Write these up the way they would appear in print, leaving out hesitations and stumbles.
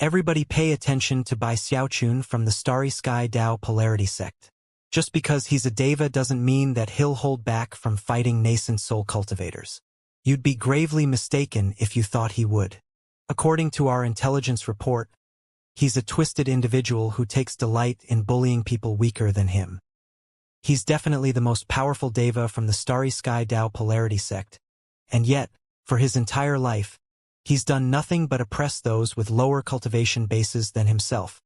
Everybody pay attention to Bai Xiaochun from the Starry Sky Dao Polarity sect. Just because he's a deva doesn't mean that he'll hold back from fighting nascent soul cultivators. You'd be gravely mistaken if you thought he would. According to our intelligence report, he's a twisted individual who takes delight in bullying people weaker than him. He's definitely the most powerful deva from the Starry Sky Dao Polarity sect, and yet, for his entire life, he's done nothing but oppress those with lower cultivation bases than himself.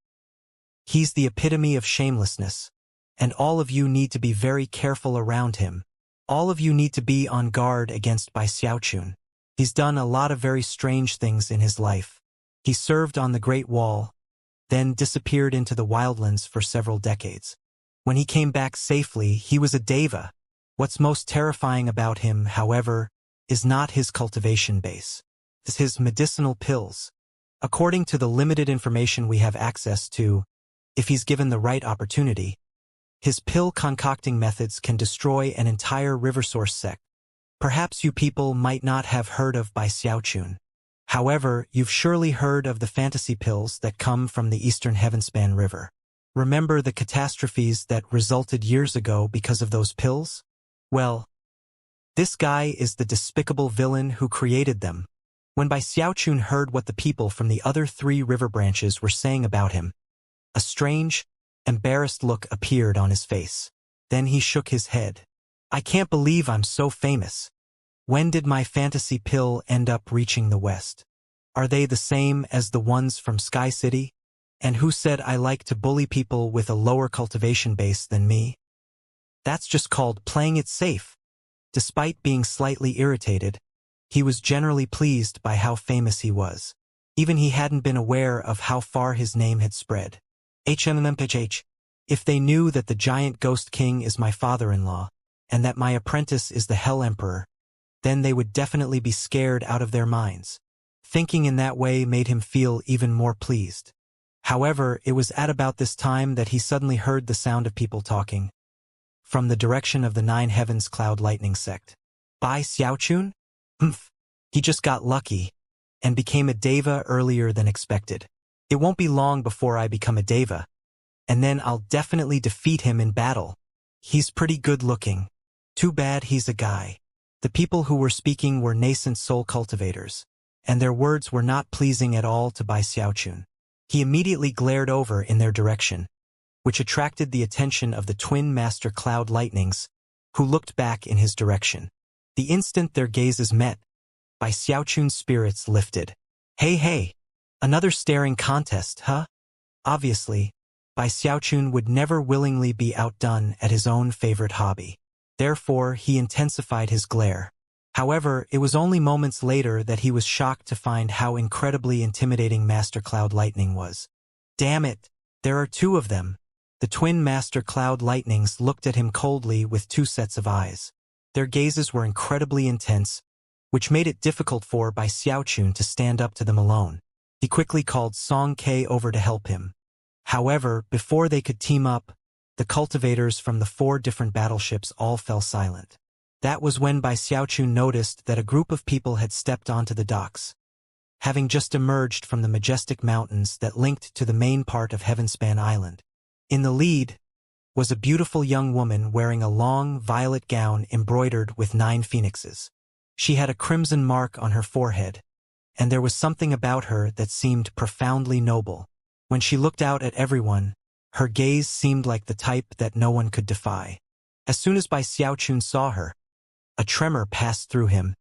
He's the epitome of shamelessness, and all of you need to be very careful around him. All of you need to be on guard against Bai Xiaochun. He's done a lot of very strange things in his life. He served on the Great Wall, then disappeared into the wildlands for several decades. When he came back safely, he was a deva. What's most terrifying about him, however, is not his cultivation base. It's his medicinal pills. According to the limited information we have access to, if he's given the right opportunity, his pill concocting methods can destroy an entire river source sect. Perhaps you people might not have heard of Bai Xiaochun. However, you've surely heard of the fantasy pills that come from the eastern Heavenspan River. Remember the catastrophes that resulted years ago because of those pills? Well, this guy is the despicable villain who created them. When Bai Xiaochun heard what the people from the other 3 river branches were saying about him, a strange, embarrassed look appeared on his face. Then he shook his head. I can't believe I'm so famous. When did my fantasy pill end up reaching the West? Are they the same as the ones from Sky City? And who said I like to bully people with a lower cultivation base than me? That's just called playing it safe. Despite being slightly irritated, he was generally pleased by how famous he was. Even he hadn't been aware of how far his name had spread. If they knew that the giant ghost king is my father-in-law, and that my apprentice is the Hell Emperor, then they would definitely be scared out of their minds. Thinking in that way made him feel even more pleased. However, it was at about this time that he suddenly heard the sound of people talking. From the direction of the 9 Heavens Cloud Lightning sect. Bai Xiaochun? He just got lucky, and became a deva earlier than expected. It won't be long before I become a deva, and then I'll definitely defeat him in battle. He's pretty good looking. Too bad he's a guy. The people who were speaking were nascent soul cultivators, and their words were not pleasing at all to Bai Xiaochun. He immediately glared over in their direction, which attracted the attention of the twin master cloud lightnings, who looked back in his direction. The instant their gazes met, Bai Xiaochun's spirits lifted. Hey, another staring contest, huh? Obviously, Bai Xiaochun would never willingly be outdone at his own favorite hobby. Therefore, he intensified his glare. However, it was only moments later that he was shocked to find how incredibly intimidating Master Cloud Lightning was. Damn it, there are 2 of them. The twin Master Cloud Lightnings looked at him coldly with 2 sets of eyes. Their gazes were incredibly intense, which made it difficult for Bai Xiaochun to stand up to them alone. He quickly called Song Ke over to help him. However, before they could team up, the cultivators from the 4 different battleships all fell silent. That was when Bai Xiaochun noticed that a group of people had stepped onto the docks. Having just emerged from the majestic mountains that linked to the main part of Heavenspan Island. In the lead was a beautiful young woman wearing a long, violet gown embroidered with 9 phoenixes. She had a crimson mark on her forehead, and there was something about her that seemed profoundly noble. When she looked out at everyone, her gaze seemed like the type that no one could defy. As soon as Bai Xiaochun saw her, a tremor passed through him,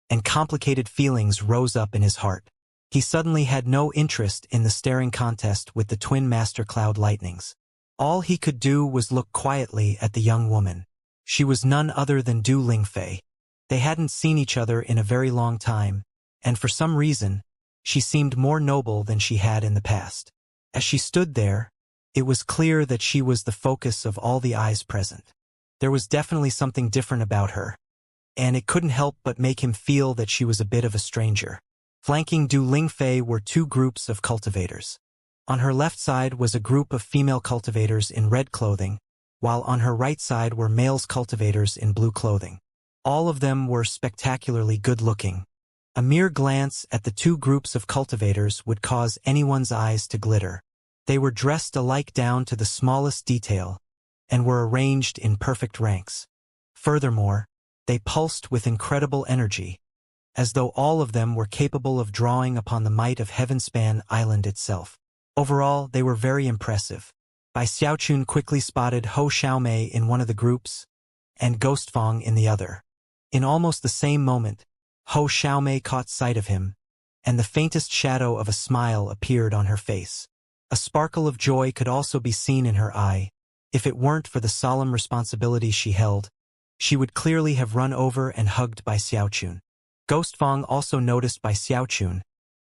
and complicated feelings rose up in his heart. He suddenly had no interest in the staring contest with the twin Master Cloud Lightnings. All he could do was look quietly at the young woman. She was none other than Du Lingfei. They hadn't seen each other in a very long time, and for some reason, she seemed more noble than she had in the past. As she stood there, it was clear that she was the focus of all the eyes present. There was definitely something different about her, and it couldn't help but make him feel that she was a bit of a stranger. Flanking Du Lingfei were 2 groups of cultivators. On her left side was a group of female cultivators in red clothing, while on her right side were males cultivators in blue clothing. All of them were spectacularly good-looking, A mere glance at the two groups of cultivators would cause anyone's eyes to glitter. They were dressed alike down to the smallest detail, and were arranged in perfect ranks. Furthermore, they pulsed with incredible energy, as though all of them were capable of drawing upon the might of Heavenspan Island itself. Overall, they were very impressive. Bai Xiaochun quickly spotted Hou Xiaomei in one of the groups, and Ghostfang in the other. In almost the same moment, Hou Xiaomei caught sight of him, and the faintest shadow of a smile appeared on her face. A sparkle of joy could also be seen in her eye. If it weren't for the solemn responsibility she held, she would clearly have run over and hugged Bai Xiaochun. Ghostfang also noticed Bai Xiaochun,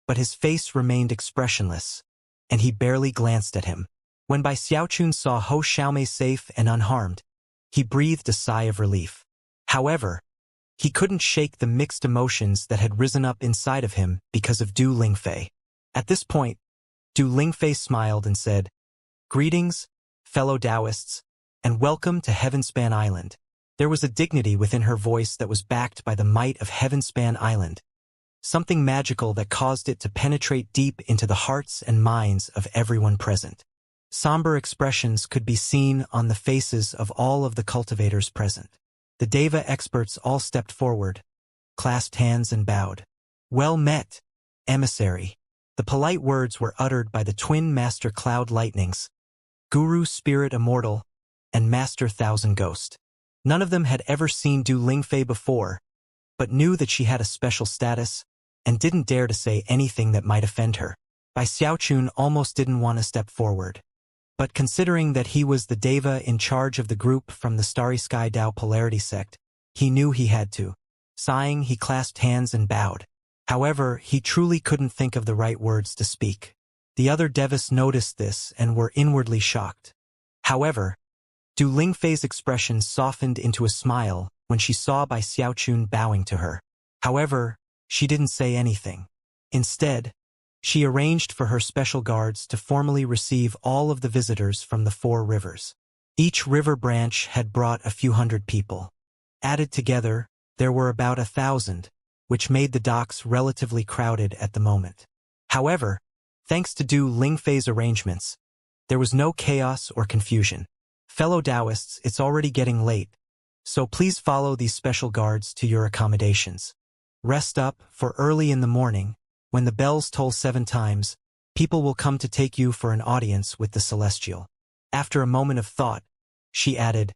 but his face remained expressionless, and he barely glanced at him. When Bai Xiaochun saw Hou Xiaomei safe and unharmed, he breathed a sigh of relief. However, he couldn't shake the mixed emotions that had risen up inside of him because of Du Lingfei. At this point, Du Lingfei smiled and said, "Greetings, fellow Taoists, and welcome to Heavenspan Island." There was a dignity within her voice that was backed by the might of Heavenspan Island, something magical that caused it to penetrate deep into the hearts and minds of everyone present. Somber expressions could be seen on the faces of all of the cultivators present. The Deva experts all stepped forward, clasped hands and bowed. "Well met, emissary." The polite words were uttered by the twin Master Cloud Lightnings, Guru Spirit Immortal, and Master Thousand Ghost. None of them had ever seen Du Lingfei before, but knew that she had a special status, and didn't dare to say anything that might offend her. Bai Xiaochun almost didn't want to step forward. But considering that he was the Deva in charge of the group from the Starry Sky Dao Polarity sect, he knew he had to. Sighing, he clasped hands and bowed. However, he truly couldn't think of the right words to speak. The other Devas noticed this and were inwardly shocked. However, Du Lingfei's expression softened into a smile when she saw Bai Xiaochun bowing to her. However, she didn't say anything. Instead, she arranged for her special guards to formally receive all of the visitors from the 4 rivers. Each river branch had brought a few hundred people. Added together, there were about 1,000, which made the docks relatively crowded at the moment. However, thanks to Du Lingfei's arrangements, there was no chaos or confusion. Fellow Taoists, it's already getting late, so please follow these special guards to your accommodations. Rest up, for early in the morning, when the bells toll 7 times, people will come to take you for an audience with the Celestial. After a moment of thought, she added,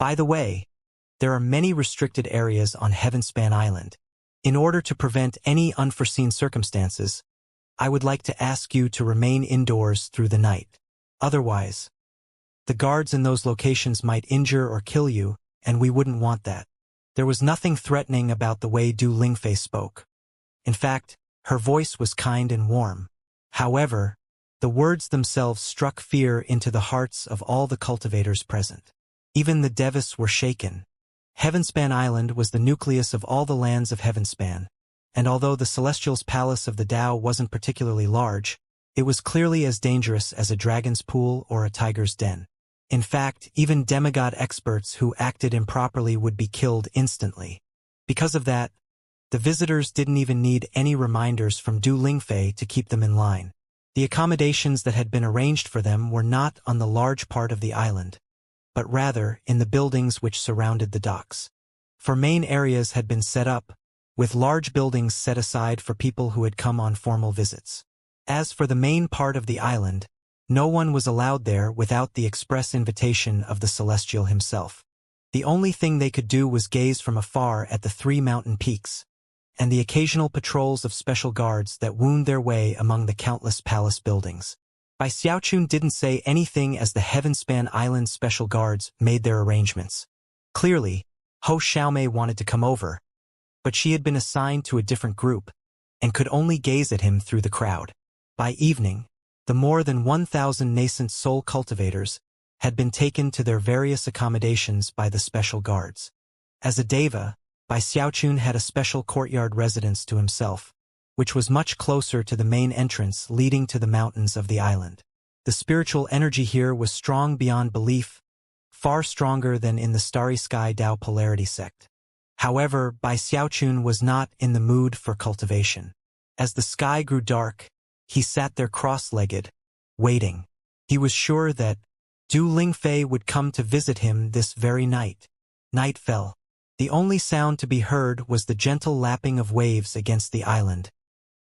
"By the way, there are many restricted areas on Heavenspan Island. In order to prevent any unforeseen circumstances, I would like to ask you to remain indoors through the night. Otherwise, the guards in those locations might injure or kill you, and we wouldn't want that." There was nothing threatening about the way Du Lingfei spoke. In fact, her voice was kind and warm. However, the words themselves struck fear into the hearts of all the cultivators present. Even the Devas were shaken. Heavenspan Island was the nucleus of all the lands of Heavenspan, and although the Celestial's palace of the Tao wasn't particularly large, it was clearly as dangerous as a dragon's pool or a tiger's den. In fact, even demigod experts who acted improperly would be killed instantly. Because of that, the visitors didn't even need any reminders from Du Lingfei to keep them in line. The accommodations that had been arranged for them were not on the large part of the island, but rather in the buildings which surrounded the docks. 4 main areas had been set up, with large buildings set aside for people who had come on formal visits. As for the main part of the island, no one was allowed there without the express invitation of the Celestial himself. The only thing they could do was gaze from afar at the 3 mountain peaks, and the occasional patrols of special guards that wound their way among the countless palace buildings. Bai Xiaochun didn't say anything as the Heavenspan Island special guards made their arrangements. Clearly, Hou Xiaomei wanted to come over, but she had been assigned to a different group, and could only gaze at him through the crowd. By evening, the more than 1,000 nascent soul cultivators had been taken to their various accommodations by the special guards. As a Deva, Bai Xiaochun had a special courtyard residence to himself, which was much closer to the main entrance leading to the mountains of the island. The spiritual energy here was strong beyond belief, far stronger than in the Starry Sky Dao Polarity sect. However, Bai Xiaochun was not in the mood for cultivation. As the sky grew dark, he sat there cross-legged, waiting. He was sure that Du Lingfei would come to visit him this very night. Night fell. The only sound to be heard was the gentle lapping of waves against the island,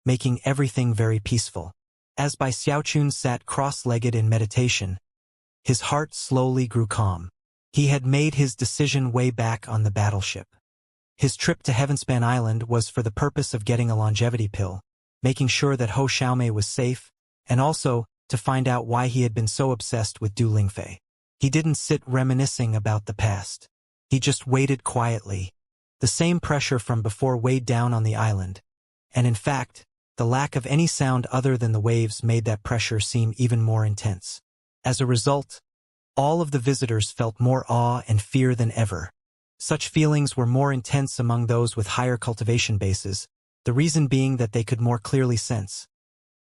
making everything very peaceful. As Bai Xiaochun sat cross-legged in meditation, his heart slowly grew calm. He had made his decision way back on the battleship. His trip to Heavenspan Island was for the purpose of getting a longevity pill, making sure that Ho Xiaomei was safe, and also to find out why he had been so obsessed with Du Lingfei. He didn't sit reminiscing about the past. He just waited quietly. The same pressure from before weighed down on the island, and in fact, the lack of any sound other than the waves made that pressure seem even more intense. As a result, all of the visitors felt more awe and fear than ever. Such feelings were more intense among those with higher cultivation bases, the reason being that they could more clearly sense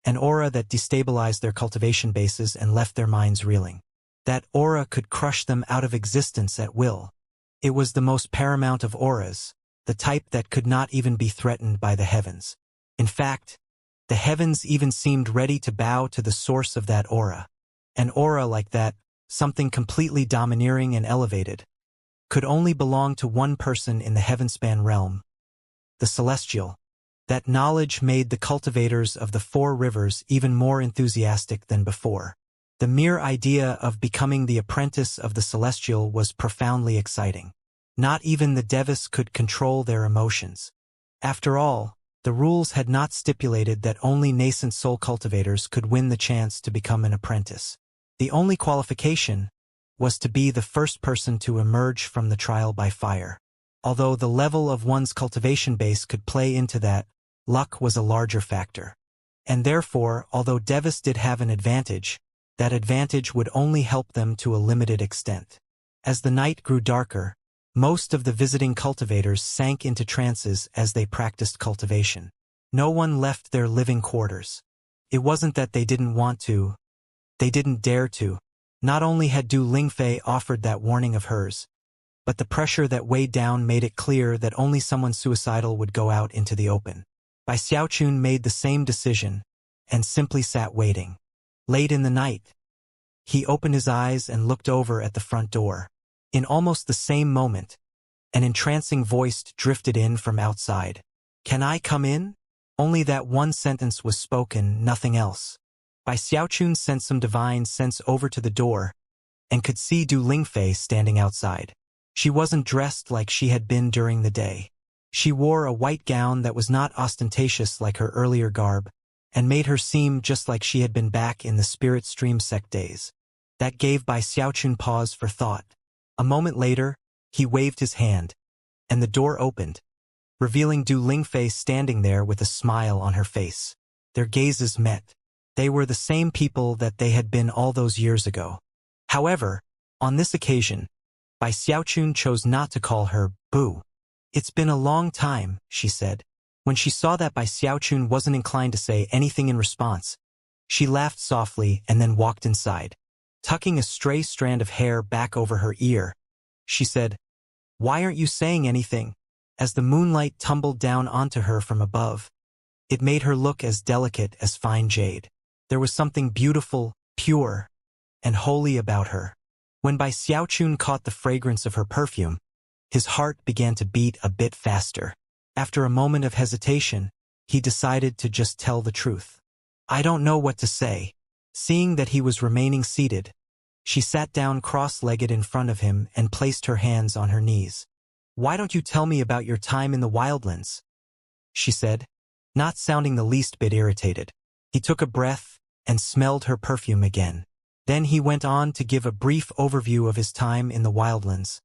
an aura that destabilized their cultivation bases and left their minds reeling. That aura could crush them out of existence at will. It was the most paramount of auras, the type that could not even be threatened by the heavens. In fact, the heavens even seemed ready to bow to the source of that aura. An aura like that, something completely domineering and elevated, could only belong to one person in the Heavenspan realm, the Celestial. That knowledge made the cultivators of the Four Rivers even more enthusiastic than before. The mere idea of becoming the apprentice of the Celestial was profoundly exciting. Not even the Devis could control their emotions. After all, the rules had not stipulated that only nascent soul cultivators could win the chance to become an apprentice. The only qualification was to be the first person to emerge from the trial by fire. Although the level of one's cultivation base could play into that, luck was a larger factor. And therefore, although Devis did have an advantage, that advantage would only help them to a limited extent. As the night grew darker, most of the visiting cultivators sank into trances as they practiced cultivation. No one left their living quarters. It wasn't that they didn't want to, they didn't dare to. Not only had Du Lingfei offered that warning of hers, but the pressure that weighed down made it clear that only someone suicidal would go out into the open. Bai Xiaochun made the same decision, and simply sat waiting. Late in the night, he opened his eyes and looked over at the front door. In almost the same moment, an entrancing voice drifted in from outside. "Can I come in?" Only that one sentence was spoken, nothing else. Bai Xiaochun sent some divine sense over to the door, and could see Du Lingfei standing outside. She wasn't dressed like she had been during the day. She wore a white gown that was not ostentatious like her earlier garb, and made her seem just like she had been back in the Spirit Stream sect days. That gave Bai Xiaochun pause for thought. A moment later, he waved his hand, and the door opened, revealing Du Lingfei standing there with a smile on her face. Their gazes met. They were the same people that they had been all those years ago. However, on this occasion, Bai Xiaochun chose not to call her Boo. "It's been a long time," she said. When she saw that Bai Xiaochun wasn't inclined to say anything in response, she laughed softly and then walked inside. Tucking a stray strand of hair back over her ear, she said, "Why aren't you saying anything?" As the moonlight tumbled down onto her from above, it made her look as delicate as fine jade. There was something beautiful, pure, and holy about her. When Bai Xiaochun caught the fragrance of her perfume, his heart began to beat a bit faster. After a moment of hesitation, he decided to just tell the truth. "I don't know what to say." Seeing that he was remaining seated, she sat down cross-legged in front of him and placed her hands on her knees. "Why don't you tell me about your time in the wildlands?" she said, not sounding the least bit irritated. He took a breath and smelled her perfume again. Then he went on to give a brief overview of his time in the wildlands,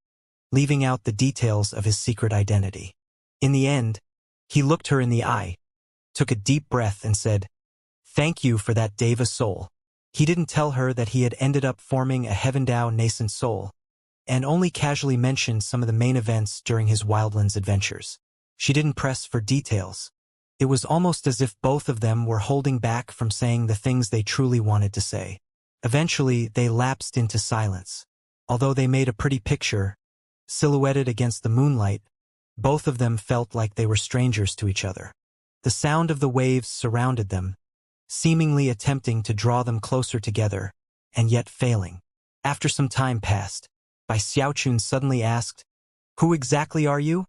leaving out the details of his secret identity. In the end, he looked her in the eye, took a deep breath and said, "Thank you for that Deva soul." He didn't tell her that he had ended up forming a Heavendao nascent soul, and only casually mentioned some of the main events during his wildlands adventures. She didn't press for details. It was almost as if both of them were holding back from saying the things they truly wanted to say. Eventually, they lapsed into silence. Although they made a pretty picture, silhouetted against the moonlight, Both of them felt like they were strangers to each other. The sound of the waves surrounded them, seemingly attempting to draw them closer together, and yet failing. After some time passed, Bai Xiaochun suddenly asked, "Who exactly are you?"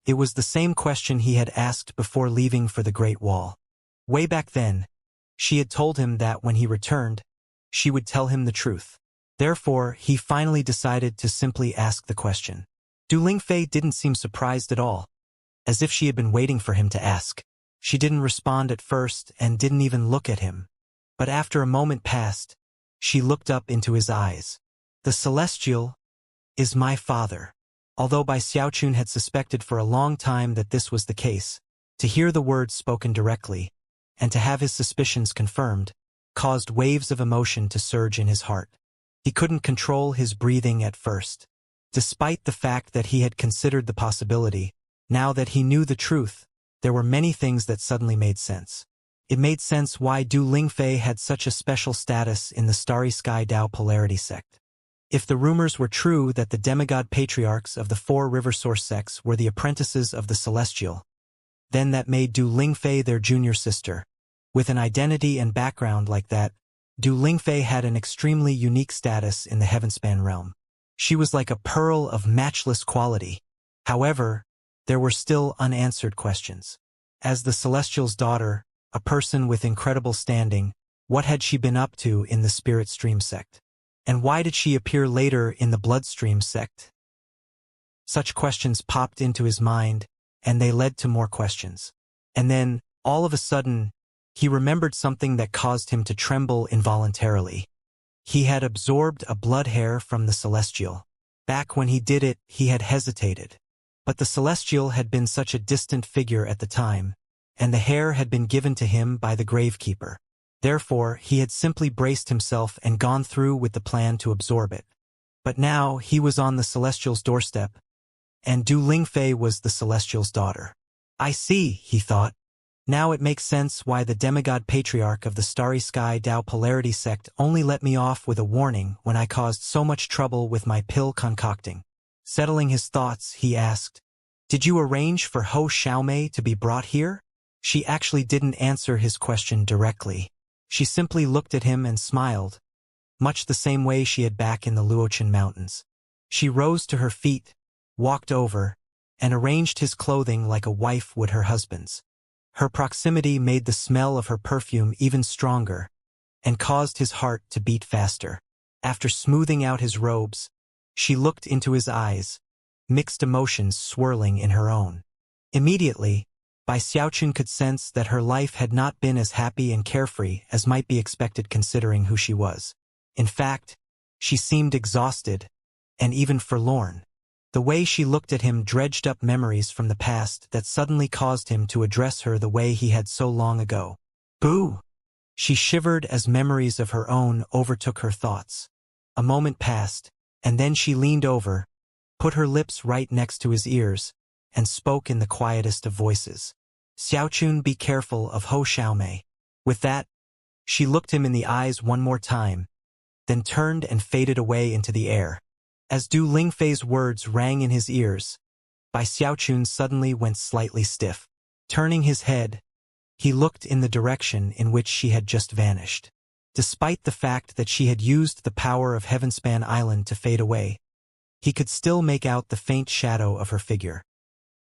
It was the same question he had asked before leaving for the Great Wall. Way back then, she had told him that when he returned, she would tell him the truth. Therefore, he finally decided to simply ask the question. Du Lingfei didn't seem surprised at all, as if she had been waiting for him to ask. She didn't respond at first and didn't even look at him. But after a moment passed, she looked up into his eyes. "The Celestial is my father." Although Bai Xiaochun had suspected for a long time that this was the case, to hear the words spoken directly, and to have his suspicions confirmed, caused waves of emotion to surge in his heart. He couldn't control his breathing at first. Despite the fact that he had considered the possibility, now that he knew the truth, there were many things that suddenly made sense. It made sense why Du Lingfei had such a special status in the Starry Sky Dao Polarity sect. If the rumors were true that the demigod patriarchs of the 4 river source sects were the apprentices of the Celestial, then that made Du Lingfei their junior sister. With an identity and background like that, Du Lingfei had an extremely unique status in the Heavenspan realm. She was like a pearl of matchless quality. However, there were still unanswered questions. As the Celestial's daughter, a person with incredible standing, what had she been up to in the Spirit Stream sect? And why did she appear later in the Bloodstream sect? Such questions popped into his mind, and they led to more questions. And then, all of a sudden, he remembered something that caused him to tremble involuntarily. He had absorbed a blood hair from the Celestial. Back when he did it, he had hesitated. But the Celestial had been such a distant figure at the time, and the hair had been given to him by the Gravekeeper. Therefore, he had simply braced himself and gone through with the plan to absorb it. But now, he was on the Celestial's doorstep, and Du Lingfei was the Celestial's daughter. "I see," he thought. "Now it makes sense why the demigod patriarch of the Starry Sky Dao Polarity sect only let me off with a warning when I caused so much trouble with my pill concocting." Settling his thoughts, he asked, "Did you arrange for Ho Xiaomei to be brought here?" She actually didn't answer his question directly. She simply looked at him and smiled, much the same way she had back in the Luochen Mountains. She rose to her feet, walked over, and arranged his clothing like a wife would her husband's. Her proximity made the smell of her perfume even stronger, and caused his heart to beat faster. After smoothing out his robes, she looked into his eyes, mixed emotions swirling in her own. Immediately, Bai Xiaochun could sense that her life had not been as happy and carefree as might be expected considering who she was. In fact, she seemed exhausted, and even forlorn. The way she looked at him dredged up memories from the past that suddenly caused him to address her the way he had so long ago. "Boo!" She shivered as memories of her own overtook her thoughts. A moment passed, and then she leaned over, put her lips right next to his ears, and spoke in the quietest of voices. "Xiaochun, be careful of Ho Xiaomei." With that, she looked him in the eyes one more time, then turned and faded away into the air. As Du Lingfei's words rang in his ears, Bai Xiaochun suddenly went slightly stiff. Turning his head, he looked in the direction in which she had just vanished. Despite the fact that she had used the power of Heavenspan Island to fade away, he could still make out the faint shadow of her figure.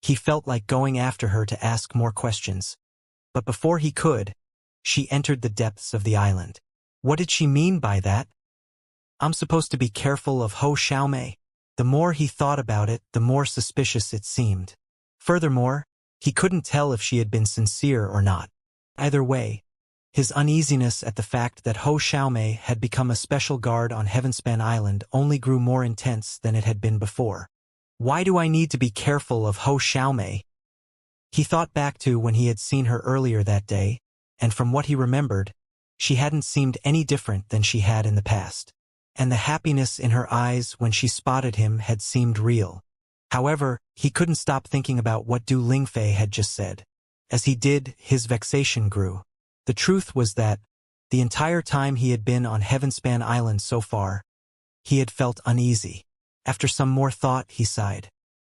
He felt like going after her to ask more questions, but before he could, she entered the depths of the island. What did she mean by that? "I'm supposed to be careful of Ho Xiaomei." The more he thought about it, the more suspicious it seemed. Furthermore, he couldn't tell if she had been sincere or not. Either way, his uneasiness at the fact that Ho Xiaomei had become a special guard on Heavenspan Island only grew more intense than it had been before. Why do I need to be careful of Ho Xiaomei? He thought back to when he had seen her earlier that day, and from what he remembered, she hadn't seemed any different than she had in the past. And the happiness in her eyes when she spotted him had seemed real. However, he couldn't stop thinking about what Du Lingfei had just said. As he did, his vexation grew. The truth was that, the entire time he had been on Heavenspan Island so far, he had felt uneasy. After some more thought, he sighed.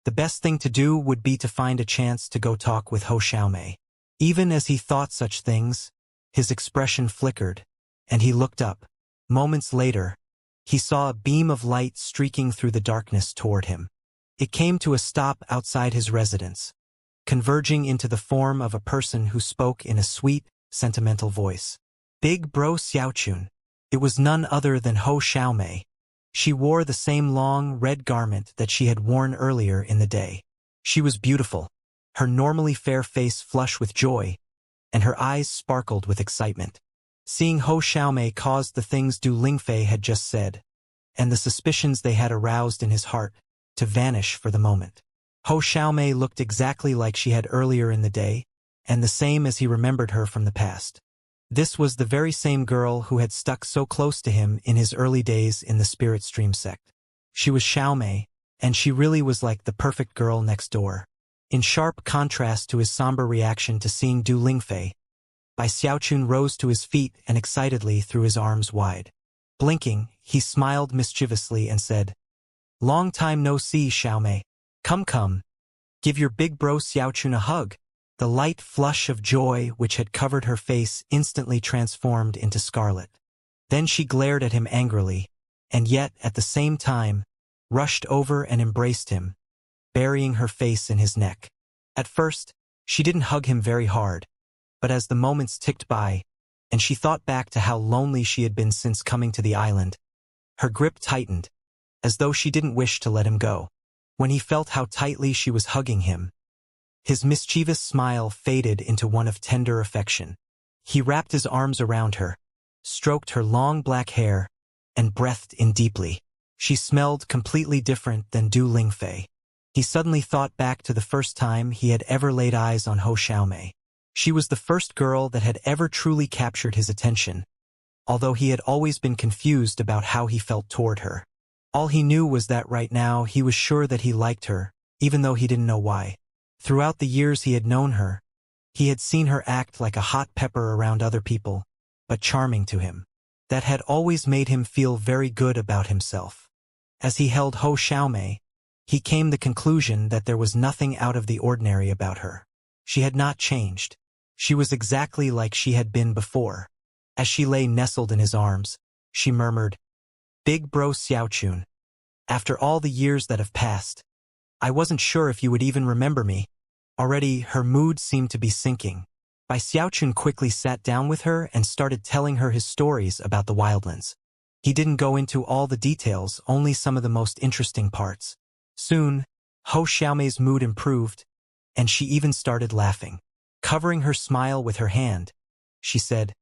The best thing to do would be to find a chance to go talk with Ho Xiaomei. Even as he thought such things, his expression flickered, and he looked up. Moments later, he saw a beam of light streaking through the darkness toward him. It came to a stop outside his residence, converging into the form of a person who spoke in a sweet, sentimental voice. Big Bro Xiaochun. It was none other than Ho Xiaomei. She wore the same long, red garment that she had worn earlier in the day. She was beautiful, her normally fair face flush with joy, and her eyes sparkled with excitement. Seeing Ho Xiaomei caused the things Du Lingfei had just said, and the suspicions they had aroused in his heart, to vanish for the moment. Ho Xiaomei looked exactly like she had earlier in the day, and the same as he remembered her from the past. This was the very same girl who had stuck so close to him in his early days in the Spirit Stream sect. She was Xiaomei, and she really was like the perfect girl next door. In sharp contrast to his somber reaction to seeing Du Lingfei, Bai Xiaochun rose to his feet and excitedly threw his arms wide. Blinking, he smiled mischievously and said, "Long time no see, Xiaomei. Come. Give your big bro Xiaochun a hug." The light flush of joy which had covered her face instantly transformed into scarlet. Then she glared at him angrily, and yet, at the same time, rushed over and embraced him, burying her face in his neck. At first, she didn't hug him very hard, but as the moments ticked by, and she thought back to how lonely she had been since coming to the island, her grip tightened, as though she didn't wish to let him go. When he felt how tightly she was hugging him, his mischievous smile faded into one of tender affection. He wrapped his arms around her, stroked her long black hair, and breathed in deeply. She smelled completely different than Du Lingfei. He suddenly thought back to the first time he had ever laid eyes on Ho Xiaomei. She was the first girl that had ever truly captured his attention, although he had always been confused about how he felt toward her. All he knew was that right now he was sure that he liked her, even though he didn't know why. Throughout the years he had known her, he had seen her act like a hot pepper around other people, but charming to him. That had always made him feel very good about himself. As he held Ho Xiaomei, he came to the conclusion that there was nothing out of the ordinary about her. She had not changed. She was exactly like she had been before. As she lay nestled in his arms, she murmured, "Big Bro Xiaochun, after all the years that have passed, I wasn't sure if you would even remember me." Already, her mood seemed to be sinking. Bai Xiaochun quickly sat down with her and started telling her his stories about the wildlands. He didn't go into all the details, only some of the most interesting parts. Soon, Ho Xiaomei's mood improved, and she even started laughing. Covering her smile with her hand, she said,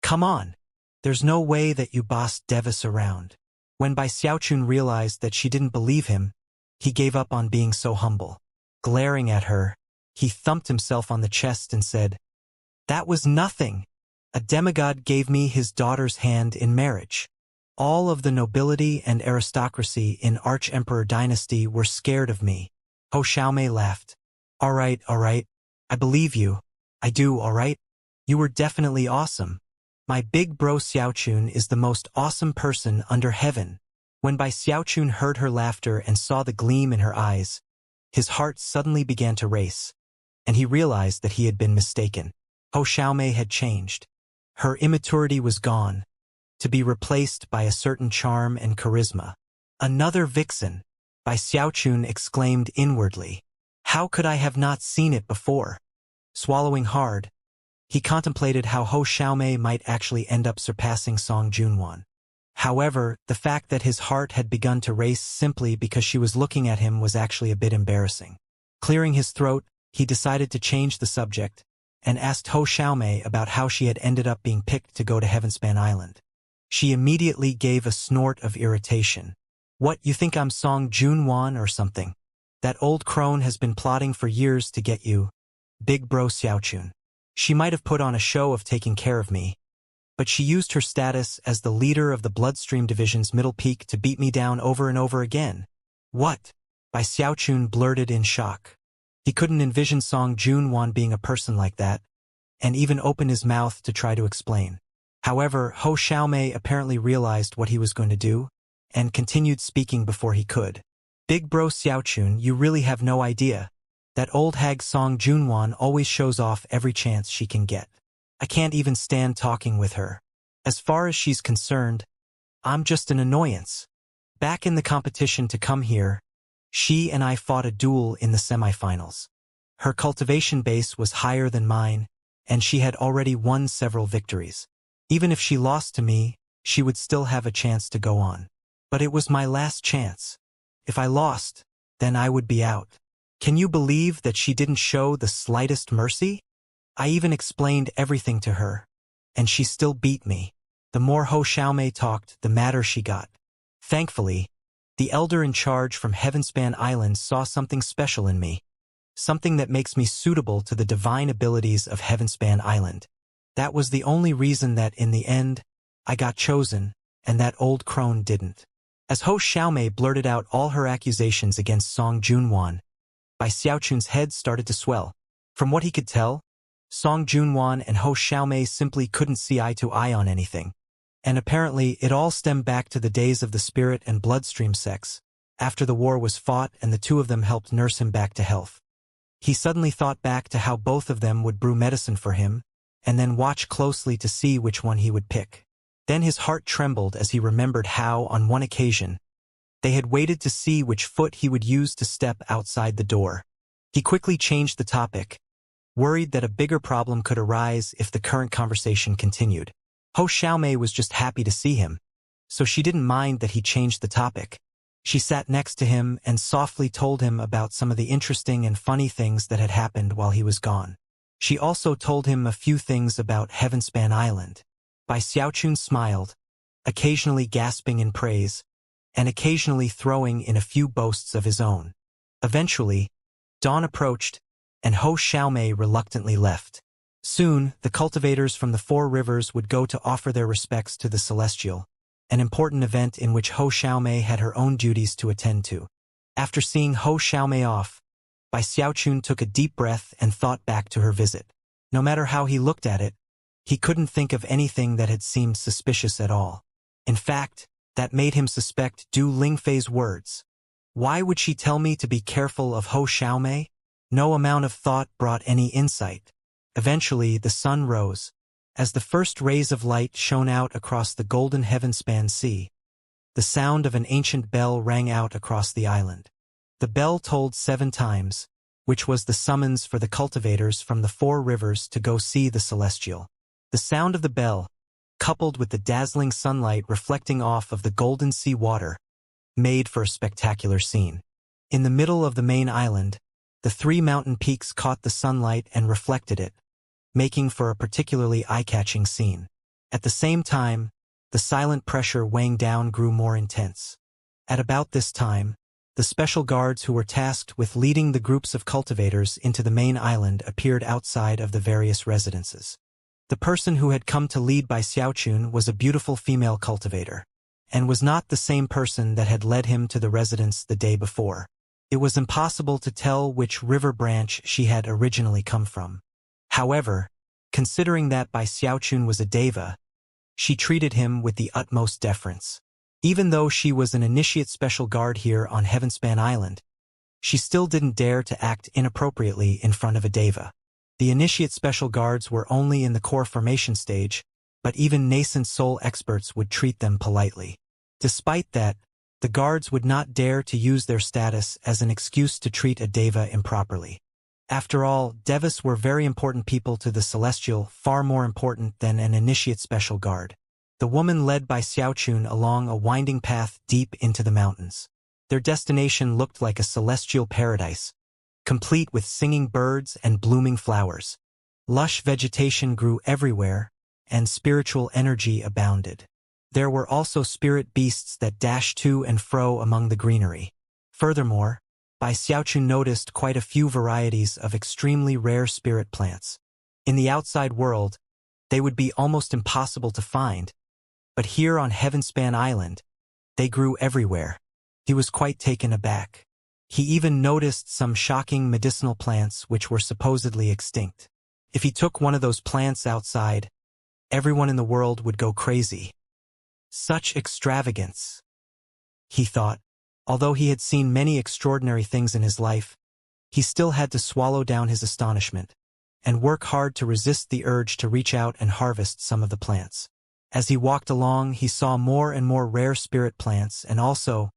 "Come on. There's no way that you bossed Devis around." When Bai Xiaochun realized that she didn't believe him, he gave up on being so humble. Glaring at her, he thumped himself on the chest and said, "That was nothing. A demigod gave me his daughter's hand in marriage. All of the nobility and aristocracy in Arch-Emperor dynasty were scared of me." Ho Xiaomei laughed. All right. I believe you. I do, all right? You were definitely awesome. My big bro Xiaochun is the most awesome person under heaven." When Bai Xiaochun heard her laughter and saw the gleam in her eyes, his heart suddenly began to race, and he realized that he had been mistaken. Ho Xiaomei had changed. Her immaturity was gone, to be replaced by a certain charm and charisma. "Another vixen," Bai Xiaochun exclaimed inwardly. "How could I have not seen it before?" Swallowing hard, he contemplated how Ho Xiaomei might actually end up surpassing Song Junwan. However, the fact that his heart had begun to race simply because she was looking at him was actually a bit embarrassing. Clearing his throat, he decided to change the subject, and asked Ho Xiaomei about how she had ended up being picked to go to Heavenspan Island. She immediately gave a snort of irritation. "What, you think I'm Song Junwan or something? That old crone has been plotting for years to get you, Big Bro Xiaochun. She might have put on a show of taking care of me, but she used her status as the leader of the Bloodstream Division's middle peak to beat me down over and over again." "What?" Bai Xiaochun blurted in shock. He couldn't envision Song Junwan being a person like that, and even opened his mouth to try to explain. However, Ho Xiaomei apparently realized what he was going to do, and continued speaking before he could. Big bro Xiaochun, you really have no idea. That old hag Song Junwan always shows off every chance she can get. I can't even stand talking with her. As far as she's concerned, I'm just an annoyance. Back in the competition to come here, she and I fought a duel in the semifinals. Her cultivation base was higher than mine, and she had already won several victories. Even if she lost to me, she would still have a chance to go on. But it was my last chance. If I lost, then I would be out. Can you believe that she didn't show the slightest mercy? I even explained everything to her, and she still beat me. The more Ho Xiaomei talked, the madder she got. Thankfully, the elder in charge from Heavenspan Island saw something special in me, something that makes me suitable to the divine abilities of Heavenspan Island. That was the only reason that, in the end, I got chosen, and that old crone didn't. As Ho Xiaomei blurted out all her accusations against Song Junwan, Bai Xiaochun's head started to swell. From what he could tell, Song Junwan and Ho Xiaomei simply couldn't see eye to eye on anything. And apparently it all stemmed back to the days of the spirit and bloodstream sex, after the war was fought and the two of them helped nurse him back to health. He suddenly thought back to how both of them would brew medicine for him, and then watch closely to see which one he would pick. Then his heart trembled as he remembered how, on one occasion, they had waited to see which foot he would use to step outside the door. He quickly changed the topic, worried that a bigger problem could arise if the current conversation continued. Ho Xiaomei was just happy to see him, so she didn't mind that he changed the topic. She sat next to him and softly told him about some of the interesting and funny things that had happened while he was gone. She also told him a few things about Heavenspan Island. Bai Xiaochun smiled, occasionally gasping in praise, and occasionally throwing in a few boasts of his own. Eventually, dawn approached, and Ho Xiaomei reluctantly left. Soon, the cultivators from the Four Rivers would go to offer their respects to the Celestial, an important event in which Ho Xiaomei had her own duties to attend to. After seeing Ho Xiaomei off, Bai Xiaochun took a deep breath and thought back to her visit. No matter how he looked at it, he couldn't think of anything that had seemed suspicious at all. In fact, that made him suspect Du Lingfei's words. Why would she tell me to be careful of Ho Xiaomei? No amount of thought brought any insight. Eventually, the sun rose. As the first rays of light shone out across the golden heaven-span sea, the sound of an ancient bell rang out across the island. The bell tolled 7 times, which was the summons for the cultivators from the Four Rivers to go see the Celestial. The sound of the bell, coupled with the dazzling sunlight reflecting off of the golden sea water, made for a spectacular scene. In the middle of the main island, the 3 mountain peaks caught the sunlight and reflected it, making for a particularly eye-catching scene. At the same time, the silent pressure weighing down grew more intense. At about this time, the special guards who were tasked with leading the groups of cultivators into the main island appeared outside of the various residences. The person who had come to lead Bai Xiaochun was a beautiful female cultivator, and was not the same person that had led him to the residence the day before. It was impossible to tell which river branch she had originally come from. However, considering that Bai Xiaochun was a deva, she treated him with the utmost deference. Even though she was an initiate special guard here on Heavenspan Island, she still didn't dare to act inappropriately in front of a deva. The initiate special guards were only in the core formation stage, but even nascent soul experts would treat them politely. Despite that, the guards would not dare to use their status as an excuse to treat a deva improperly. After all, devas were very important people to the Celestial, far more important than an initiate special guard. The woman led by Xiaochun along a winding path deep into the mountains. Their destination looked like a celestial paradise, complete with singing birds and blooming flowers. Lush vegetation grew everywhere, and spiritual energy abounded. There were also spirit beasts that dashed to and fro among the greenery. Furthermore, Bai Xiaochun noticed quite a few varieties of extremely rare spirit plants. In the outside world, they would be almost impossible to find, but here on Heavenspan Island, they grew everywhere. He was quite taken aback. He even noticed some shocking medicinal plants which were supposedly extinct. If he took one of those plants outside, everyone in the world would go crazy. Such extravagance, he thought. Although he had seen many extraordinary things in his life, he still had to swallow down his astonishment and work hard to resist the urge to reach out and harvest some of the plants. As he walked along, he saw more and more rare spirit plants and also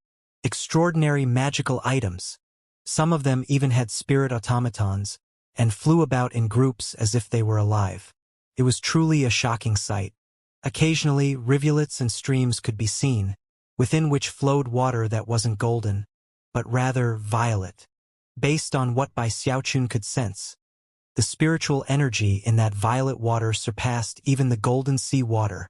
extraordinary magical items. Some of them even had spirit automatons and flew about in groups as if they were alive. It was truly a shocking sight. Occasionally, rivulets and streams could be seen, within which flowed water that wasn't golden, but rather violet. Based on what Bai Xiaochun could sense, the spiritual energy in that violet water surpassed even the golden sea water.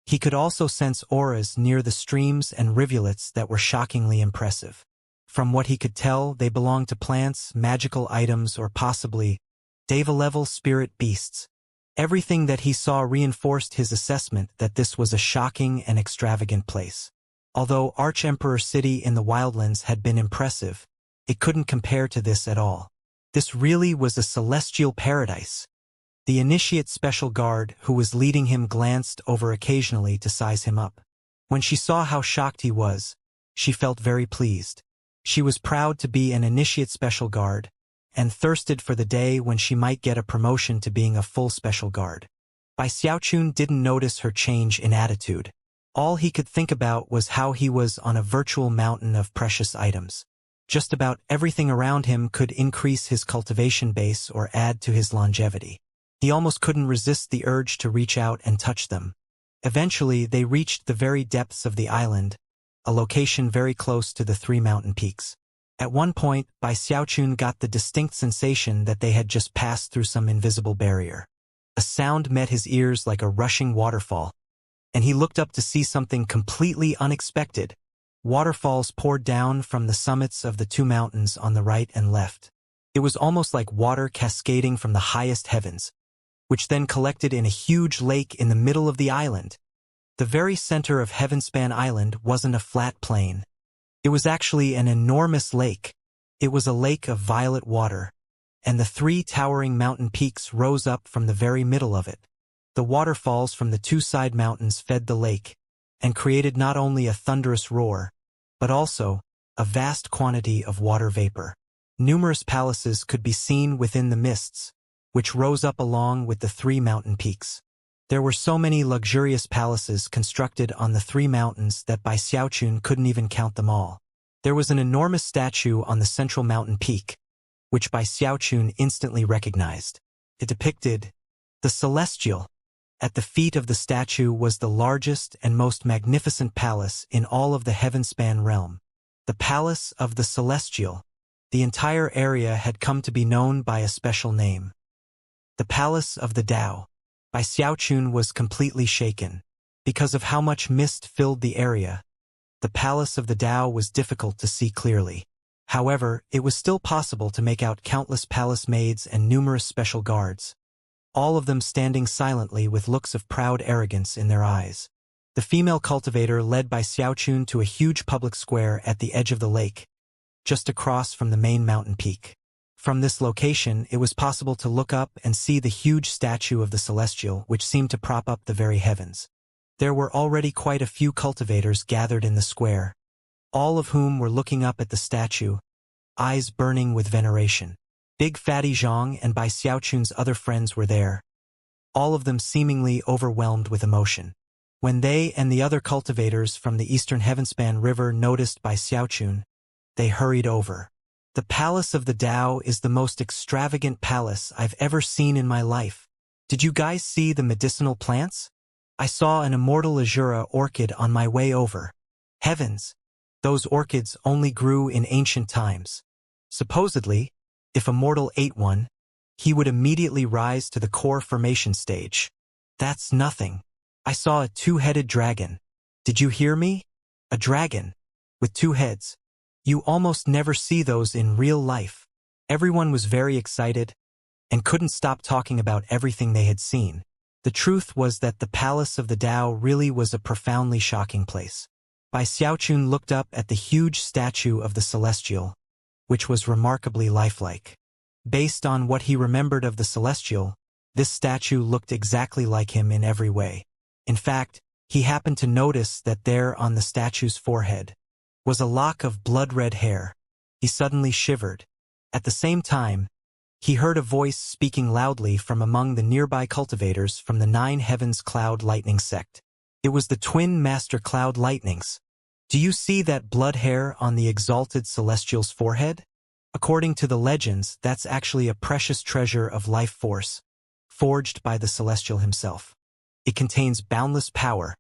He could also sense auras near the streams and rivulets that were shockingly impressive. From what he could tell, they belonged to plants, magical items, or possibly Deva-level spirit beasts. Everything that he saw reinforced his assessment that this was a shocking and extravagant place. Although Arch-Emperor City in the Wildlands had been impressive, it couldn't compare to this at all. This really was a celestial paradise. The initiate special guard who was leading him glanced over occasionally to size him up. When she saw how shocked he was, she felt very pleased. She was proud to be an initiate special guard, and thirsted for the day when she might get a promotion to being a full special guard. Bai Xiaochun didn't notice her change in attitude. All he could think about was how he was on a virtual mountain of precious items. Just about everything around him could increase his cultivation base or add to his longevity. He almost couldn't resist the urge to reach out and touch them. Eventually, they reached the very depths of the island, a location very close to the three mountain peaks. At one point, Bai Xiaochun got the distinct sensation that they had just passed through some invisible barrier. A sound met his ears like a rushing waterfall, and he looked up to see something completely unexpected. Waterfalls poured down from the summits of the two mountains on the right and left. It was almost like water cascading from the highest heavens, which then collected in a huge lake in the middle of the island. The very center of Heavenspan Island wasn't a flat plain. It was actually an enormous lake. It was a lake of violet water, and the three towering mountain peaks rose up from the very middle of it. The waterfalls from the two side mountains fed the lake, and created not only a thunderous roar, but also a vast quantity of water vapor. Numerous palaces could be seen within the mists, which rose up along with the three mountain peaks. There were so many luxurious palaces constructed on the three mountains that Bai Xiaochun couldn't even count them all. There was an enormous statue on the central mountain peak, which Bai Xiaochun instantly recognized. It depicted the Celestial. At the feet of the statue was the largest and most magnificent palace in all of the Heavenspan realm. The Palace of the Celestial. The entire area had come to be known by a special name. The Palace of the Tao. Bai Xiaochun was completely shaken. Because of how much mist filled the area, the Palace of the Tao was difficult to see clearly. However, it was still possible to make out countless palace maids and numerous special guards, all of them standing silently with looks of proud arrogance in their eyes. The female cultivator led Bai Xiaochun to a huge public square at the edge of the lake, just across from the main mountain peak. From this location, it was possible to look up and see the huge statue of the Celestial, which seemed to prop up the very heavens. There were already quite a few cultivators gathered in the square, all of whom were looking up at the statue, eyes burning with veneration. Big Fatty Zhang and Bai Xiaochun's other friends were there, all of them seemingly overwhelmed with emotion. When they and the other cultivators from the eastern Heavenspan River noticed Bai Xiaochun, they hurried over. The Palace of the Tao is the most extravagant palace I've ever seen in my life. Did you guys see the medicinal plants? I saw an immortal azura orchid on my way over. Heavens! Those orchids only grew in ancient times. Supposedly, if a mortal ate one, he would immediately rise to the core formation stage. That's nothing. I saw a two-headed dragon. Did you hear me? A dragon. With two heads. You almost never see those in real life. Everyone was very excited and couldn't stop talking about everything they had seen. The truth was that the Palace of the Tao really was a profoundly shocking place. Bai Xiaochun looked up at the huge statue of the Celestial, which was remarkably lifelike. Based on what he remembered of the Celestial, this statue looked exactly like him in every way. In fact, he happened to notice that there on the statue's forehead was a lock of blood-red hair. He suddenly shivered. At the same time, he heard a voice speaking loudly from among the nearby cultivators from the Nine Heavens Cloud Lightning sect. It was the twin Master Cloud Lightnings. Do you see that blood hair on the exalted celestial's forehead? According to the legends, that's actually a precious treasure of life force, forged by the celestial himself. It contains boundless power,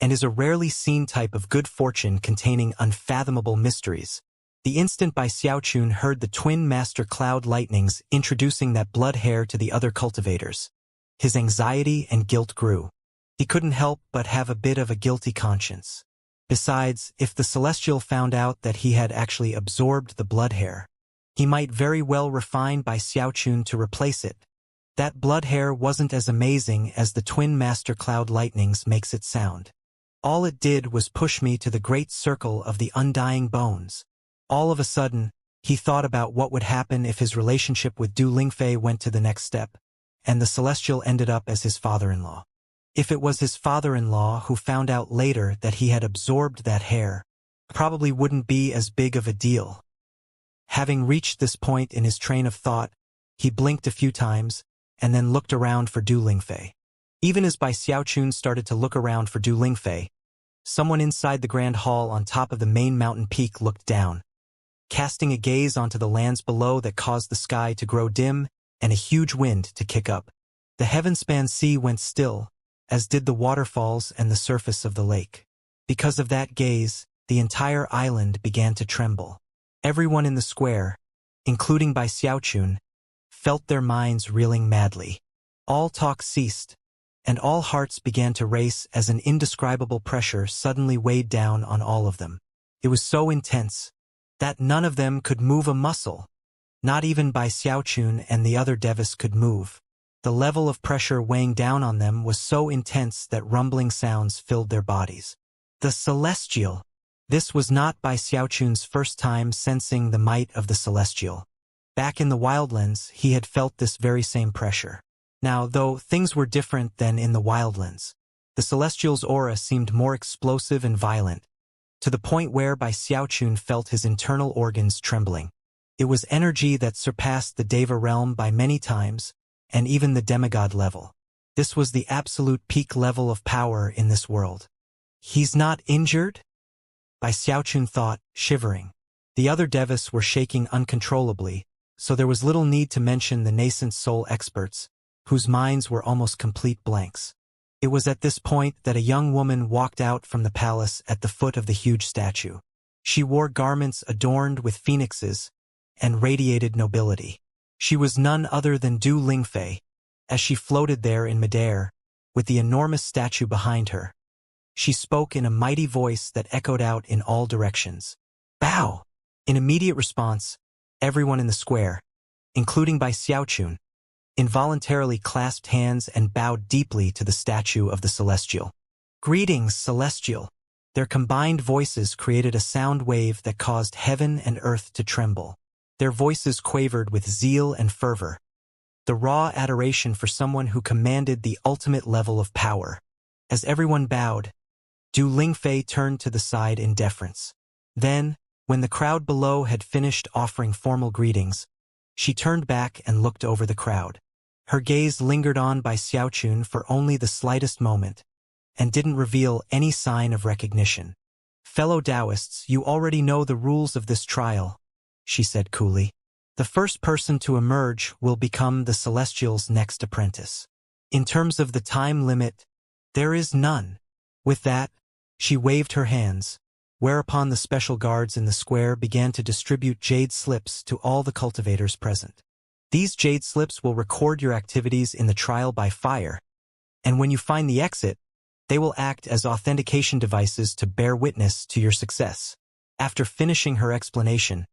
and is a rarely seen type of good fortune containing unfathomable mysteries. The instant Bai Xiaochun heard the twin Master Cloud Lightnings introducing that blood hair to the other cultivators, his anxiety and guilt grew. He couldn't help but have a bit of a guilty conscience. Besides, if the celestial found out that he had actually absorbed the blood hair, he might very well refine Bai Xiaochun to replace it. That blood hair wasn't as amazing as the twin Master Cloud Lightnings makes it sound. All it did was push me to the great circle of the undying bones. All of a sudden, he thought about what would happen if his relationship with Du Lingfei went to the next step, and the celestial ended up as his father-in-law. If it was his father-in-law who found out later that he had absorbed that hair, probably wouldn't be as big of a deal. Having reached this point in his train of thought, he blinked a few times, and then looked around for Du Lingfei. Even as Bai Xiaochun started to look around for Du Lingfei, someone inside the grand hall on top of the main mountain peak looked down, casting a gaze onto the lands below that caused the sky to grow dim and a huge wind to kick up. The heaven-span sea went still, as did the waterfalls and the surface of the lake. Because of that gaze, the entire island began to tremble. Everyone in the square, including Bai Xiaochun, felt their minds reeling madly. All talk ceased, and all hearts began to race as an indescribable pressure suddenly weighed down on all of them. It was so intense that none of them could move a muscle. Not even Bai Xiaochun and the other Devis could move. The level of pressure weighing down on them was so intense that rumbling sounds filled their bodies. The Celestial! This was not Bai Xiaochun's first time sensing the might of the Celestial. Back in the Wildlands, he had felt this very same pressure. Now, though things were different than in the Wildlands, the Celestial's aura seemed more explosive and violent, to the point where Bai Xiaochun felt his internal organs trembling. It was energy that surpassed the Deva realm by many times, and even the demigod level. This was the absolute peak level of power in this world. He's not injured? Bai Xiaochun thought, shivering. The other Devis were shaking uncontrollably, so there was little need to mention the nascent soul experts, whose minds were almost complete blanks. It was at this point that a young woman walked out from the palace at the foot of the huge statue. She wore garments adorned with phoenixes and radiated nobility. She was none other than Du Lingfei, as she floated there in midair, with the enormous statue behind her. She spoke in a mighty voice that echoed out in all directions. Bow! In immediate response, everyone in the square, including Bai Xiaochun, involuntarily clasped hands and bowed deeply to the statue of the Celestial. Greetings, Celestial! Their combined voices created a sound wave that caused heaven and earth to tremble. Their voices quavered with zeal and fervor, the raw adoration for someone who commanded the ultimate level of power. As everyone bowed, Du Lingfei turned to the side in deference. Then, when the crowd below had finished offering formal greetings, she turned back and looked over the crowd. Her gaze lingered on Bai Xiaochun for only the slightest moment, and didn't reveal any sign of recognition. Fellow Taoists, you already know the rules of this trial, she said coolly. The first person to emerge will become the Celestial's next apprentice. In terms of the time limit, there is none. With that, she waved her hands, whereupon the special guards in the square began to distribute jade slips to all the cultivators present. These jade slips will record your activities in the trial by fire, and when you find the exit, they will act as authentication devices to bear witness to your success. After finishing her explanation,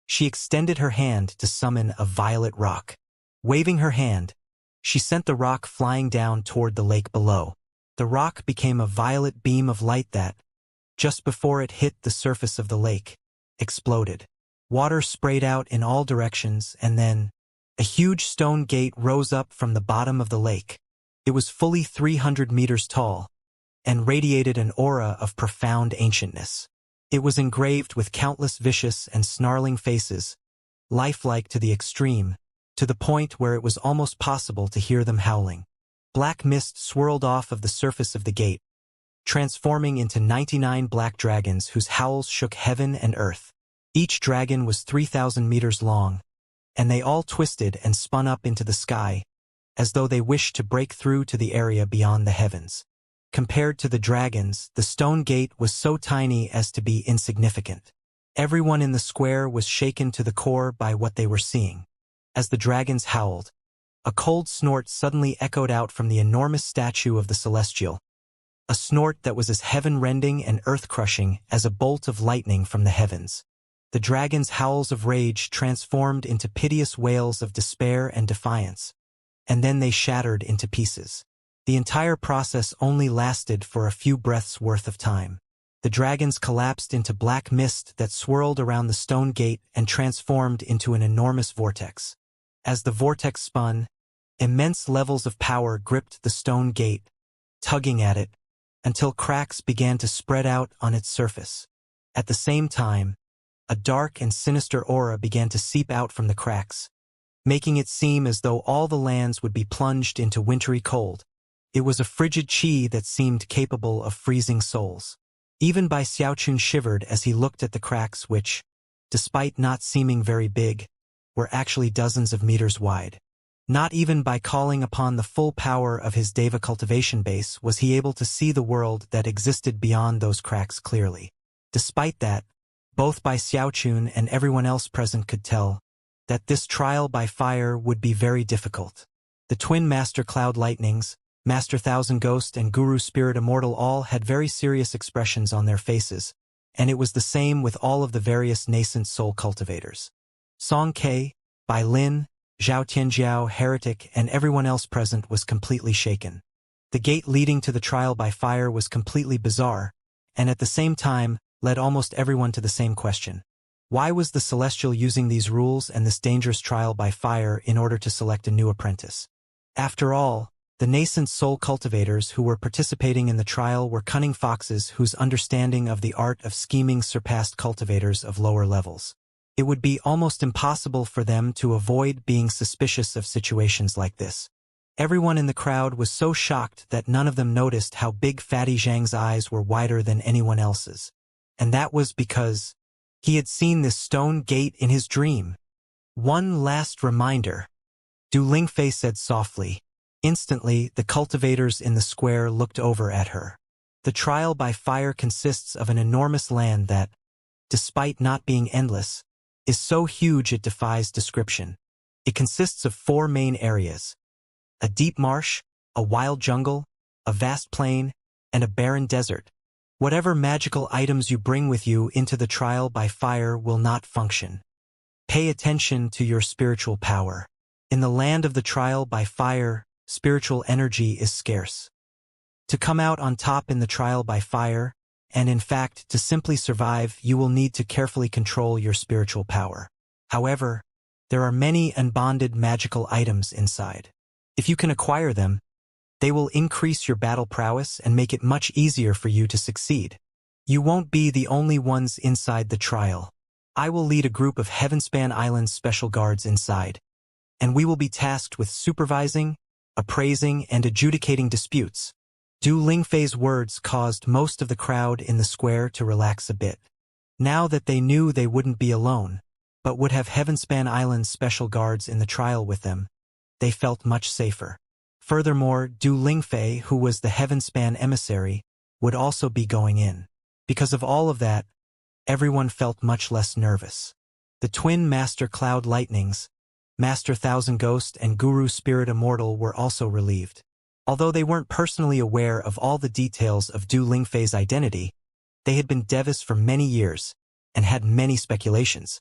she extended her hand to summon a violet rock. Waving her hand, she sent the rock flying down toward the lake below. The rock became a violet beam of light that, just before it hit the surface of the lake, exploded. Water sprayed out in all directions, and then a huge stone gate rose up from the bottom of the lake. It was fully 300 meters tall, and radiated an aura of profound ancientness. It was engraved with countless vicious and snarling faces, lifelike to the extreme, to the point where it was almost possible to hear them howling. Black mist swirled off of the surface of the gate, transforming into 99 black dragons whose howls shook heaven and earth. Each dragon was 3,000 meters long, and they all twisted and spun up into the sky, as though they wished to break through to the area beyond the heavens. Compared to the dragons, the stone gate was so tiny as to be insignificant. Everyone in the square was shaken to the core by what they were seeing. As the dragons howled, a cold snort suddenly echoed out from the enormous statue of the Celestial, a snort that was as heaven-rending and earth-crushing as a bolt of lightning from the heavens. The dragon's howls of rage transformed into piteous wails of despair and defiance, and then they shattered into pieces. The entire process only lasted for a few breaths' worth of time. The dragons collapsed into black mist that swirled around the stone gate and transformed into an enormous vortex. As the vortex spun, immense levels of power gripped the stone gate, tugging at it, until cracks began to spread out on its surface. At the same time, a dark and sinister aura began to seep out from the cracks, making it seem as though all the lands would be plunged into wintry cold. It was a frigid chi that seemed capable of freezing souls. Even Bai Xiaochun shivered as he looked at the cracks which, despite not seeming very big, were actually dozens of meters wide. Not even by calling upon the full power of his Deva cultivation base was he able to see the world that existed beyond those cracks clearly. Despite that, both Bai Xiaochun and everyone else present could tell that this trial by fire would be very difficult. The twin Master Cloud Lightnings, Master Thousand Ghost and Guru Spirit Immortal all had very serious expressions on their faces, and it was the same with all of the various nascent soul cultivators. Song Ke, Bai Lin, Zhao Tianjiao, Heretic, and everyone else present was completely shaken. The gate leading to the trial by fire was completely bizarre, and at the same time, led almost everyone to the same question. Why was the Celestial using these rules and this dangerous trial by fire in order to select a new apprentice? After all, the nascent soul cultivators who were participating in the trial were cunning foxes whose understanding of the art of scheming surpassed cultivators of lower levels. It would be almost impossible for them to avoid being suspicious of situations like this. Everyone in the crowd was so shocked that none of them noticed how big Fatty Zhang's eyes were wider than anyone else's. And that was because he had seen this stone gate in his dream. One last reminder, Du Lingfei said softly. Instantly, the cultivators in the square looked over at her. The trial by fire consists of an enormous land that, despite not being endless, is so huge it defies description. It consists of 4 main areas: a deep marsh, a wild jungle, a vast plain, and a barren desert. Whatever magical items you bring with you into the trial by fire will not function. Pay attention to your spiritual power. In the land of the trial by fire, spiritual energy is scarce. To come out on top in the trial by fire, and in fact to simply survive, you will need to carefully control your spiritual power. However, there are many unbonded magical items inside. If you can acquire them, they will increase your battle prowess and make it much easier for you to succeed. You won't be the only ones inside the trial. I will lead a group of Heavenspan Island's special guards inside, and we will be tasked with supervising, appraising, and adjudicating disputes. Du Lingfei's words caused most of the crowd in the square to relax a bit. Now that they knew they wouldn't be alone, but would have Heavenspan Island's special guards in the trial with them, they felt much safer. Furthermore, Du Lingfei, who was the Heavenspan emissary, would also be going in. Because of all of that, everyone felt much less nervous. The twin Master Cloud Lightnings, Master Thousand Ghost and Guru Spirit Immortal were also relieved. Although they weren't personally aware of all the details of Du Lingfei's identity, they had been Devis for many years and had many speculations.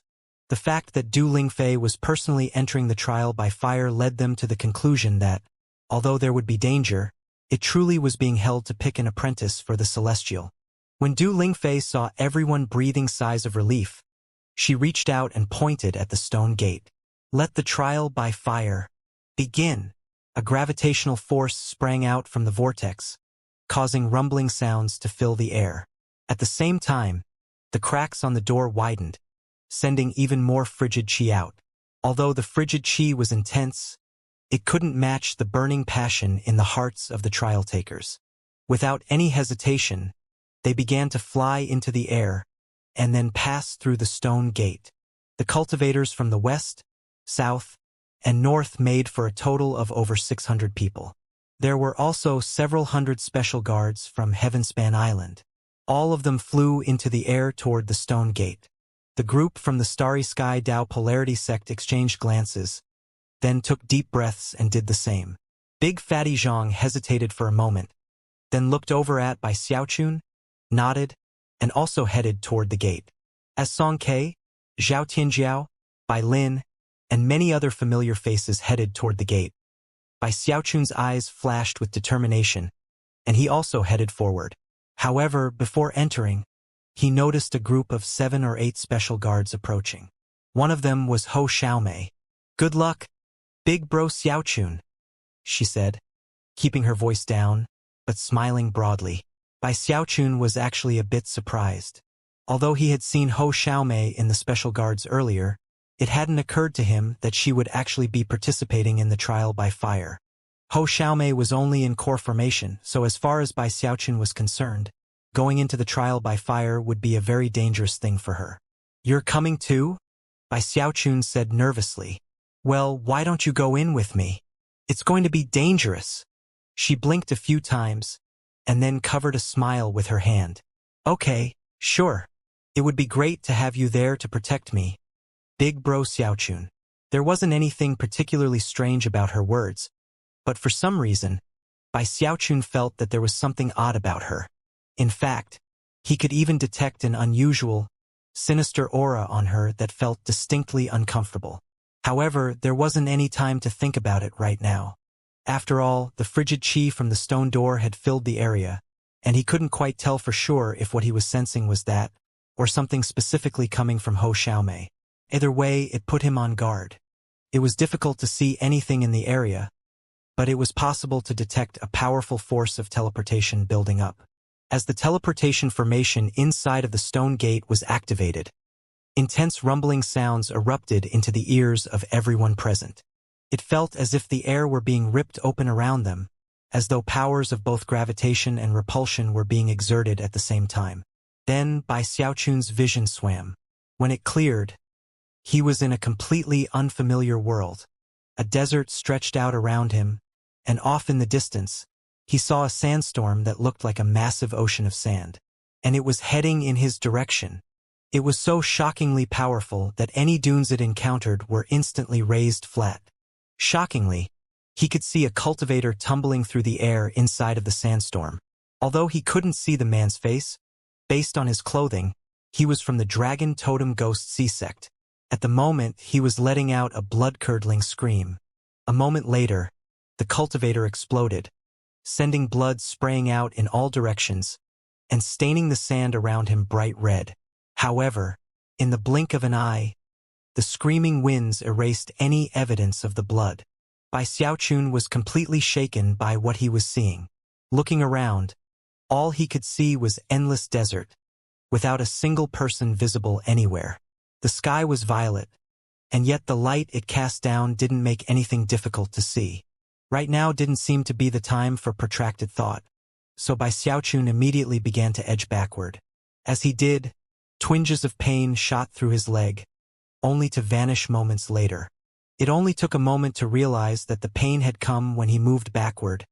The fact that Du Lingfei was personally entering the trial by fire led them to the conclusion that, although there would be danger, it truly was being held to pick an apprentice for the Celestial. When Du Lingfei saw everyone breathing sighs of relief, she reached out and pointed at the stone gate. Let the trial by fire begin. A gravitational force sprang out from the vortex, causing rumbling sounds to fill the air. At the same time, The cracks on the door widened, sending even more frigid chi out. Although the frigid chi was intense, it couldn't match the burning passion in the hearts of the trial takers. Without any hesitation, they began to fly into the air and then pass through the stone gate. The cultivators from the west, south, and north made for a total of over 600 people. There were also several hundred special guards from Heavenspan Island. All of them flew into the air toward the stone gate. The group from the Starry Sky Dao Polarity sect exchanged glances, then took deep breaths and did the same. Big Fatty Zhang hesitated for a moment, then looked over at Bai Xiaochun, nodded, and also headed toward the gate. As Song Ke, Zhao Tianjiao, Bai Lin, and many other familiar faces headed toward the gate, Bai Xiaochun's eyes flashed with determination, and he also headed forward. However, before entering, he noticed a group of 7 or 8 special guards approaching. One of them was Ho Xiaomei. "Good luck, Big Bro Xiaochun," she said, keeping her voice down, but smiling broadly. Bai Xiaochun was actually a bit surprised. Although he had seen Ho Xiaomei in the special guards earlier, it hadn't occurred to him that she would actually be participating in the trial by fire. Ho Xiaomei was only in core formation, so as far as Bai Xiaochun was concerned, going into the trial by fire would be a very dangerous thing for her. "You're coming too?" Bai Xiaochun said nervously. "Well, why don't you go in with me? It's going to be dangerous." She blinked a few times, and then covered a smile with her hand. "Okay, sure. It would be great to have you there to protect me, Big Bro Xiaochun." There wasn't anything particularly strange about her words, but for some reason, Bai Xiaochun felt that there was something odd about her. In fact, he could even detect an unusual, sinister aura on her that felt distinctly uncomfortable. However, there wasn't any time to think about it right now. After all, the frigid chi from the stone door had filled the area, and he couldn't quite tell for sure if what he was sensing was that, or something specifically coming from Ho Xiaomei. Either way, it put him on guard. It was difficult to see anything in the area, but it was possible to detect a powerful force of teleportation building up. As the teleportation formation inside of the stone gate was activated, intense rumbling sounds erupted into the ears of everyone present. It felt as if the air were being ripped open around them, as though powers of both gravitation and repulsion were being exerted at the same time. Then Bai Xiaochun's vision swam. When it cleared, he was in a completely unfamiliar world. A desert stretched out around him, and off in the distance, he saw a sandstorm that looked like a massive ocean of sand. And it was heading in his direction. It was so shockingly powerful that any dunes it encountered were instantly razed flat. Shockingly, he could see a cultivator tumbling through the air inside of the sandstorm. Although he couldn't see the man's face, based on his clothing, he was from the Dragon Totem Ghost Sea sect. At the moment, he was letting out a blood-curdling scream. A moment later, the cultivator exploded, sending blood spraying out in all directions and staining the sand around him bright red. However, in the blink of an eye, the screaming winds erased any evidence of the blood. Bai Xiaochun was completely shaken by what he was seeing. Looking around, all he could see was endless desert, without a single person visible anywhere. The sky was violet, and yet the light it cast down didn't make anything difficult to see. Right now didn't seem to be the time for protracted thought, so Bai Xiaochun immediately began to edge backward. As he did, twinges of pain shot through his leg, only to vanish moments later. It only took a moment to realize that the pain had come when he moved backward,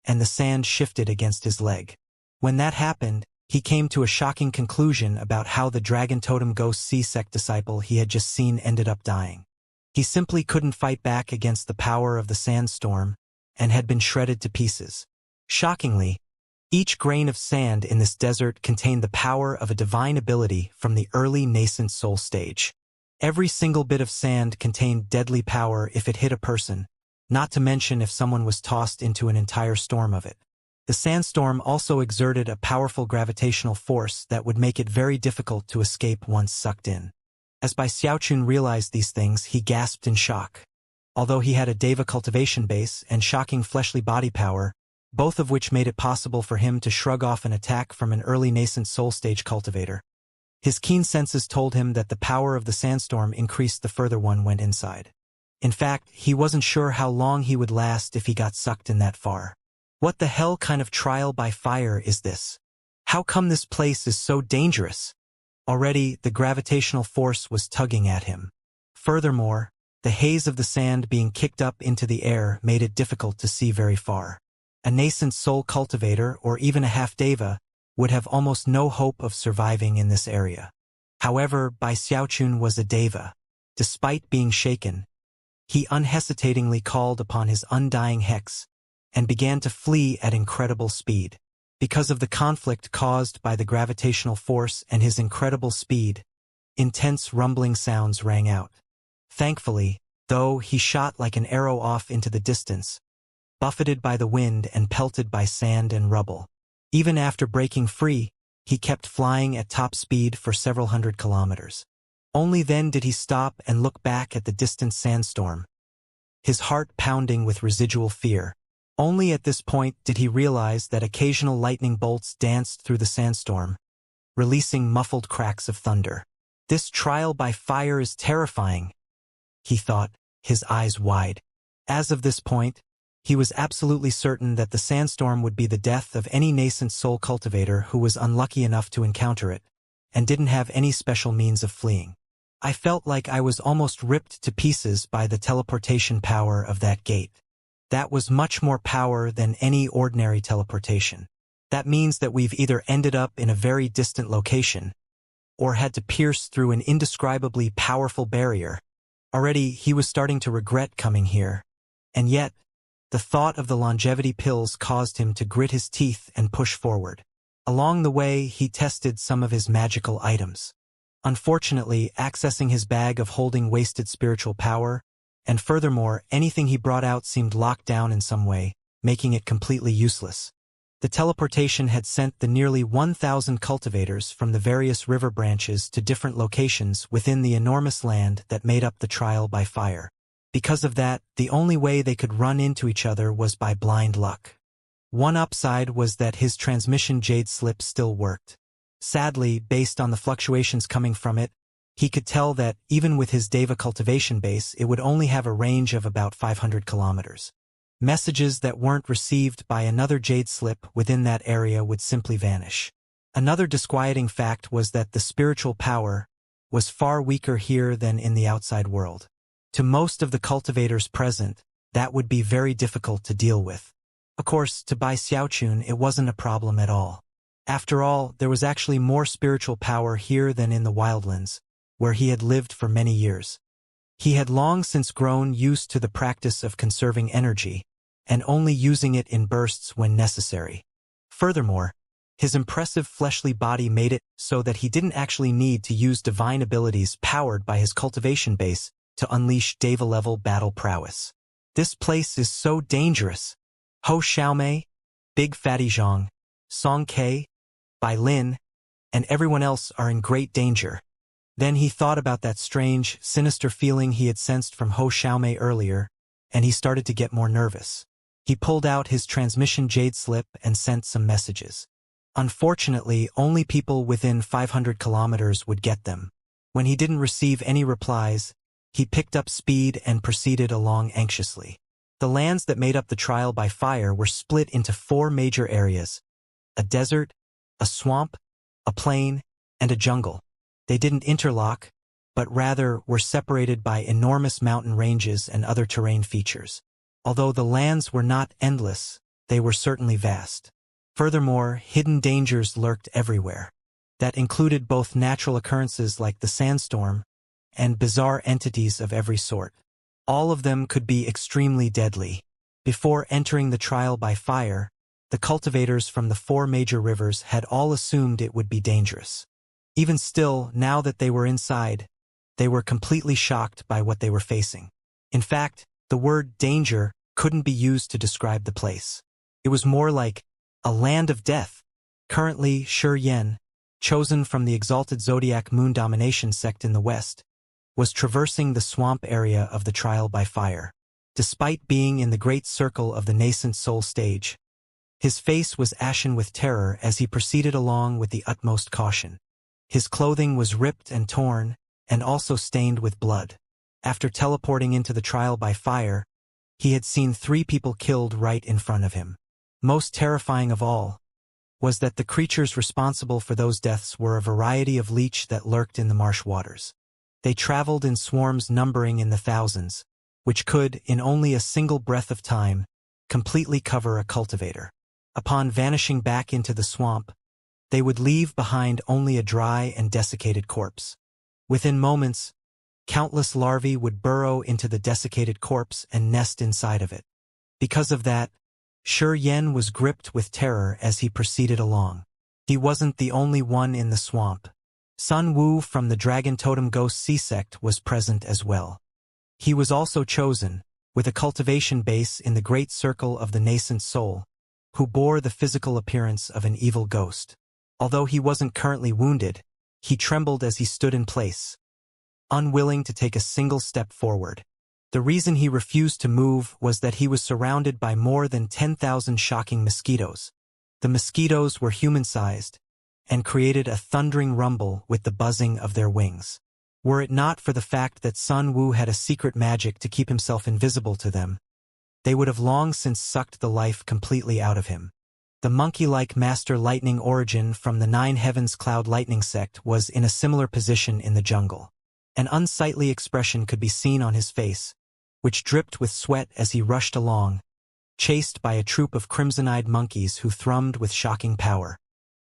and the sand shifted against his leg. When that happened, he came to a shocking conclusion about how the Dragon Totem Ghost Sea sect disciple he had just seen ended up dying. He simply couldn't fight back against the power of the sandstorm, and had been shredded to pieces. Shockingly, each grain of sand in this desert contained the power of a divine ability from the early nascent soul stage. Every single bit of sand contained deadly power if it hit a person, not to mention if someone was tossed into an entire storm of it. The sandstorm also exerted a powerful gravitational force that would make it very difficult to escape once sucked in. As Bai Xiaochun realized these things, he gasped in shock. Although he had a Deva cultivation base and shocking fleshly body power, both of which made it possible for him to shrug off an attack from an early nascent soul stage cultivator, His keen senses told him that the power of the sandstorm increased the further one went inside. In fact, he wasn't sure how long he would last if he got sucked in that far. What the hell kind of trial by fire is this? How come this place is so dangerous? Already, the gravitational force was tugging at him. Furthermore, the haze of the sand being kicked up into the air made it difficult to see very far. A nascent soul cultivator or even a half-deva would have almost no hope of surviving in this area. However, Bai Xiaochun was a deva. Despite being shaken, he unhesitatingly called upon his undying hex and began to flee at incredible speed. Because of the conflict caused by the gravitational force and his incredible speed, intense rumbling sounds rang out. Thankfully, though, he shot like an arrow off into the distance, buffeted by the wind and pelted by sand and rubble. Even after breaking free, he kept flying at top speed for several hundred kilometers. Only then did he stop and look back at the distant sandstorm, his heart pounding with residual fear. Only at this point did he realize that occasional lightning bolts danced through the sandstorm, releasing muffled cracks of thunder. This trial by fire is terrifying, he thought, his eyes wide. As of this point, he was absolutely certain that the sandstorm would be the death of any nascent soul cultivator who was unlucky enough to encounter it, and didn't have any special means of fleeing. I felt like I was almost ripped to pieces by the teleportation power of that gate. That was much more power than any ordinary teleportation. That means that we've either ended up in a very distant location, or had to pierce through an indescribably powerful barrier. Already, he was starting to regret coming here. And yet, the thought of the longevity pills caused him to grit his teeth and push forward. Along the way, he tested some of his magical items. Unfortunately, accessing his bag of holding wasted spiritual power, and furthermore, anything he brought out seemed locked down in some way, making it completely useless. The teleportation had sent the nearly 1,000 cultivators from the various river branches to different locations within the enormous land that made up the trial by fire. Because of that, the only way they could run into each other was by blind luck. One upside was that his transmission jade slip still worked. Sadly, based on the fluctuations coming from it, he could tell that, even with his Deva cultivation base, it would only have a range of about 500 kilometers. Messages that weren't received by another jade slip within that area would simply vanish. Another disquieting fact was that the spiritual power was far weaker here than in the outside world. To most of the cultivators present, that would be very difficult to deal with. Of course, to Bai Xiaochun, it wasn't a problem at all. After all, there was actually more spiritual power here than in the wildlands, where he had lived for many years. He had long since grown used to the practice of conserving energy, and only using it in bursts when necessary. Furthermore, his impressive fleshly body made it so that he didn't actually need to use divine abilities powered by his cultivation base to unleash Deva-level battle prowess. This place is so dangerous. Ho Xiaomei, Big Fatty Zhang, Song Ke, Bai Lin, and everyone else are in great danger. Then he thought about that strange, sinister feeling he had sensed from Ho Xiaomei earlier, and he started to get more nervous. He pulled out his transmission jade slip and sent some messages. Unfortunately, only people within 500 kilometers would get them. When he didn't receive any replies, he picked up speed and proceeded along anxiously. The lands that made up the trial by fire were split into 4 major areas: a desert, a swamp, a plain, and a jungle. They didn't interlock, but rather were separated by enormous mountain ranges and other terrain features. Although the lands were not endless, they were certainly vast. Furthermore, hidden dangers lurked everywhere. That included both natural occurrences like the sandstorm and bizarre entities of every sort. All of them could be extremely deadly. Before entering the trial by fire, the cultivators from the 4 major rivers had all assumed it would be dangerous. Even still, now that they were inside, they were completely shocked by what they were facing. In fact, the word danger couldn't be used to describe the place. It was more like a land of death. Currently, Shi Yan, chosen from the exalted zodiac moon domination sect in the west, was traversing the swamp area of the trial by fire. Despite being in the great circle of the nascent soul stage, his face was ashen with terror as he proceeded along with the utmost caution. His clothing was ripped and torn, and also stained with blood. After teleporting into the trial by fire, he had seen 3 people killed right in front of him. Most terrifying of all was that the creatures responsible for those deaths were a variety of leech that lurked in the marsh waters. They traveled in swarms numbering in the thousands, which could, in only a single breath of time, completely cover a cultivator. Upon vanishing back into the swamp, they would leave behind only a dry and desiccated corpse. Within moments, countless larvae would burrow into the desiccated corpse and nest inside of it. Because of that, Shi Yen was gripped with terror as he proceeded along. He wasn't the only one in the swamp. Sun Wu from the Dragon Totem Ghost Sea Sect was present as well. He was also chosen, with a cultivation base in the great circle of the nascent soul, who bore the physical appearance of an evil ghost. Although he wasn't currently wounded, he trembled as he stood in place, unwilling to take a single step forward. The reason he refused to move was that he was surrounded by more than 10,000 shocking mosquitoes. The mosquitoes were human-sized and created a thundering rumble with the buzzing of their wings. Were it not for the fact that Sun Wu had a secret magic to keep himself invisible to them, they would have long since sucked the life completely out of him. The monkey-like Master Lightning Origin from the Nine Heavens Cloud Lightning Sect was in a similar position in the jungle. An unsightly expression could be seen on his face, which dripped with sweat as he rushed along, chased by a troop of crimson-eyed monkeys who thrummed with shocking power.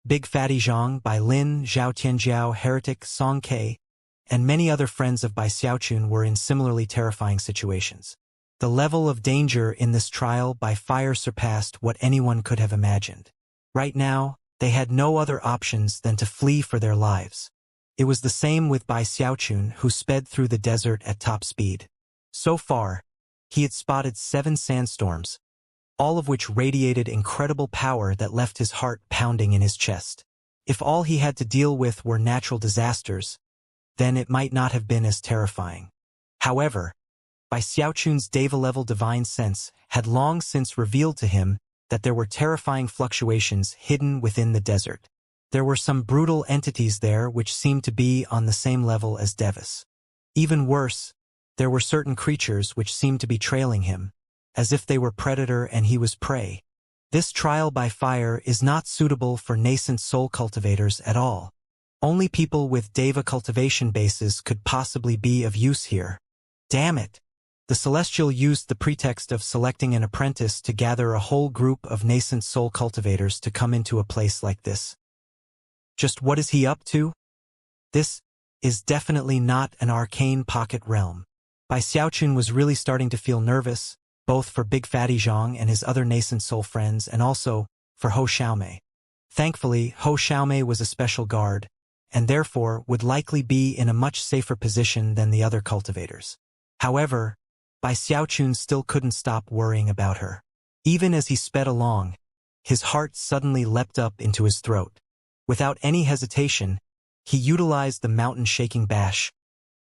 Big Fatty Zhang, Bai Lin, Zhao Tianjiao, Heretic, Song Ke, and many other friends of Bai Xiaochun were in similarly terrifying situations. The level of danger in this trial by fire surpassed what anyone could have imagined. Right now, they had no other options than to flee for their lives. It was the same with Bai Xiaochun, who sped through the desert at top speed. So far, he had spotted 7 sandstorms, all of which radiated incredible power that left his heart pounding in his chest. If all he had to deal with were natural disasters, then it might not have been as terrifying. However, Bai Xiaochun's Deva-level divine sense had long since revealed to him that there were terrifying fluctuations hidden within the desert. There were some brutal entities there which seemed to be on the same level as Devas. Even worse, there were certain creatures which seemed to be trailing him, as if they were predator and he was prey. This trial by fire is not suitable for nascent soul cultivators at all. Only people with Deva cultivation bases could possibly be of use here. Damn it! The Celestial used the pretext of selecting an apprentice to gather a whole group of nascent soul cultivators to come into a place like this. Just what is he up to? This is definitely not an arcane pocket realm. Bai Xiaochun was really starting to feel nervous, both for Big Fatty Zhang and his other nascent soul friends, and also for Hou Xiaomei. Thankfully, Hou Xiaomei was a special guard, and therefore would likely be in a much safer position than the other cultivators. However, Bai Xiaochun still couldn't stop worrying about her. Even as he sped along, his heart suddenly leapt up into his throat. Without any hesitation, he utilized the mountain-shaking bash,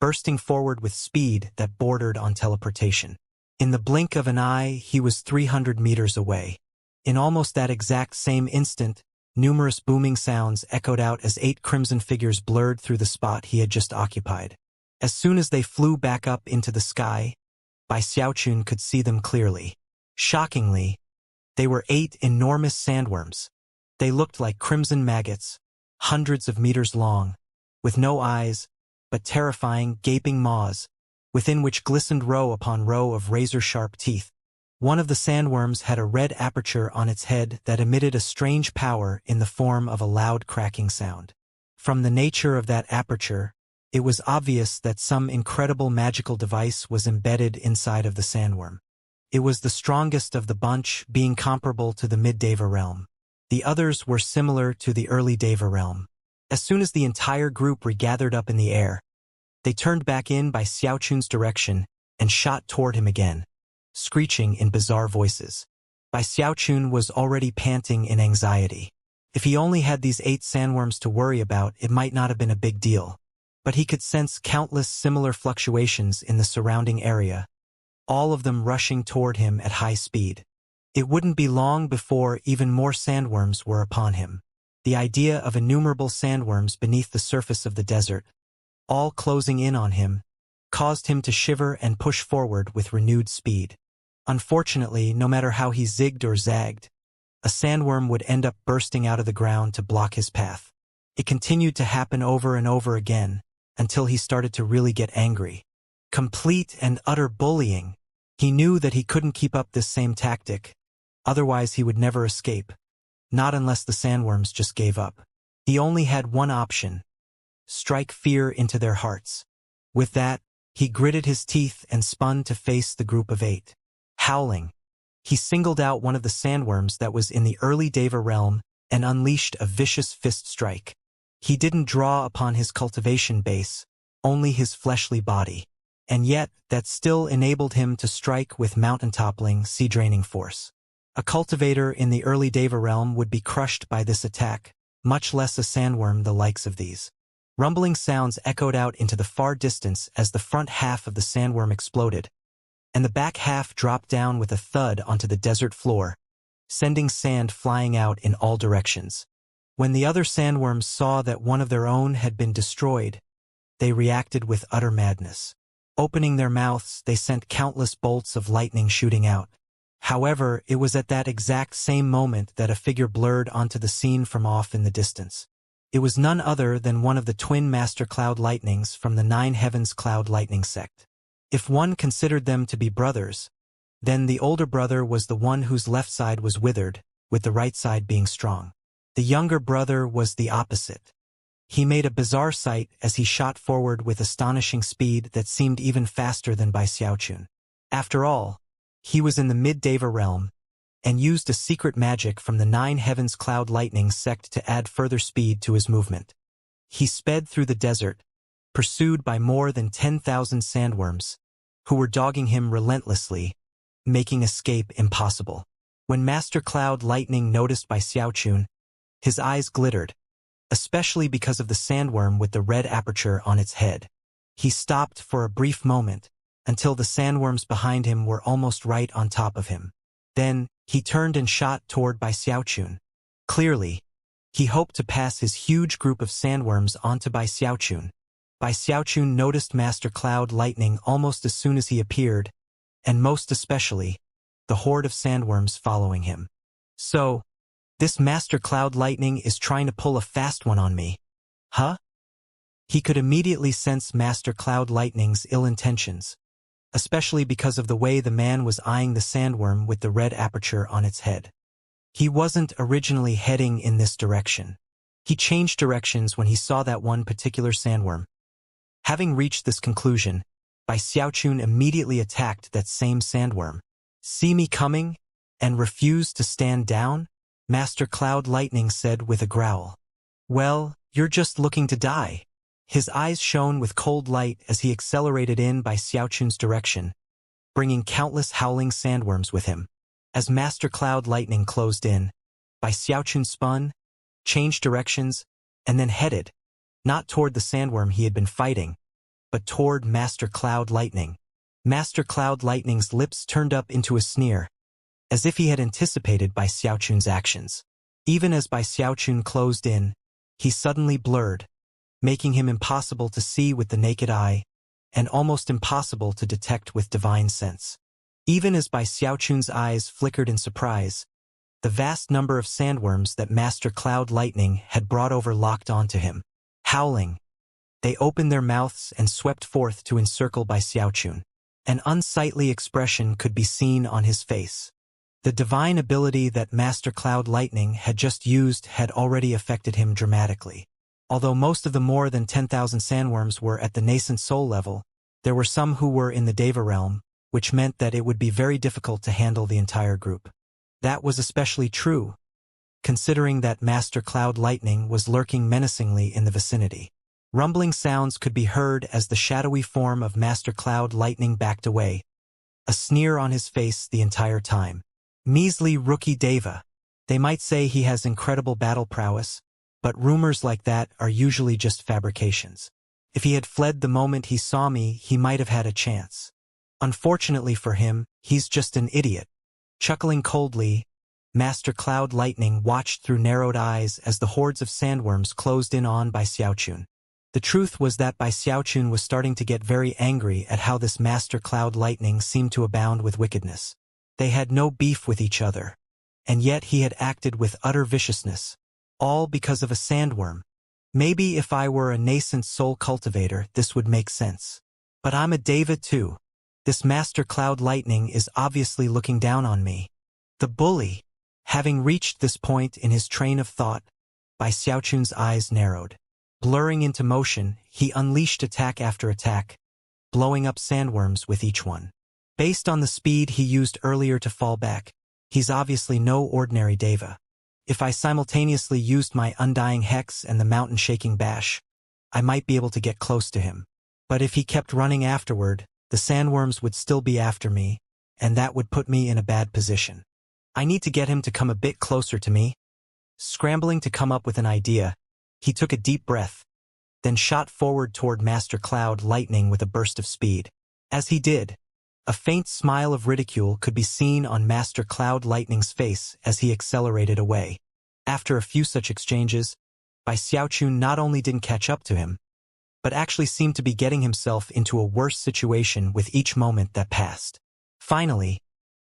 bursting forward with speed that bordered on teleportation. In the blink of an eye, he was 300 meters away. In almost that exact same instant, numerous booming sounds echoed out as 8 crimson figures blurred through the spot he had just occupied. As soon as they flew back up into the sky, Bai Xiaochun could see them clearly. Shockingly, they were 8 enormous sandworms. They looked like crimson maggots, hundreds of meters long, with no eyes, but terrifying, gaping maws, within which glistened row upon row of razor-sharp teeth. One of the sandworms had a red aperture on its head that emitted a strange power in the form of a loud cracking sound. From the nature of that aperture, it was obvious that some incredible magical device was embedded inside of the sandworm. It was the strongest of the bunch, being comparable to the mid-Deva realm. The others were similar to the early Deva realm. As soon as the entire group regathered up in the air, they turned back in Bai Xiaochun's direction and shot toward him again, screeching in bizarre voices. Bai Xiaochun was already panting in anxiety. If he only had these 8 sandworms to worry about, it might not have been a big deal. But he could sense countless similar fluctuations in the surrounding area, all of them rushing toward him at high speed. It wouldn't be long before even more sandworms were upon him. The idea of innumerable sandworms beneath the surface of the desert, all closing in on him, caused him to shiver and push forward with renewed speed. Unfortunately, no matter how he zigged or zagged, a sandworm would end up bursting out of the ground to block his path. It continued to happen over and over again, until he started to really get angry. Complete and utter bullying. He knew that he couldn't keep up this same tactic, otherwise he would never escape. Not unless the sandworms just gave up. He only had one option: strike fear into their hearts. With that, he gritted his teeth and spun to face the group of 8. Howling, he singled out one of the sandworms that was in the early Deva realm and unleashed a vicious fist strike. He didn't draw upon his cultivation base, only his fleshly body. And yet, that still enabled him to strike with mountain-toppling, sea-draining force. A cultivator in the early Deva realm would be crushed by this attack, much less a sandworm the likes of these. Rumbling sounds echoed out into the far distance as the front half of the sandworm exploded, and the back half dropped down with a thud onto the desert floor, sending sand flying out in all directions. When the other sandworms saw that one of their own had been destroyed, they reacted with utter madness. Opening their mouths, they sent countless bolts of lightning shooting out. However, it was at that exact same moment that a figure blurred onto the scene from off in the distance. It was none other than one of the twin master cloud lightnings from the Nine Heavens Cloud Lightning sect. If one considered them to be brothers, then the older brother was the one whose left side was withered, with the right side being strong. The younger brother was the opposite. He made a bizarre sight as he shot forward with astonishing speed that seemed even faster than by Xiaochun. After all, he was in the mid-Deva realm, and used a secret magic from the Nine Heavens Cloud Lightning sect to add further speed to his movement. He sped through the desert, pursued by more than 10,000 sandworms, who were dogging him relentlessly, making escape impossible. When Master Cloud Lightning noticed by Xiaochun, his eyes glittered, especially because of the sandworm with the red aperture on its head. He stopped for a brief moment, until the sandworms behind him were almost right on top of him. Then, he turned and shot toward Bai Xiaochun. Clearly, he hoped to pass his huge group of sandworms onto Bai Xiaochun. Bai Xiaochun noticed Master Cloud Lightning almost as soon as he appeared, and most especially, the horde of sandworms following him. So, this Master Cloud Lightning is trying to pull a fast one on me. Huh? He could immediately sense Master Cloud Lightning's ill intentions, especially because of the way the man was eyeing the sandworm with the red aperture on its head. He wasn't originally heading in this direction. He changed directions when he saw that one particular sandworm. Having reached this conclusion, Bai Xiaochun immediately attacked that same sandworm. "See me coming, and refuse to stand down?" Master Cloud Lightning said with a growl. "Well, you're just looking to die." His eyes shone with cold light as he accelerated in Bai Xiaochun's direction, bringing countless howling sandworms with him. As Master Cloud Lightning closed in, Bai Xiaochun spun, changed directions, and then headed, not toward the sandworm he had been fighting, but toward Master Cloud Lightning. Master Cloud Lightning's lips turned up into a sneer, as if he had anticipated Bai Xiaochun's actions. Even as Bai Xiaochun closed in, he suddenly blurred, making him impossible to see with the naked eye, and almost impossible to detect with divine sense. Even as Bai Xiaochun's eyes flickered in surprise, the vast number of sandworms that Master Cloud Lightning had brought over locked onto him. Howling, they opened their mouths and swept forth to encircle Bai Xiaochun. An unsightly expression could be seen on his face. The divine ability that Master Cloud Lightning had just used had already affected him dramatically. Although most of the more than 10,000 sandworms were at the nascent soul level, there were some who were in the Deva realm, which meant that it would be very difficult to handle the entire group. That was especially true, considering that Master Cloud Lightning was lurking menacingly in the vicinity. Rumbling sounds could be heard as the shadowy form of Master Cloud Lightning backed away, a sneer on his face the entire time. Measly rookie Deva. They might say he has incredible battle prowess, but rumors like that are usually just fabrications. If he had fled the moment he saw me, he might have had a chance. Unfortunately for him, he's just an idiot. Chuckling coldly, Master Cloud Lightning watched through narrowed eyes as the hordes of sandworms closed in on Bai Xiaochun. The truth was that Bai Xiaochun was starting to get very angry at how this Master Cloud Lightning seemed to abound with wickedness. They had no beef with each other, and yet he had acted with utter viciousness, all because of a sandworm. Maybe if I were a nascent soul cultivator, this would make sense. But I'm a deva too. This Master Cloud Lightning is obviously looking down on me. The bully. Having reached this point in his train of thought, Bai Xiaochun's eyes narrowed. Blurring into motion, he unleashed attack after attack, blowing up sandworms with each one. Based on the speed he used earlier to fall back, he's obviously no ordinary deva. If I simultaneously used my Undying Hex and the mountain-shaking bash, I might be able to get close to him. But if he kept running afterward, the sandworms would still be after me, and that would put me in a bad position. I need to get him to come a bit closer to me. Scrambling to come up with an idea, he took a deep breath, then shot forward toward Master Cloud Lightning with a burst of speed. As he did, a faint smile of ridicule could be seen on Master Cloud Lightning's face as he accelerated away. After a few such exchanges, Bai Xiaochun not only didn't catch up to him, but actually seemed to be getting himself into a worse situation with each moment that passed. Finally,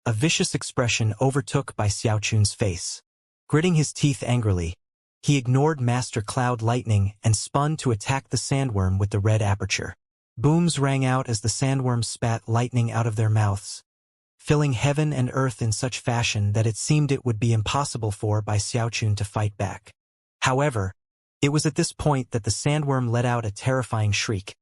a vicious expression overtook Bai Xiaochun's face. Gritting his teeth angrily, he ignored Master Cloud Lightning and spun to attack the sandworm with the red aperture. Booms rang out as the sandworms spat lightning out of their mouths, filling heaven and earth in such fashion that it seemed it would be impossible for Bai Xiaochun to fight back. However, it was at this point that the sandworm let out a terrifying shriek.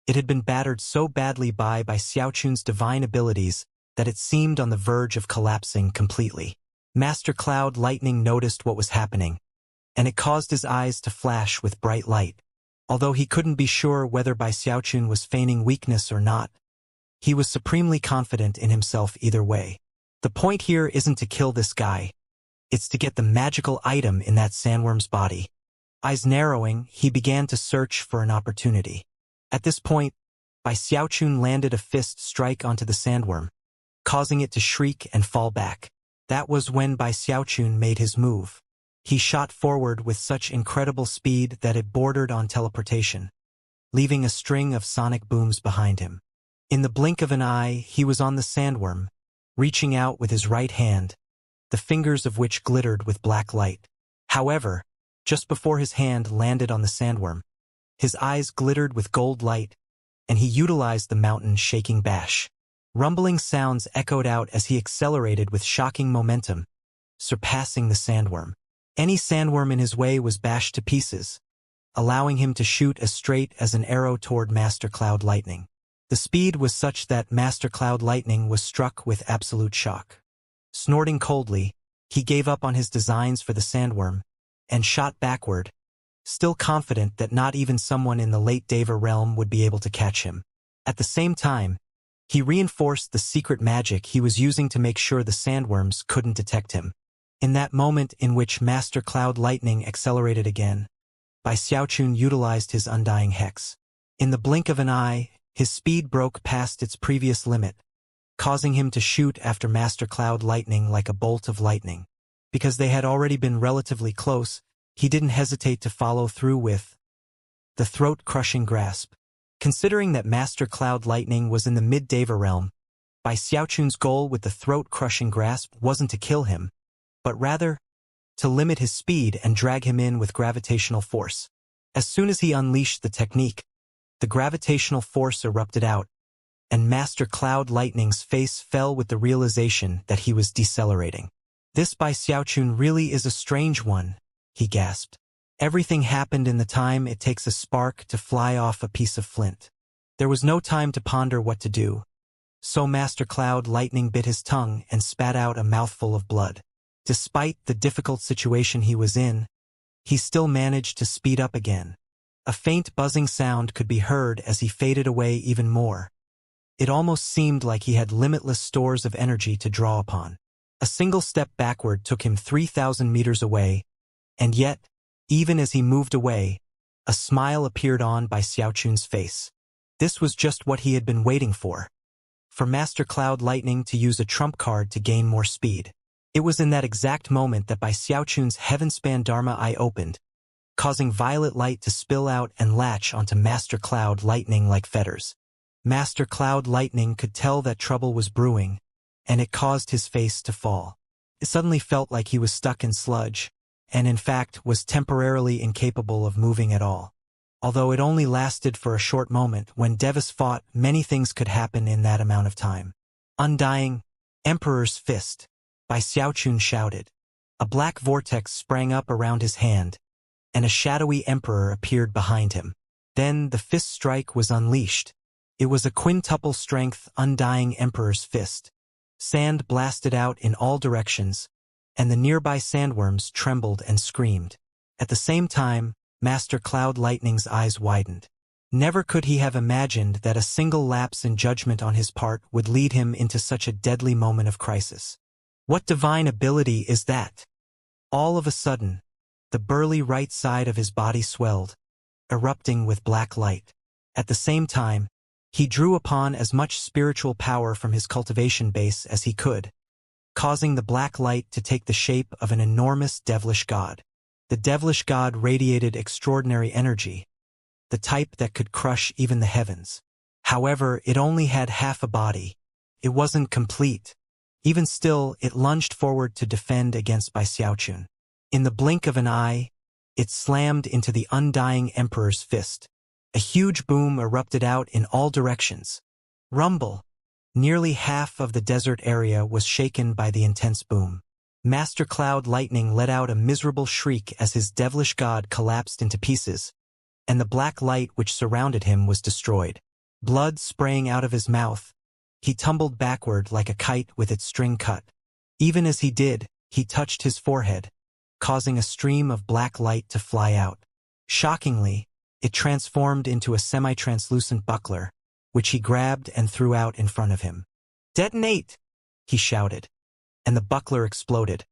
It had been battered so badly by Xiaochun's divine abilities that it seemed on the verge of collapsing completely. Master Cloud Lightning noticed what was happening, and it caused his eyes to flash with bright light. Although he couldn't be sure whether Bai Xiaochun was feigning weakness or not, he was supremely confident in himself either way. The point here isn't to kill this guy. It's to get the magical item in that sandworm's body. Eyes narrowing, he began to search for an opportunity. At this point, Bai Xiaochun landed a fist strike onto the sandworm, causing it to shriek and fall back. That was when Bai Xiaochun made his move. He shot forward with such incredible speed that it bordered on teleportation, leaving a string of sonic booms behind him. In the blink of an eye, he was on the sandworm, reaching out with his right hand, the fingers of which glittered with black light. However, just before his hand landed on the sandworm, his eyes glittered with gold light, and he utilized the mountain-shaking bash. Rumbling sounds echoed out as he accelerated with shocking momentum, surpassing the sandworm. Any sandworm in his way was bashed to pieces, allowing him to shoot as straight as an arrow toward Master Cloud Lightning. The speed was such that Master Cloud Lightning was struck with absolute shock. Snorting coldly, he gave up on his designs for the sandworm and shot backward, still confident that not even someone in the late Deva realm would be able to catch him. At the same time, he reinforced the secret magic he was using to make sure the sandworms couldn't detect him. In that moment in which Master Cloud Lightning accelerated again, Bai Xiaochun utilized his Undying Hex. In the blink of an eye, his speed broke past its previous limit, causing him to shoot after Master Cloud Lightning like a bolt of lightning. Because they had already been relatively close, he didn't hesitate to follow through with the throat-crushing grasp. Considering that Master Cloud Lightning was in the mid-Deva realm, Bai Xiaochun's goal with the throat-crushing grasp wasn't to kill him, but rather to limit his speed and drag him in with gravitational force. As soon as he unleashed the technique, the gravitational force erupted out, and Master Cloud Lightning's face fell with the realization that he was decelerating. "This Bai Xiaochun really is a strange one," he gasped. Everything happened in the time it takes a spark to fly off a piece of flint. There was no time to ponder what to do, so Master Cloud Lightning bit his tongue and spat out a mouthful of blood. Despite the difficult situation he was in, he still managed to speed up again. A faint buzzing sound could be heard as he faded away even more. It almost seemed like he had limitless stores of energy to draw upon. A single step backward took him 3,000 meters away, and yet, even as he moved away, a smile appeared on Bai Xiaochun's face. This was just what he had been waiting for Master Cloud Lightning to use a trump card to gain more speed. It was in that exact moment that Bai Xiaochun's heaven-span Dharma eye opened, causing violet light to spill out and latch onto Master Cloud Lightning like fetters. Master Cloud Lightning could tell that trouble was brewing, and it caused his face to fall. It suddenly felt like he was stuck in sludge, and in fact was temporarily incapable of moving at all. Although it only lasted for a short moment, when Devis fought, many things could happen in that amount of time. Undying Emperor's Fist, Bai Xiaochun shouted. A black vortex sprang up around his hand, and a shadowy emperor appeared behind him. Then the fist strike was unleashed. It was a quintuple strength Undying Emperor's Fist. Sand blasted out in all directions, and the nearby sandworms trembled and screamed. At the same time, Master Cloud Lightning's eyes widened. Never could he have imagined that a single lapse in judgment on his part would lead him into such a deadly moment of crisis. What divine ability is that? All of a sudden, the burly right side of his body swelled, erupting with black light. At the same time, he drew upon as much spiritual power from his cultivation base as he could, causing the black light to take the shape of an enormous devilish god. The devilish god radiated extraordinary energy, the type that could crush even the heavens. However, it only had half a body. It wasn't complete. Even still, it lunged forward to defend against Bai Xiaochun. In the blink of an eye, it slammed into the Undying Emperor's fist. A huge boom erupted out in all directions. Rumble! Nearly half of the desert area was shaken by the intense boom. Master Cloud Lightning let out a miserable shriek as his devilish god collapsed into pieces, and the black light which surrounded him was destroyed. Blood spraying out of his mouth, he tumbled backward like a kite with its string cut. Even as he did, he touched his forehead, causing a stream of black light to fly out. Shockingly, it transformed into a semi-translucent buckler, which he grabbed and threw out in front of him. "Detonate!" he shouted, and the buckler exploded,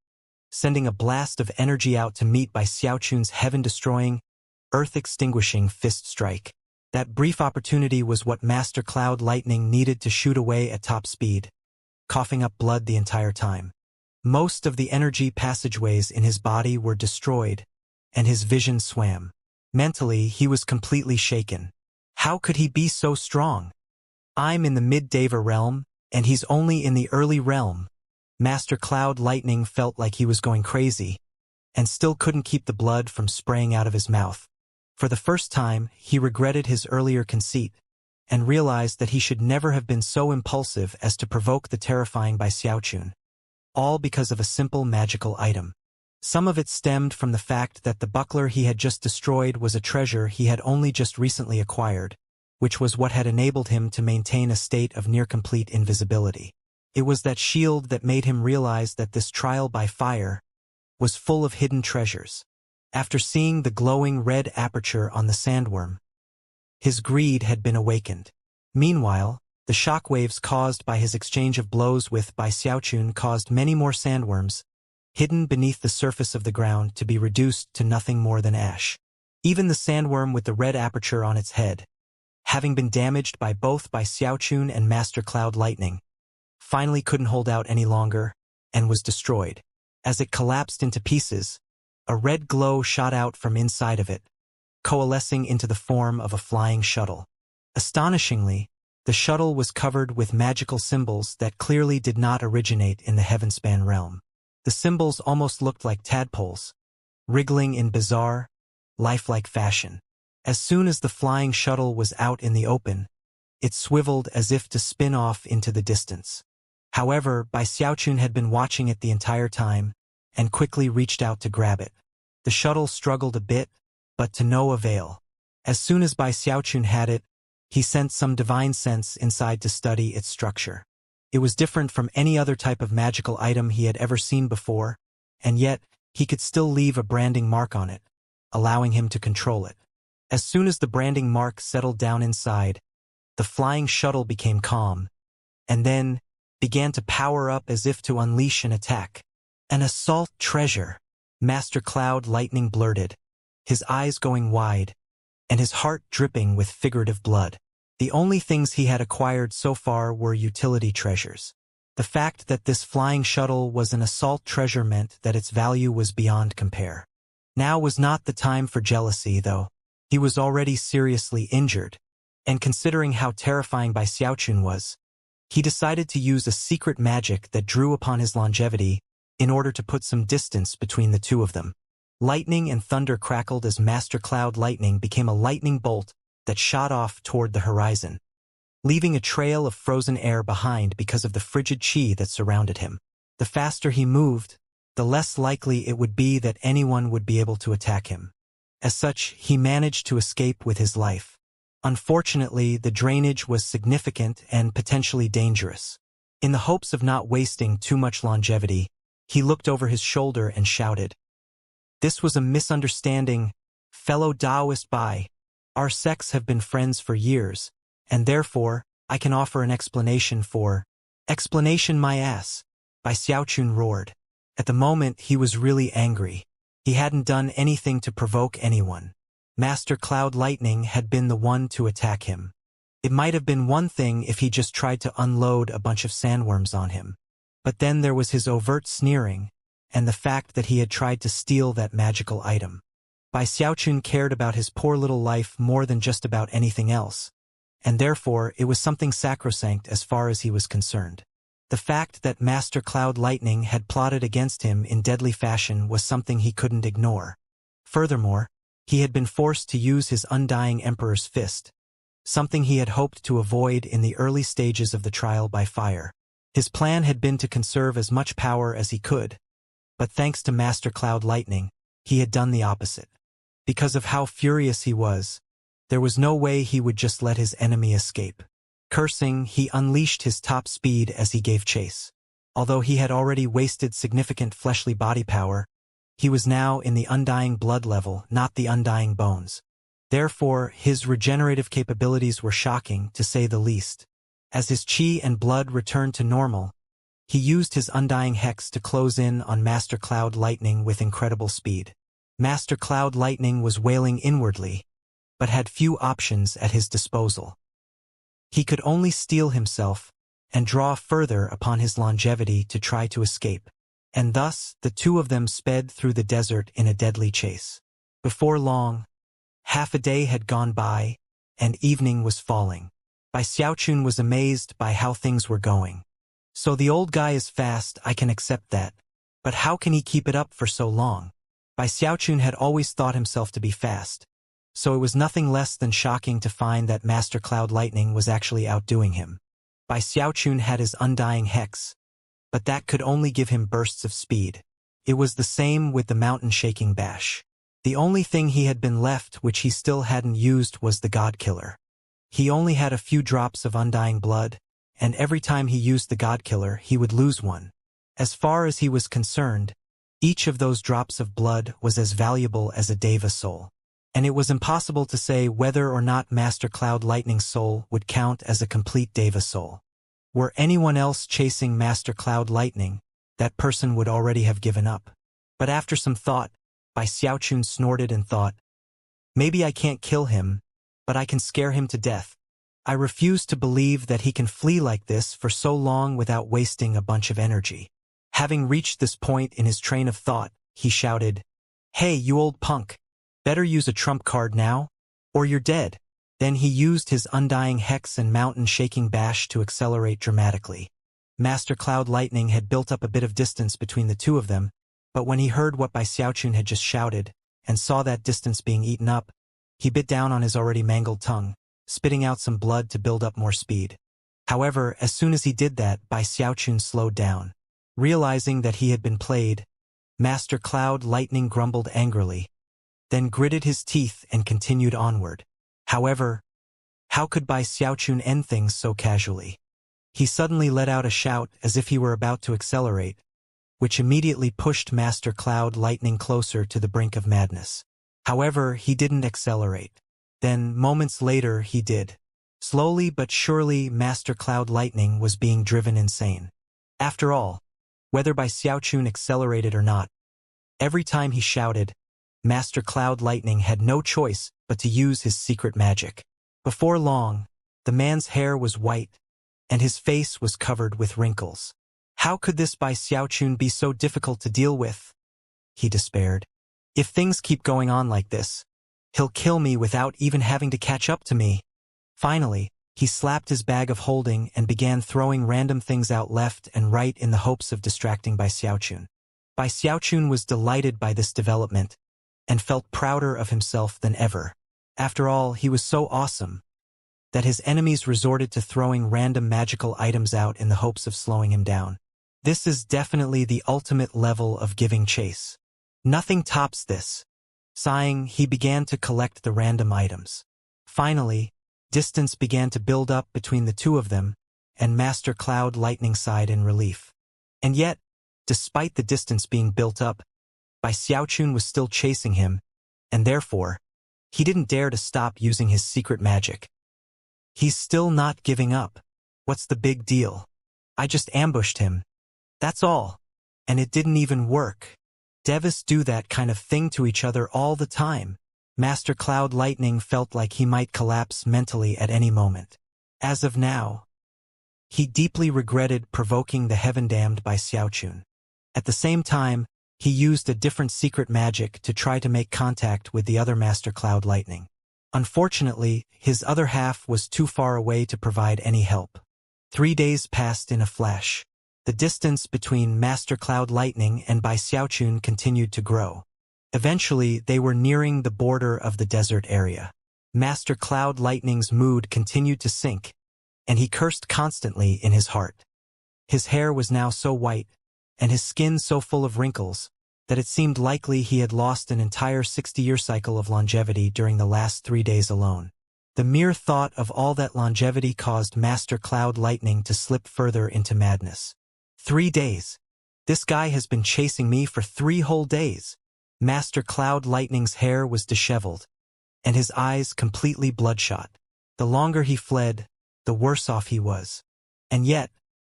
sending a blast of energy out to meet Bai Xiaochun's heaven-destroying, earth-extinguishing fist strike. That brief opportunity was what Master Cloud Lightning needed to shoot away at top speed, coughing up blood the entire time. Most of the energy passageways in his body were destroyed, and his vision swam. Mentally, he was completely shaken. How could he be so strong? I'm in the mid-Deva realm, and he's only in the early realm. Master Cloud Lightning felt like he was going crazy, and still couldn't keep the blood from spraying out of his mouth. For the first time, he regretted his earlier conceit, and realized that he should never have been so impulsive as to provoke the terrifying Bai Xiaochun. All because of a simple magical item. Some of it stemmed from the fact that the buckler he had just destroyed was a treasure he had only just recently acquired, which was what had enabled him to maintain a state of near-complete invisibility. It was that shield that made him realize that this trial by fire was full of hidden treasures. After seeing the glowing red aperture on the sandworm, his greed had been awakened. Meanwhile, the shockwaves caused by his exchange of blows with Bai Xiaochun caused many more sandworms, hidden beneath the surface of the ground, to be reduced to nothing more than ash. Even the sandworm with the red aperture on its head, having been damaged by both Bai Xiaochun and Master Cloud Lightning, finally couldn't hold out any longer, and was destroyed. As it collapsed into pieces, a red glow shot out from inside of it, coalescing into the form of a flying shuttle. Astonishingly, the shuttle was covered with magical symbols that clearly did not originate in the Heavenspan realm. The symbols almost looked like tadpoles, wriggling in bizarre, lifelike fashion. As soon as the flying shuttle was out in the open, it swiveled as if to spin off into the distance. However, Bai Xiaochun had been watching it the entire time, and quickly reached out to grab it. The shuttle struggled a bit, but to no avail. As soon as Bai Xiaochun had it, he sent some divine sense inside to study its structure. It was different from any other type of magical item he had ever seen before, and yet he could still leave a branding mark on it, allowing him to control it. As soon as the branding mark settled down inside, the flying shuttle became calm, and then began to power up as if to unleash an attack. An assault treasure, Master Cloud Lightning blurted, his eyes going wide, and his heart dripping with figurative blood. The only things he had acquired so far were utility treasures. The fact that this flying shuttle was an assault treasure meant that its value was beyond compare. Now was not the time for jealousy, though. He was already seriously injured, and considering how terrifying Bai Xiaochun was, he decided to use a secret magic that drew upon his longevity in order to put some distance between the two of them. Lightning and thunder crackled as Master Cloud Lightning became a lightning bolt that shot off toward the horizon, leaving a trail of frozen air behind because of the frigid chi that surrounded him. The faster he moved, the less likely it would be that anyone would be able to attack him. As such, he managed to escape with his life. Unfortunately, the drainage was significant and potentially dangerous. In the hopes of not wasting too much longevity, he looked over his shoulder and shouted, "This was a misunderstanding, fellow Taoist Bai. Our sects have been friends for years, and therefore, I can offer an explanation for—" "Explanation my ass," Bai Xiaochun roared. At the moment, he was really angry. He hadn't done anything to provoke anyone. Master Cloud Lightning had been the one to attack him. It might have been one thing if he just tried to unload a bunch of sandworms on him. But then there was his overt sneering, and the fact that he had tried to steal that magical item. Bai Xiaochun cared about his poor little life more than just about anything else, and therefore it was something sacrosanct as far as he was concerned. The fact that Master Cloud Lightning had plotted against him in deadly fashion was something he couldn't ignore. Furthermore, he had been forced to use his undying Emperor's Fist, something he had hoped to avoid in the early stages of the trial by fire. His plan had been to conserve as much power as he could, but thanks to Master Cloud Lightning, he had done the opposite. Because of how furious he was, there was no way he would just let his enemy escape. Cursing, he unleashed his top speed as he gave chase. Although he had already wasted significant fleshly body power, he was now in the undying blood level, not the undying bones. Therefore, his regenerative capabilities were shocking, to say the least. As his chi and blood returned to normal, he used his undying hex to close in on Master Cloud Lightning with incredible speed. Master Cloud Lightning was wailing inwardly, but had few options at his disposal. He could only steel himself and draw further upon his longevity to try to escape, and thus the two of them sped through the desert in a deadly chase. Before long, half a day had gone by, and evening was falling. Bai Xiaochun was amazed by how things were going. So the old guy is fast, I can accept that, but how can he keep it up for so long? Bai Xiaochun had always thought himself to be fast, so it was nothing less than shocking to find that Master Cloud Lightning was actually outdoing him. Bai Xiaochun had his undying hex, but that could only give him bursts of speed. It was the same with the mountain-shaking bash. The only thing he had been left which he still hadn't used was the God Killer. He only had a few drops of undying blood, and every time he used the God Killer, he would lose one. As far as he was concerned, each of those drops of blood was as valuable as a Deva soul. And it was impossible to say whether or not Master Cloud Lightning's soul would count as a complete Deva soul. Were anyone else chasing Master Cloud Lightning, that person would already have given up. But after some thought, Bai Xiaochun snorted and thought, "Maybe I can't kill him, but I can scare him to death. I refuse to believe that he can flee like this for so long without wasting a bunch of energy." Having reached this point in his train of thought, he shouted, "Hey, you old punk! Better use a trump card now, or you're dead." Then he used his undying hex and mountain-shaking bash to accelerate dramatically. Master Cloud Lightning had built up a bit of distance between the two of them, but when he heard what Bai Xiaochun had just shouted, and saw that distance being eaten up, he bit down on his already mangled tongue, spitting out some blood to build up more speed. However, as soon as he did that, Bai Xiaochun slowed down. Realizing that he had been played, Master Cloud Lightning grumbled angrily, then gritted his teeth and continued onward. However, how could Bai Xiaochun end things so casually? He suddenly let out a shout as if he were about to accelerate, which immediately pushed Master Cloud Lightning closer to the brink of madness. However, he didn't accelerate. Then, moments later, he did. Slowly but surely, Master Cloud Lightning was being driven insane. After all, whether Bai Xiaochun accelerated or not, every time he shouted, Master Cloud Lightning had no choice but to use his secret magic. Before long, the man's hair was white, and his face was covered with wrinkles. How could this Bai Xiaochun be so difficult to deal with? He despaired. If things keep going on like this, he'll kill me without even having to catch up to me. Finally, he slapped his bag of holding and began throwing random things out left and right in the hopes of distracting Bai Xiaochun. Bai Xiaochun was delighted by this development and felt prouder of himself than ever. After all, he was so awesome that his enemies resorted to throwing random magical items out in the hopes of slowing him down. This is definitely the ultimate level of giving chase. Nothing tops this. Sighing, he began to collect the random items. Finally, distance began to build up between the two of them, and Master Cloud Lightning sighed in relief. And yet, despite the distance being built up, Bai Xiaochun was still chasing him, and therefore, he didn't dare to stop using his secret magic. He's still not giving up. What's the big deal? I just ambushed him. That's all. And it didn't even work. Devas do that kind of thing to each other all the time. Master Cloud Lightning felt like he might collapse mentally at any moment. As of now, he deeply regretted provoking the heaven-damned Bai Xiaochun. At the same time, he used a different secret magic to try to make contact with the other Master Cloud Lightning. Unfortunately, his other half was too far away to provide any help. 3 days passed in a flash. The distance between Master Cloud Lightning and Bai Xiaochun continued to grow. Eventually, they were nearing the border of the desert area. Master Cloud Lightning's mood continued to sink, and he cursed constantly in his heart. His hair was now so white, and his skin so full of wrinkles, that it seemed likely he had lost an entire 60-year cycle of longevity during the last 3 days alone. The mere thought of all that longevity caused Master Cloud Lightning to slip further into madness. 3 days. This guy has been chasing me for 3 whole days. Master Cloud Lightning's hair was disheveled, and his eyes completely bloodshot. The longer he fled, the worse off he was. And yet,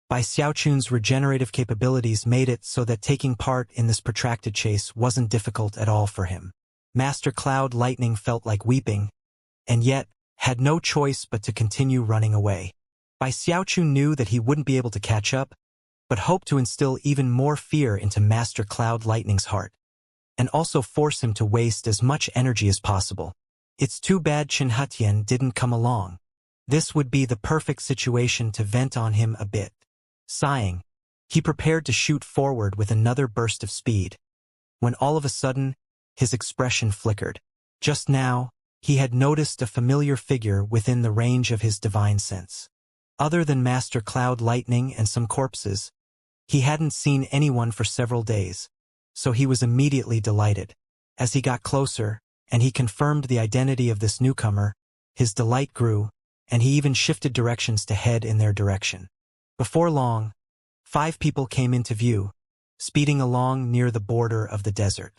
Bai Xiaochun's regenerative capabilities made it so that taking part in this protracted chase wasn't difficult at all for him. Master Cloud Lightning felt like weeping, and yet had no choice but to continue running away. Bai Xiaochun knew that he wouldn't be able to catch up, but hoped to instill even more fear into Master Cloud Lightning's heart, and also force him to waste as much energy as possible. It's too bad Chen Hetian didn't come along. This would be the perfect situation to vent on him a bit. Sighing, he prepared to shoot forward with another burst of speed, when all of a sudden, his expression flickered. Just now, he had noticed a familiar figure within the range of his divine sense. Other than Master Cloud Lightning and some corpses, he hadn't seen anyone for several days, so he was immediately delighted. As he got closer, and he confirmed the identity of this newcomer, his delight grew, and he even shifted directions to head in their direction. Before long, 5 people came into view, speeding along near the border of the desert.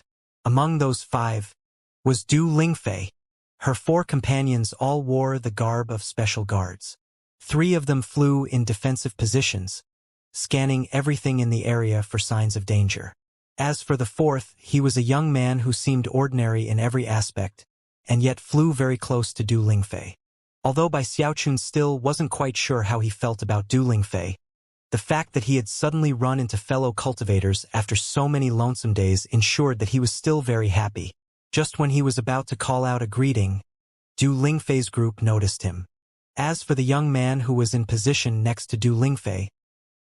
Among those 5 was Du Lingfei. Her 4 companions all wore the garb of special guards. 3 of them flew in defensive positions, scanning everything in the area for signs of danger. As for the 4th, he was a young man who seemed ordinary in every aspect, and yet flew very close to Du Lingfei. Although Bai Xiaochun still wasn't quite sure how he felt about Du Lingfei, the fact that he had suddenly run into fellow cultivators after so many lonesome days ensured that he was still very happy. Just when he was about to call out a greeting, Du Lingfei's group noticed him. As for the young man who was in position next to Du Lingfei,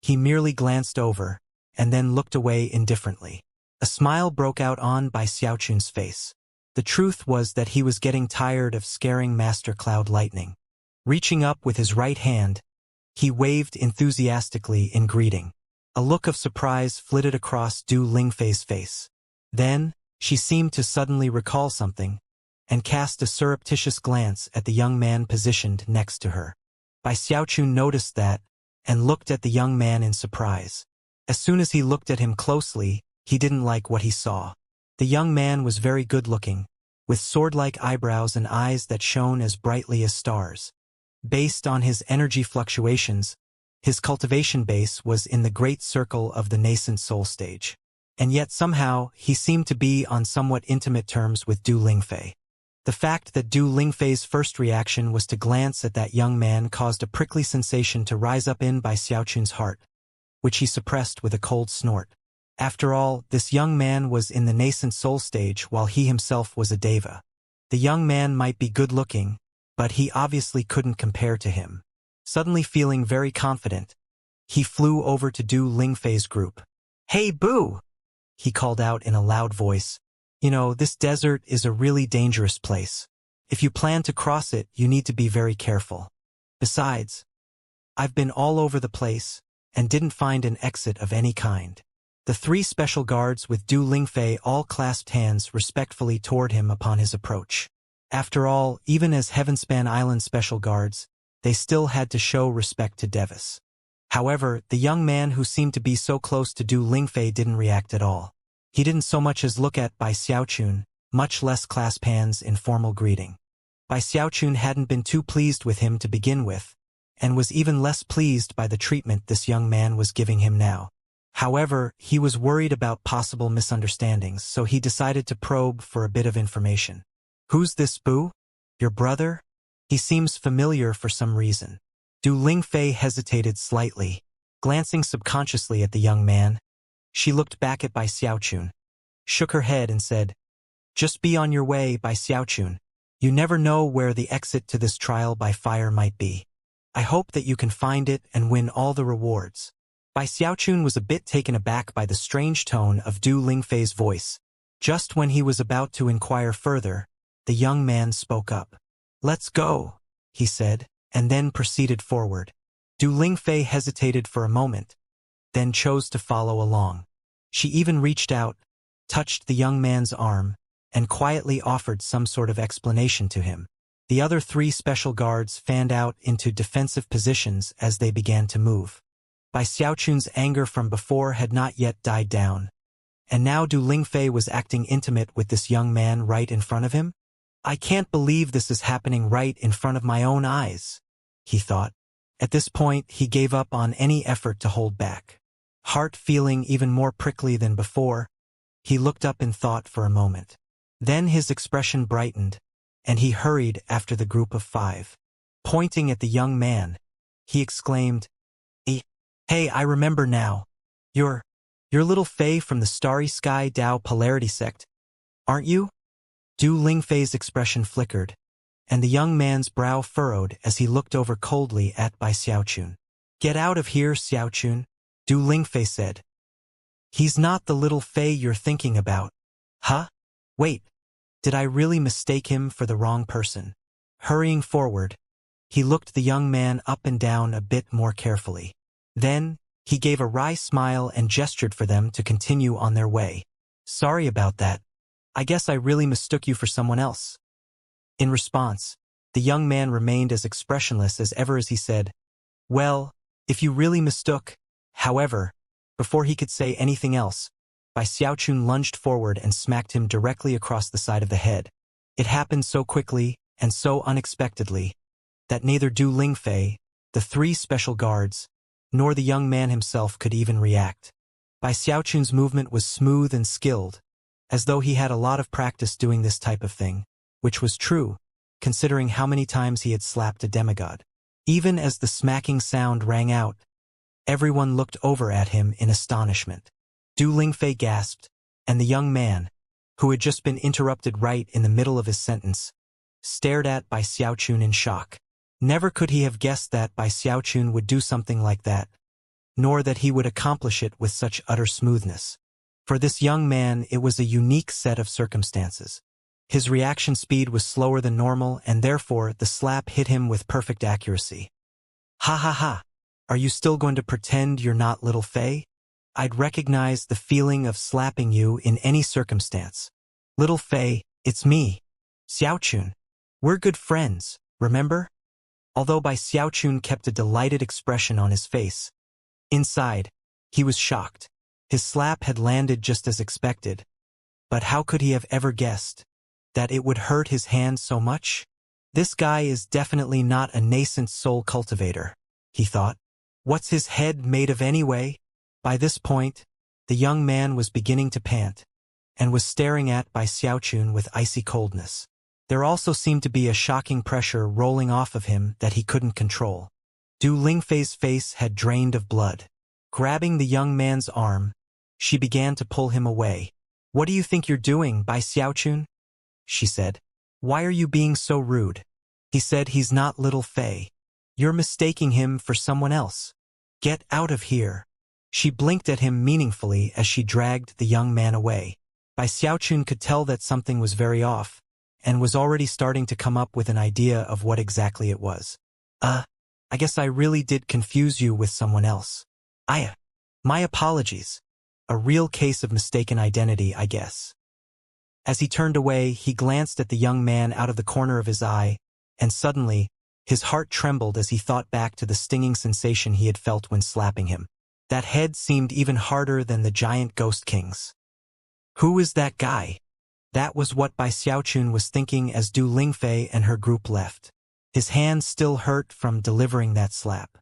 he merely glanced over, and then looked away indifferently. A smile broke out on Bai Xiaochun's face. The truth was that he was getting tired of scaring Master Cloud Lightning. Reaching up with his right hand, he waved enthusiastically in greeting. A look of surprise flitted across Du Lingfei's face. Then, she seemed to suddenly recall something, and cast a surreptitious glance at the young man positioned next to her. Bai Xiaochun noticed that, and looked at the young man in surprise. As soon as he looked at him closely, he didn't like what he saw. The young man was very good-looking, with sword-like eyebrows and eyes that shone as brightly as stars. Based on his energy fluctuations, his cultivation base was in the great circle of the nascent soul stage. And yet somehow, he seemed to be on somewhat intimate terms with Du Lingfei. The fact that Du Lingfei's first reaction was to glance at that young man caused a prickly sensation to rise up in Bai Xiaochun's heart. which he suppressed with a cold snort. After all, this young man was in the nascent soul stage while he himself was a deva. The young man might be good-looking, but he obviously couldn't compare to him. Suddenly feeling very confident, he flew over to Du Lingfei's group. "Hey, Boo!" he called out in a loud voice. "You know, this desert is a really dangerous place. If you plan to cross it, you need to be very careful. Besides, I've been all over the place and didn't find an exit of any kind." The three special guards with Du Lingfei all clasped hands respectfully toward him upon his approach. After all, even as Heavenspan Island special guards, they still had to show respect to Devis. However, the young man who seemed to be so close to Du Lingfei didn't react at all. He didn't so much as look at Bai Xiaochun, much less clasp hands in formal greeting. Bai Xiaochun hadn't been too pleased with him to begin with, and was even less pleased by the treatment this young man was giving him now. However, he was worried about possible misunderstandings, so he decided to probe for a bit of information. "Who's this Boo? Your brother? He seems familiar for some reason." Du Lingfei hesitated slightly, glancing subconsciously at the young man. She looked back at Bai Xiaochun, shook her head and said, "Just be on your way, Bai Xiaochun. You never know where the exit to this trial by fire might be. I hope that you can find it and win all the rewards." Bai Xiaochun was a bit taken aback by the strange tone of Du Lingfei's voice. Just when he was about to inquire further, the young man spoke up. "Let's go," he said, and then proceeded forward. Du Lingfei hesitated for a moment, then chose to follow along. She even reached out, touched the young man's arm, and quietly offered some sort of explanation to him. The other three special guards fanned out into defensive positions as they began to move. Bai Xiaochun's anger from before had not yet died down, and now Du Lingfei was acting intimate with this young man right in front of him? "I can't believe this is happening right in front of my own eyes," he thought. At this point, he gave up on any effort to hold back. Heart feeling even more prickly than before, he looked up in thought for a moment. Then his expression brightened, and he hurried after the group of 5. Pointing at the young man, he exclaimed, "Hey, I remember now. You're little Fei from the Starry Sky Dao Polarity Sect, aren't you?" Du Lingfei's expression flickered, and the young man's brow furrowed as he looked over coldly at Bai Xiaochun. "Get out of here, Xiaochun," Du Lingfei said. "He's not the little Fei you're thinking about." "Huh? Wait, did I really mistake him for the wrong person?" Hurrying forward, he looked the young man up and down a bit more carefully. Then, he gave a wry smile and gestured for them to continue on their way. "Sorry about that. I guess I really mistook you for someone else." In response, the young man remained as expressionless as ever as he said, "Well, if you really mistook." However, before he could say anything else, Bai Xiaochun lunged forward and smacked him directly across the side of the head. It happened so quickly and so unexpectedly that neither Du Lingfei, the 3 special guards, nor the young man himself could even react. Bai Xiaochun's movement was smooth and skilled, as though he had a lot of practice doing this type of thing, which was true, considering how many times he had slapped a demigod. Even as the smacking sound rang out, everyone looked over at him in astonishment. Du Lingfei gasped, and the young man, who had just been interrupted right in the middle of his sentence, stared at Bai Xiaochun in shock. Never could he have guessed that Bai Xiaochun would do something like that, nor that he would accomplish it with such utter smoothness. For this young man, it was a unique set of circumstances. His reaction speed was slower than normal, and therefore the slap hit him with perfect accuracy. "Ha ha ha! Are you still going to pretend you're not little Fei? I'd recognize the feeling of slapping you in any circumstance. Little Fei, it's me, Xiaochun. We're good friends, remember?" Although Bai Xiaochun kept a delighted expression on his face, inside, he was shocked. His slap had landed just as expected, but how could he have ever guessed that it would hurt his hand so much? This guy is definitely not a nascent soul cultivator, he thought. What's his head made of anyway? By this point, the young man was beginning to pant, and was staring at Bai Xiaochun with icy coldness. There also seemed to be a shocking pressure rolling off of him that he couldn't control. Du Lingfei's face had drained of blood. Grabbing the young man's arm, she began to pull him away. "What do you think you're doing, Bai Xiaochun?" she said. "Why are you being so rude?" He said, "He's not little Fei. You're mistaking him for someone else. Get out of here." She blinked at him meaningfully as she dragged the young man away. Bai Xiaochun could tell that something was very off, and was already starting to come up with an idea of what exactly it was. I guess I really did confuse you with someone else. My apologies. A real case of mistaken identity, I guess." As he turned away, he glanced at the young man out of the corner of his eye, and suddenly, his heart trembled as he thought back to the stinging sensation he had felt when slapping him. That head seemed even harder than the giant ghost king's. Who is that guy? That was what Bai Xiaochun was thinking as Du Lingfei and her group left. His hand still hurt from delivering that slap.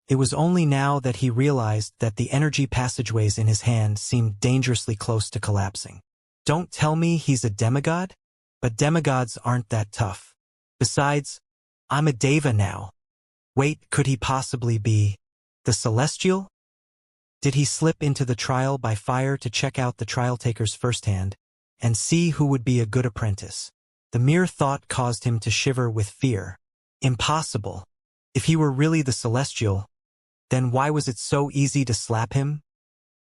It was only now that he realized that the energy passageways in his hand seemed dangerously close to collapsing. Don't tell me he's a demigod? But demigods aren't that tough. Besides, I'm a deva now. Wait, could he possibly be the celestial? Did he slip into the trial by fire to check out the trial takers firsthand and see who would be a good apprentice? The mere thought caused him to shiver with fear. Impossible. If he were really the celestial, then why was it so easy to slap him?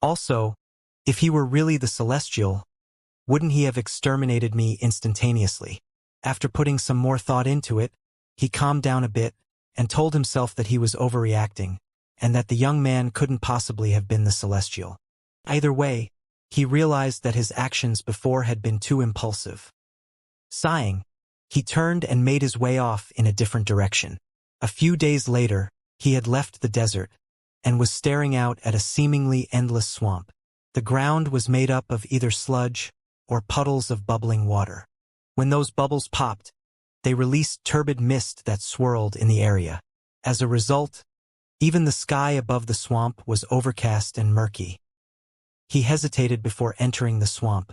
Also, if he were really the celestial, wouldn't he have exterminated me instantaneously? After putting some more thought into it, he calmed down a bit and told himself that he was overreacting, and that the young man couldn't possibly have been the celestial. Either way, he realized that his actions before had been too impulsive. Sighing, he turned and made his way off in a different direction. A few days later, he had left the desert and was staring out at a seemingly endless swamp. The ground was made up of either sludge or puddles of bubbling water. When those bubbles popped, they released turbid mist that swirled in the area. As a result, even the sky above the swamp was overcast and murky. He hesitated before entering the swamp.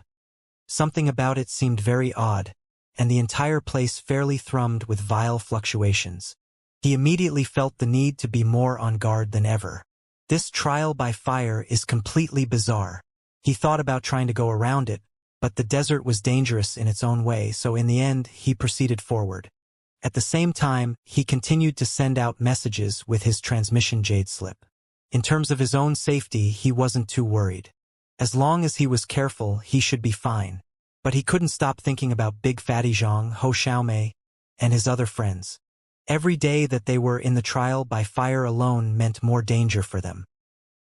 Something about it seemed very odd, and the entire place fairly thrummed with vile fluctuations. He immediately felt the need to be more on guard than ever. This trial by fire is completely bizarre. He thought about trying to go around it, but the desert was dangerous in its own way, so in the end, he proceeded forward. At the same time, he continued to send out messages with his transmission jade slip. In terms of his own safety, he wasn't too worried. As long as he was careful, he should be fine. But he couldn't stop thinking about Big Fatty Zhang, Ho Xiaomei, and his other friends. Every day that they were in the trial by fire alone meant more danger for them.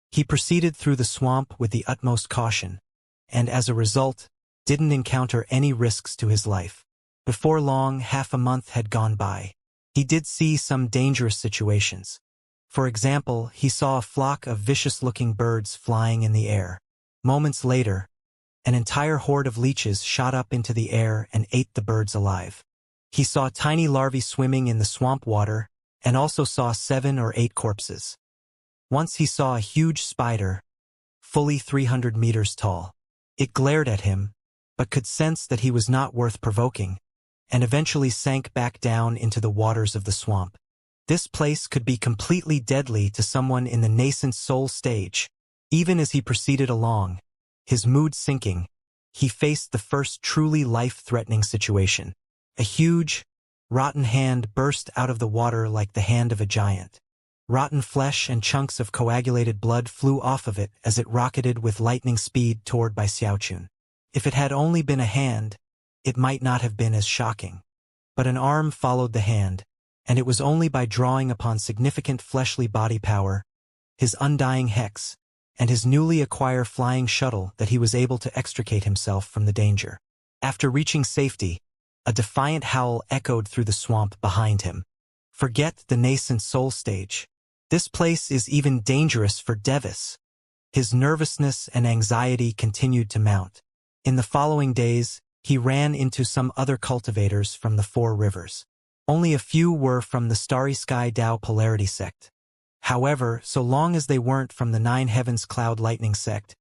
He proceeded through the swamp with the utmost caution, and as a result, didn't encounter any risks to his life. Before long, half a month had gone by. He did see some dangerous situations. For example, he saw a flock of vicious-looking birds flying in the air. Moments later, an entire horde of leeches shot up into the air and ate the birds alive. He saw tiny larvae swimming in the swamp water, and also saw 7 or 8 corpses. Once he saw a huge spider, fully 300 meters tall. It glared at him, but could sense that he was not worth provoking, and eventually sank back down into the waters of the swamp. This place could be completely deadly to someone in the nascent soul stage. Even as he proceeded along, his mood sinking, he faced the first truly life-threatening situation. A huge, rotten hand burst out of the water like the hand of a giant. Rotten flesh and chunks of coagulated blood flew off of it as it rocketed with lightning speed toward Bai Xiaochun. If it had only been a hand, it might not have been as shocking. But an arm followed the hand, and it was only by drawing upon significant fleshly body power, his undying hex, and his newly acquired flying shuttle that he was able to extricate himself from the danger. After reaching safety, a defiant howl echoed through the swamp behind him. Forget the nascent soul stage. This place is even dangerous for Devis. His nervousness and anxiety continued to mount. In the following days, he ran into some other cultivators from the 4 rivers. Only a few were from the Starry Sky Dao Polarity sect. However, so long as they weren't from the 9 Heavens Cloud Lightning sect,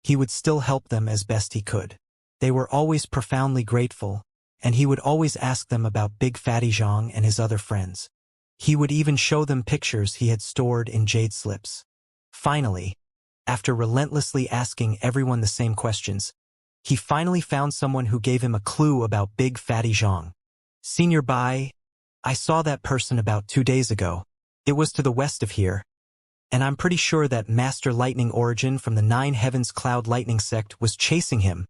he would still help them as best he could. They were always profoundly grateful, and he would always ask them about Big Fatty Zhang and his other friends. He would even show them pictures he had stored in jade slips. Finally, after relentlessly asking everyone the same questions, he finally found someone who gave him a clue about Big Fatty Zhang. Senior Bai, I saw that person about 2 days ago. It was to the west of here, and I'm pretty sure that Master Lightning Origin from the Nine Heavens Cloud Lightning Sect was chasing him.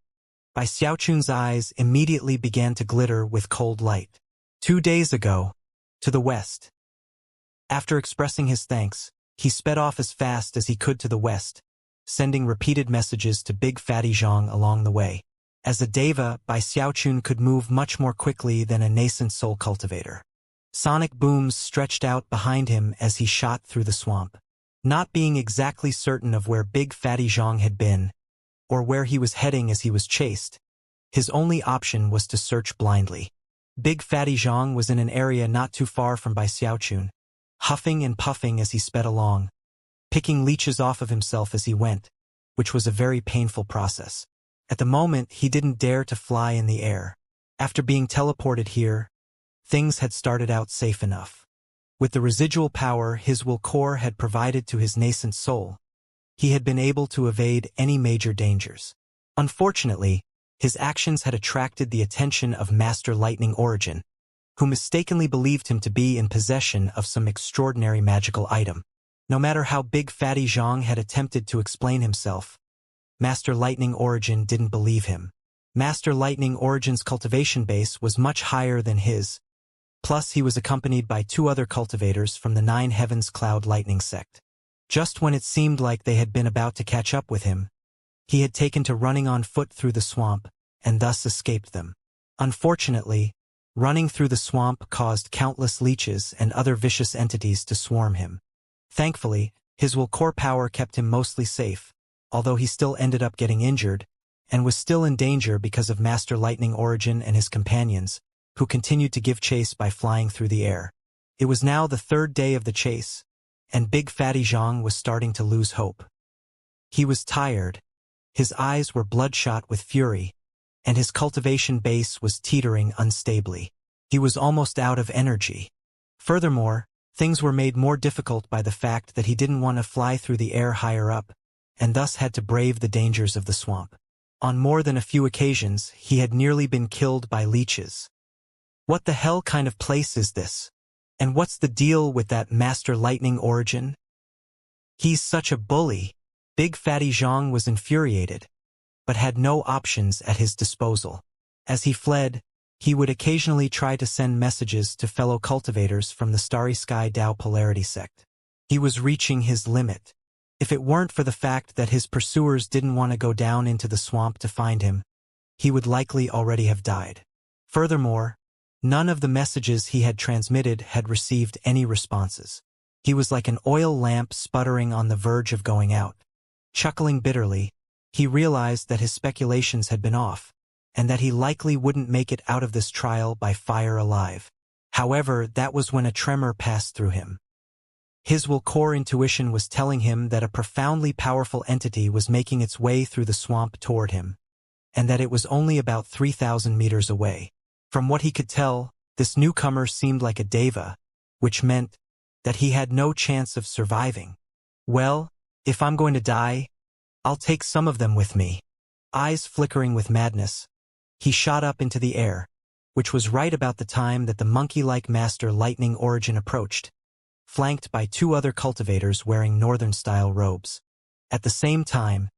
Bai Xiaochun's eyes immediately began to glitter with cold light. 2 days ago, to the west. After expressing his thanks, he sped off as fast as he could to the west, sending repeated messages to Big Fatty Zhang along the way. As a deva, Bai Xiaochun could move much more quickly than a nascent soul cultivator. Sonic booms stretched out behind him as he shot through the swamp. Not being exactly certain of where Big Fatty Zhang had been, or where he was heading as he was chased, his only option was to search blindly. Big Fatty Zhang was in an area not too far from Bai Xiaochun, huffing and puffing as he sped along, picking leeches off of himself as he went, which was a very painful process. At the moment, he didn't dare to fly in the air. After being teleported here, things had started out safe enough. With the residual power his will core had provided to his nascent soul, he had been able to evade any major dangers. Unfortunately, his actions had attracted the attention of Master Lightning Origin, who mistakenly believed him to be in possession of some extraordinary magical item. No matter how Big Fatty Zhang had attempted to explain himself, Master Lightning Origin didn't believe him. Master Lightning Origin's cultivation base was much higher than his, plus he was accompanied by 2 other cultivators from the Nine Heavens Cloud Lightning Sect. Just when it seemed like they had been about to catch up with him, he had taken to running on foot through the swamp, and thus escaped them. Unfortunately, running through the swamp caused countless leeches and other vicious entities to swarm him. Thankfully, his will core power kept him mostly safe, although he still ended up getting injured, and was still in danger because of Master Lightning Origin and his companions, who continued to give chase by flying through the air. It was now the 3rd day of the chase, and Big Fatty Zhang was starting to lose hope. He was tired, his eyes were bloodshot with fury, and his cultivation base was teetering unstably. He was almost out of energy. Furthermore, things were made more difficult by the fact that he didn't want to fly through the air higher up, and thus had to brave the dangers of the swamp. On more than a few occasions, he had nearly been killed by leeches. What the hell kind of place is this? And what's the deal with that Master Lightning Origin? He's such a bully. Big Fatty Zhang was infuriated, but had no options at his disposal. As he fled, he would occasionally try to send messages to fellow cultivators from the Starry Sky Dao Polarity Sect. He was reaching his limit. If it weren't for the fact that his pursuers didn't want to go down into the swamp to find him, he would likely already have died. Furthermore, none of the messages he had transmitted had received any responses. He was like an oil lamp sputtering on the verge of going out. Chuckling bitterly, he realized that his speculations had been off, and that he likely wouldn't make it out of this trial by fire alive. However, that was when a tremor passed through him. His will core intuition was telling him that a profoundly powerful entity was making its way through the swamp toward him, and that it was only about 3,000 meters away. From what he could tell, this newcomer seemed like a deva, which meant that he had no chance of surviving. Well, if I'm going to die, I'll take some of them with me. Eyes flickering with madness, he shot up into the air, which was right about the time that the monkey-like Master Lightning Origin approached, flanked by 2 other cultivators wearing northern-style robes. At the same time,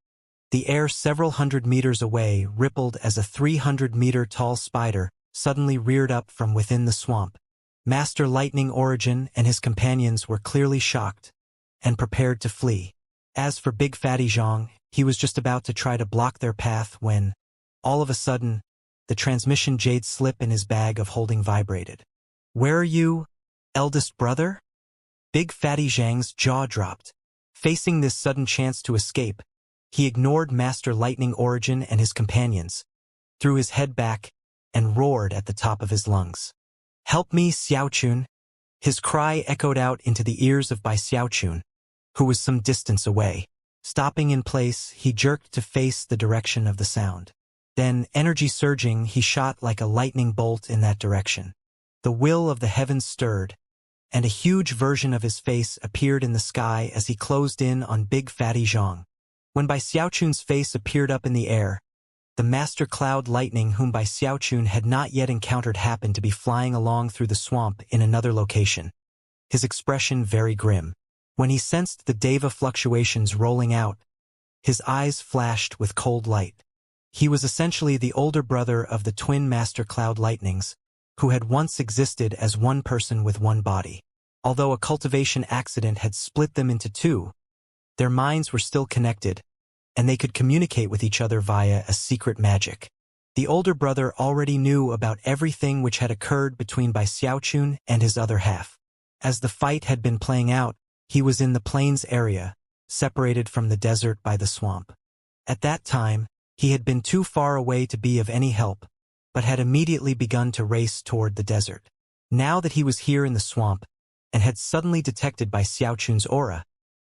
the air several hundred meters away rippled as a 300-meter-tall spider suddenly reared up from within the swamp. Master Lightning Origin and his companions were clearly shocked and prepared to flee. As for Big Fatty Zhang, he was just about to try to block their path when, all of a sudden, the transmission jade slip in his bag of holding vibrated. "Where are you, eldest brother?" Big Fatty Zhang's jaw dropped. Facing this sudden chance to escape, he ignored Master Lightning Origin and his companions, threw his head back, and roared at the top of his lungs. "Help me, Xiaochun!" His cry echoed out into the ears of Bai Xiaochun, who was some distance away. Stopping in place, he jerked to face the direction of the sound. Then, energy surging, he shot like a lightning bolt in that direction. The will of the heavens stirred, and a huge version of his face appeared in the sky as he closed in on Big Fatty Zhang. When Bai Xiaochun's face appeared up in the air, the master cloud lightning whom Bai Xiaochun had not yet encountered happened to be flying along through the swamp in another location, his expression very grim. When he sensed the deva fluctuations rolling out, his eyes flashed with cold light. He was essentially the older brother of the twin master cloud lightnings, who had once existed as one person with one body. Although a cultivation accident had split them into two, their minds were still connected, and they could communicate with each other via a secret magic. The older brother already knew about everything which had occurred between Bai Xiaochun and his other half. As the fight had been playing out, he was in the plains area, separated from the desert by the swamp. At that time, he had been too far away to be of any help, but had immediately begun to race toward the desert. Now that he was here in the swamp, and had suddenly detected Bai Xiaochun's aura,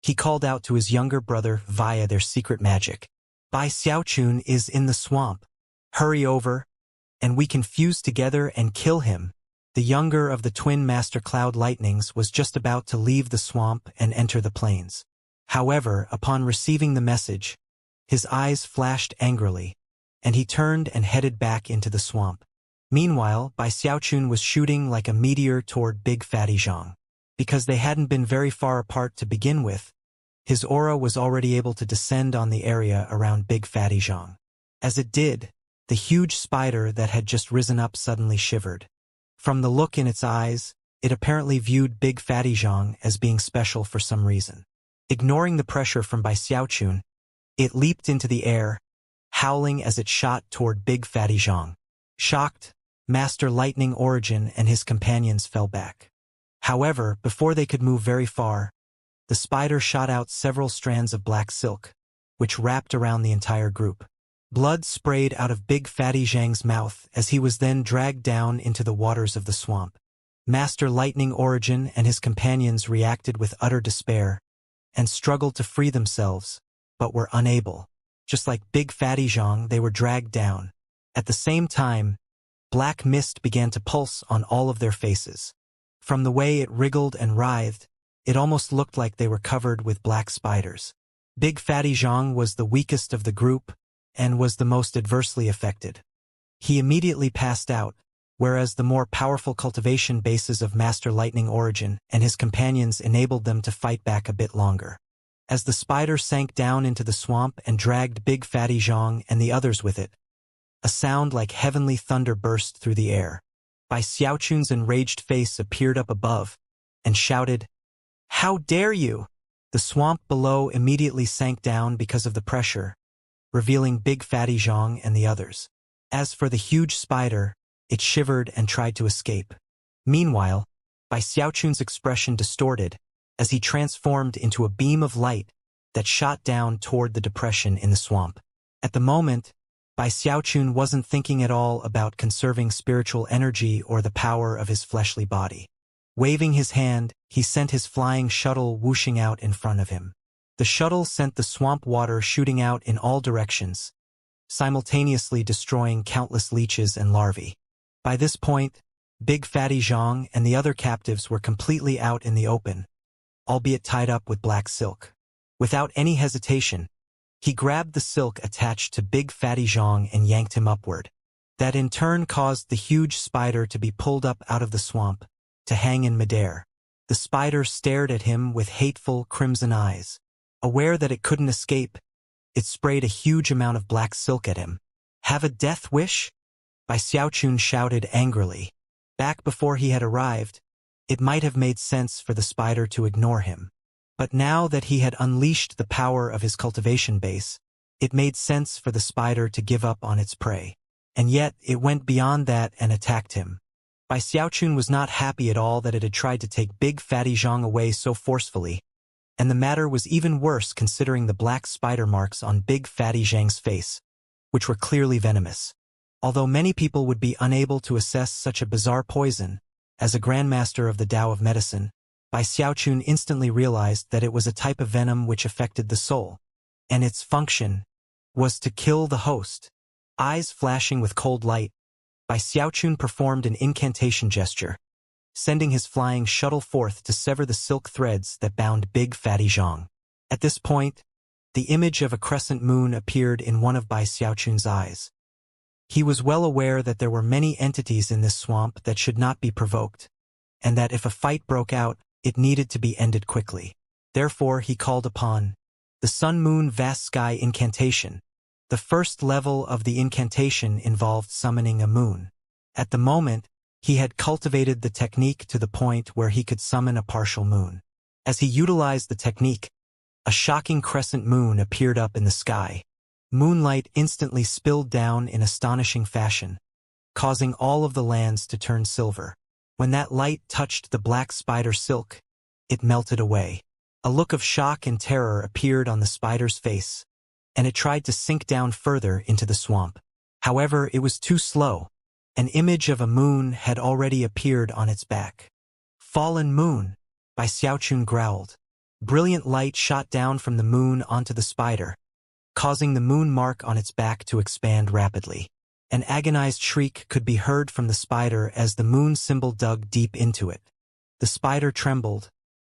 he called out to his younger brother via their secret magic. Bai Xiaochun is in the swamp. Hurry over, and we can fuse together and kill him. The younger of the twin master cloud lightnings was just about to leave the swamp and enter the plains. However, upon receiving the message, his eyes flashed angrily, and he turned and headed back into the swamp. Meanwhile, Bai Xiaochun was shooting like a meteor toward Big Fatty Zhang. Because they hadn't been very far apart to begin with, his aura was already able to descend on the area around Big Fatty Zhang. As it did, the huge spider that had just risen up suddenly shivered. From the look in its eyes, it apparently viewed Big Fatty Zhang as being special for some reason. Ignoring the pressure from Bai Xiaochun, it leaped into the air, howling as it shot toward Big Fatty Zhang. Shocked, Master Lightning Origin and his companions fell back. However, before they could move very far, the spider shot out several strands of black silk, which wrapped around the entire group. Blood sprayed out of Big Fatty Zhang's mouth as he was then dragged down into the waters of the swamp. Master Lightning Origin and his companions reacted with utter despair and struggled to free themselves, but were unable. Just like Big Fatty Zhang, they were dragged down. At the same time, black mist began to pulse on all of their faces. From the way it wriggled and writhed, it almost looked like they were covered with black spiders. Big Fatty Zhang was the weakest of the group and was the most adversely affected. He immediately passed out, whereas the more powerful cultivation bases of Master Lightning Origin and his companions enabled them to fight back a bit longer. As the spider sank down into the swamp and dragged Big Fatty Zhang and the others with it, a sound like heavenly thunder burst through the air. Bai Xiaochun's enraged face appeared up above and shouted, "How dare you!" The swamp below immediately sank down because of the pressure, revealing Big Fatty Zhang and the others. As for the huge spider, it shivered and tried to escape. Meanwhile, Bai Xiaochun's expression distorted as he transformed into a beam of light that shot down toward the depression in the swamp. At the moment, Bai Xiaochun wasn't thinking at all about conserving spiritual energy or the power of his fleshly body. Waving his hand, he sent his flying shuttle whooshing out in front of him. The shuttle sent the swamp water shooting out in all directions, simultaneously destroying countless leeches and larvae. By this point, Big Fatty Zhang and the other captives were completely out in the open, albeit tied up with black silk. Without any hesitation, he grabbed the silk attached to Big Fatty Zhang and yanked him upward. That in turn caused the huge spider to be pulled up out of the swamp, to hang in midair. The spider stared at him with hateful crimson eyes. Aware that it couldn't escape, it sprayed a huge amount of black silk at him. "Have a death wish?" Bai Xiaochun shouted angrily. Back before he had arrived, it might have made sense for the spider to ignore him. But now that he had unleashed the power of his cultivation base, it made sense for the spider to give up on its prey. And yet, it went beyond that and attacked him. Bai Xiaochun was not happy at all that it had tried to take Big Fatty Zhang away so forcefully, and the matter was even worse considering the black spider marks on Big Fatty Zhang's face, which were clearly venomous. Although many people would be unable to assess such a bizarre poison, as a grandmaster of the Tao of medicine, Bai Xiaochun instantly realized that it was a type of venom which affected the soul, and its function was to kill the host. Eyes flashing with cold light, Bai Xiaochun performed an incantation gesture, sending his flying shuttle forth to sever the silk threads that bound Big Fatty Zhang. At this point, the image of a crescent moon appeared in one of Bai Xiaochun's eyes. He was well aware that there were many entities in this swamp that should not be provoked, and that if a fight broke out, it needed to be ended quickly. Therefore, he called upon the Sun-Moon Vast Sky Incantation. The first level of the incantation involved summoning a moon. At the moment, he had cultivated the technique to the point where he could summon a partial moon. As he utilized the technique, a shocking crescent moon appeared up in the sky. Moonlight instantly spilled down in astonishing fashion, causing all of the lands to turn silver. When that light touched the black spider silk, it melted away. A look of shock and terror appeared on the spider's face, and it tried to sink down further into the swamp. However, it was too slow. An image of a moon had already appeared on its back. Fallen moon, Bai Xiaochun growled. Brilliant light shot down from the moon onto the spider, causing the moon mark on its back to expand rapidly. An agonized shriek could be heard from the spider as the moon symbol dug deep into it. The spider trembled,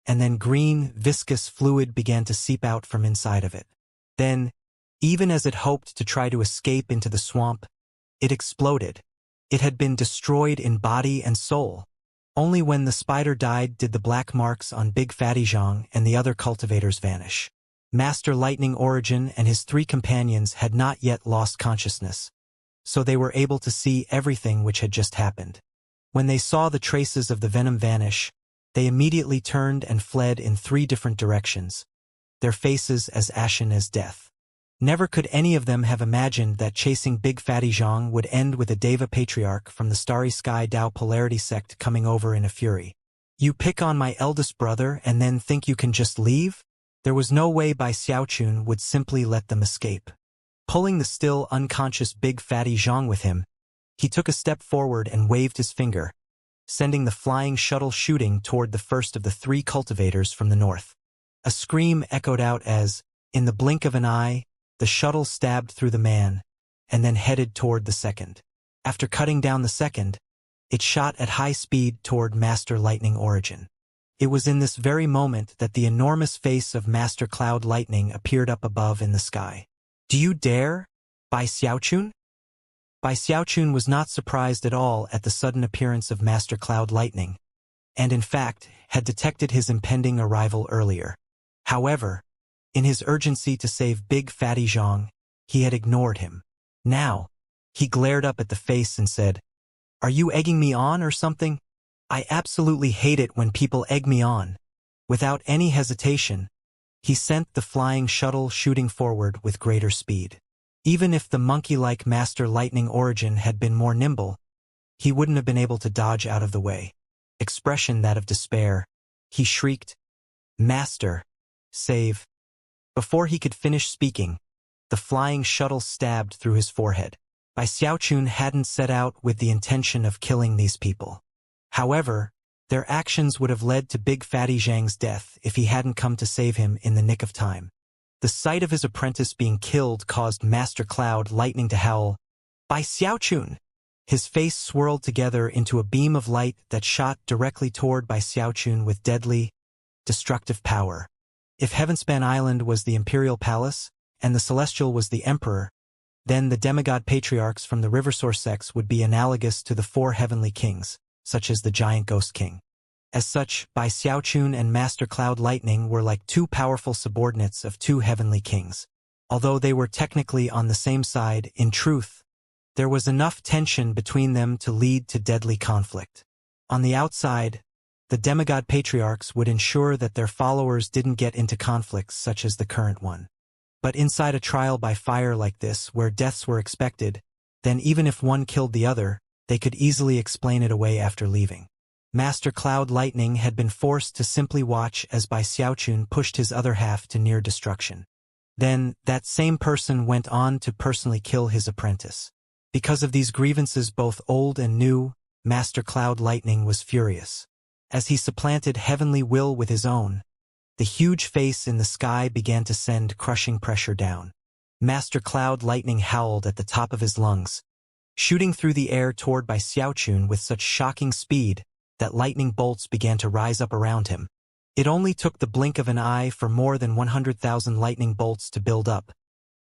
and then green, viscous fluid began to seep out from inside of it. Then, even as it hoped to try to escape into the swamp, it exploded. It had been destroyed in body and soul. Only when the spider died did the black marks on Big Fatty Zhang and the other cultivators vanish. Master Lightning Origin and his 3 companions had not yet lost consciousness, so they were able to see everything which had just happened. When they saw the traces of the venom vanish, they immediately turned and fled in 3 different directions, their faces as ashen as death. Never could any of them have imagined that chasing Big Fatty Zhang would end with a Deva Patriarch from the Starry Sky Dao Polarity sect coming over in a fury. You pick on my eldest brother and then think you can just leave? There was no way Bai Xiaochun would simply let them escape. Pulling the still unconscious Big Fatty Zhang with him, he took a step forward and waved his finger, sending the flying shuttle shooting toward the first of the 3 cultivators from the north. A scream echoed out as, in the blink of an eye, the shuttle stabbed through the man, and then headed toward the second. After cutting down the second, it shot at high speed toward Master Lightning Origin. It was in this very moment that the enormous face of Master Cloud Lightning appeared up above in the sky. Do you dare, Bai Xiaochun? Bai Xiaochun was not surprised at all at the sudden appearance of Master Cloud Lightning, and in fact had detected his impending arrival earlier. However, in his urgency to save Big Fatty Zhang, he had ignored him. Now, he glared up at the face and said, "Are you egging me on or something? I absolutely hate it when people egg me on." Without any hesitation, he sent the flying shuttle shooting forward with greater speed. Even if the monkey-like Master Lightning Origin had been more nimble, he wouldn't have been able to dodge out of the way. Expression that of despair, he shrieked, "Master, save." Before he could finish speaking, the flying shuttle stabbed through his forehead. Bai Xiaochun hadn't set out with the intention of killing these people. However, their actions would have led to Big Fatty Zhang's death if he hadn't come to save him in the nick of time. The sight of his apprentice being killed caused Master Cloud Lightning to howl, "Bai Xiaochun!" His face swirled together into a beam of light that shot directly toward Bai Xiaochun with deadly, destructive power. If Heavenspan Island was the Imperial Palace, and the Celestial was the Emperor, then the demigod patriarchs from the Riversource sects would be analogous to the 4 heavenly kings, such as the giant Ghost King. As such, Bai Xiaochun and Master Cloud Lightning were like 2 powerful subordinates of 2 heavenly kings. Although they were technically on the same side, in truth, there was enough tension between them to lead to deadly conflict. On the outside, the demigod patriarchs would ensure that their followers didn't get into conflicts such as the current one. But inside a trial by fire like this, where deaths were expected, then even if one killed the other, they could easily explain it away after leaving. Master Cloud Lightning had been forced to simply watch as Bai Xiaochun pushed his other half to near destruction. Then, that same person went on to personally kill his apprentice. Because of these grievances both old and new, Master Cloud Lightning was furious. As he supplanted heavenly will with his own, the huge face in the sky began to send crushing pressure down. Master Cloud Lightning howled at the top of his lungs, shooting through the air toward Bai Xiaochun with such shocking speed that lightning bolts began to rise up around him. It only took the blink of an eye for more than 100,000 lightning bolts to build up,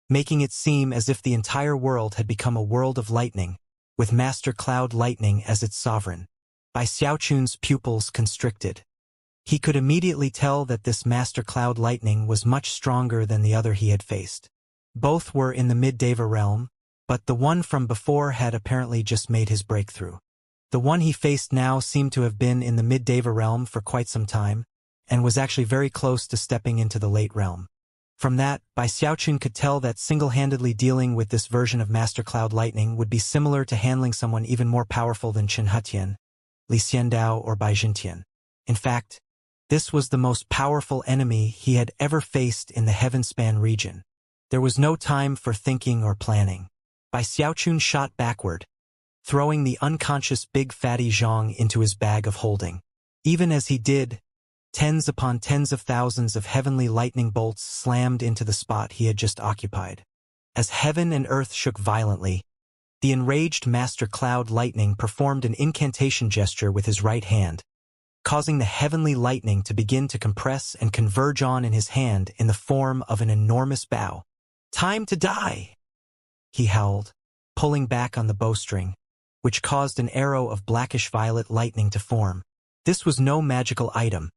making it seem as if the entire world had become a world of lightning, with Master Cloud Lightning as its sovereign. Bai Xiaochun's pupils constricted. He could immediately tell that this Master Cloud Lightning was much stronger than the other he had faced. Both were in the mid-Deva realm, but the one from before had apparently just made his breakthrough. The one he faced now seemed to have been in the mid-Deva realm for quite some time, and was actually very close to stepping into the late realm. From that, Bai Xiaochun could tell that single-handedly dealing with this version of Master Cloud Lightning would be similar to handling someone even more powerful than Chen Hetian, Li Xiandao, or Bai Jintian. In fact, this was the most powerful enemy he had ever faced in the Heavenspan region. There was no time for thinking or planning. Bai Xiaochun shot backward, throwing the unconscious big fatty Zhang into his bag of holding. Even as he did, tens upon tens of thousands of heavenly lightning bolts slammed into the spot he had just occupied. As heaven and earth shook violently, the enraged Master Cloud Lightning performed an incantation gesture with his right hand, causing the heavenly lightning to begin to compress and converge on in his hand in the form of an enormous bow. "Time to die!" he howled, pulling back on the bowstring, which caused an arrow of blackish-violet lightning to form. This was no magical item.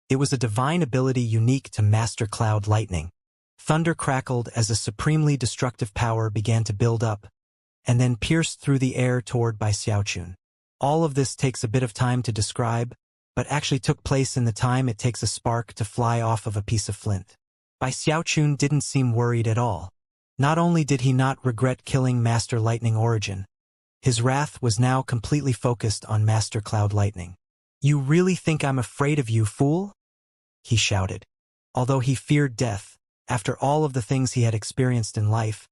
It was a divine ability unique to Master Cloud Lightning. Thunder crackled as a supremely destructive power began to build up, and then pierced through the air toward Bai Xiaochun. All of this takes a bit of time to describe, but actually took place in the time it takes a spark to fly off of a piece of flint. Bai Xiaochun didn't seem worried at all. Not only did he not regret killing Master Lightning Origin, his wrath was now completely focused on Master Cloud Lightning. "You really think I'm afraid of you, fool?" he shouted. Although he feared death, after all of the things he had experienced in life,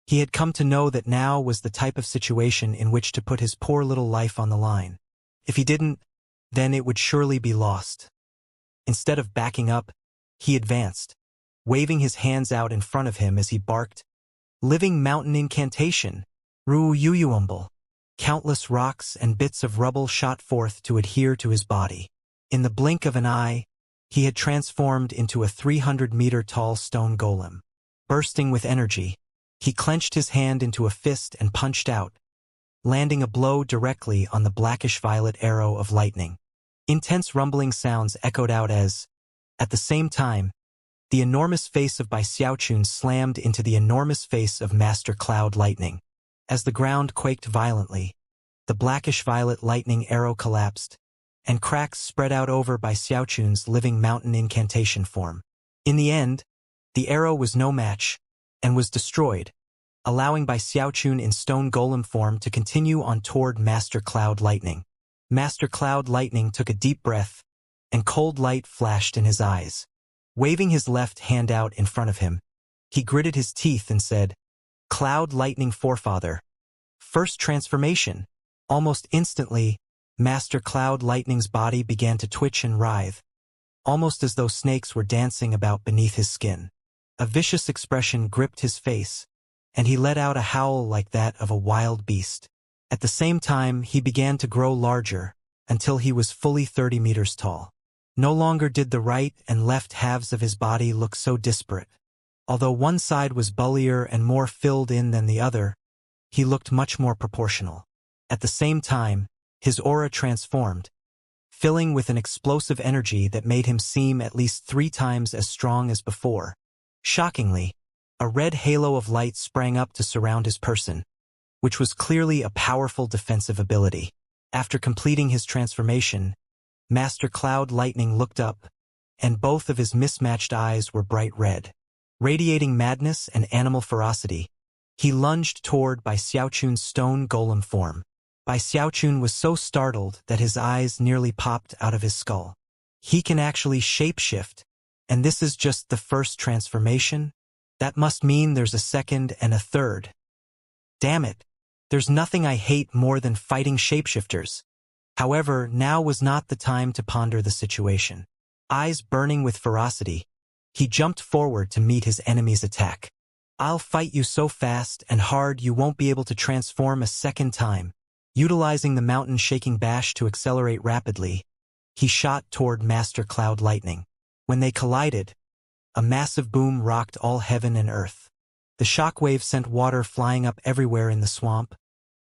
he had come to know that now was the type of situation in which to put his poor little life on the line. If he didn't, then it would surely be lost. Instead of backing up, he advanced, waving his hands out in front of him as he barked, "Living mountain incantation, Ru Yuyuumble." Countless rocks and bits of rubble shot forth to adhere to his body. In the blink of an eye, he had transformed into a 300-meter-tall stone golem. Bursting with energy, he clenched his hand into a fist and punched out, landing a blow directly on the blackish-violet arrow of lightning. Intense rumbling sounds echoed out as, at the same time, the enormous face of Bai Xiaochun slammed into the enormous face of Master Cloud Lightning. As the ground quaked violently, the blackish-violet lightning arrow collapsed, and cracks spread out over Bai Xiaochun's living mountain incantation form. In the end, the arrow was no match, and was destroyed, allowing Bai Xiaochun in stone golem form to continue on toward Master Cloud Lightning. Master Cloud Lightning took a deep breath, and cold light flashed in his eyes. Waving his left hand out in front of him, he gritted his teeth and said, "Cloud Lightning Forefather. First transformation." Almost instantly, Master Cloud Lightning's body began to twitch and writhe, almost as though snakes were dancing about beneath his skin. A vicious expression gripped his face, and he let out a howl like that of a wild beast. At the same time, he began to grow larger, until he was fully 30 meters tall. No longer did the right and left halves of his body look so disparate. Although one side was bullier and more filled in than the other, he looked much more proportional. At the same time, his aura transformed, filling with an explosive energy that made him seem at least 3 times as strong as before. Shockingly, a red halo of light sprang up to surround his person, which was clearly a powerful defensive ability. After completing his transformation, Master Cloud Lightning looked up, and both of his mismatched eyes were bright red. Radiating madness and animal ferocity, he lunged toward Bai Xiaochun's stone golem form. Bai Xiaochun was so startled that his eyes nearly popped out of his skull. He can actually shapeshift, and this is just the first transformation? That must mean there's a second and a third. Damn it, there's nothing I hate more than fighting shapeshifters. However, now was not the time to ponder the situation. Eyes burning with ferocity, he jumped forward to meet his enemy's attack. "I'll fight you so fast and hard you won't be able to transform a second time," Utilizing the mountain-shaking bash to accelerate rapidly, he shot toward Master Cloud Lightning. When they collided, a massive boom rocked all heaven and earth. The shockwave sent water flying up everywhere in the swamp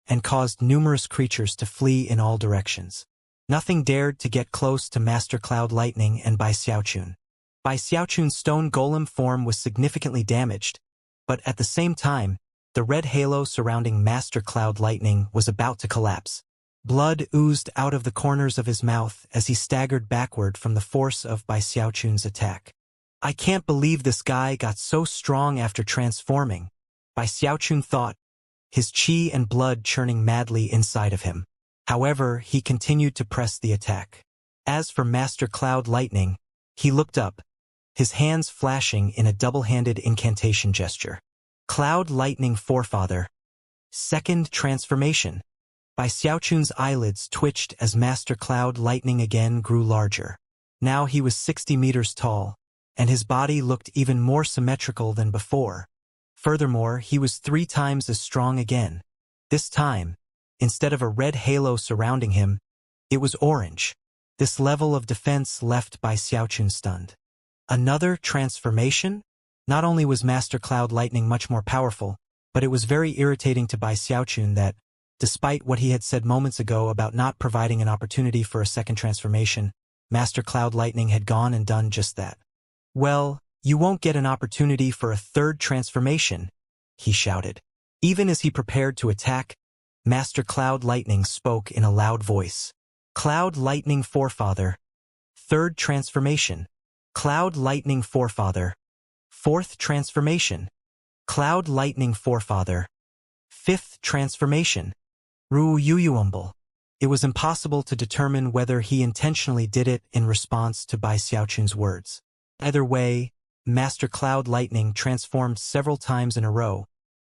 and caused numerous creatures to flee in all directions. Nothing dared to get close to Master Cloud Lightning and Bai Xiaochun. Bai Xiaochun's stone golem form was significantly damaged, but at the same time, the red halo surrounding Master Cloud Lightning was about to collapse. Blood oozed out of the corners of his mouth as he staggered backward from the force of Bai Xiaochun's attack. I can't believe this guy got so strong after transforming, Bai Xiaochun thought, his chi and blood churning madly inside of him. However, he continued to press the attack. As for Master Cloud Lightning, he looked up, his hands flashing in a double-handed incantation gesture. Cloud Lightning Forefather. Second Transformation. Bai Xiaochun's eyelids twitched as Master Cloud Lightning again grew larger. Now he was 60 meters tall, and his body looked even more symmetrical than before. Furthermore, he was 3 times as strong again. This time, instead of a red halo surrounding him, it was orange. This level of defense left Bai Xiaochun stunned. Another transformation? Not only was Master Cloud Lightning much more powerful, but it was very irritating to Bai Xiaochun that, despite what he had said moments ago about not providing an opportunity for a second transformation, Master Cloud Lightning had gone and done just that. Well, you won't get an opportunity for a third transformation, he shouted. Even as he prepared to attack, Master Cloud Lightning spoke in a loud voice. Cloud Lightning Forefather. Third transformation. Cloud Lightning Forefather. Fourth transformation. Cloud Lightning Forefather. Fifth transformation. Ru Yuyuumble. It was impossible to determine whether he intentionally did it in response to Bai Xiaochun's words. Either way, Master Cloud Lightning transformed several times in a row,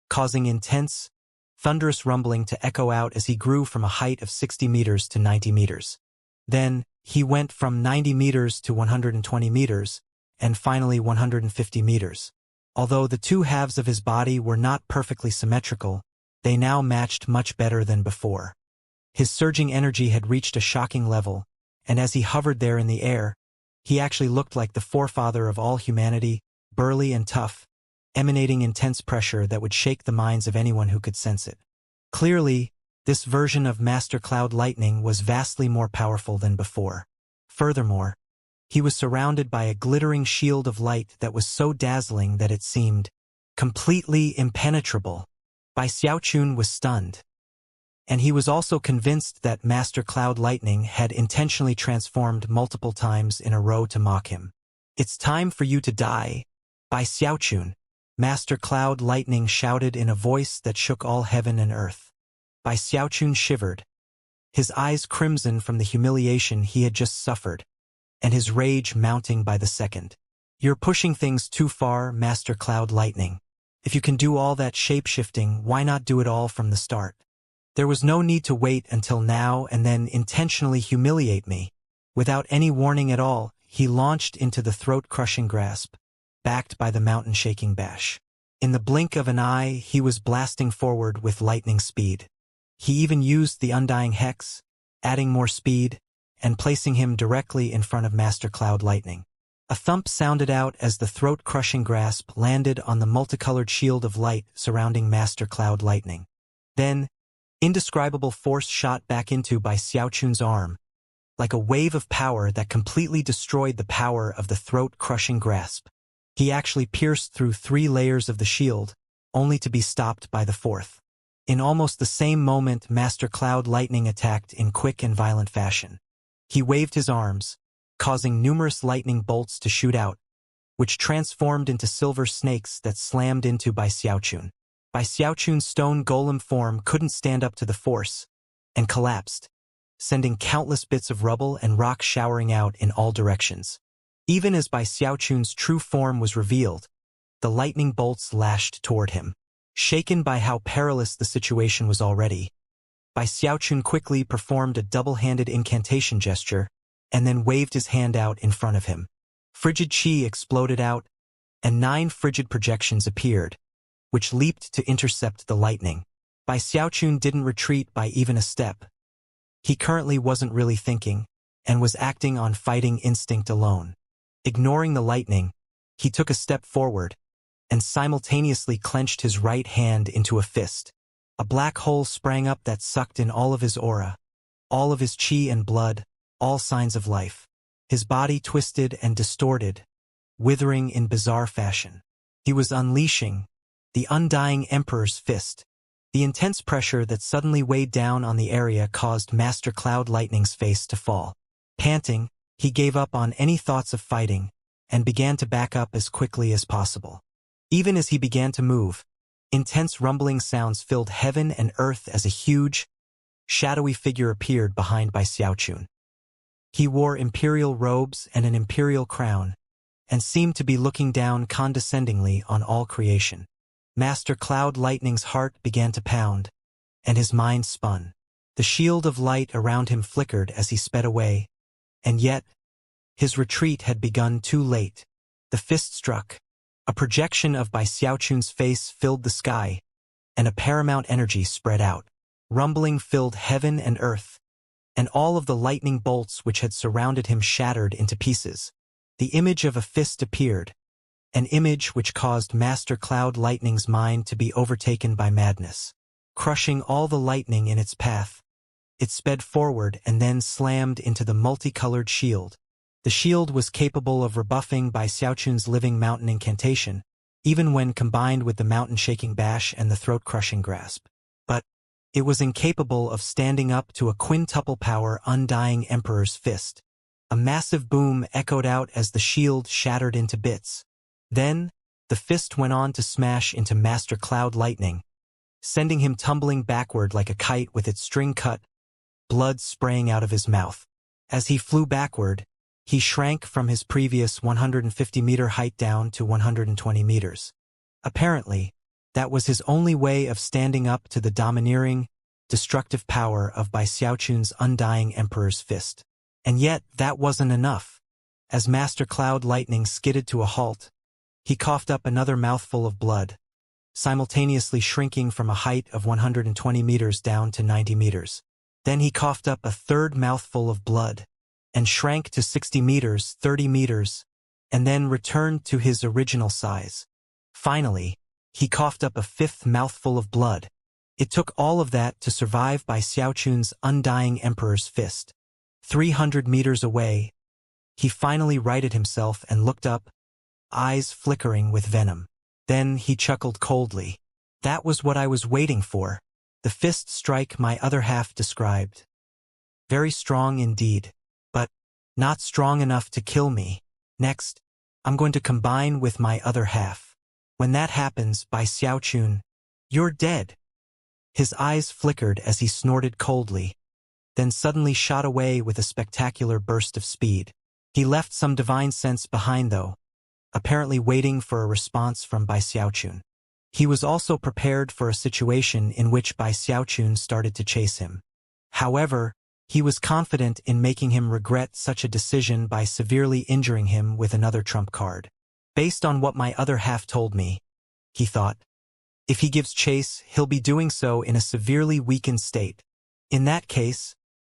causing intense, thunderous rumbling to echo out as he grew from a height of 60 meters to 90 meters. Then, he went from 90 meters to 120 meters, and finally 150 meters. Although the two halves of his body were not perfectly symmetrical, they now matched much better than before. His surging energy had reached a shocking level, and as he hovered there in the air, he actually looked like the forefather of all humanity, burly and tough, emanating intense pressure that would shake the minds of anyone who could sense it. Clearly, this version of Master Cloud Lightning was vastly more powerful than before. Furthermore, he was surrounded by a glittering shield of light that was so dazzling that it seemed completely impenetrable. Bai Xiaochun was stunned. And he was also convinced that Master Cloud Lightning had intentionally transformed multiple times in a row to mock him. It's time for you to die, Bai Xiaochun, Master Cloud Lightning shouted in a voice that shook all heaven and earth. Bai Xiaochun shivered, his eyes crimson from the humiliation he had just suffered, and his rage mounting by the second. You're pushing things too far, Master Cloud Lightning. If you can do all that shape-shifting, why not do it all from the start? There was no need to wait until now and then intentionally humiliate me. Without any warning at all, he launched into the throat-crushing grasp, backed by the mountain-shaking bash. In the blink of an eye, he was blasting forward with lightning speed. He even used the Undying Hex, adding more speed, and placing him directly in front of Master Cloud Lightning. A thump sounded out as the throat-crushing grasp landed on the multicolored shield of light surrounding Master Cloud Lightning. Then, indescribable force shot back into Bai Xiaochun's arm, like a wave of power that completely destroyed the power of the throat-crushing grasp. He actually pierced through 3 layers of the shield, only to be stopped by the 4th. In almost the same moment, Master Cloud Lightning attacked in quick and violent fashion. He waved his arms, causing numerous lightning bolts to shoot out, which transformed into silver snakes that slammed into Bai Xiaochun. Bai Xiaochun's stone golem form couldn't stand up to the force, and collapsed, sending countless bits of rubble and rock showering out in all directions. Even as Bai Xiaochun's true form was revealed, the lightning bolts lashed toward him. Shaken by how perilous the situation was already, Bai Xiaochun quickly performed a double-handed incantation gesture, and then waved his hand out in front of him. Frigid chi exploded out, and 9 frigid projections appeared, which leaped to intercept the lightning. Bai Xiaochun didn't retreat by even a step. He currently wasn't really thinking, and was acting on fighting instinct alone. Ignoring the lightning, he took a step forward, and simultaneously clenched his right hand into a fist. A black hole sprang up that sucked in all of his aura, all of his chi and blood, all signs of life. His body twisted and distorted, withering in bizarre fashion. He was unleashing the undying Emperor's fist. The intense pressure that suddenly weighed down on the area caused Master Cloud Lightning's face to fall. Panting, he gave up on any thoughts of fighting, and began to back up as quickly as possible. Even as he began to move, intense rumbling sounds filled heaven and earth as a huge, shadowy figure appeared behind Bai Xiaochun. He wore imperial robes and an imperial crown, and seemed to be looking down condescendingly on all creation. Master Cloud Lightning's heart began to pound, and his mind spun. The shield of light around him flickered as he sped away, and yet, his retreat had begun too late. The fist struck. A projection of Bai Xiaochun's face filled the sky, and a paramount energy spread out. Rumbling filled heaven and earth, and all of the lightning bolts which had surrounded him shattered into pieces. The image of a fist appeared, an image which caused Master Cloud Lightning's mind to be overtaken by madness. Crushing all the lightning in its path, it sped forward and then slammed into the multicolored shield. The shield was capable of rebuffing Bai Xiaochun's living mountain incantation, even when combined with the mountain-shaking bash and the throat-crushing grasp. But it was incapable of standing up to a quintuple-power undying Emperor's fist. A massive boom echoed out as the shield shattered into bits. Then, the fist went on to smash into Master Cloud Lightning, sending him tumbling backward like a kite with its string cut, blood spraying out of his mouth. As he flew backward, he shrank from his previous 150-meter height down to 120 meters. Apparently, that was his only way of standing up to the domineering, destructive power of Bai Xiaochun's undying Emperor's fist. And yet, that wasn't enough. As Master Cloud Lightning skidded to a halt, he coughed up another mouthful of blood, simultaneously shrinking from a height of 120 meters down to 90 meters. Then he coughed up a third mouthful of blood, and shrank to 60 meters, 30 meters, and then returned to his original size. Finally, he coughed up a fifth mouthful of blood. It took all of that to survive Bai Xiaochun's undying Emperor's fist. 300 meters away, he finally righted himself and looked up, eyes flickering with venom. Then he chuckled coldly. That was what I was waiting for. The fist strike my other half described. Very strong indeed, but not strong enough to kill me. Next, I'm going to combine with my other half. When that happens, Bai Xiaochun, you're dead. His eyes flickered as he snorted coldly, then suddenly shot away with a spectacular burst of speed. He left some divine sense behind though, apparently waiting for a response from Bai Xiaochun. He was also prepared for a situation in which Bai Xiaochun started to chase him. However, he was confident in making him regret such a decision by severely injuring him with another trump card. Based on what my other half told me, he thought, if he gives chase, he'll be doing so in a severely weakened state. In that case,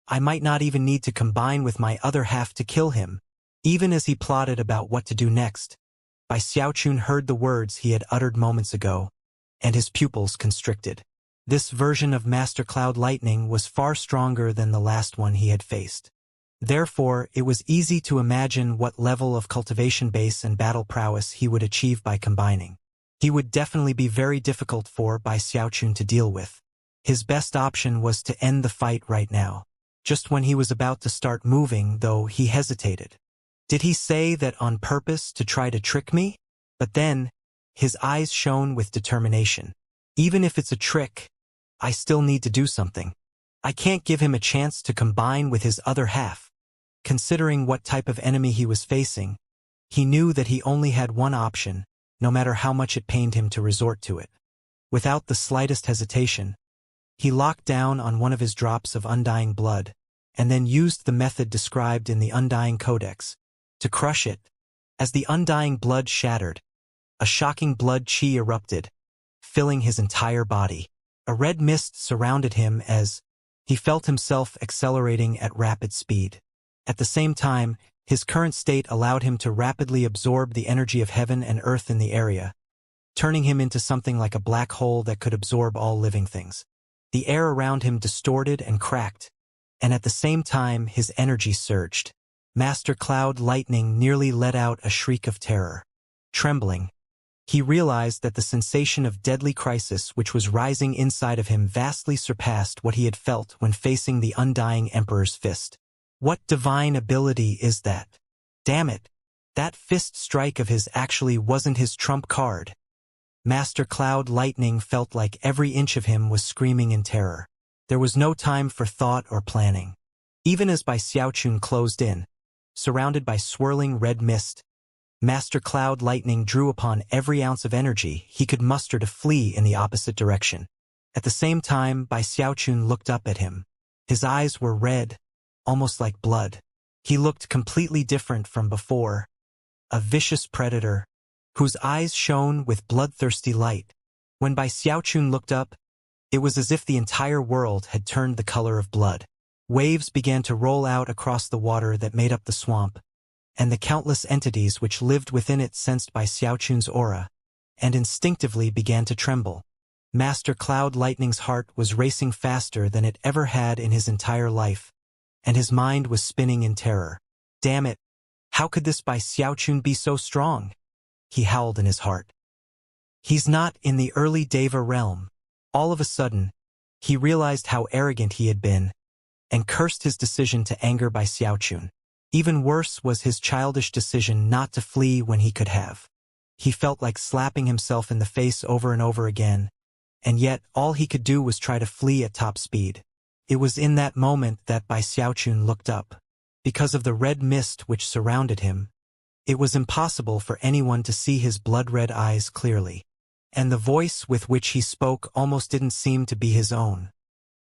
I might not even need to combine with my other half to kill him. Even as he plotted about what to do next, Bai Xiaochun heard the words he had uttered moments ago, and his pupils constricted. This version of Master Cloud Lightning was far stronger than the last one he had faced. Therefore, it was easy to imagine what level of cultivation base and battle prowess he would achieve by combining. He would definitely be very difficult for Bai Xiaochun to deal with. His best option was to end the fight right now. Just when he was about to start moving, though, he hesitated. Did he say that on purpose to try to trick me? But then, his eyes shone with determination. Even if it's a trick, I still need to do something. I can't give him a chance to combine with his other half. Considering what type of enemy he was facing, he knew that he only had one option, no matter how much it pained him to resort to it. Without the slightest hesitation, he locked down on one of his drops of undying blood, and then used the method described in the Undying Codex to crush it. As the undying blood shattered, a shocking blood chi erupted, filling his entire body. A red mist surrounded him as he felt himself accelerating at rapid speed. At the same time, his current state allowed him to rapidly absorb the energy of heaven and earth in the area, turning him into something like a black hole that could absorb all living things. The air around him distorted and cracked, and at the same time his energy surged. Master Cloud Lightning nearly let out a shriek of terror. Trembling, he realized that the sensation of deadly crisis which was rising inside of him vastly surpassed what he had felt when facing the undying Emperor's fist. What divine ability is that? Damn it! That fist strike of his actually wasn't his trump card. Master Cloud Lightning felt like every inch of him was screaming in terror. There was no time for thought or planning. Even as Bai Xiaochun closed in, surrounded by swirling red mist, Master Cloud Lightning drew upon every ounce of energy he could muster to flee in the opposite direction. At the same time, Bai Xiaochun looked up at him. His eyes were red, almost like blood. He looked completely different from before. A vicious predator, whose eyes shone with bloodthirsty light. When Bai Xiaochun looked up, it was as if the entire world had turned the color of blood. Waves began to roll out across the water that made up the swamp, and the countless entities which lived within it sensed Bai Xiaochun's aura, and instinctively began to tremble. Master Cloud Lightning's heart was racing faster than it ever had in his entire life, and his mind was spinning in terror. Damn it! How could this Bai Xiaochun be so strong? He howled in his heart. He's not in the early Deva realm. All of a sudden, he realized how arrogant he had been, and cursed his decision to anger Bai Xiaochun. Even worse was his childish decision not to flee when he could have. He felt like slapping himself in the face over and over again, and yet all he could do was try to flee at top speed. It was in that moment that Bai Xiaochun looked up. Because of the red mist which surrounded him, it was impossible for anyone to see his blood-red eyes clearly, and the voice with which he spoke almost didn't seem to be his own.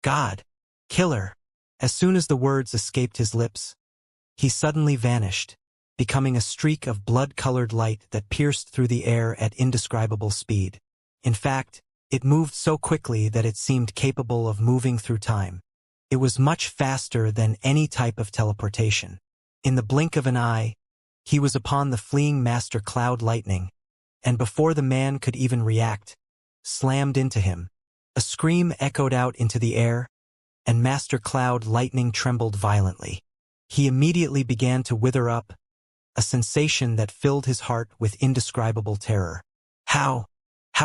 God! Killer! As soon as the words escaped his lips, he suddenly vanished, becoming a streak of blood-colored light that pierced through the air at indescribable speed. In fact, it moved so quickly that it seemed capable of moving through time. It was much faster than any type of teleportation. In the blink of an eye, he was upon the fleeing Master Cloud Lightning, and before the man could even react, slammed into him. A scream echoed out into the air, and Master Cloud Lightning trembled violently. He immediately began to wither up, a sensation that filled his heart with indescribable terror. How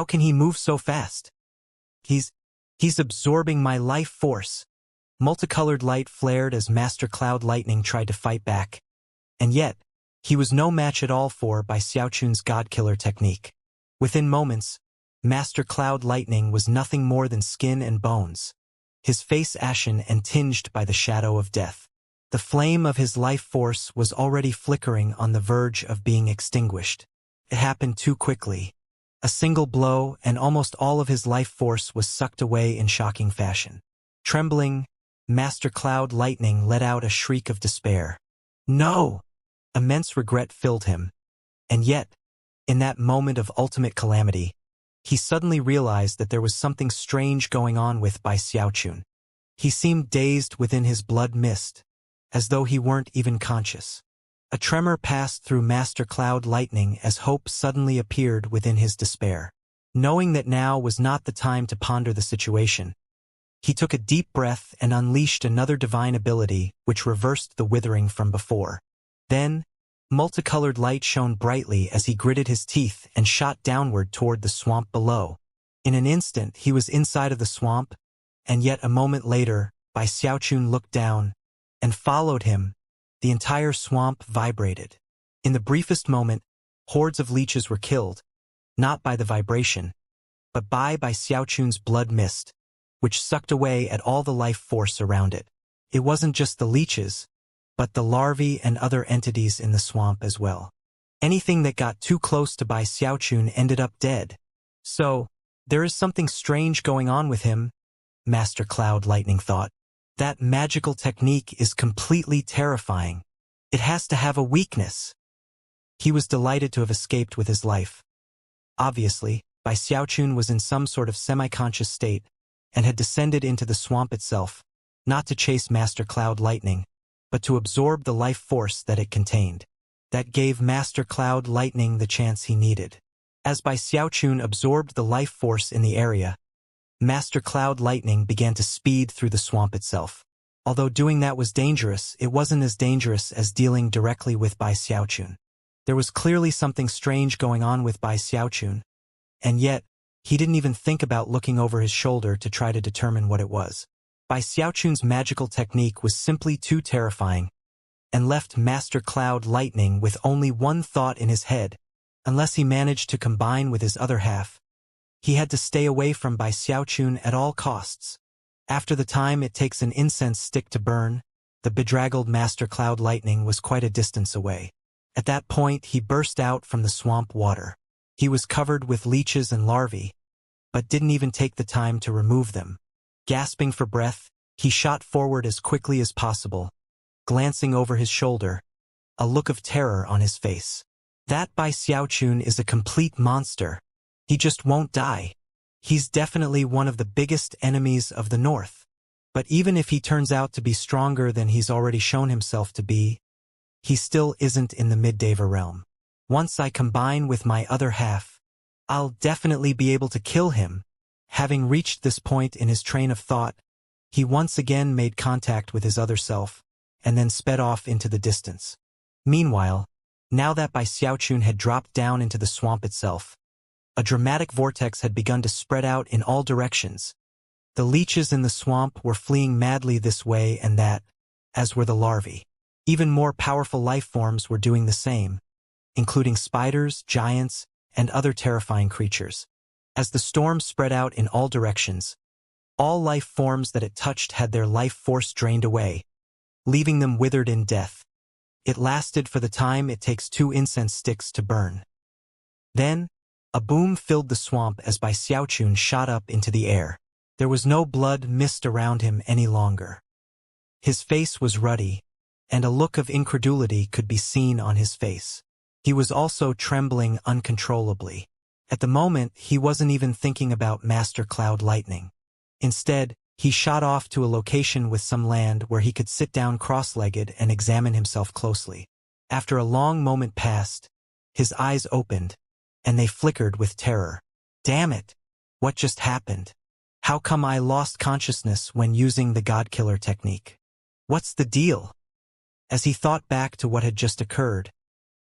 can he move so fast? He's absorbing my life force. Multicolored light flared as Master Cloud Lightning tried to fight back. And yet, he was no match at all for Bai Xiaochun's God-Killer technique. Within moments, Master Cloud Lightning was nothing more than skin and bones, his face ashen and tinged by the shadow of death. The flame of his life force was already flickering on the verge of being extinguished. It happened too quickly. A single blow and almost all of his life force was sucked away in shocking fashion. Trembling, Master Cloud Lightning let out a shriek of despair. No! Immense regret filled him. And yet, in that moment of ultimate calamity, he suddenly realized that there was something strange going on with Bai Xiaochun. He seemed dazed within his blood mist, as though he weren't even conscious. A tremor passed through Master Cloud Lightning as hope suddenly appeared within his despair. Knowing that now was not the time to ponder the situation, he took a deep breath and unleashed another divine ability which reversed the withering from before. Then, multicolored light shone brightly as he gritted his teeth and shot downward toward the swamp below. In an instant he was inside of the swamp, and yet a moment later, Bai Xiaochun looked down and followed him. The entire swamp vibrated. In the briefest moment, hordes of leeches were killed, not by the vibration, but by Xiaochun's blood mist, which sucked away at all the life force around it. It wasn't just the leeches, but the larvae and other entities in the swamp as well. Anything that got too close to Bai Xiaochun ended up dead. So, there is something strange going on with him, Master Cloud Lightning thought. That magical technique is completely terrifying. It has to have a weakness. He was delighted to have escaped with his life. Obviously, Bai Xiaochun was in some sort of semi-conscious state, and had descended into the swamp itself, not to chase Master Cloud Lightning, but to absorb the life force that it contained. That gave Master Cloud Lightning the chance he needed. As Bai Xiaochun absorbed the life force in the area, Master Cloud Lightning began to speed through the swamp itself. Although doing that was dangerous, it wasn't as dangerous as dealing directly with Bai Xiaochun. There was clearly something strange going on with Bai Xiaochun, and yet, he didn't even think about looking over his shoulder to try to determine what it was. Bai Xiaochun's magical technique was simply too terrifying, and left Master Cloud Lightning with only one thought in his head. Unless he managed to combine with his other half, he had to stay away from Bai Xiaochun at all costs. After the time it takes an incense stick to burn, the bedraggled Master Cloud Lightning was quite a distance away. At that point, he burst out from the swamp water. He was covered with leeches and larvae, but didn't even take the time to remove them. Gasping for breath, he shot forward as quickly as possible, glancing over his shoulder, a look of terror on his face. That Bai Xiaochun is a complete monster. He just won't die. He's definitely one of the biggest enemies of the North. But even if he turns out to be stronger than he's already shown himself to be, he still isn't in the Middeva realm. Once I combine with my other half, I'll definitely be able to kill him. Having reached this point in his train of thought, he once again made contact with his other self, and then sped off into the distance. Meanwhile, now that Bai Xiaochun had dropped down into the swamp itself, a dramatic vortex had begun to spread out in all directions. The leeches in the swamp were fleeing madly this way and that, as were the larvae. Even more powerful life forms were doing the same, including spiders, giants, and other terrifying creatures. As the storm spread out in all directions, all life forms that it touched had their life force drained away, leaving them withered in death. It lasted for the time it takes 2 incense sticks to burn. Then, a boom filled the swamp as Bai Xiaochun shot up into the air. There was no blood mist around him any longer. His face was ruddy, and a look of incredulity could be seen on his face. He was also trembling uncontrollably. At the moment, he wasn't even thinking about Master Cloud Lightning. Instead, he shot off to a location with some land where he could sit down cross-legged and examine himself closely. After a long moment passed, his eyes opened, and they flickered with terror. Damn it! What just happened? How come I lost consciousness when using the God-Killer technique? What's the deal? As he thought back to what had just occurred,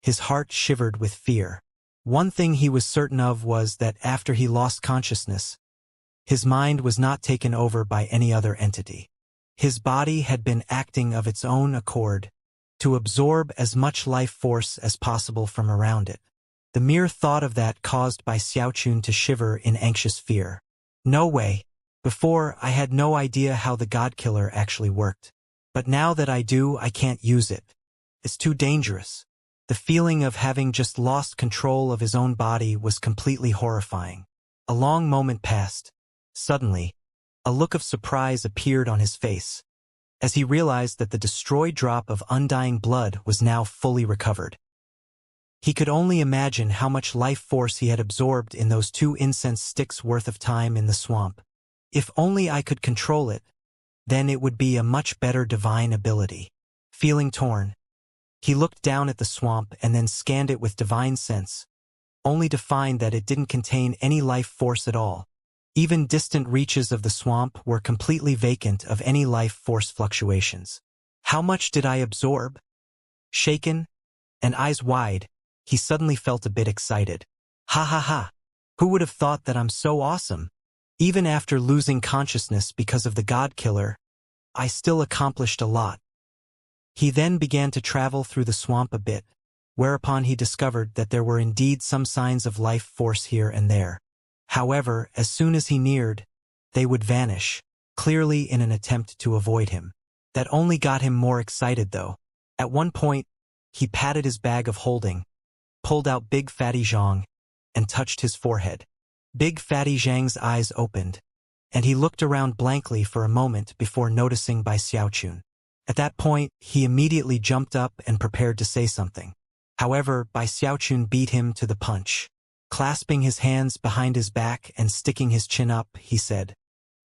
his heart shivered with fear. One thing he was certain of was that after he lost consciousness, his mind was not taken over by any other entity. His body had been acting of its own accord to absorb as much life force as possible from around it. The mere thought of that caused Bai Xiaochun to shiver in anxious fear. No way. Before, I had no idea how the God-Killer actually worked. But now that I do, I can't use it. It's too dangerous. The feeling of having just lost control of his own body was completely horrifying. A long moment passed. Suddenly, a look of surprise appeared on his face, as he realized that the destroyed drop of undying blood was now fully recovered. He could only imagine how much life force he had absorbed in those 2 incense sticks worth of time in the swamp. If only I could control it, then it would be a much better divine ability. Feeling torn, he looked down at the swamp and then scanned it with divine sense, only to find that it didn't contain any life force at all. Even distant reaches of the swamp were completely vacant of any life force fluctuations. How much did I absorb? Shaken, and eyes wide, he suddenly felt a bit excited. Ha ha ha! Who would have thought that I'm so awesome? Even after losing consciousness because of the God-Killer, I still accomplished a lot. He then began to travel through the swamp a bit, whereupon he discovered that there were indeed some signs of life force here and there. However, as soon as he neared, they would vanish, clearly in an attempt to avoid him. That only got him more excited though. At one point, he patted his bag of holding, pulled out Big Fatty Zhang, and touched his forehead. Big Fatty Zhang's eyes opened, and he looked around blankly for a moment before noticing Bai Xiaochun. At that point, he immediately jumped up and prepared to say something. However, Bai Xiaochun beat him to the punch. Clasping his hands behind his back and sticking his chin up, he said,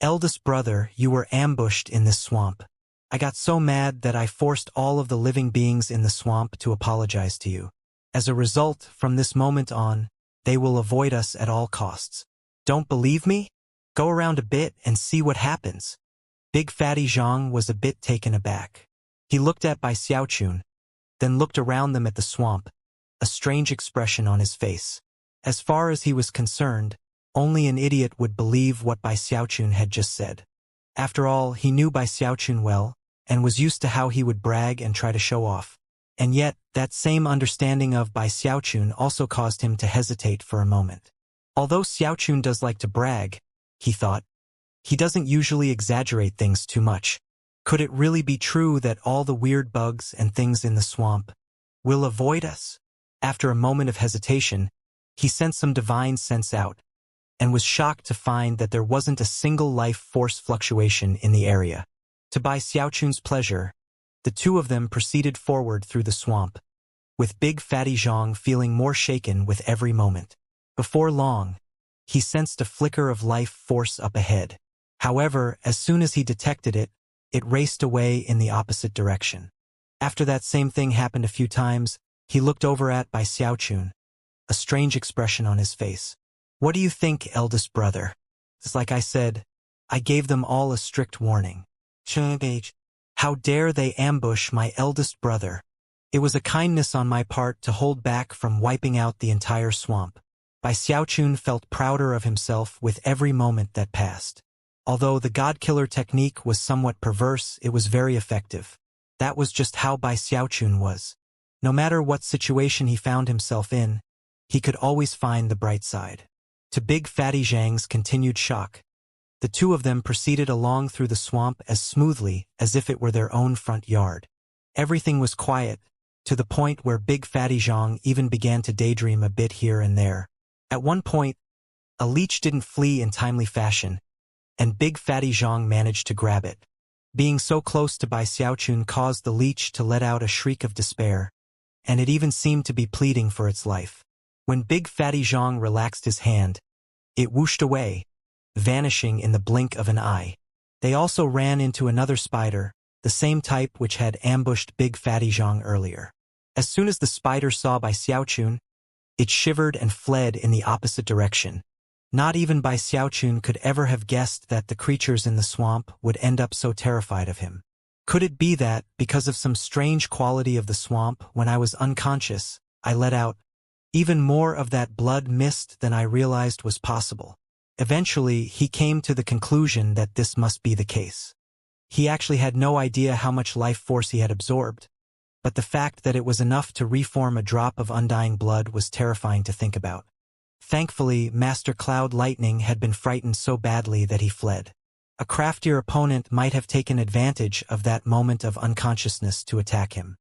Eldest brother, you were ambushed in this swamp. I got so mad that I forced all of the living beings in the swamp to apologize to you. As a result, from this moment on, they will avoid us at all costs. Don't believe me? Go around a bit and see what happens. Big Fatty Zhang was a bit taken aback. He looked at Bai Xiaochun, then looked around them at the swamp, a strange expression on his face. As far as he was concerned, only an idiot would believe what Bai Xiaochun had just said. After all, he knew Bai Xiaochun well, and was used to how he would brag and try to show off. And yet, that same understanding of Bai Xiaochun also caused him to hesitate for a moment. Although Xiaochun does like to brag, he thought, he doesn't usually exaggerate things too much. Could it really be true that all the weird bugs and things in the swamp will avoid us? After a moment of hesitation, he sent some divine sense out, and was shocked to find that there wasn't a single life force fluctuation in the area. To Bai Xiaochun's pleasure, the two of them proceeded forward through the swamp, with Big Fatty Zhang feeling more shaken with every moment. Before long, he sensed a flicker of life force up ahead. However, as soon as he detected it, it raced away in the opposite direction. After that same thing happened a few times, he looked over at Bai Xiaochun, a strange expression on his face. What do you think, eldest brother? It's like I said, I gave them all a strict warning. How dare they ambush my eldest brother? It was a kindness on my part to hold back from wiping out the entire swamp. Bai Xiaochun felt prouder of himself with every moment that passed. Although the God-killer technique was somewhat perverse, it was very effective. That was just how Bai Xiaochun was. No matter what situation he found himself in, he could always find the bright side. To Big Fatty Zhang's continued shock, the two of them proceeded along through the swamp as smoothly as if it were their own front yard. Everything was quiet, to the point where Big Fatty Zhang even began to daydream a bit here and there. At one point, a leech didn't flee in timely fashion, and Big Fatty Zhang managed to grab it. Being so close to Bai Xiaochun caused the leech to let out a shriek of despair, and it even seemed to be pleading for its life. When Big Fatty Zhang relaxed his hand, it whooshed away, vanishing in the blink of an eye. They also ran into another spider, the same type which had ambushed Big Fatty Zhang earlier. As soon as the spider saw Bai Xiaochun, it shivered and fled in the opposite direction. Not even Bai Xiaochun could ever have guessed that the creatures in the swamp would end up so terrified of him. Could it be that, because of some strange quality of the swamp, when I was unconscious, I let out even more of that blood mist than I realized was possible? Eventually, he came to the conclusion that this must be the case. He actually had no idea how much life force he had absorbed, but the fact that it was enough to reform a drop of undying blood was terrifying to think about. Thankfully, Master Cloud Lightning had been frightened so badly that he fled. A craftier opponent might have taken advantage of that moment of unconsciousness to attack him.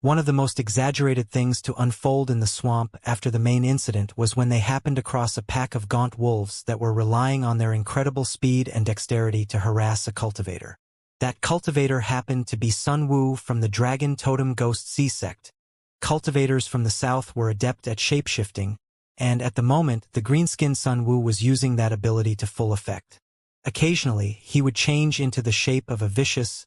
One of the most exaggerated things to unfold in the swamp after the main incident was when they happened across a pack of gaunt wolves that were relying on their incredible speed and dexterity to harass a cultivator. That cultivator happened to be Sun Wu from the Dragon Totem Ghost Sea sect. Cultivators from the south were adept at shapeshifting, and at the moment the green-skinned Sun Wu was using that ability to full effect. Occasionally, he would change into the shape of a vicious,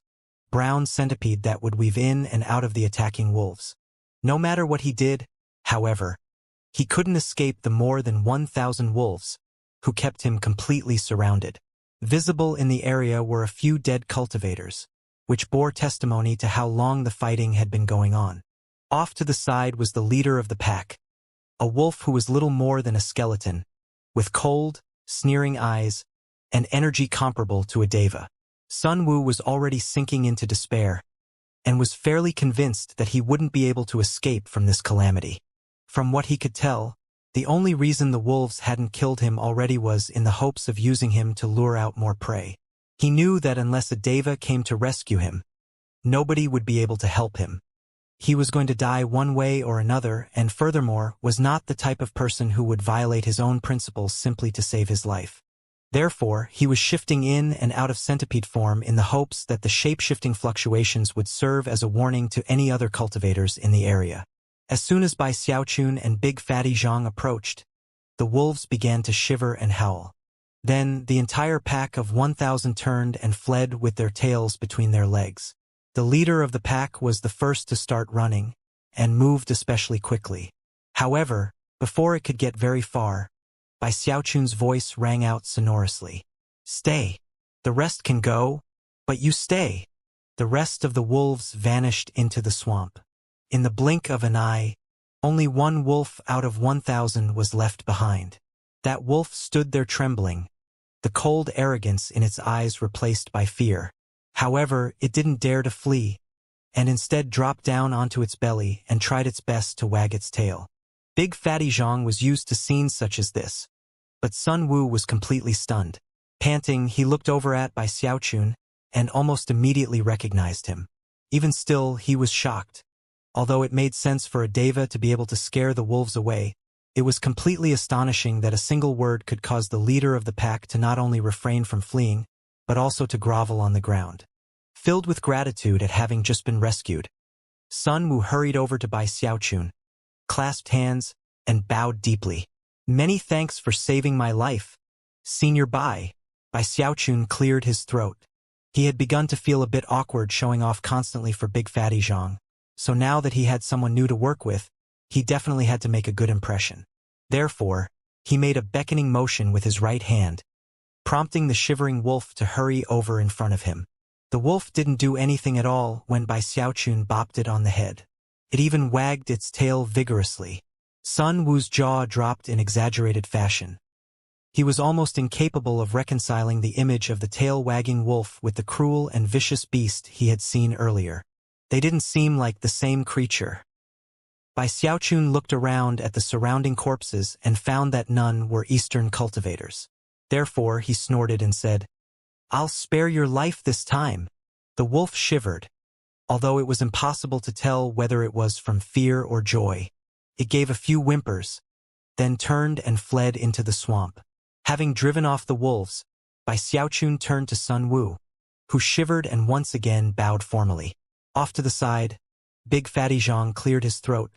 brown centipede that would weave in and out of the attacking wolves. No matter what he did, however, he couldn't escape the more than 1,000 wolves, who kept him completely surrounded. Visible in the area were a few dead cultivators, which bore testimony to how long the fighting had been going on. Off to the side was the leader of the pack, a wolf who was little more than a skeleton, with cold, sneering eyes, and energy comparable to a deva. Sun Wu was already sinking into despair, and was fairly convinced that he wouldn't be able to escape from this calamity. From what he could tell, the only reason the wolves hadn't killed him already was in the hopes of using him to lure out more prey. He knew that unless a deva came to rescue him, nobody would be able to help him. He was going to die one way or another, and furthermore, was not the type of person who would violate his own principles simply to save his life. Therefore, he was shifting in and out of centipede form in the hopes that the shape-shifting fluctuations would serve as a warning to any other cultivators in the area. As soon as Bai Xiaochun and Big Fatty Zhang approached, the wolves began to shiver and howl. Then, the entire pack of 1,000 turned and fled with their tails between their legs. The leader of the pack was the first to start running, and moved especially quickly. However, before it could get very far, Bai Xiaochun's voice rang out sonorously. "Stay. The rest can go, but you stay." The rest of the wolves vanished into the swamp. In the blink of an eye, only one wolf out of 1,000 was left behind. That wolf stood there trembling, the cold arrogance in its eyes replaced by fear. However, it didn't dare to flee, and instead dropped down onto its belly and tried its best to wag its tail. Big Fatty Zhang was used to scenes such as this, but Sun Wu was completely stunned. Panting, he looked over at Bai Xiaochun and almost immediately recognized him. Even still, he was shocked. Although it made sense for a deva to be able to scare the wolves away, it was completely astonishing that a single word could cause the leader of the pack to not only refrain from fleeing, but also to grovel on the ground. Filled with gratitude at having just been rescued, Sun Wu hurried over to Bai Xiaochun, clasped hands, and bowed deeply. "Many thanks for saving my life, Senior Bai." Bai Xiaochun cleared his throat. He had begun to feel a bit awkward showing off constantly for Big Fatty Zhang, so now that he had someone new to work with, he definitely had to make a good impression. Therefore, he made a beckoning motion with his right hand, prompting the shivering wolf to hurry over in front of him. The wolf didn't do anything at all when Bai Xiaochun bopped it on the head. It even wagged its tail vigorously. Sun Wu's jaw dropped in exaggerated fashion. He was almost incapable of reconciling the image of the tail-wagging wolf with the cruel and vicious beast he had seen earlier. They didn't seem like the same creature. Bai Xiaochun looked around at the surrounding corpses and found that none were Eastern cultivators. Therefore, he snorted and said, "I'll spare your life this time." The wolf shivered, although it was impossible to tell whether it was from fear or joy. It gave a few whimpers, then turned and fled into the swamp. Having driven off the wolves, Bai Xiaochun turned to Sun Wu, who shivered and once again bowed formally. Off to the side, Big Fatty Zhang cleared his throat,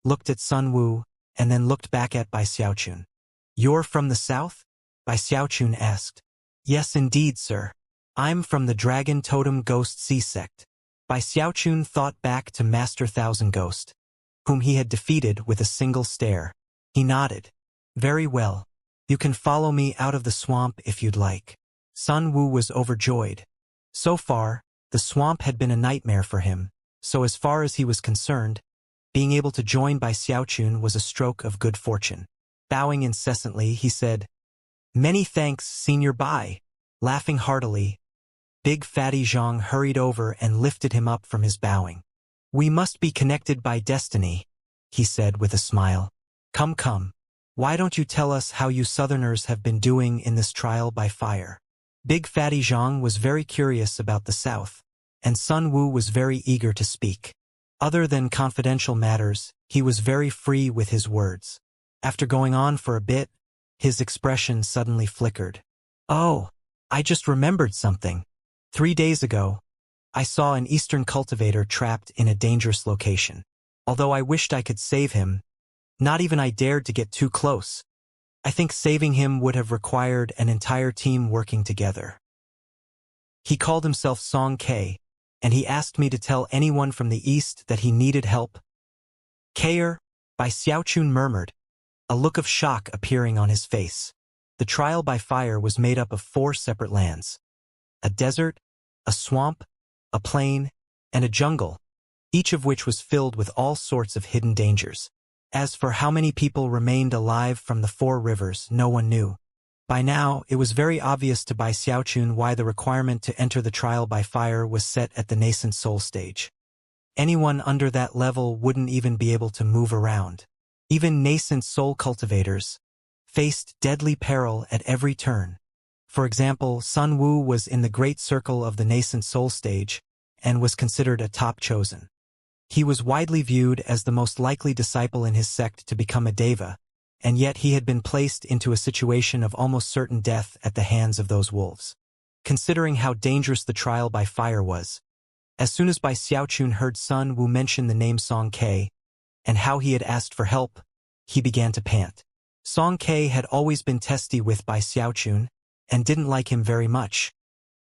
looked at Sun Wu, and then looked back at Bai Xiaochun. "You're from the south?" Bai Xiaochun asked. "Yes indeed, sir. I'm from the Dragon Totem Ghost Sea sect." Bai Xiaochun thought back to Master Thousand Ghost, whom he had defeated with a single stare. He nodded. "Very well. You can follow me out of the swamp if you'd like." Sun Wu was overjoyed. So far, the swamp had been a nightmare for him, so as far as he was concerned, being able to join Bai Xiaochun was a stroke of good fortune. Bowing incessantly, he said, "Many thanks, Senior Bai." Laughing heartily, Big Fatty Zhang hurried over and lifted him up from his bowing. "We must be connected by destiny," he said with a smile. Come, why don't you tell us how you Southerners have been doing in this trial by fire?" Big Fatty Zhang was very curious about the South, and Sun Wu was very eager to speak. Other than confidential matters, he was very free with his words. After going on for a bit, his expression suddenly flickered. "Oh, I just remembered something. 3 days ago, I saw an Eastern cultivator trapped in a dangerous location. Although I wished I could save him, not even I dared to get too close. I think saving him would have required an entire team working together. He called himself Song K, and he asked me to tell anyone from the East that he needed help." "Kayer," Bai Xiaochun murmured, a look of shock appearing on his face. The trial by fire was made up of 4 separate lands: a desert, a swamp, a plain, and a jungle, each of which was filled with all sorts of hidden dangers. As for how many people remained alive from the 4 rivers, no one knew. By now, it was very obvious to Bai Xiaochun why the requirement to enter the trial by fire was set at the nascent soul stage. Anyone under that level wouldn't even be able to move around. Even nascent soul cultivators faced deadly peril at every turn. For example, Sun Wu was in the great circle of the nascent soul stage and was considered a top chosen. He was widely viewed as the most likely disciple in his sect to become a deva, and yet he had been placed into a situation of almost certain death at the hands of those wolves. Considering how dangerous the trial by fire was, as soon as Bai Xiaochun heard Sun Wu mention the name Song K and how he had asked for help, he began to pant. Song K had always been testy with Bai Xiaochun, and didn't like him very much.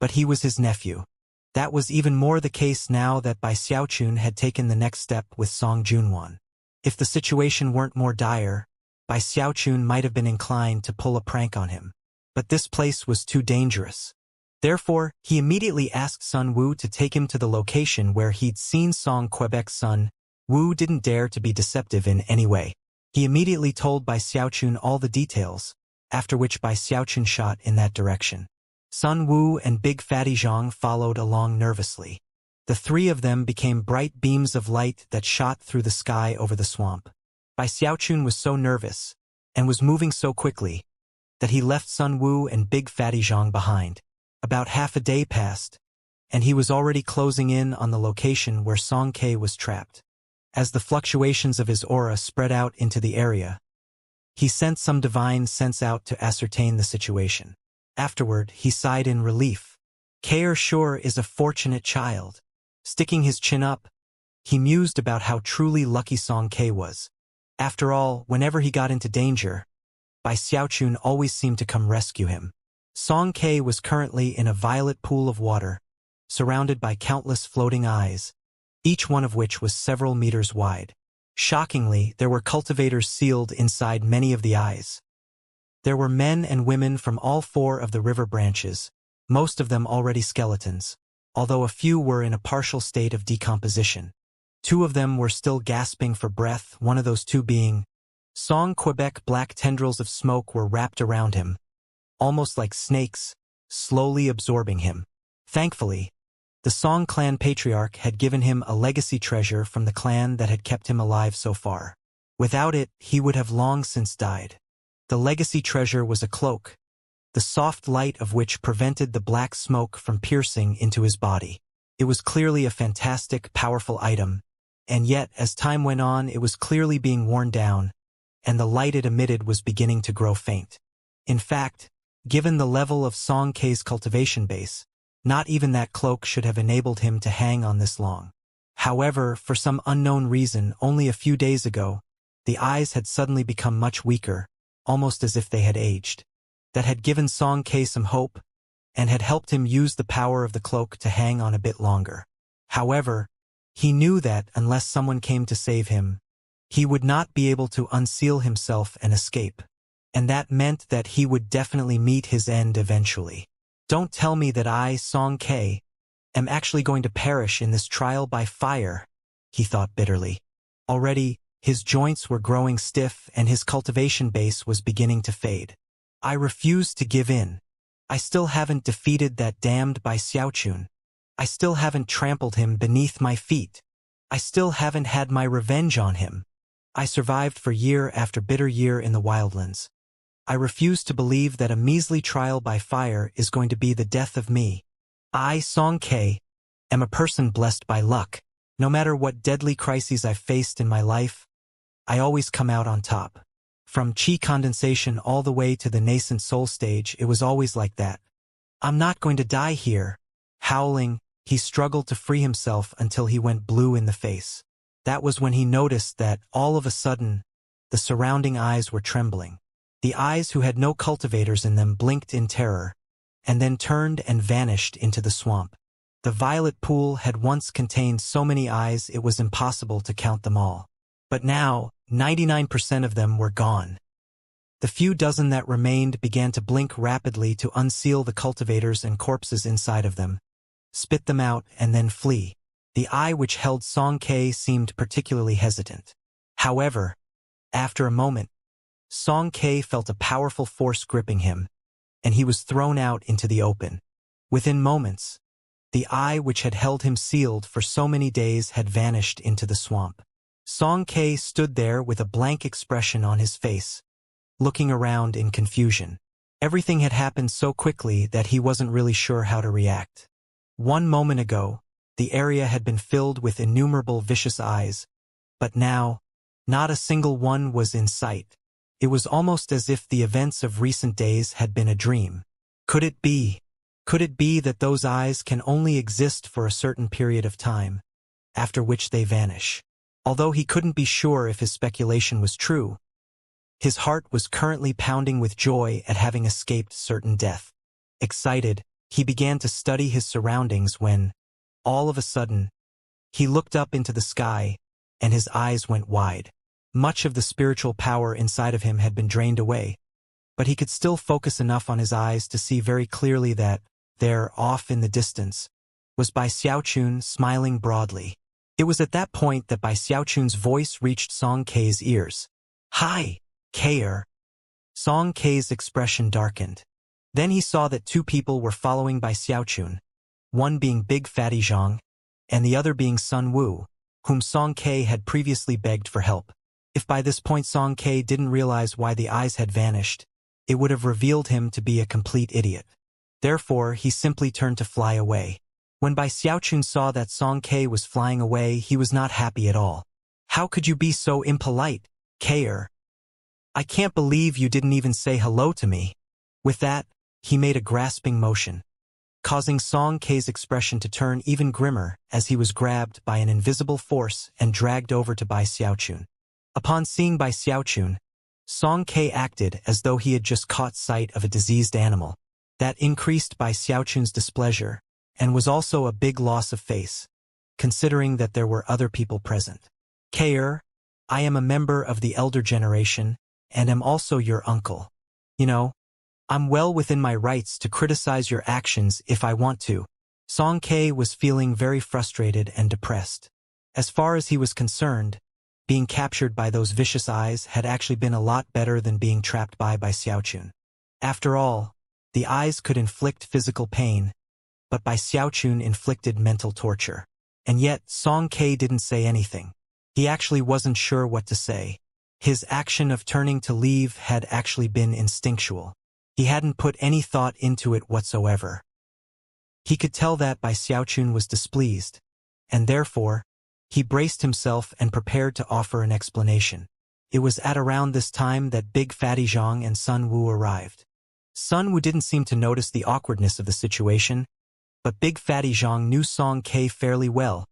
But he was his nephew. That was even more the case now that Bai Xiaochun had taken the next step with Song Junwan. If the situation weren't more dire, Bai Xiaochun might have been inclined to pull a prank on him. But this place was too dangerous. Therefore, he immediately asked Sun Wu to take him to the location where he'd seen Song Quebec's son. Wu didn't dare to be deceptive in any way. He immediately told Bai Xiaochun all the details, after which Bai Xiaochun shot in that direction. Sun Wu and Big Fatty Zhang followed along nervously. The three of them became bright beams of light that shot through the sky over the swamp. Bai Xiaochun was so nervous, and was moving so quickly, that he left Sun Wu and Big Fatty Zhang behind. About half a day passed, and he was already closing in on the location where Song Ke was trapped. As the fluctuations of his aura spread out into the area, he sent some divine sense out to ascertain the situation. Afterward, he sighed in relief. Kair sure is a fortunate child. Sticking his chin up, he mused about how truly lucky Song Ke was. After all, whenever he got into danger, Bai Xiaochun always seemed to come rescue him. Song Ke was currently in a violet pool of water, surrounded by countless floating eyes, each one of which was several meters wide. Shockingly, there were cultivators sealed inside many of the eyes. There were men and women from all four of the river branches, most of them already skeletons, although a few were in a partial state of decomposition. Two of them were still gasping for breath, one of those two being Song Quebec. Black tendrils of smoke were wrapped around him, almost like snakes, slowly absorbing him. Thankfully, the Song clan patriarch had given him a legacy treasure from the clan that had kept him alive so far. Without it, he would have long since died. The legacy treasure was a cloak, the soft light of which prevented the black smoke from piercing into his body. It was clearly a fantastic, powerful item, and yet, as time went on, it was clearly being worn down, and the light it emitted was beginning to grow faint. In fact, given the level of Song Ke's cultivation base, not even that cloak should have enabled him to hang on this long. However, for some unknown reason, only a few days ago, the eyes had suddenly become much weaker, almost as if they had aged. That had given Song Ke some hope, and had helped him use the power of the cloak to hang on a bit longer. However, he knew that, unless someone came to save him, he would not be able to unseal himself and escape. And that meant that he would definitely meet his end eventually. Don't tell me that I, Song Ke, am actually going to perish in this trial by fire, he thought bitterly. Already, his joints were growing stiff and his cultivation base was beginning to fade. I refuse to give in. I still haven't defeated that damned Bai Xiaochun. I still haven't trampled him beneath my feet. I still haven't had my revenge on him. I survived for year after bitter year in the wildlands. I refuse to believe that a measly trial by fire is going to be the death of me. I, Song Ke, am a person blessed by luck. No matter what deadly crises I've faced in my life, I always come out on top. From chi condensation all the way to the nascent soul stage, it was always like that. I'm not going to die here. Howling, he struggled to free himself until he went blue in the face. That was when he noticed that, all of a sudden, the surrounding eyes were trembling. The eyes who had no cultivators in them blinked in terror, and then turned and vanished into the swamp. The violet pool had once contained so many eyes it was impossible to count them all. But now, 99% of them were gone. The few dozen that remained began to blink rapidly to unseal the cultivators and corpses inside of them, spit them out, and then flee. The eye which held Song Ke seemed particularly hesitant. However, after a moment, Song Ke felt a powerful force gripping him, and he was thrown out into the open. Within moments, the eye which had held him sealed for so many days had vanished into the swamp. Song Ke stood there with a blank expression on his face, looking around in confusion. Everything had happened so quickly that he wasn't really sure how to react. 1 moment ago, the area had been filled with innumerable vicious eyes, but now, not a single one was in sight. It was almost as if the events of recent days had been a dream. Could it be? Could it be that those eyes can only exist for a certain period of time, after which they vanish? Although he couldn't be sure if his speculation was true, his heart was currently pounding with joy at having escaped certain death. Excited, he began to study his surroundings when, all of a sudden, he looked up into the sky, and his eyes went wide. Much of the spiritual power inside of him had been drained away, but he could still focus enough on his eyes to see very clearly that, there, off in the distance, was Bai Xiaochun smiling broadly. It was at that point that Bai Xiaochun's voice reached Song Kei's ears. "Hi, Keier." Song Kei's expression darkened. Then he saw that two people were following Bai Xiaochun, one being Big Fatty Zhang, and the other being Sun Wu, whom Song Kei had previously begged for help. If by this point Song Kei didn't realize why the eyes had vanished, it would have revealed him to be a complete idiot. Therefore, he simply turned to fly away. When Bai Xiaochun saw that Song Kei was flying away, he was not happy at all. "How could you be so impolite, Keier? I can't believe you didn't even say hello to me." With that, he made a grasping motion, causing Song Kei's expression to turn even grimmer as he was grabbed by an invisible force and dragged over to Bai Xiaochun. Upon seeing Bai Xiaochun, Song Kei acted as though he had just caught sight of a diseased animal. That increased Bai Xiaochun's displeasure, and was also a big loss of face, considering that there were other people present. "Keier, I am a member of the elder generation, and am also your uncle. You know, I'm well within my rights to criticize your actions if I want to." Song Kei was feeling very frustrated and depressed. As far as he was concerned, being captured by those vicious eyes had actually been a lot better than being trapped by Xiaochun. After all, the eyes could inflict physical pain, but Bai Xiaochun inflicted mental torture. And yet, Song Kei didn't say anything. He actually wasn't sure what to say. His action of turning to leave had actually been instinctual. He hadn't put any thought into it whatsoever. He could tell that Bai Xiaochun was displeased, and therefore, he braced himself and prepared to offer an explanation. It was at around this time that Big Fatty Zhang and Sun Wu arrived. Sun Wu didn't seem to notice the awkwardness of the situation, but Big Fatty Zhang knew Song Kei fairly well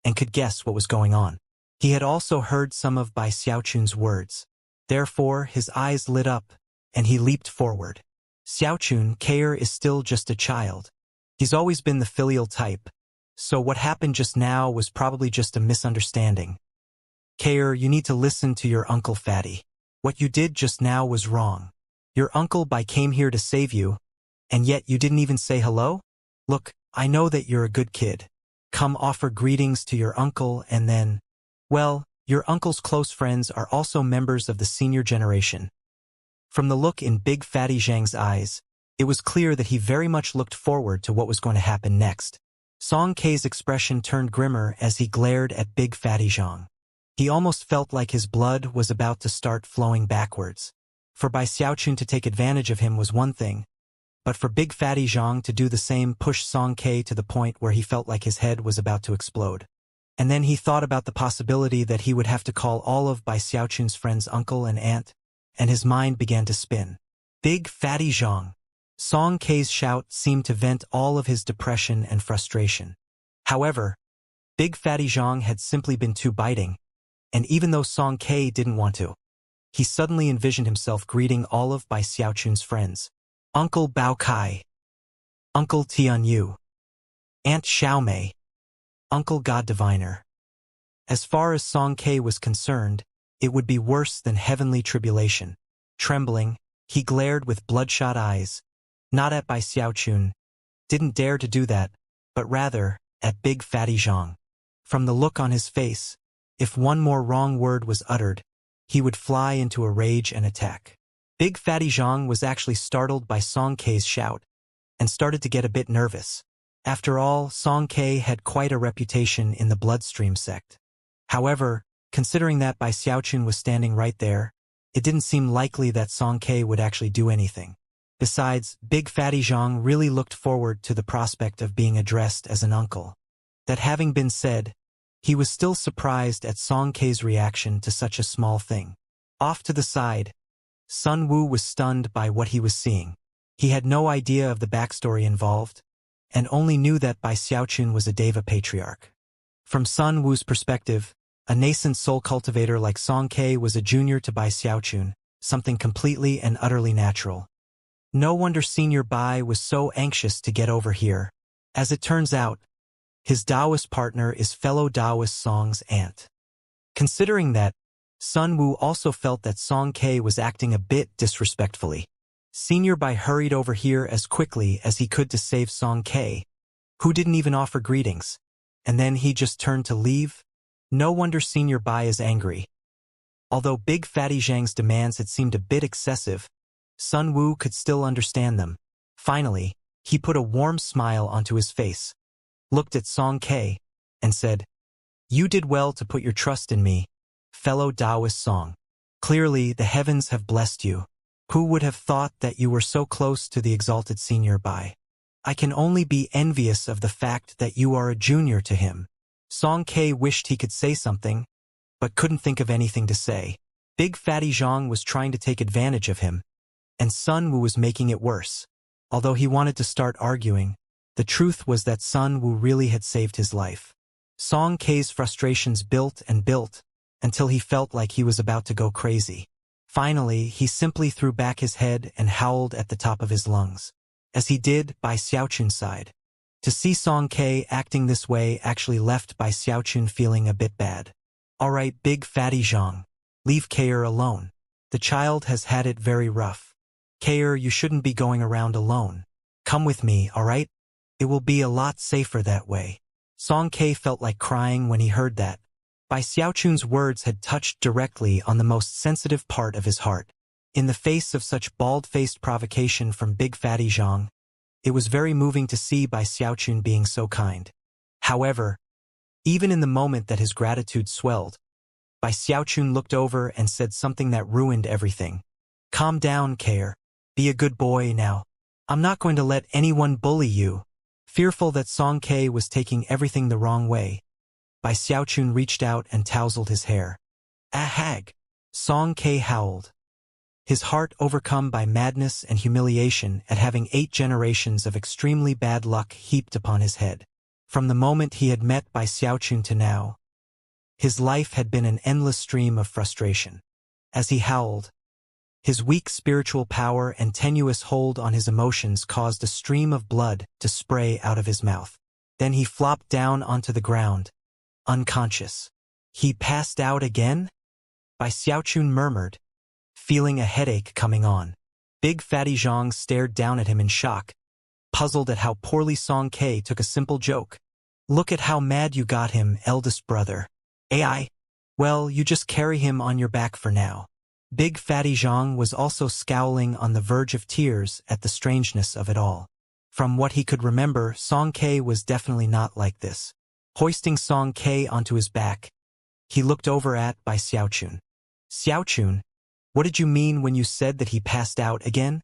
and could guess what was going on. He had also heard some of Bai Xiaochun's words. Therefore, his eyes lit up, and he leaped forward. "Xiaochun, Keier is still just a child. He's always been the filial type, so what happened just now was probably just a misunderstanding. Keier, you need to listen to your Uncle Fatty. What you did just now was wrong. Your Uncle Bai came here to save you, and yet you didn't even say hello? Look, I know that you're a good kid. Come offer greetings to your uncle and then, well, your uncle's close friends are also members of the senior generation." From the look in Big Fatty Zhang's eyes, it was clear that he very much looked forward to what was going to happen next. Song Kei's expression turned grimmer as he glared at Big Fatty Zhang. He almost felt like his blood was about to start flowing backwards. For Bai Xiaochun to take advantage of him was one thing, but for Big Fatty Zhang to do the same pushed Song Kei to the point where he felt like his head was about to explode. And then he thought about the possibility that he would have to call all of Bai Xiaochun's friends uncle and aunt, and his mind began to spin. "Big Fatty Zhang." Song Kei's shout seemed to vent all of his depression and frustration. However, Big Fatty Zhang had simply been too biting, and even though Song Kei didn't want to, he suddenly envisioned himself greeting all of Bai Xiaochun's friends. "Uncle Bao Kai, Uncle Tian Yu, Aunt Xiaomei, Uncle God Diviner." As far as Song Kei was concerned, it would be worse than heavenly tribulation. Trembling, he glared with bloodshot eyes, not at Bai Xiaochun, didn't dare to do that, but rather, at Big Fatty Zhang. From the look on his face, if one more wrong word was uttered, he would fly into a rage and attack. Big Fatty Zhang was actually startled by Song Kei's shout, and started to get a bit nervous. After all, Song Kei had quite a reputation in the bloodstream sect. However, considering that Bai Xiaochun was standing right there, it didn't seem likely that Song Kei would actually do anything. Besides, Big Fatty Zhang really looked forward to the prospect of being addressed as an uncle. That having been said, he was still surprised at Song Kei's reaction to such a small thing. Off to the side, Sun Wu was stunned by what he was seeing. He had no idea of the backstory involved, and only knew that Bai Xiaochun was a Deva patriarch. From Sun Wu's perspective, a nascent soul cultivator like Song Kei was a junior to Bai Xiaochun, something completely and utterly natural. No wonder Senior Bai was so anxious to get over here. As it turns out, his Taoist partner is fellow Taoist Song's aunt. Considering that, Sun Wu also felt that Song K was acting a bit disrespectfully. Senior Bai hurried over here as quickly as he could to save Song K, who didn't even offer greetings, and then he just turned to leave. No wonder Senior Bai is angry. Although Big Fatty Zhang's demands had seemed a bit excessive, Sun Wu could still understand them. Finally, he put a warm smile onto his face, looked at Song K, and said, "You did well to put your trust in me, fellow Taoist Song. Clearly, the heavens have blessed you. Who would have thought that you were so close to the exalted Senior Bai? I can only be envious of the fact that you are a junior to him." Song K wished he could say something, but couldn't think of anything to say. Big Fatty Zhang was trying to take advantage of him, and Sun Wu was making it worse. Although he wanted to start arguing, the truth was that Sun Wu really had saved his life. Song K's frustrations built and built until he felt like he was about to go crazy. Finally, he simply threw back his head and howled at the top of his lungs. As he did, Bai Xiaochun sighed. To see Song K acting this way actually left Bai Xiaochun feeling a bit bad. "All right, Big Fatty Zhang, leave Kair alone. The child has had it very rough. Kair, you shouldn't be going around alone. Come with me, all right? It will be a lot safer that way." Song K felt like crying when he heard that. Bai Xiaochun's words had touched directly on the most sensitive part of his heart. In the face of such bald-faced provocation from Big Fatty Zhang, it was very moving to see Bai Xiaochun being so kind. However, even in the moment that his gratitude swelled, Bai Xiaochun looked over and said something that ruined everything. "Calm down, Kair. Be a good boy now. I'm not going to let anyone bully you." Fearful that Song K was taking everything the wrong way, Bai Xiaochun reached out and tousled his hair. "Ahag!" Song K howled, his heart overcome by madness and humiliation at having 8 generations of extremely bad luck heaped upon his head. From the moment he had met Bai Xiaochun to now, his life had been an endless stream of frustration. As he howled, his weak spiritual power and tenuous hold on his emotions caused a stream of blood to spray out of his mouth. Then he flopped down onto the ground, unconscious. "He passed out again?" Bai Xiaochun murmured, feeling a headache coming on. Big Fatty Zhang stared down at him in shock, puzzled at how poorly Song K took a simple joke. "Look at how mad you got him, eldest brother. AI? Well, you just carry him on your back for now." Big Fatty Zhang was also scowling on the verge of tears at the strangeness of it all. From what he could remember, Song K was definitely not like this. Hoisting Song K onto his back, he looked over at Bai Xiaochun. "Xiaochun, what did you mean when you said that he passed out again?"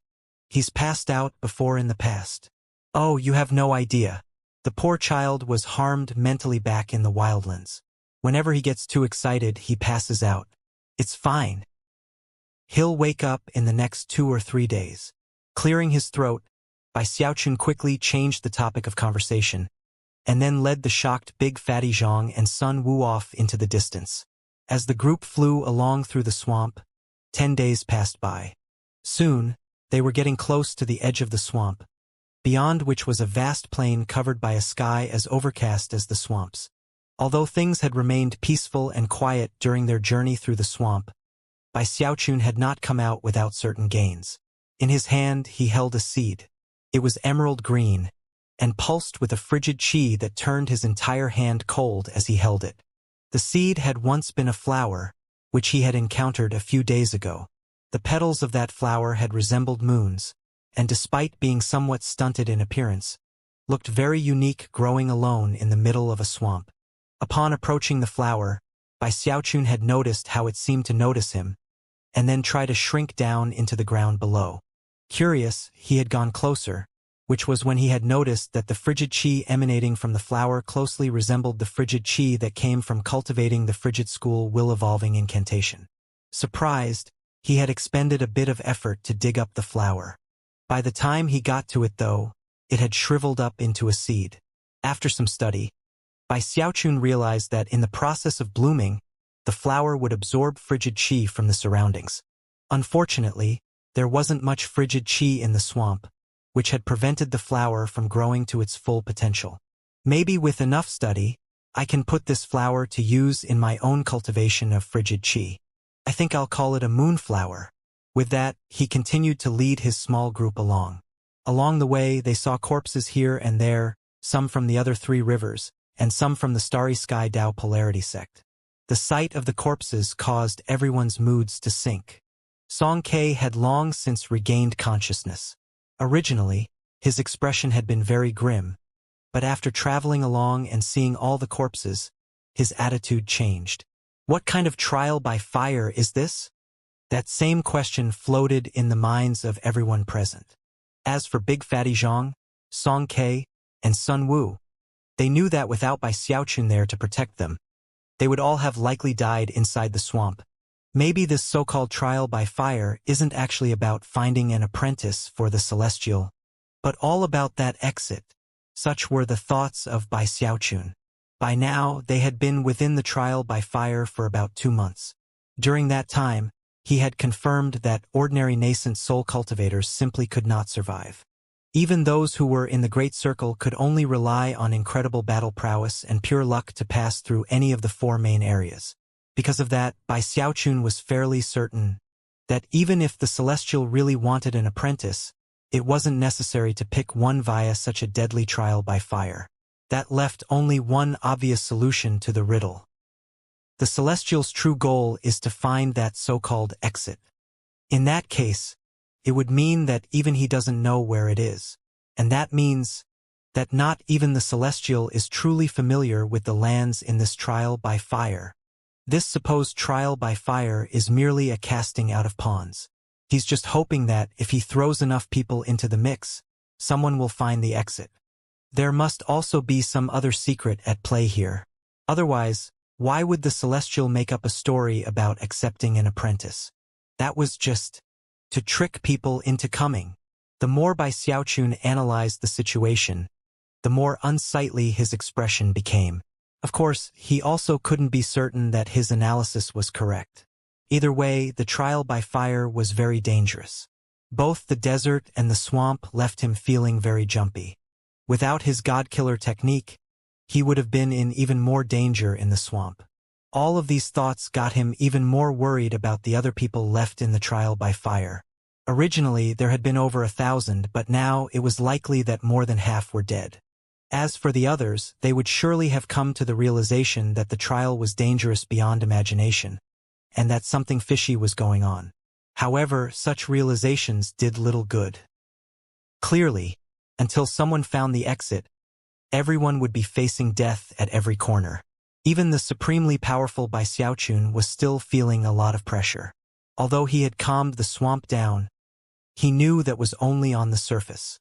"He's passed out before in the past." "Oh, you have no idea. The poor child was harmed mentally back in the wildlands. Whenever he gets too excited, he passes out. It's fine. He'll wake up in the next 2 or 3 days." Clearing his throat, Bai Xiaochun quickly changed the topic of conversation, and then led the shocked Big Fatty Zhang and Sun Wu off into the distance. As the group flew along through the swamp, 10 days passed by. Soon, they were getting close to the edge of the swamp, beyond which was a vast plain covered by a sky as overcast as the swamps. Although things had remained peaceful and quiet during their journey through the swamp, Bai Xiaochun had not come out without certain gains. In his hand, he held a seed. It was emerald green, and pulsed with a frigid chi that turned his entire hand cold as he held it. The seed had once been a flower, which he had encountered a few days ago. The petals of that flower had resembled moons, and despite being somewhat stunted in appearance, looked very unique growing alone in the middle of a swamp. Upon approaching the flower, Bai Xiaochun had noticed how it seemed to notice him, and then try to shrink down into the ground below. Curious, he had gone closer, which was when he had noticed that the frigid chi emanating from the flower closely resembled the frigid chi that came from cultivating the frigid school will-evolving incantation. Surprised, he had expended a bit of effort to dig up the flower. By the time he got to it though, it had shriveled up into a seed. After some study, Bai Xiaochun realized that in the process of blooming, the flower would absorb frigid chi from the surroundings. Unfortunately, There wasn't much frigid qi in the swamp, which had prevented the flower from growing to its full potential. Maybe with enough study, I can put this flower to use in my own cultivation of frigid qi. I think I'll call it a moonflower. With that, he continued to lead his small group along. Along the way, they saw corpses here and there, some from the other 3 rivers, and some from the Starry Sky Dao Polarity sect. The sight of the corpses caused everyone's moods to sink. Xianxia had long since regained consciousness. Originally, his expression had been very grim, but after traveling along and seeing all the corpses, his attitude changed. What kind of trial by fire is this? That same question floated in the minds of everyone present. As for Big Fatty Zhang, Xianxia, and Sun Wu, they knew that without Bai Xiaochun there to protect them, they would all have likely died inside the swamp. Maybe this so-called trial by fire isn't actually about finding an apprentice for the celestial, but all about that exit. Such were the thoughts of Bai Xiaochun. By now, they had been within the trial by fire for about 2 months. During that time, he had confirmed that ordinary nascent soul cultivators simply could not survive. Even those who were in the Great Circle could only rely on incredible battle prowess and pure luck to pass through any of the 4 main areas. Because of that, Bai Xiaochun was fairly certain that even if the Celestial really wanted an apprentice, it wasn't necessary to pick one via such a deadly trial by fire. That left only one obvious solution to the riddle. The Celestial's true goal is to find that so-called exit. In that case, it would mean that even he doesn't know where it is. And that means that not even the Celestial is truly familiar with the lands in this trial by fire. This supposed trial by fire is merely a casting out of pawns. He's just hoping that if he throws enough people into the mix, someone will find the exit. There must also be some other secret at play here. Otherwise, why would the Celestial make up a story about accepting an apprentice? That was just to trick people into coming. The more Bai Xiaochun analyzed the situation, the more unsightly his expression became. Of course, he also couldn't be certain that his analysis was correct. Either way, the trial by fire was very dangerous. Both the desert and the swamp left him feeling very jumpy. Without his God-killer technique, he would have been in even more danger in the swamp. All of these thoughts got him even more worried about the other people left in the trial by fire. Originally, there had been over 1,000, but now it was likely that more than half were dead. As for the others, they would surely have come to the realization that the trial was dangerous beyond imagination, and that something fishy was going on. However, such realizations did little good. Clearly, until someone found the exit, everyone would be facing death at every corner. Even the supremely powerful Bai Xiaochun was still feeling a lot of pressure. Although he had calmed the swamp down, he knew that was only on the surface.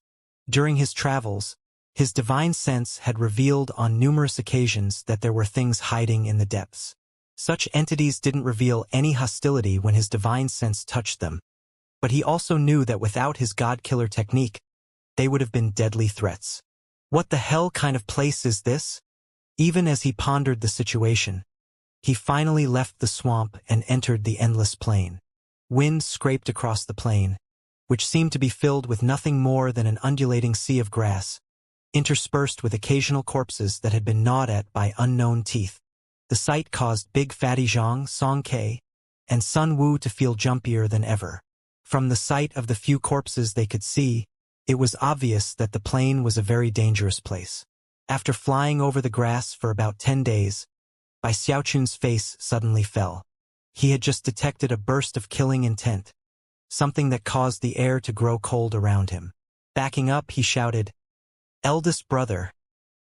During his travels, his divine sense had revealed on numerous occasions that there were things hiding in the depths. Such entities didn't reveal any hostility when his divine sense touched them, but he also knew that without his God-killer technique, they would have been deadly threats. What the hell kind of place is this? Even as he pondered the situation, he finally left the swamp and entered the endless plain. Wind scraped across the plain, which seemed to be filled with nothing more than an undulating sea of grass, interspersed with occasional corpses that had been gnawed at by unknown teeth. The sight caused Big Fatty Zhang, Xianxia, and Sun Wu to feel jumpier than ever. From the sight of the few corpses they could see, it was obvious that the plain was a very dangerous place. After flying over the grass for about 10 days, Bai Xiaochun's face suddenly fell. He had just detected a burst of killing intent, something that caused the air to grow cold around him. Backing up, he shouted, "Eldest brother,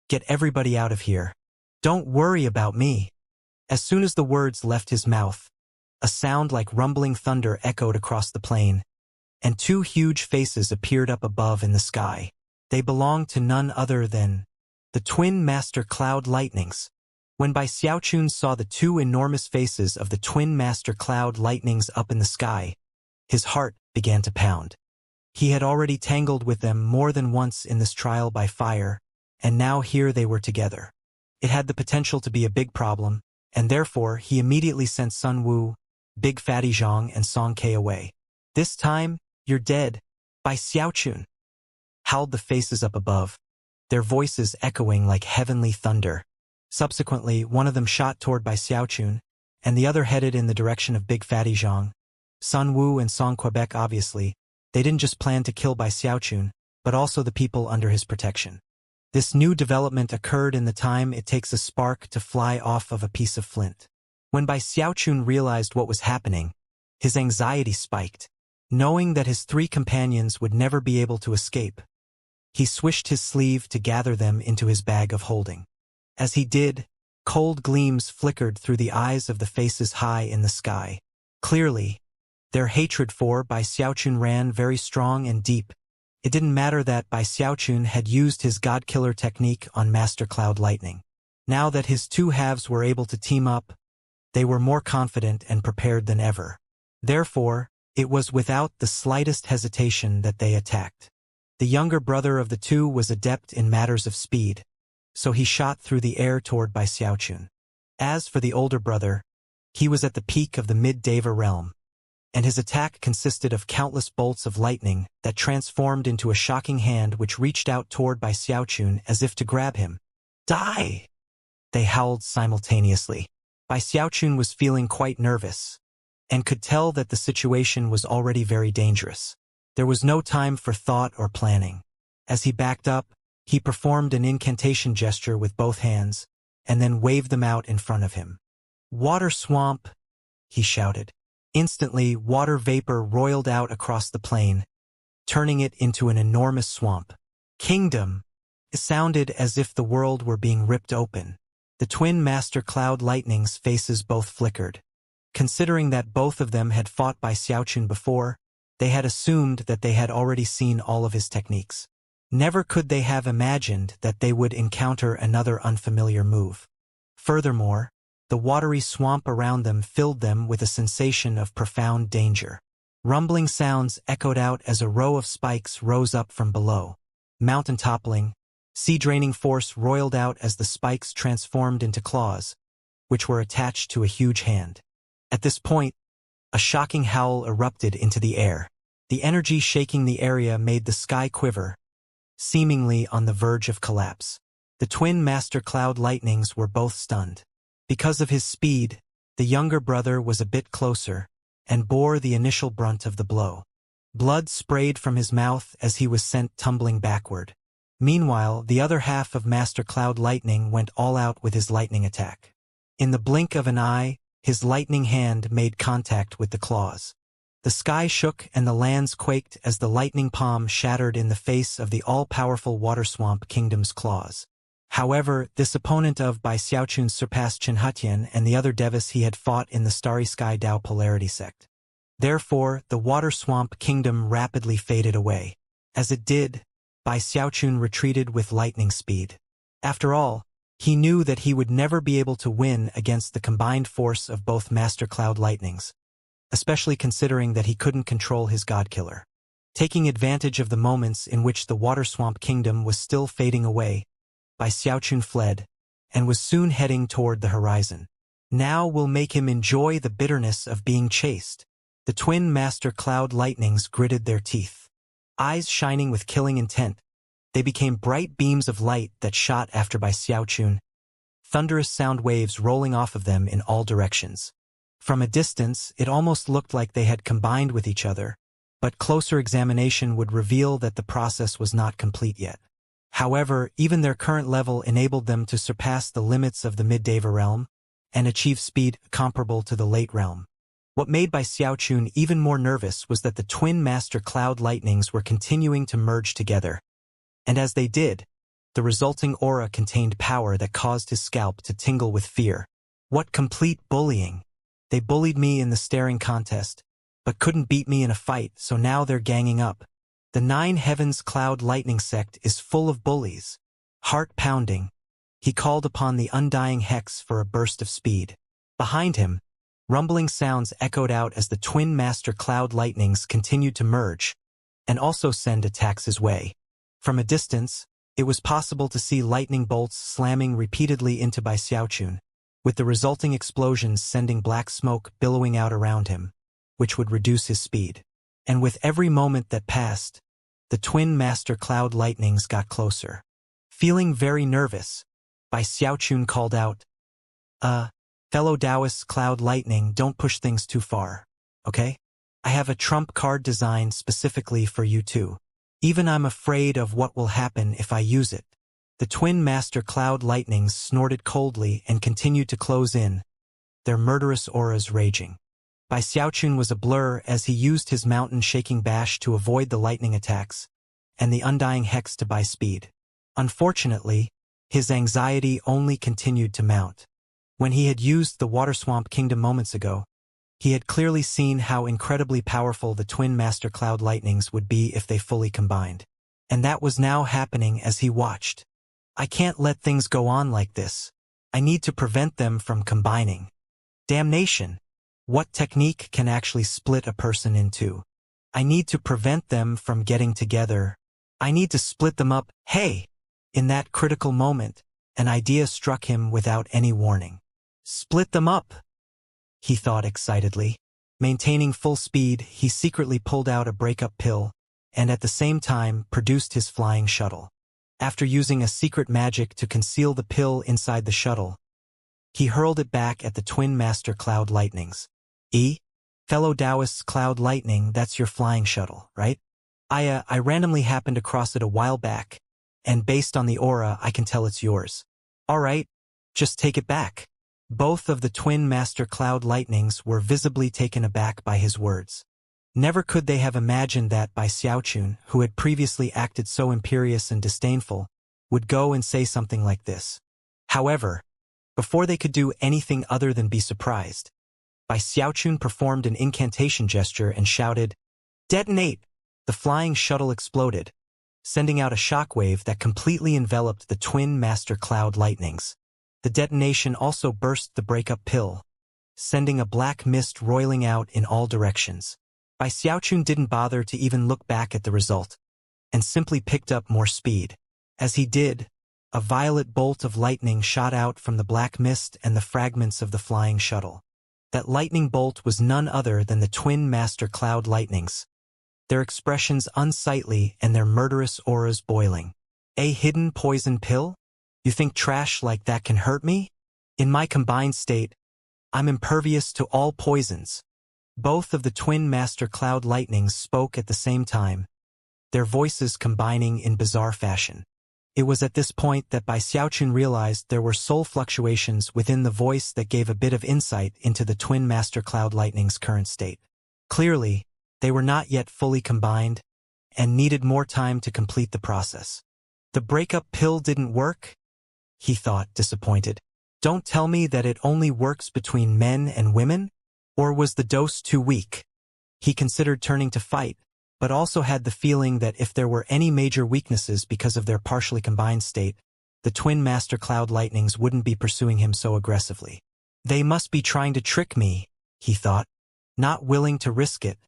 get everybody out of here. Don't worry about me." As soon as the words left his mouth, a sound like rumbling thunder echoed across the plain, and 2 huge faces appeared up above in the sky. They belonged to none other than the twin master cloud lightnings. When Bai Xiaochun saw the 2 enormous faces of the twin master cloud lightnings up in the sky, his heart began to pound. He had already tangled with them more than once in this trial by fire, and now here they were together. It had the potential to be a big problem, and therefore he immediately sent Sun Wu, Big Fatty Zhang, and Xianxia away. This time, You're dead. By Xiaochun, howled the faces up above, their voices echoing like heavenly thunder. Subsequently, one of them shot toward Bai Xiaochun, and the other headed in the direction of Big Fatty Zhang. Sun Wu and Song Quebec obviously, they didn't just plan to kill Bai Xiaochun, but also the people under his protection. This new development occurred in the time it takes a spark to fly off of a piece of flint. When Bai Xiaochun realized what was happening, his anxiety spiked. Knowing that his 3 companions would never be able to escape, he swished his sleeve to gather them into his bag of holding. As he did, cold gleams flickered through the eyes of the faces high in the sky. Clearly, their hatred for Bai Xiaochun ran very strong and deep. It didn't matter that Bai Xiaochun had used his God-Killer technique on Master Cloud Lightning. Now that his 2 halves were able to team up, they were more confident and prepared than ever. Therefore, it was without the slightest hesitation that they attacked. The younger brother of the 2 was adept in matters of speed, so he shot through the air toward Bai Xiaochun. As for the older brother, he was at the peak of the mid-Deva realm, and his attack consisted of countless bolts of lightning that transformed into a shocking hand which reached out toward Bai Xiaochun as if to grab him. Die! They howled simultaneously. Bai Xiaochun was feeling quite nervous, and could tell that the situation was already very dangerous. There was no time for thought or planning. As he backed up, he performed an incantation gesture with both hands, and then waved them out in front of him. "Water swamp!" he shouted. Instantly, water vapor roiled out across the plain, turning it into an enormous swamp. "Kingdom!" It sounded as if the world were being ripped open. The twin Master Cloud Lightning's faces both flickered. Considering that both of them had fought Bai Xiaochun before, they had assumed that they had already seen all of his techniques. Never could they have imagined that they would encounter another unfamiliar move. Furthermore, the watery swamp around them filled them with a sensation of profound danger. Rumbling sounds echoed out as a row of spikes rose up from below. Mountain toppling, sea-draining force roiled out as the spikes transformed into claws, which were attached to a huge hand. At this point, a shocking howl erupted into the air. The energy shaking the area made the sky quiver, seemingly on the verge of collapse. The twin Master Cloud Lightnings were both stunned. Because of his speed, the younger brother was a bit closer, and bore the initial brunt of the blow. Blood sprayed from his mouth as he was sent tumbling backward. Meanwhile, the other half of Master Cloud Lightning went all out with his lightning attack. In the blink of an eye, his lightning hand made contact with the claws. The sky shook and the lands quaked as the lightning palm shattered in the face of the all-powerful Water Swamp Kingdom's claws. However, this opponent of Bai Xiaochun surpassed Qianxia and the other Devis he had fought in the Starry Sky Dao Polarity sect. Therefore, the Water Swamp Kingdom rapidly faded away. As it did, Bai Xiaochun retreated with lightning speed. After all, he knew that he would never be able to win against the combined force of both Master Cloud Lightnings, especially considering that he couldn't control his God-Killer. Taking advantage of the moments in which the Water Swamp Kingdom was still fading away, Bai Xiaochun fled, and was soon heading toward the horizon. Now we'll make him enjoy the bitterness of being chased. The twin Master Cloud Lightnings gritted their teeth. Eyes shining with killing intent, they became bright beams of light that shot after Bai Xiaochun, thunderous sound waves rolling off of them in all directions. From a distance, it almost looked like they had combined with each other, but closer examination would reveal that the process was not complete yet. However, even their current level enabled them to surpass the limits of the mid-Deva realm and achieve speed comparable to the late realm. What made Bai Xiaochun even more nervous was that the twin Master Cloud Lightnings were continuing to merge together, and as they did, the resulting aura contained power that caused his scalp to tingle with fear. What complete bullying! They bullied me in the staring contest, but couldn't beat me in a fight, so now they're ganging up. The Nine Heavens Cloud Lightning sect is full of bullies. Heart-pounding, he called upon the undying Hex for a burst of speed. Behind him, rumbling sounds echoed out as the twin Master Cloud Lightnings continued to merge, and also send attacks his way. From a distance, it was possible to see lightning bolts slamming repeatedly into Bai Xiaochun, with the resulting explosions sending black smoke billowing out around him, which would reduce his speed. And with every moment that passed, the twin master cloud lightnings got closer. Feeling very nervous, Bai Xiaochun called out, fellow Taoist cloud lightning, don't push things too far, okay? I have a trump card designed specifically for you too. Even I'm afraid of what will happen if I use it. The twin master cloud lightnings snorted coldly and continued to close in, their murderous auras raging. Bai Xiaochun was a blur as he used his mountain-shaking bash to avoid the lightning attacks, and the undying hex to buy speed. Unfortunately, his anxiety only continued to mount. When he had used the Water Swamp Kingdom moments ago, he had clearly seen how incredibly powerful the twin master cloud lightnings would be if they fully combined. And that was now happening as he watched. I can't let things go on like this. I need to prevent them from combining. Damnation! What technique can actually split a person in two? I need to prevent them from getting together. I need to split them up. Hey! In that critical moment, an idea struck him without any warning. Split them up! He thought excitedly. Maintaining full speed, he secretly pulled out a breakup pill, and at the same time produced his flying shuttle. After using a secret magic to conceal the pill inside the shuttle, he hurled it back at the twin master cloud lightnings. Fellow Taoists cloud lightning, that's your flying shuttle, right? I randomly happened across it a while back, and based on the aura, I can tell it's yours. All right, just take it back. Both of the twin master cloud lightnings were visibly taken aback by his words. Never could they have imagined that Bai Xiaochun, who had previously acted so imperious and disdainful, would go and say something like this. However, before they could do anything other than be surprised, Bai Xiaochun performed an incantation gesture and shouted, "Detonate!" The flying shuttle exploded, sending out a shockwave that completely enveloped the twin master cloud lightnings. The detonation also burst the breakup pill, sending a black mist roiling out in all directions. Bai Xiaochun didn't bother to even look back at the result, and simply picked up more speed. As he did, a violet bolt of lightning shot out from the black mist and the fragments of the flying shuttle. That lightning bolt was none other than the twin master cloud lightnings, their expressions unsightly and their murderous auras boiling. A hidden poison pill? You think trash like that can hurt me? In my combined state, I'm impervious to all poisons. Both of the twin master cloud lightnings spoke at the same time, their voices combining in bizarre fashion. It was at this point that Bai Xiaochun realized there were soul fluctuations within the voice that gave a bit of insight into the twin master cloud lightning's current state. Clearly, they were not yet fully combined, and needed more time to complete the process. The breakup pill didn't work? He thought, disappointed. Don't tell me that it only works between men and women? Or was the dose too weak? He considered turning to fight, but also had the feeling that if there were any major weaknesses because of their partially combined state, the twin master cloud lightnings wouldn't be pursuing him so aggressively. They must be trying to trick me, he thought, not willing to risk it.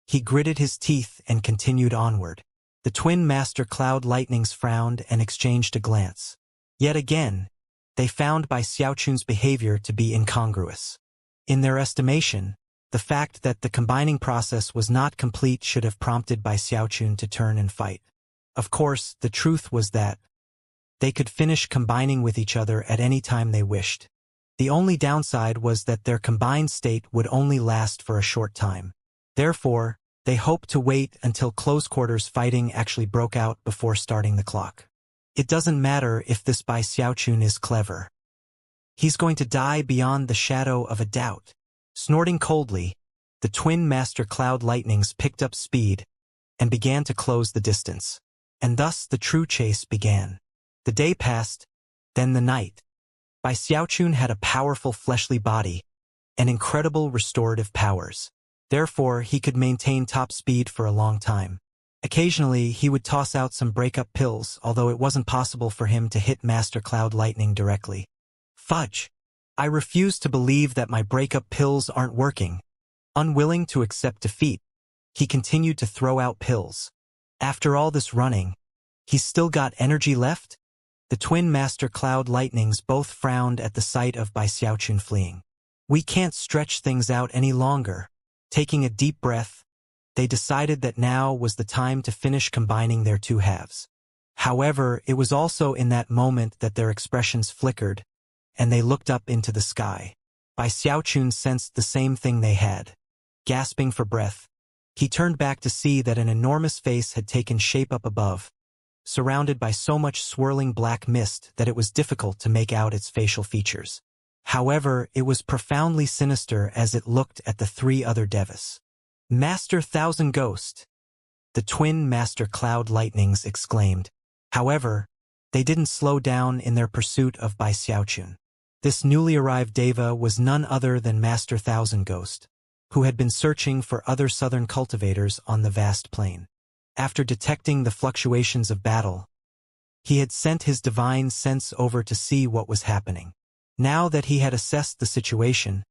He gritted his teeth and continued onward. The twin master cloud lightnings frowned and exchanged a glance. Yet again, they found Bai Xiaochun's behavior to be incongruous. In their estimation, the fact that the combining process was not complete should have prompted Bai Xiaochun to turn and fight. Of course, the truth was that they could finish combining with each other at any time they wished. The only downside was that their combined state would only last for a short time. Therefore, they hoped to wait until close quarters fighting actually broke out before starting the clock. It doesn't matter if this Bai Xiaochun is clever. He's going to die beyond the shadow of a doubt. Snorting coldly, the twin master cloud lightnings picked up speed and began to close the distance. And thus the true chase began. The day passed, then the night. Bai Xiaochun had a powerful fleshly body and incredible restorative powers. Therefore, he could maintain top speed for a long time. Occasionally, he would toss out some breakup pills, although it wasn't possible for him to hit Master Cloud Lightning directly. Fudge! I refuse to believe that my breakup pills aren't working. Unwilling to accept defeat, he continued to throw out pills. After all this running, he's still got energy left? The twin Master Cloud Lightnings both frowned at the sight of Bai Xiaochun fleeing. We can't stretch things out any longer. Taking a deep breath, they decided that now was the time to finish combining their two halves. However, it was also in that moment that their expressions flickered, and they looked up into the sky. Bai Xiaochun sensed the same thing they had. Gasping for breath, he turned back to see that an enormous face had taken shape up above, surrounded by so much swirling black mist that it was difficult to make out its facial features. However, it was profoundly sinister as it looked at the three other devas. "Master Thousand Ghost!" the twin Master Cloud Lightnings exclaimed. However, they didn't slow down in their pursuit of Bai Xiaochun. This newly arrived deva was none other than Master Thousand Ghost, who had been searching for other southern cultivators on the vast plain. After detecting the fluctuations of battle, he had sent his divine sense over to see what was happening. Now that he had assessed the situation,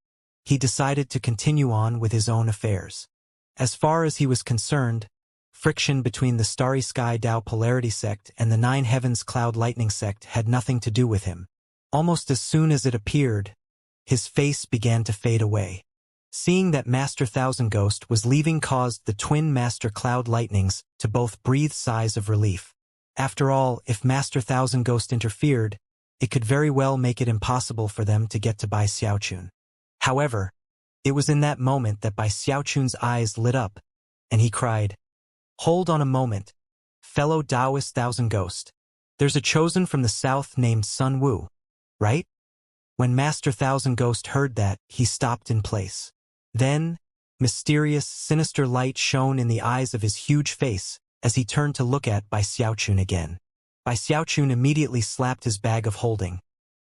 he decided to continue on with his own affairs. As far as he was concerned, friction between the Starry Sky Dao Polarity sect and the Nine Heavens Cloud Lightning sect had nothing to do with him. Almost as soon as it appeared, his face began to fade away. Seeing that Master Thousand Ghost was leaving caused the twin Master Cloud Lightnings to both breathe sighs of relief. After all, if Master Thousand Ghost interfered, it could very well make it impossible for them to get to Bai Xiaochun. However, it was in that moment that Bai Xiaochun's eyes lit up, and he cried, "Hold on a moment, fellow Taoist Thousand Ghost. There's a chosen from the south named Sun Wu, right?" When Master Thousand Ghost heard that, he stopped in place. Then, mysterious, sinister light shone in the eyes of his huge face as he turned to look at Bai Xiaochun again. Bai Xiaochun immediately slapped his bag of holding,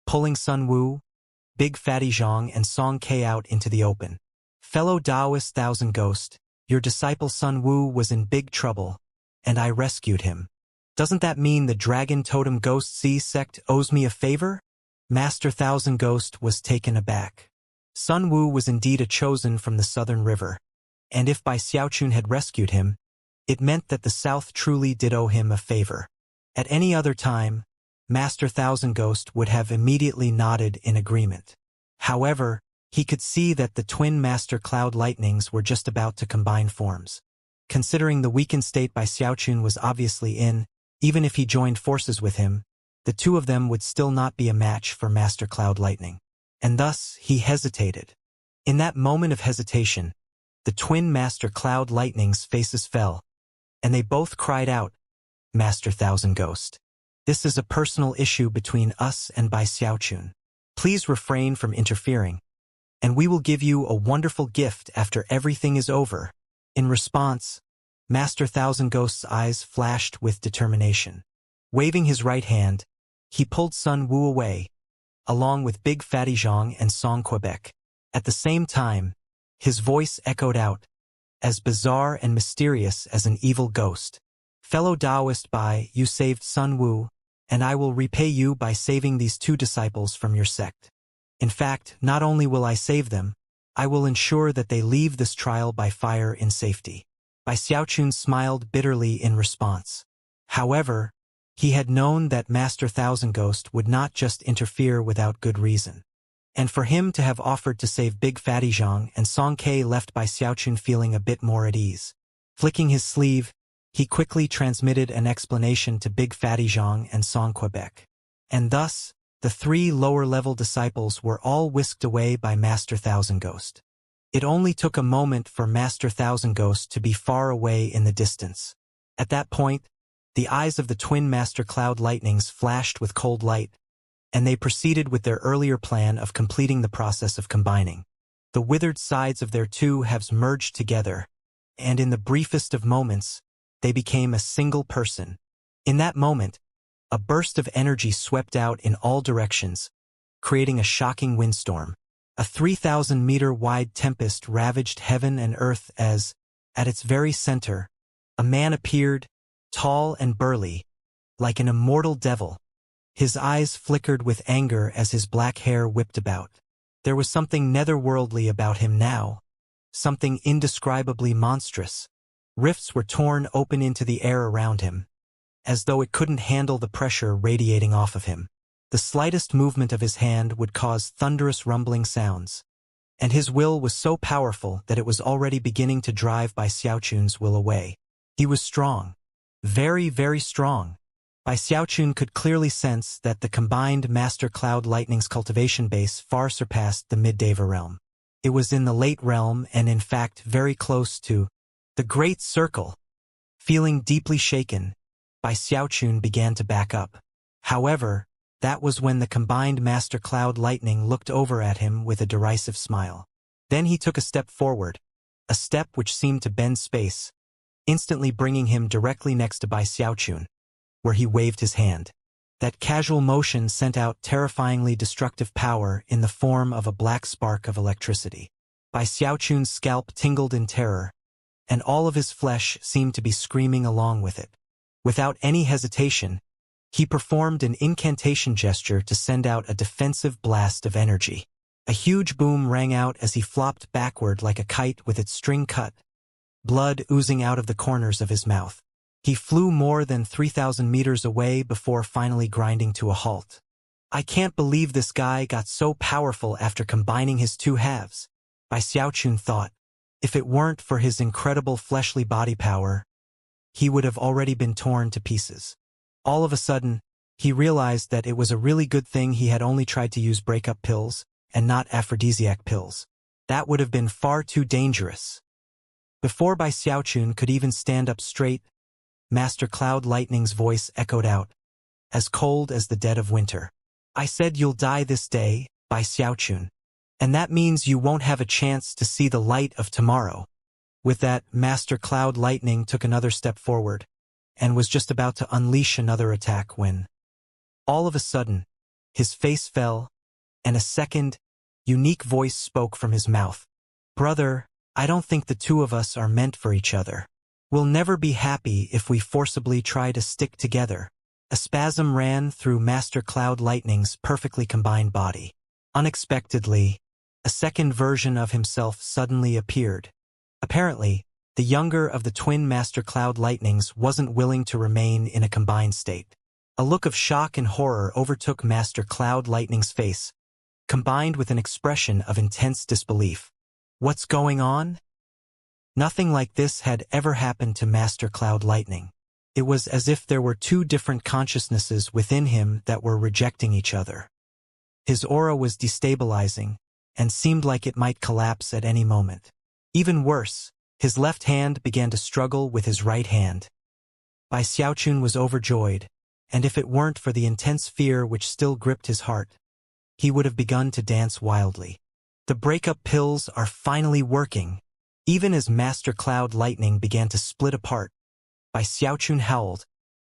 pulling Sun Wu, Big Fatty Zhang and Song Ke out into the open. "Fellow Taoist Thousand Ghost, your disciple Sun Wu was in big trouble, and I rescued him. Doesn't that mean the Dragon Totem Ghost Sea sect owes me a favor?" Master Thousand Ghost was taken aback. Sun Wu was indeed a chosen from the southern river, and if Bai Xiaochun had rescued him, it meant that the south truly did owe him a favor. At any other time, Master Thousand Ghost would have immediately nodded in agreement. However, he could see that the twin Master Cloud Lightnings were just about to combine forms. Considering the weakened state Bai Xiaochun was obviously in, even if he joined forces with him, the two of them would still not be a match for Master Cloud Lightning. And thus, he hesitated. In that moment of hesitation, the twin Master Cloud Lightning's faces fell, and they both cried out, "Master Thousand Ghost, this is a personal issue between us and Bai Xiaochun. Please refrain from interfering, and we will give you a wonderful gift after everything is over." In response, Master Thousand Ghost's eyes flashed with determination. Waving his right hand, he pulled Sun Wu away, along with Big Fatty Zhang and Song Quebec. At the same time, his voice echoed out, as bizarre and mysterious as an evil ghost. "Fellow Taoist Bai, you saved Sun Wu, and I will repay you by saving these two disciples from your sect. In fact, not only will I save them, I will ensure that they leave this trial by fire in safety." Bai Xiaochun smiled bitterly in response. However, he had known that Master Thousand Ghost would not just interfere without good reason. And for him to have offered to save Big Fatty Zhang and Song Ke left Bai Xiaochun feeling a bit more at ease. Flicking his sleeve, he quickly transmitted an explanation to Big Fatty Zhang and Song Quebec. And thus, the three lower-level disciples were all whisked away by Master Thousand Ghost. It only took a moment for Master Thousand Ghost to be far away in the distance. At that point, the eyes of the twin Master Cloud Lightnings flashed with cold light, and they proceeded with their earlier plan of completing the process of combining. The withered sides of their two halves merged together, and in the briefest of moments, they became a single person. In that moment, a burst of energy swept out in all directions, creating a shocking windstorm. A 3,000-meter-wide tempest ravaged heaven and earth as, at its very center, a man appeared, tall and burly, like an immortal devil. His eyes flickered with anger as his black hair whipped about. There was something netherworldly about him now, something indescribably monstrous. Rifts were torn open into the air around him, as though it couldn't handle the pressure radiating off of him. The slightest movement of his hand would cause thunderous rumbling sounds, and his will was so powerful that it was already beginning to drive Bai Xiaochun's will away. He was strong. Very, very strong. Bai Xiaochun could clearly sense that the combined Master Cloud Lightning's cultivation base far surpassed the mid-Deva realm. It was in the late realm and in fact very close to the Great Circle. Feeling deeply shaken, Bai Xiaochun began to back up. However, that was when the combined Master Cloud Lightning looked over at him with a derisive smile. Then he took a step forward, a step which seemed to bend space, instantly bringing him directly next to Bai Xiaochun, where he waved his hand. That casual motion sent out terrifyingly destructive power in the form of a black spark of electricity. Bai Xiaochun's scalp tingled in terror, and all of his flesh seemed to be screaming along with it. Without any hesitation, he performed an incantation gesture to send out a defensive blast of energy. A huge boom rang out as he flopped backward like a kite with its string cut, blood oozing out of the corners of his mouth. He flew more than 3,000 meters away before finally grinding to a halt. I can't believe this guy got so powerful after combining his two halves, Bai Xiaochun thought. If it weren't for his incredible fleshly body power, he would have already been torn to pieces. All of a sudden, he realized that it was a really good thing he had only tried to use breakup pills and not aphrodisiac pills. That would have been far too dangerous. Before Bai Xiaochun could even stand up straight, Master Cloud Lightning's voice echoed out, as cold as the dead of winter. I said you'll die this day, Bai Xiaochun. And that means you won't have a chance to see the light of tomorrow. With that, Master Cloud Lightning took another step forward, and was just about to unleash another attack when, all of a sudden, his face fell, and a second, unique voice spoke from his mouth. Brother, I don't think the two of us are meant for each other. We'll never be happy if we forcibly try to stick together. A spasm ran through Master Cloud Lightning's perfectly combined body. Unexpectedly, a second version of himself suddenly appeared. Apparently, the younger of the twin Master Cloud Lightnings wasn't willing to remain in a combined state. A look of shock and horror overtook Master Cloud Lightning's face, combined with an expression of intense disbelief. What's going on? Nothing like this had ever happened to Master Cloud Lightning. It was as if there were two different consciousnesses within him that were rejecting each other. His aura was destabilizing, and seemed like it might collapse at any moment. Even worse, his left hand began to struggle with his right hand. Bai Xiaochun was overjoyed, and if it weren't for the intense fear which still gripped his heart, he would have begun to dance wildly. The breakup pills are finally working. Even as Master Cloud Lightning began to split apart, Bai Xiaochun howled,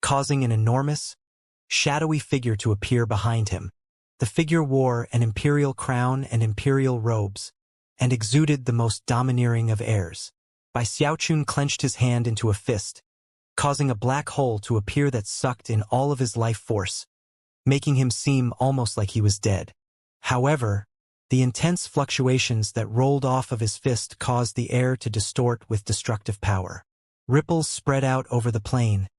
causing an enormous, shadowy figure to appear behind him. The figure wore an imperial crown and imperial robes, and exuded the most domineering of airs. Bai Xiaochun clenched his hand into a fist, causing a black hole to appear that sucked in all of his life force, making him seem almost like he was dead. However, the intense fluctuations that rolled off of his fist caused the air to distort with destructive power. Ripples spread out over the plain,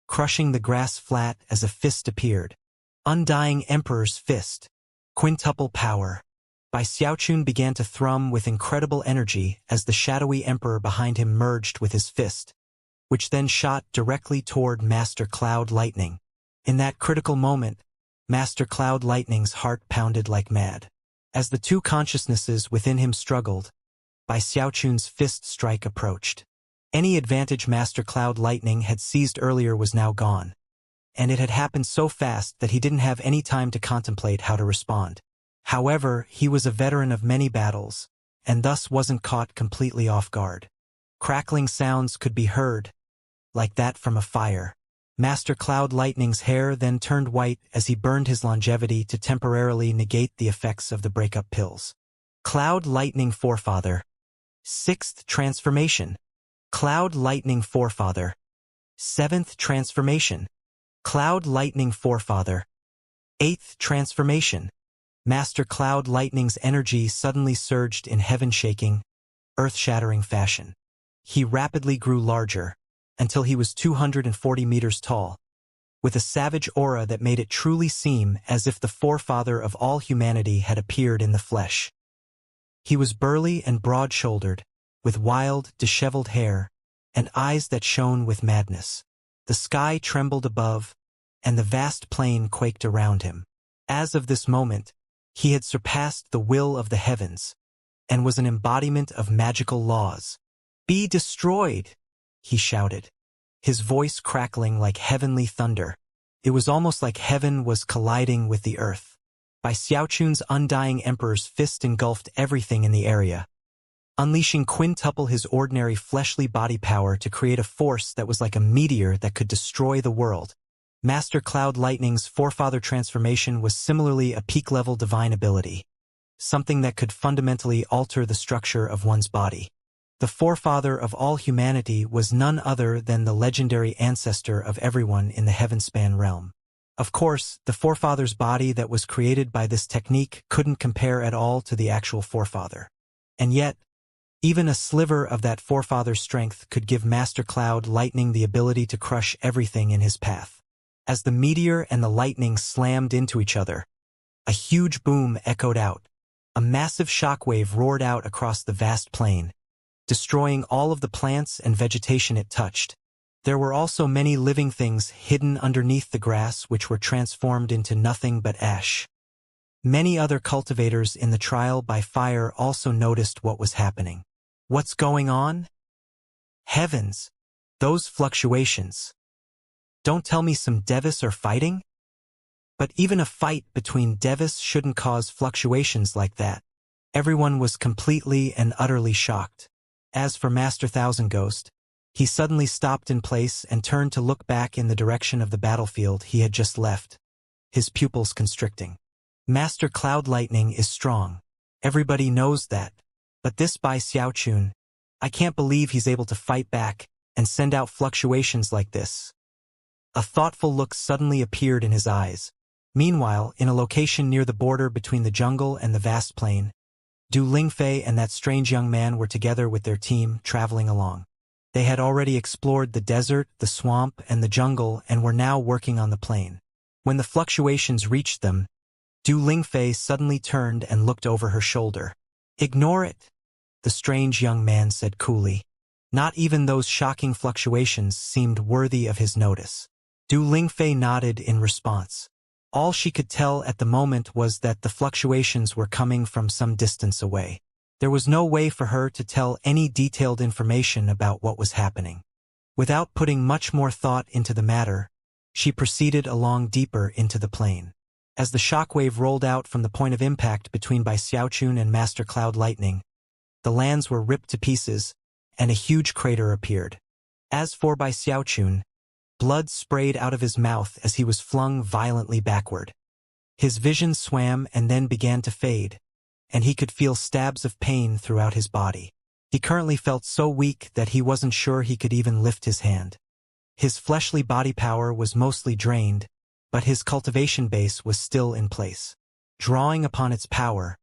crushing the grass flat as a fist appeared. Undying Emperor's Fist. Quintuple power. Bai Xiaochun began to thrum with incredible energy as the shadowy emperor behind him merged with his fist, which then shot directly toward Master Cloud Lightning. In that critical moment, Master Cloud Lightning's heart pounded like mad. As the two consciousnesses within him struggled, Bai Xiaochun's fist strike approached. Any advantage Master Cloud Lightning had seized earlier was now gone, and it had happened so fast that he didn't have any time to contemplate how to respond. However, he was a veteran of many battles, and thus wasn't caught completely off guard. Crackling sounds could be heard, like that from a fire. Master Cloud Lightning's hair then turned white as he burned his longevity to temporarily negate the effects of the breakup pills. Cloud Lightning Forefather. Sixth Transformation. Cloud Lightning Forefather. Seventh Transformation. Cloud Lightning Forefather. Eighth Transformation. Master Cloud Lightning's energy suddenly surged in heaven-shaking, earth-shattering fashion. He rapidly grew larger, until he was 240 meters tall, with a savage aura that made it truly seem as if the forefather of all humanity had appeared in the flesh. He was burly and broad-shouldered, with wild, disheveled hair, and eyes that shone with madness. The sky trembled above, and the vast plain quaked around him. As of this moment, he had surpassed the will of the heavens, and was an embodiment of magical laws. "Be destroyed!" he shouted, his voice crackling like heavenly thunder. It was almost like heaven was colliding with the earth. By Xiaochun's undying emperor's fist engulfed everything in the area, unleashing quintuple his ordinary fleshly body power to create a force that was like a meteor that could destroy the world. Master Cloud Lightning's forefather transformation was similarly a peak-level divine ability, something that could fundamentally alter the structure of one's body. The forefather of all humanity was none other than the legendary ancestor of everyone in the Heavenspan realm. Of course, the forefather's body that was created by this technique couldn't compare at all to the actual forefather. And yet, even a sliver of that forefather's strength could give Master Cloud Lightning the ability to crush everything in his path. As the meteor and the lightning slammed into each other, a huge boom echoed out. A massive shockwave roared out across the vast plain, destroying all of the plants and vegetation it touched. There were also many living things hidden underneath the grass which were transformed into nothing but ash. Many other cultivators in the trial by fire also noticed what was happening. What's going on? Heavens! Those fluctuations! Don't tell me some Devis are fighting? But even a fight between Devis shouldn't cause fluctuations like that. Everyone was completely and utterly shocked. As for Master Thousand Ghost, he suddenly stopped in place and turned to look back in the direction of the battlefield he had just left, his pupils constricting. Master Cloud Lightning is strong. Everybody knows that. But this Bai Xiaochun, I can't believe he's able to fight back and send out fluctuations like this. A thoughtful look suddenly appeared in his eyes. Meanwhile, in a location near the border between the jungle and the vast plain, Du Lingfei and that strange young man were together with their team, traveling along. They had already explored the desert, the swamp, and the jungle and were now working on the plain. When the fluctuations reached them, Du Lingfei suddenly turned and looked over her shoulder. "Ignore it," the strange young man said coolly. Not even those shocking fluctuations seemed worthy of his notice. Du Lingfei nodded in response. All she could tell at the moment was that the fluctuations were coming from some distance away. There was no way for her to tell any detailed information about what was happening. Without putting much more thought into the matter, she proceeded along deeper into the plain. As the shockwave rolled out from the point of impact between Bai Xiaochun and Master Cloud Lightning, the lands were ripped to pieces, and a huge crater appeared. As for Bai Xiaochun, blood sprayed out of his mouth as he was flung violently backward. His vision swam and then began to fade, and he could feel stabs of pain throughout his body. He currently felt so weak that he wasn't sure he could even lift his hand. His fleshly body power was mostly drained, but his cultivation base was still in place. Drawing upon its power,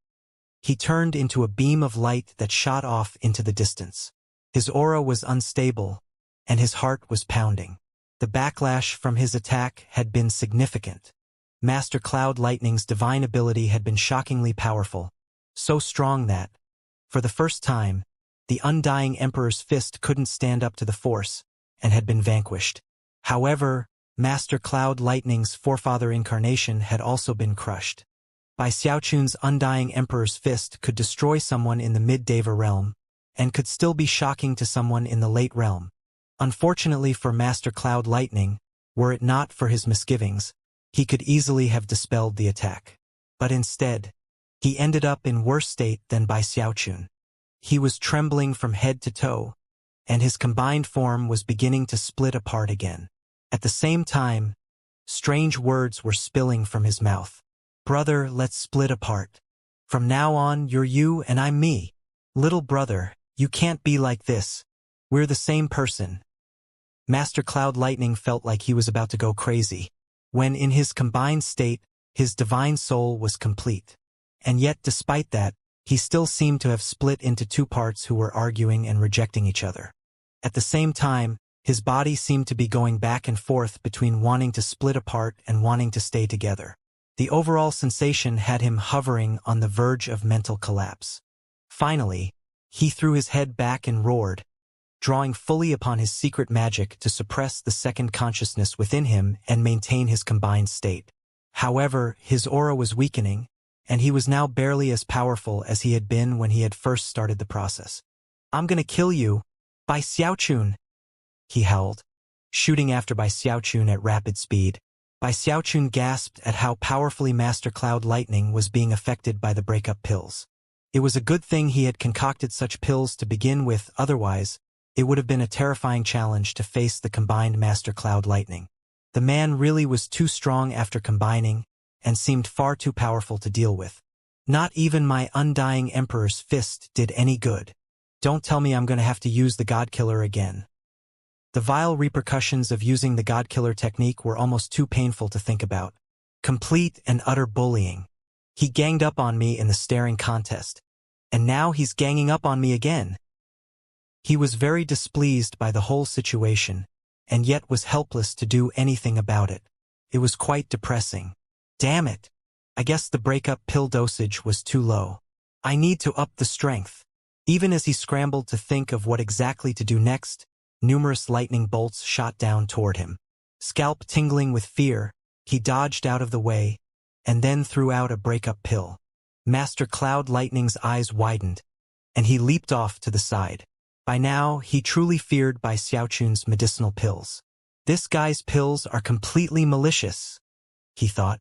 he turned into a beam of light that shot off into the distance. His aura was unstable, and his heart was pounding. The backlash from his attack had been significant. Master Cloud Lightning's divine ability had been shockingly powerful, so strong that, for the first time, the undying Emperor's fist couldn't stand up to the force, and had been vanquished. However, Master Cloud Lightning's forefather incarnation had also been crushed. Bai Xiaochun's undying Emperor's fist could destroy someone in the mid-Deva realm, and could still be shocking to someone in the late realm. Unfortunately for Master Cloud Lightning, were it not for his misgivings, he could easily have dispelled the attack. But instead, he ended up in worse state than Bai Xiaochun. He was trembling from head to toe, and his combined form was beginning to split apart again. At the same time, strange words were spilling from his mouth. "Brother, let's split apart. From now on, you're you and I'm me. Little brother, you can't be like this. We're the same person." Master Cloud Lightning felt like he was about to go crazy, when in his combined state, his divine soul was complete. And yet, despite that, he still seemed to have split into two parts who were arguing and rejecting each other. At the same time, his body seemed to be going back and forth between wanting to split apart and wanting to stay together. The overall sensation had him hovering on the verge of mental collapse. Finally, he threw his head back and roared, drawing fully upon his secret magic to suppress the second consciousness within him and maintain his combined state. However, his aura was weakening, and he was now barely as powerful as he had been when he had first started the process. "I'm gonna kill you, Bai Xiaochun," he howled, shooting after Bai Xiaochun at rapid speed. Bai Xiaochun gasped at how powerfully Master Cloud Lightning was being affected by the breakup pills. It was a good thing he had concocted such pills to begin with, otherwise, it would have been a terrifying challenge to face the combined Master Cloud Lightning. The man really was too strong after combining, and seemed far too powerful to deal with. Not even my undying Emperor's fist did any good. Don't tell me I'm going to have to use the Godkiller again. The vile repercussions of using the Godkiller technique were almost too painful to think about. Complete and utter bullying. He ganged up on me in the staring contest, and now he's ganging up on me again. He was very displeased by the whole situation, and yet was helpless to do anything about it. It was quite depressing. Damn it! I guess the breakup pill dosage was too low. I need to up the strength. Even as he scrambled to think of what exactly to do next, numerous lightning bolts shot down toward him. Scalp tingling with fear, he dodged out of the way, and then threw out a breakup pill. Master Cloud Lightning's eyes widened, and he leaped off to the side. By now, he truly feared Bai Xiaochun's medicinal pills. This guy's pills are completely malicious, he thought.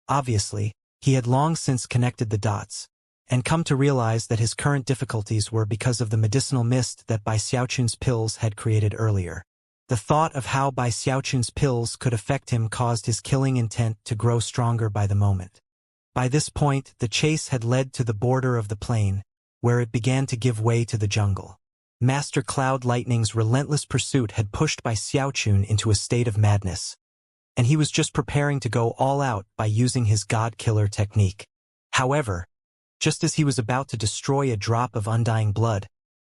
Obviously, he had long since connected the dots, and come to realize that his current difficulties were because of the medicinal mist that Bai Xiaochun's pills had created earlier. The thought of how Bai Xiaochun's pills could affect him caused his killing intent to grow stronger by the moment. By this point, the chase had led to the border of the plain, where it began to give way to the jungle. Master Cloud Lightning's relentless pursuit had pushed Bai Xiaochun into a state of madness, and he was just preparing to go all out by using his God Killer technique. However, just as he was about to destroy a drop of undying blood,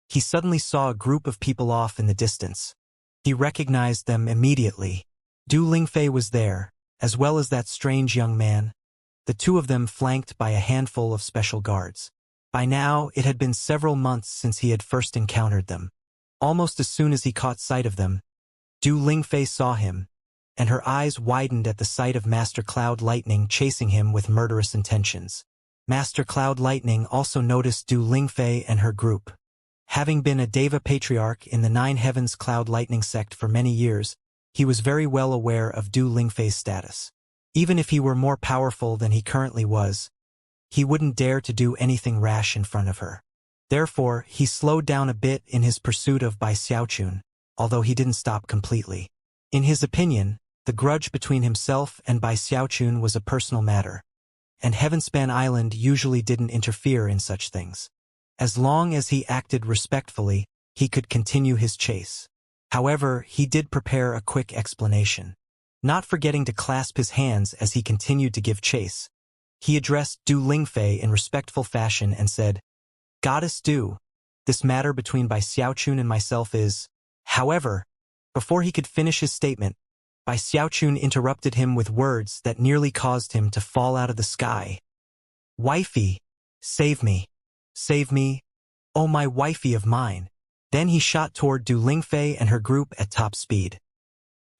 he suddenly saw a group of people off in the distance. He recognized them immediately. Du Lingfei was there, as well as that strange young man, the two of them flanked by a handful of special guards. By now, it had been several months since he had first encountered them. Almost as soon as he caught sight of them, Du Lingfei saw him, and her eyes widened at the sight of Master Cloud Lightning chasing him with murderous intentions. Master Cloud Lightning also noticed Du Lingfei and her group. Having been a Deva patriarch in the Nine Heavens Cloud Lightning sect for many years, he was very well aware of Du Lingfei's status. Even if he were more powerful than he currently was, he wouldn't dare to do anything rash in front of her. Therefore, he slowed down a bit in his pursuit of Bai Xiaochun, although he didn't stop completely. In his opinion, the grudge between himself and Bai Xiaochun was a personal matter, and Heavenspan Island usually didn't interfere in such things. As long as he acted respectfully, he could continue his chase. However, he did prepare a quick explanation. Not forgetting to clasp his hands as he continued to give chase, he addressed Du Lingfei in respectful fashion and said, "Goddess Du, this matter between Bai Xiaochun and myself is..." However, before he could finish his statement, Bai Xiaochun interrupted him with words that nearly caused him to fall out of the sky. "Wifey, save me. Save me. Oh, my wifey of mine." Then he shot toward Du Lingfei and her group at top speed.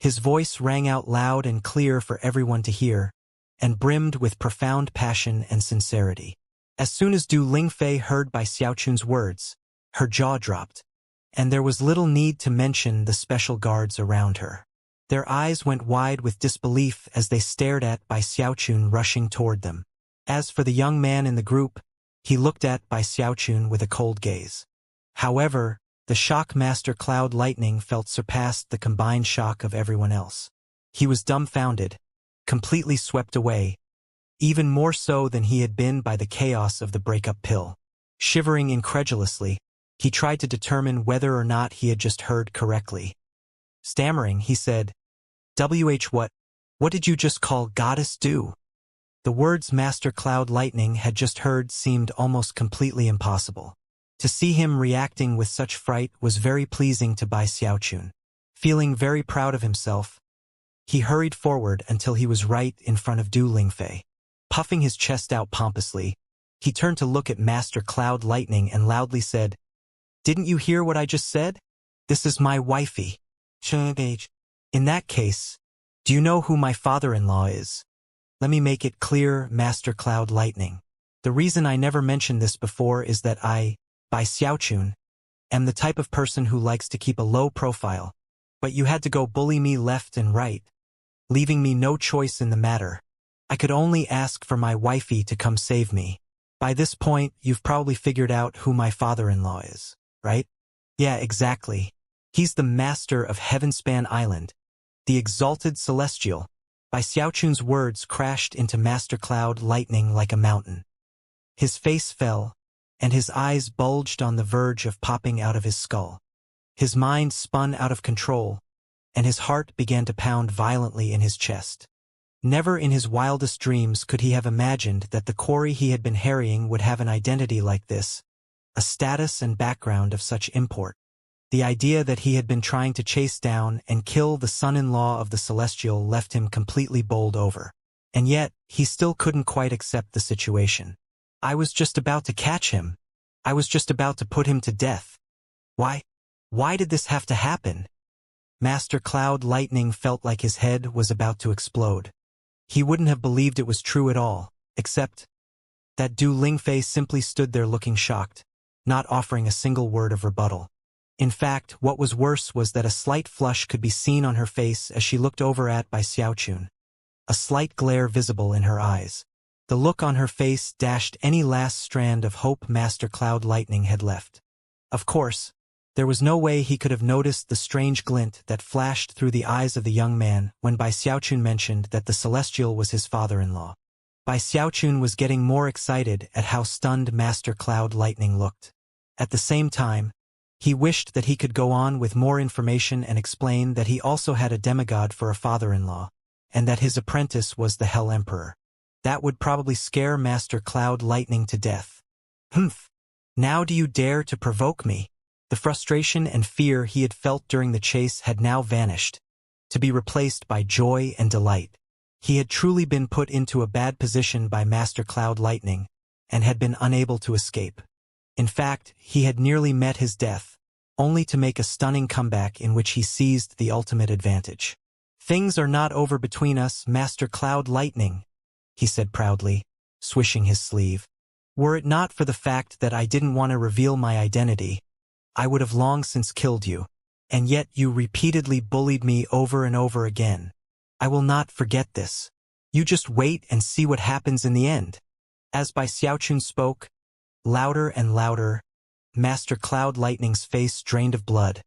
His voice rang out loud and clear for everyone to hear, and brimmed with profound passion and sincerity. As soon as Du Lingfei heard Bai Xiaochun's words, her jaw dropped, and there was little need to mention the special guards around her. Their eyes went wide with disbelief as they stared at Bai Xiaochun rushing toward them. As for the young man in the group, he looked at Bai Xiaochun with a cold gaze. However, the shock Master Cloud Lightning felt surpassed the combined shock of everyone else. He was dumbfounded, completely swept away, even more so than he had been by the chaos of the breakup pill. Shivering incredulously, he tried to determine whether or not he had just heard correctly. Stammering, he said, What did you just call Goddess Du?" The words Master Cloud Lightning had just heard seemed almost completely impossible. To see him reacting with such fright was very pleasing to Bai Xiaochun. Feeling very proud of himself, he hurried forward until he was right in front of Du Lingfei. Puffing his chest out pompously, He turned to look at Master Cloud Lightning and loudly said, "Didn't you hear what I just said? This is my wifey." In that case, do you know who my father-in-law is? Let me make it clear, Master Cloud Lightning. The reason I never mentioned this before is that I, by Xiaochun, am the type of person who likes to keep a low profile, but you had to go bully me left and right, leaving me no choice in the matter. I could only ask for my wifey to come save me. By this point, you've probably figured out who my father-in-law is, right? Yeah, exactly. He's the master of Heavenspan Island, the exalted celestial. By Xiaochun's words crashed into Master Cloud Lightning like a mountain. His face fell, and his eyes bulged on the verge of popping out of his skull. His mind spun out of control, and his heart began to pound violently in his chest. Never in his wildest dreams could he have imagined that the quarry he had been harrying would have an identity like this, a status and background of such import. The idea that he had been trying to chase down and kill the son-in-law of the Celestial left him completely bowled over. And yet, he still couldn't quite accept the situation. I was just about to catch him. I was just about to put him to death. Why? Why did this have to happen? Master Cloud Lightning felt like his head was about to explode. He wouldn't have believed it was true at all, except that Du Lingfei simply stood there looking shocked, not offering a single word of rebuttal. In fact, what was worse was that a slight flush could be seen on her face as she looked over at Bai Xiaochun, a slight glare visible in her eyes. The look on her face dashed any last strand of hope Master Cloud Lightning had left. Of course, there was no way he could have noticed the strange glint that flashed through the eyes of the young man when Bai Xiaochun mentioned that the Celestial was his father-in-law. Bai Xiaochun was getting more excited at how stunned Master Cloud Lightning looked. At the same time, he wished that he could go on with more information and explain that he also had a demigod for a father-in-law, and that his apprentice was the Hell Emperor. That would probably scare Master Cloud Lightning to death. Humph! Now do you dare to provoke me? The frustration and fear he had felt during the chase had now vanished, to be replaced by joy and delight. He had truly been put into a bad position by Master Cloud Lightning, and had been unable to escape. In fact, he had nearly met his death, only to make a stunning comeback in which he seized the ultimate advantage. "Things are not over between us, Master Cloud Lightning," he said proudly, swishing his sleeve. "Were it not for the fact that I didn't want to reveal my identity, I would have long since killed you. And yet you repeatedly bullied me over and over again. I will not forget this. You just wait and see what happens in the end." As Bai Xiaochun spoke, louder and louder, Master Cloud Lightning's face drained of blood,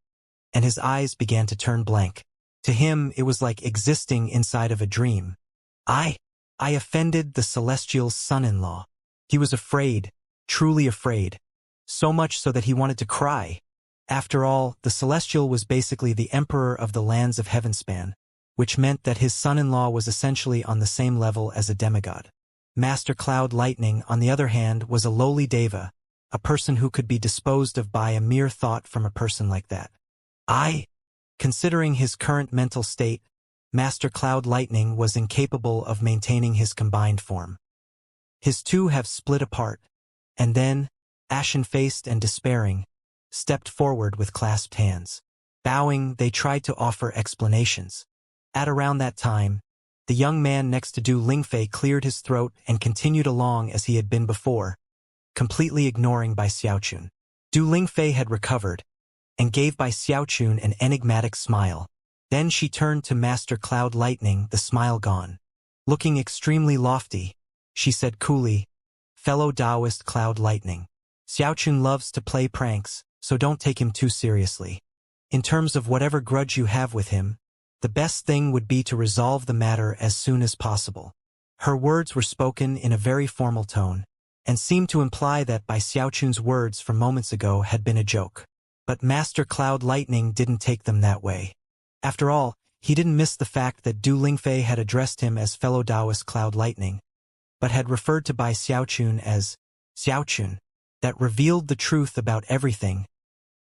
and his eyes began to turn blank. To him, it was like existing inside of a dream. I offended the Celestial's son-in-law. He was afraid, truly afraid, so much so that he wanted to cry. After all, the Celestial was basically the emperor of the lands of Heavenspan, which meant that his son-in-law was essentially on the same level as a demigod. Master Cloud Lightning, on the other hand, was a lowly deva, a person who could be disposed of by a mere thought from a person like that. Considering his current mental state, Master Cloud Lightning was incapable of maintaining his combined form. His two have split apart, and then, ashen-faced and despairing, stepped forward with clasped hands. Bowing, they tried to offer explanations. At around that time, the young man next to Du Lingfei cleared his throat and continued along as he had been before, completely ignoring Bai Xiaochun. Du Lingfei had recovered, and gave Bai Xiaochun an enigmatic smile. Then she turned to Master Cloud Lightning, the smile gone. Looking extremely lofty, she said coolly, "Fellow Taoist Cloud Lightning, Xiaochun loves to play pranks, so don't take him too seriously. In terms of whatever grudge you have with him, the best thing would be to resolve the matter as soon as possible." Her words were spoken in a very formal tone, and seemed to imply that Bai Xiaochun's words from moments ago had been a joke. But Master Cloud Lightning didn't take them that way. After all, he didn't miss the fact that Du Lingfei had addressed him as fellow Taoist Cloud Lightning, but had referred to Bai Xiaochun as Xiaochun. That revealed the truth about everything,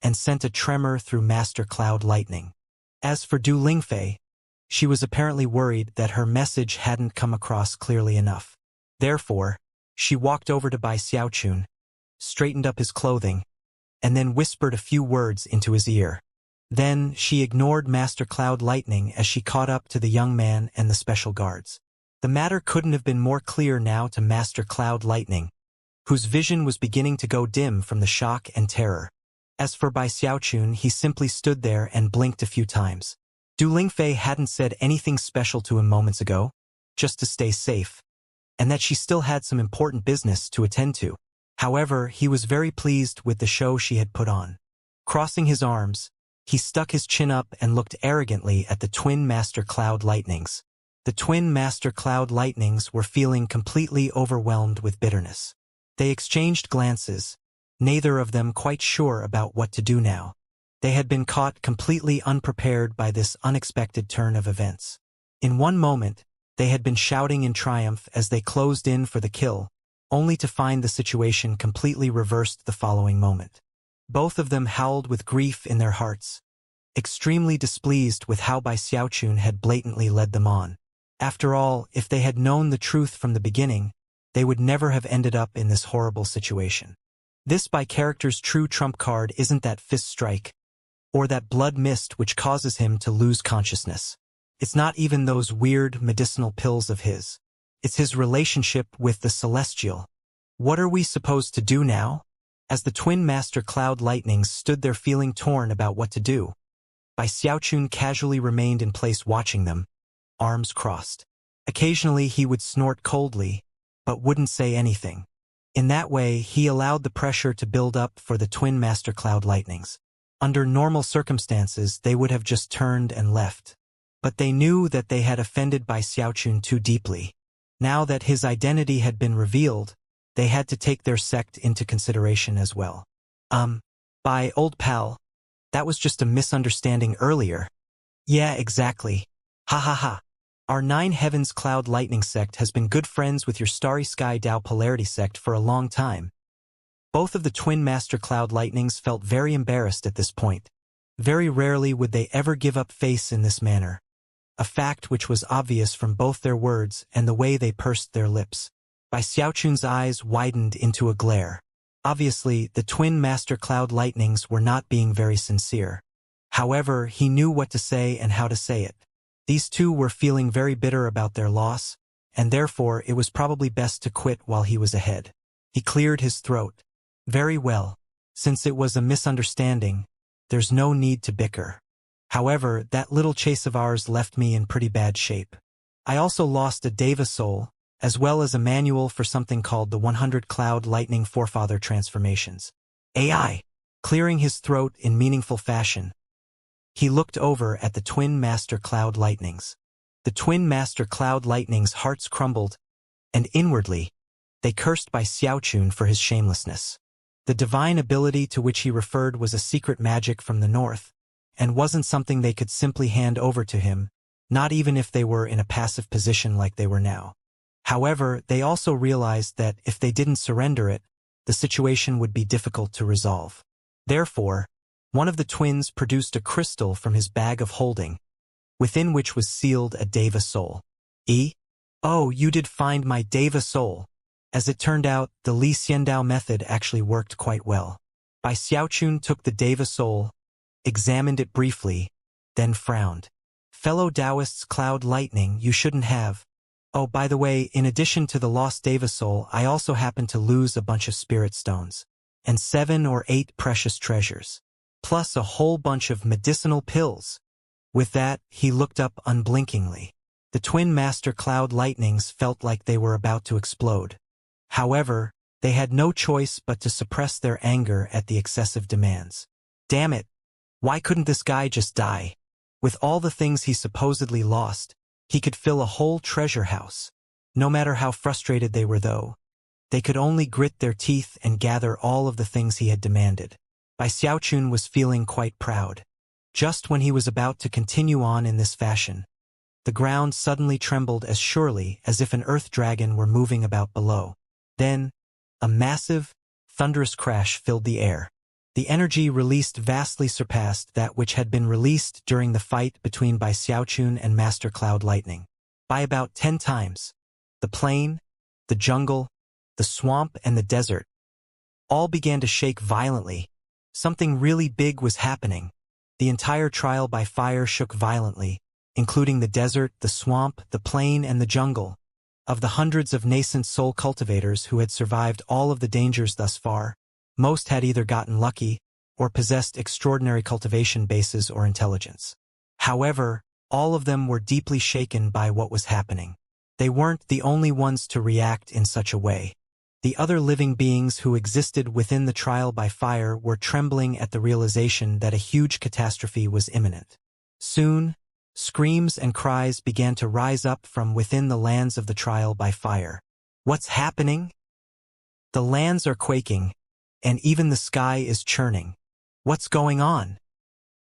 and sent a tremor through Master Cloud Lightning. As for Du Lingfei, she was apparently worried that her message hadn't come across clearly enough. Therefore, She walked over to Bai Xiaochun, straightened up his clothing, and then whispered a few words into his ear. Then she ignored Master Cloud Lightning as she caught up to the young man and the special guards. The matter couldn't have been more clear now to Master Cloud Lightning, whose vision was beginning to go dim from the shock and terror. As for Bai Xiaochun, he simply stood there and blinked a few times. Du Lingfei hadn't said anything special to him moments ago, just to stay safe, and that she still had some important business to attend to. However, he was very pleased with the show she had put on. Crossing his arms, he stuck his chin up and looked arrogantly at the twin Master Cloud Lightnings. The twin Master Cloud Lightnings were feeling completely overwhelmed with bitterness. They exchanged glances, neither of them quite sure about what to do now. They had been caught completely unprepared by this unexpected turn of events. In one moment, they had been shouting in triumph as they closed in for the kill, only to find the situation completely reversed the following moment. Both of them howled with grief in their hearts, extremely displeased with how Bai Xiaochun had blatantly led them on. After all, if they had known the truth from the beginning, they would never have ended up in this horrible situation. This by character's true trump card isn't that fist strike, or that blood mist which causes him to lose consciousness. It's not even those weird medicinal pills of his. It's his relationship with the celestial. What are we supposed to do now? As the twin Master Cloud Lightnings stood there feeling torn about what to do, Bai Xiaochun casually remained in place watching them, arms crossed. Occasionally he would snort coldly, but wouldn't say anything. In that way, he allowed the pressure to build up for the twin Master Cloud Lightnings. Under normal circumstances, they would have just turned and left. But they knew that they had offended Bai Xiaochun too deeply. Now that his identity had been revealed, they had to take their sect into consideration as well. Bai, old pal, that was just a misunderstanding earlier. Yeah, exactly. Ha ha ha. Our Nine Heavens Cloud Lightning sect has been good friends with your Starry Sky Dao Polarity sect for a long time. Both of the twin Master Cloud Lightnings felt very embarrassed at this point. Very rarely would they ever give up face in this manner, a fact which was obvious from both their words and the way they pursed their lips. Bai Xiaochun's eyes widened into a glare. Obviously, the twin Master Cloud Lightnings were not being very sincere. However, he knew what to say and how to say it. These two were feeling very bitter about their loss, and therefore it was probably best to quit while he was ahead. He cleared his throat. Very well. Since it was a misunderstanding, there's no need to bicker. However, that little chase of ours left me in pretty bad shape. I also lost a Deva soul, as well as a manual for something called the 100 Cloud Lightning Forefather Transformations. AI. Clearing his throat in meaningful fashion, he looked over at the twin Master Cloud Lightnings. The twin Master Cloud Lightnings' hearts crumbled, and inwardly, they cursed Bai Xiaochun for his shamelessness. The divine ability to which he referred was a secret magic from the north, and wasn't something they could simply hand over to him, not even if they were in a passive position like they were now. However, they also realized that if they didn't surrender it, the situation would be difficult to resolve. Therefore, one of the twins produced a crystal from his bag of holding, within which was sealed a Deva soul. Oh, you did find my Deva soul. As it turned out, the Li Xiandao method actually worked quite well. Bai Xiaochun took the Deva soul, examined it briefly, then frowned. Fellow Taoists Cloud Lightning, you shouldn't have. Oh, by the way, in addition to the lost Deva soul, I also happened to lose a bunch of spirit stones, and 7 or 8 precious treasures, plus a whole bunch of medicinal pills. With that, he looked up unblinkingly. The twin Master Cloud Lightnings felt like they were about to explode. However, they had no choice but to suppress their anger at the excessive demands. Damn it! Why couldn't this guy just die? With all the things he supposedly lost, he could fill a whole treasure house. No matter how frustrated they were though, they could only grit their teeth and gather all of the things he had demanded. Bai Xiaochun was feeling quite proud. Just when he was about to continue on in this fashion, the ground suddenly trembled as surely as if an earth dragon were moving about below. Then, a massive, thunderous crash filled the air. The energy released vastly surpassed that which had been released during the fight between Bai Xiaochun and Master Cloud Lightning, by about 10 times. The plain, the jungle, the swamp, and the desert all began to shake violently. Something really big was happening. The entire trial by fire shook violently, including the desert, the swamp, the plain, and the jungle. Of the hundreds of nascent soul cultivators who had survived all of the dangers thus far, most had either gotten lucky or possessed extraordinary cultivation bases or intelligence. However, all of them were deeply shaken by what was happening. They weren't the only ones to react in such a way. The other living beings who existed within the trial by fire were trembling at the realization that a huge catastrophe was imminent. Soon, screams and cries began to rise up from within the lands of the trial by fire. What's happening? The lands are quaking, and even the sky is churning. What's going on?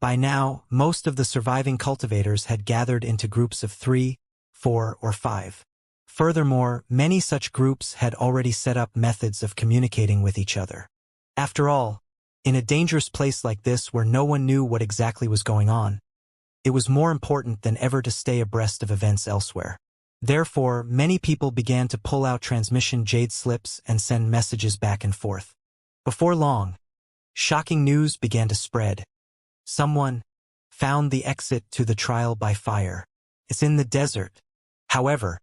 By now, most of the surviving cultivators had gathered into groups of 3, 4, or 5. Furthermore, many such groups had already set up methods of communicating with each other. After all, in a dangerous place like this where no one knew what exactly was going on, it was more important than ever to stay abreast of events elsewhere. Therefore, many people began to pull out transmission jade slips and send messages back and forth. Before long, shocking news began to spread. Someone found the exit to the trial by fire. It's in the desert. However,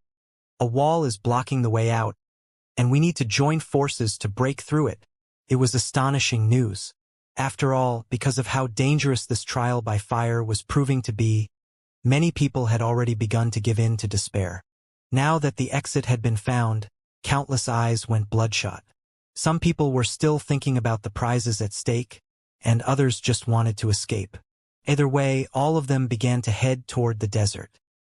a wall is blocking the way out, and we need to join forces to break through it. It was astonishing news. After all, because of how dangerous this trial by fire was proving to be, many people had already begun to give in to despair. Now that the exit had been found, countless eyes went bloodshot. Some people were still thinking about the prizes at stake, and others just wanted to escape. Either way, all of them began to head toward the desert.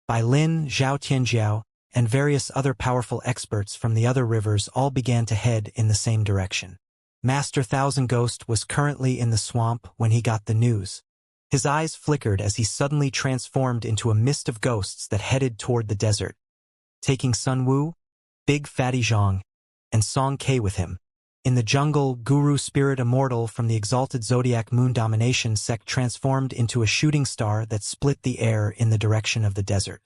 Bai Lin, Zhao Tianjiao, and various other powerful experts from the other rivers all began to head in the same direction. Master Thousand Ghost was currently in the swamp when he got the news. His eyes flickered as he suddenly transformed into a mist of ghosts that headed toward the desert, taking Sun Wu, Big Fatty Zhang, and Song Ke with him. In the jungle, Guru Spirit Immortal from the exalted Zodiac Moon Domination sect transformed into a shooting star that split the air in the direction of the desert.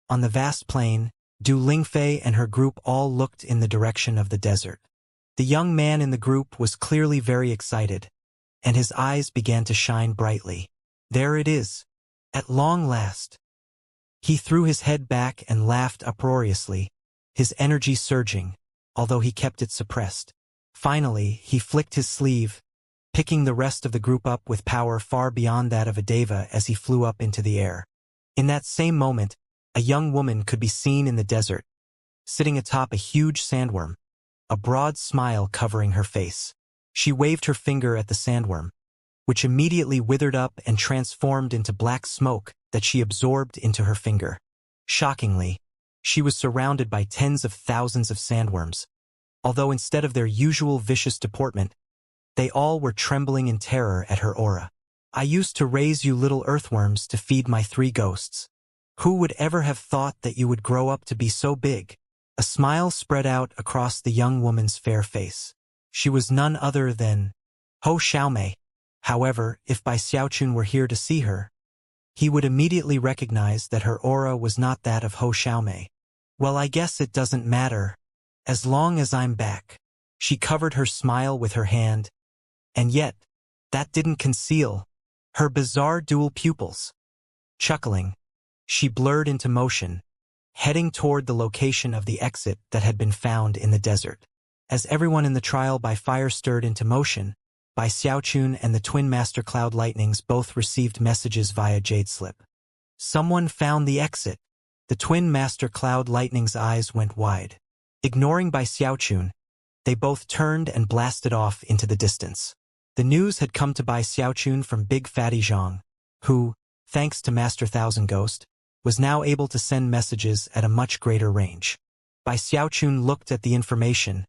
On the vast plain, Du Lingfei and her group all looked in the direction of the desert. The young man in the group was clearly very excited, and his eyes began to shine brightly. There it is. At long last. He threw his head back and laughed uproariously, his energy surging, although he kept it suppressed. Finally, he flicked his sleeve, picking the rest of the group up with power far beyond that of a deva as he flew up into the air. In that same moment, a young woman could be seen in the desert, sitting atop a huge sandworm, a broad smile covering her face. She waved her finger at the sandworm, which immediately withered up and transformed into black smoke that she absorbed into her finger. Shockingly, she was surrounded by tens of thousands of sandworms, although instead of their usual vicious deportment, they all were trembling in terror at her aura. I used to raise you little earthworms to feed my 3 ghosts. Who would ever have thought that you would grow up to be so big? A smile spread out across the young woman's fair face. She was none other than Ho Xiaomei. However, if Bai Xiaochun were here to see her, he would immediately recognize that her aura was not that of Ho Xiaomei. Well, I guess it doesn't matter, as long as I'm back. She covered her smile with her hand, and yet, that didn't conceal her bizarre dual pupils. Chuckling, she blurred into motion, heading toward the location of the exit that had been found in the desert. As everyone in the trial by fire stirred into motion, Bai Xiaochun and the twin Master Cloud Lightnings both received messages via Jade Slip. Someone found the exit. The twin Master Cloud Lightning's eyes went wide. Ignoring Bai Xiaochun, they both turned and blasted off into the distance. The news had come to Bai Xiaochun from Big Fatty Zhang, who, thanks to Master Thousand Ghost, was now able to send messages at a much greater range. Bai Xiaochun looked at the information,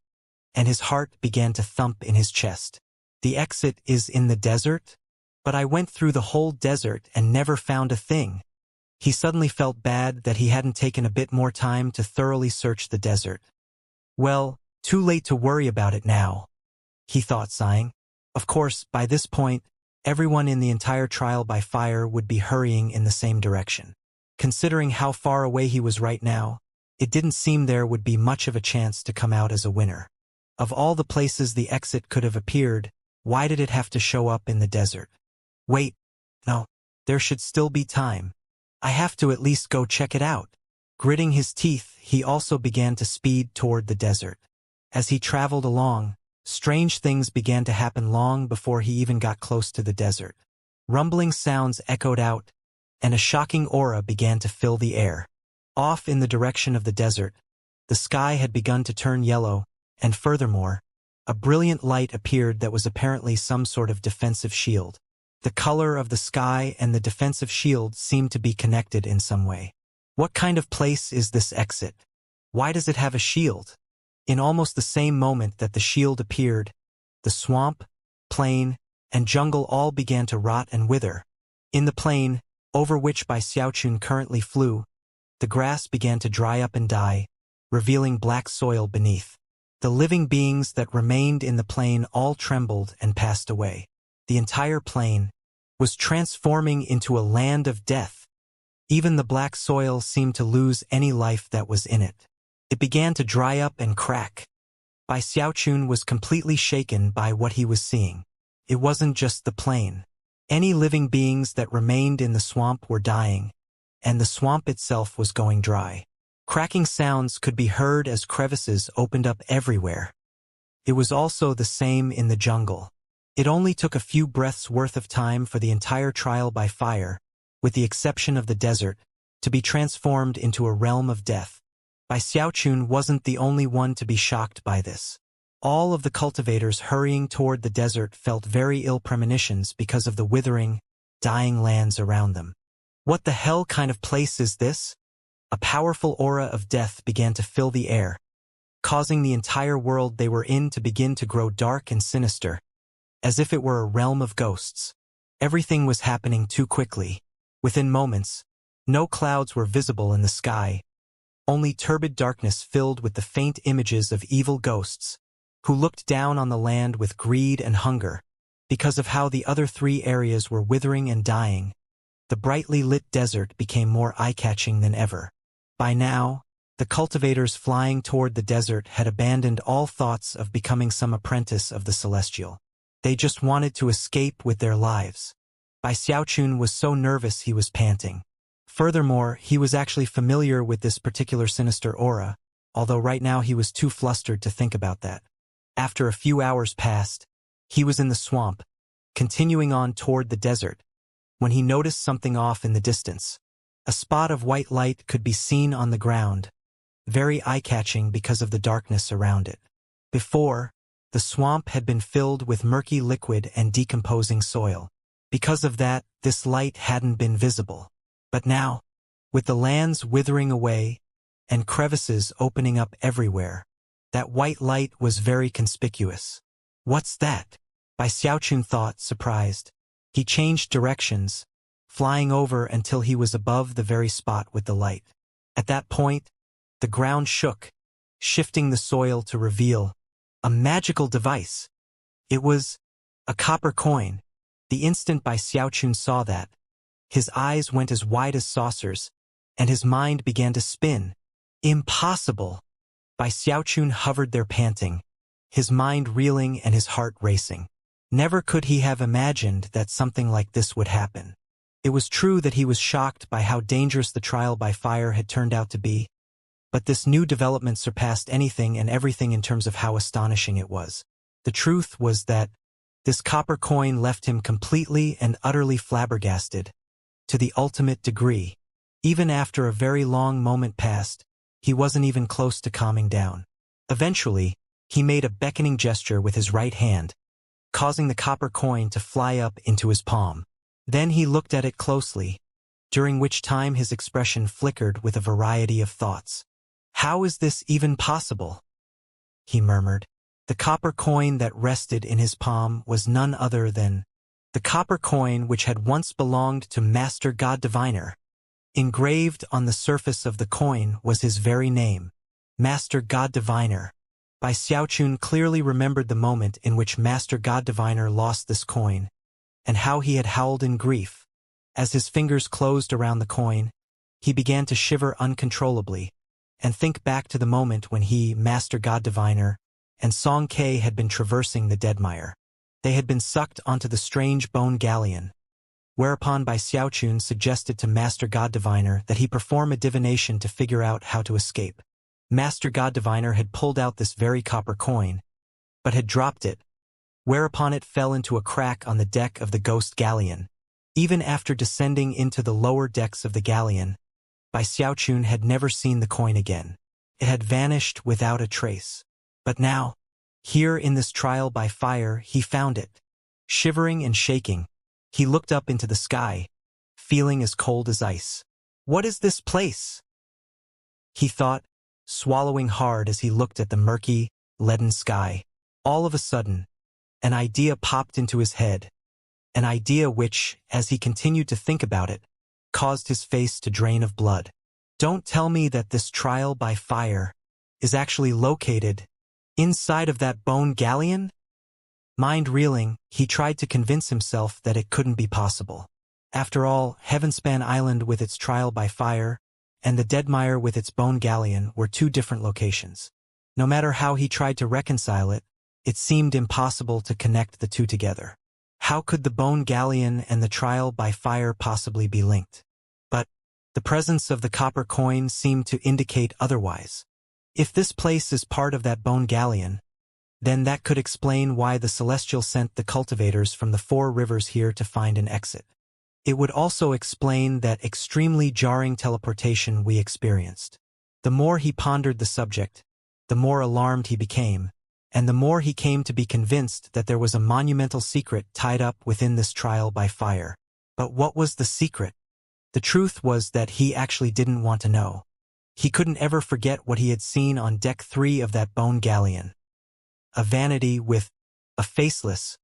and his heart began to thump in his chest. The exit is in the desert? But I went through the whole desert and never found a thing. He suddenly felt bad that he hadn't taken a bit more time to thoroughly search the desert. Well, too late to worry about it now, he thought, sighing. Of course, by this point, everyone in the entire trial by fire would be hurrying in the same direction. Considering how far away he was right now, it didn't seem there would be much of a chance to come out as a winner. Of all the places the exit could have appeared, why did it have to show up in the desert? Wait, no, there should still be time. I have to at least go check it out. Gritting his teeth, he also began to speed toward the desert. As he traveled along, strange things began to happen long before he even got close to the desert. Rumbling sounds echoed out, and a shocking aura began to fill the air. Off in the direction of the desert, the sky had begun to turn yellow, and furthermore, a brilliant light appeared that was apparently some sort of defensive shield. The color of the sky and the defensive shield seemed to be connected in some way. What kind of place is this exit? Why does it have a shield? In almost the same moment that the shield appeared, the swamp, plain, and jungle all began to rot and wither. In the plain, over which Bai Xiaochun currently flew, the grass began to dry up and die, revealing black soil beneath. The living beings that remained in the plain all trembled and passed away. The entire plain was transforming into a land of death. Even the black soil seemed to lose any life that was in it. It began to dry up and crack. Bai Xiaochun was completely shaken by what he was seeing. It wasn't just the plain. Any living beings that remained in the swamp were dying, and the swamp itself was going dry. Cracking sounds could be heard as crevices opened up everywhere. It was also the same in the jungle. It only took a few breaths worth of time for the entire trial by fire, with the exception of the desert, to be transformed into a realm of death. Bai Xiaochun wasn't the only one to be shocked by this. All of the cultivators hurrying toward the desert felt very ill premonitions because of the withering, dying lands around them. What the hell kind of place is this? A powerful aura of death began to fill the air, causing the entire world they were in to begin to grow dark and sinister, as if it were a realm of ghosts. Everything was happening too quickly. Within moments, no clouds were visible in the sky, only turbid darkness filled with the faint images of evil ghosts, who looked down on the land with greed and hunger. Because of how the other three areas were withering and dying, the brightly lit desert became more eye-catching than ever. By now, the cultivators flying toward the desert had abandoned all thoughts of becoming some apprentice of the celestial. They just wanted to escape with their lives. Bai Xiaochun was so nervous he was panting. Furthermore, he was actually familiar with this particular sinister aura, although right now he was too flustered to think about that. After a few hours passed, he was in the swamp, continuing on toward the desert, when he noticed something off in the distance. A spot of white light could be seen on the ground, very eye-catching because of the darkness around it. Before, the swamp had been filled with murky liquid and decomposing soil. Because of that, this light hadn't been visible. But now, with the lands withering away and crevices opening up everywhere, that white light was very conspicuous. What's that? Bai Xiaochun thought, surprised. He changed directions, flying over until he was above the very spot with the light. At that point, the ground shook, shifting the soil to reveal a magical device. It was a copper coin. The instant Bai Xiaochun saw that, his eyes went as wide as saucers, and his mind began to spin. Impossible! Bai Xiaochun hovered there panting, his mind reeling and his heart racing. Never could he have imagined that something like this would happen. It was true that he was shocked by how dangerous the trial by fire had turned out to be, but this new development surpassed anything and everything in terms of how astonishing it was. The truth was that this copper coin left him completely and utterly flabbergasted, to the ultimate degree. Even after a very long moment passed, he wasn't even close to calming down. Eventually, he made a beckoning gesture with his right hand, causing the copper coin to fly up into his palm. Then he looked at it closely, during which time his expression flickered with a variety of thoughts. "How is this even possible?" he murmured. The copper coin that rested in his palm was none other than the copper coin which had once belonged to Master God Diviner. Engraved on the surface of the coin was his very name, Master God Diviner. Bai Xiaochun clearly remembered the moment in which Master God Diviner lost this coin, and how he had howled in grief. As his fingers closed around the coin, he began to shiver uncontrollably, and think back to the moment when he, Master God Diviner, and Song Ke had been traversing the deadmire. They had been sucked onto the strange bone galleon, whereupon Bai Xiaochun suggested to Master God Diviner that he perform a divination to figure out how to escape. Master God Diviner had pulled out this very copper coin, but had dropped it, whereupon it fell into a crack on the deck of the ghost galleon. Even after descending into the lower decks of the galleon, Bai Xiaochun had never seen the coin again. It had vanished without a trace. But now, here in this trial by fire, he found it. Shivering and shaking, he looked up into the sky, feeling as cold as ice. "What is this place?" he thought, swallowing hard as he looked at the murky, leaden sky. All of a sudden, an idea popped into his head, an idea which, as he continued to think about it, caused his face to drain of blood. Don't tell me that this trial by fire is actually located inside of that bone galleon? Mind reeling, he tried to convince himself that it couldn't be possible. After all, Heavenspan Island with its trial by fire and the Deadmire with its bone galleon were two different locations. No matter how he tried to reconcile it, it seemed impossible to connect the two together. How could the bone galleon and the trial by fire possibly be linked? But the presence of the copper coin seemed to indicate otherwise. If this place is part of that bone galleon, then that could explain why the Celestial sent the cultivators from the 4 rivers here to find an exit. It would also explain that extremely jarring teleportation we experienced. The more he pondered the subject, the more alarmed he became, and the more he came to be convinced that there was a monumental secret tied up within this trial by fire. But what was the secret? The truth was that he actually didn't want to know. He couldn't ever forget what he had seen on deck 3 of that bone galleon. A vanity with a faceless,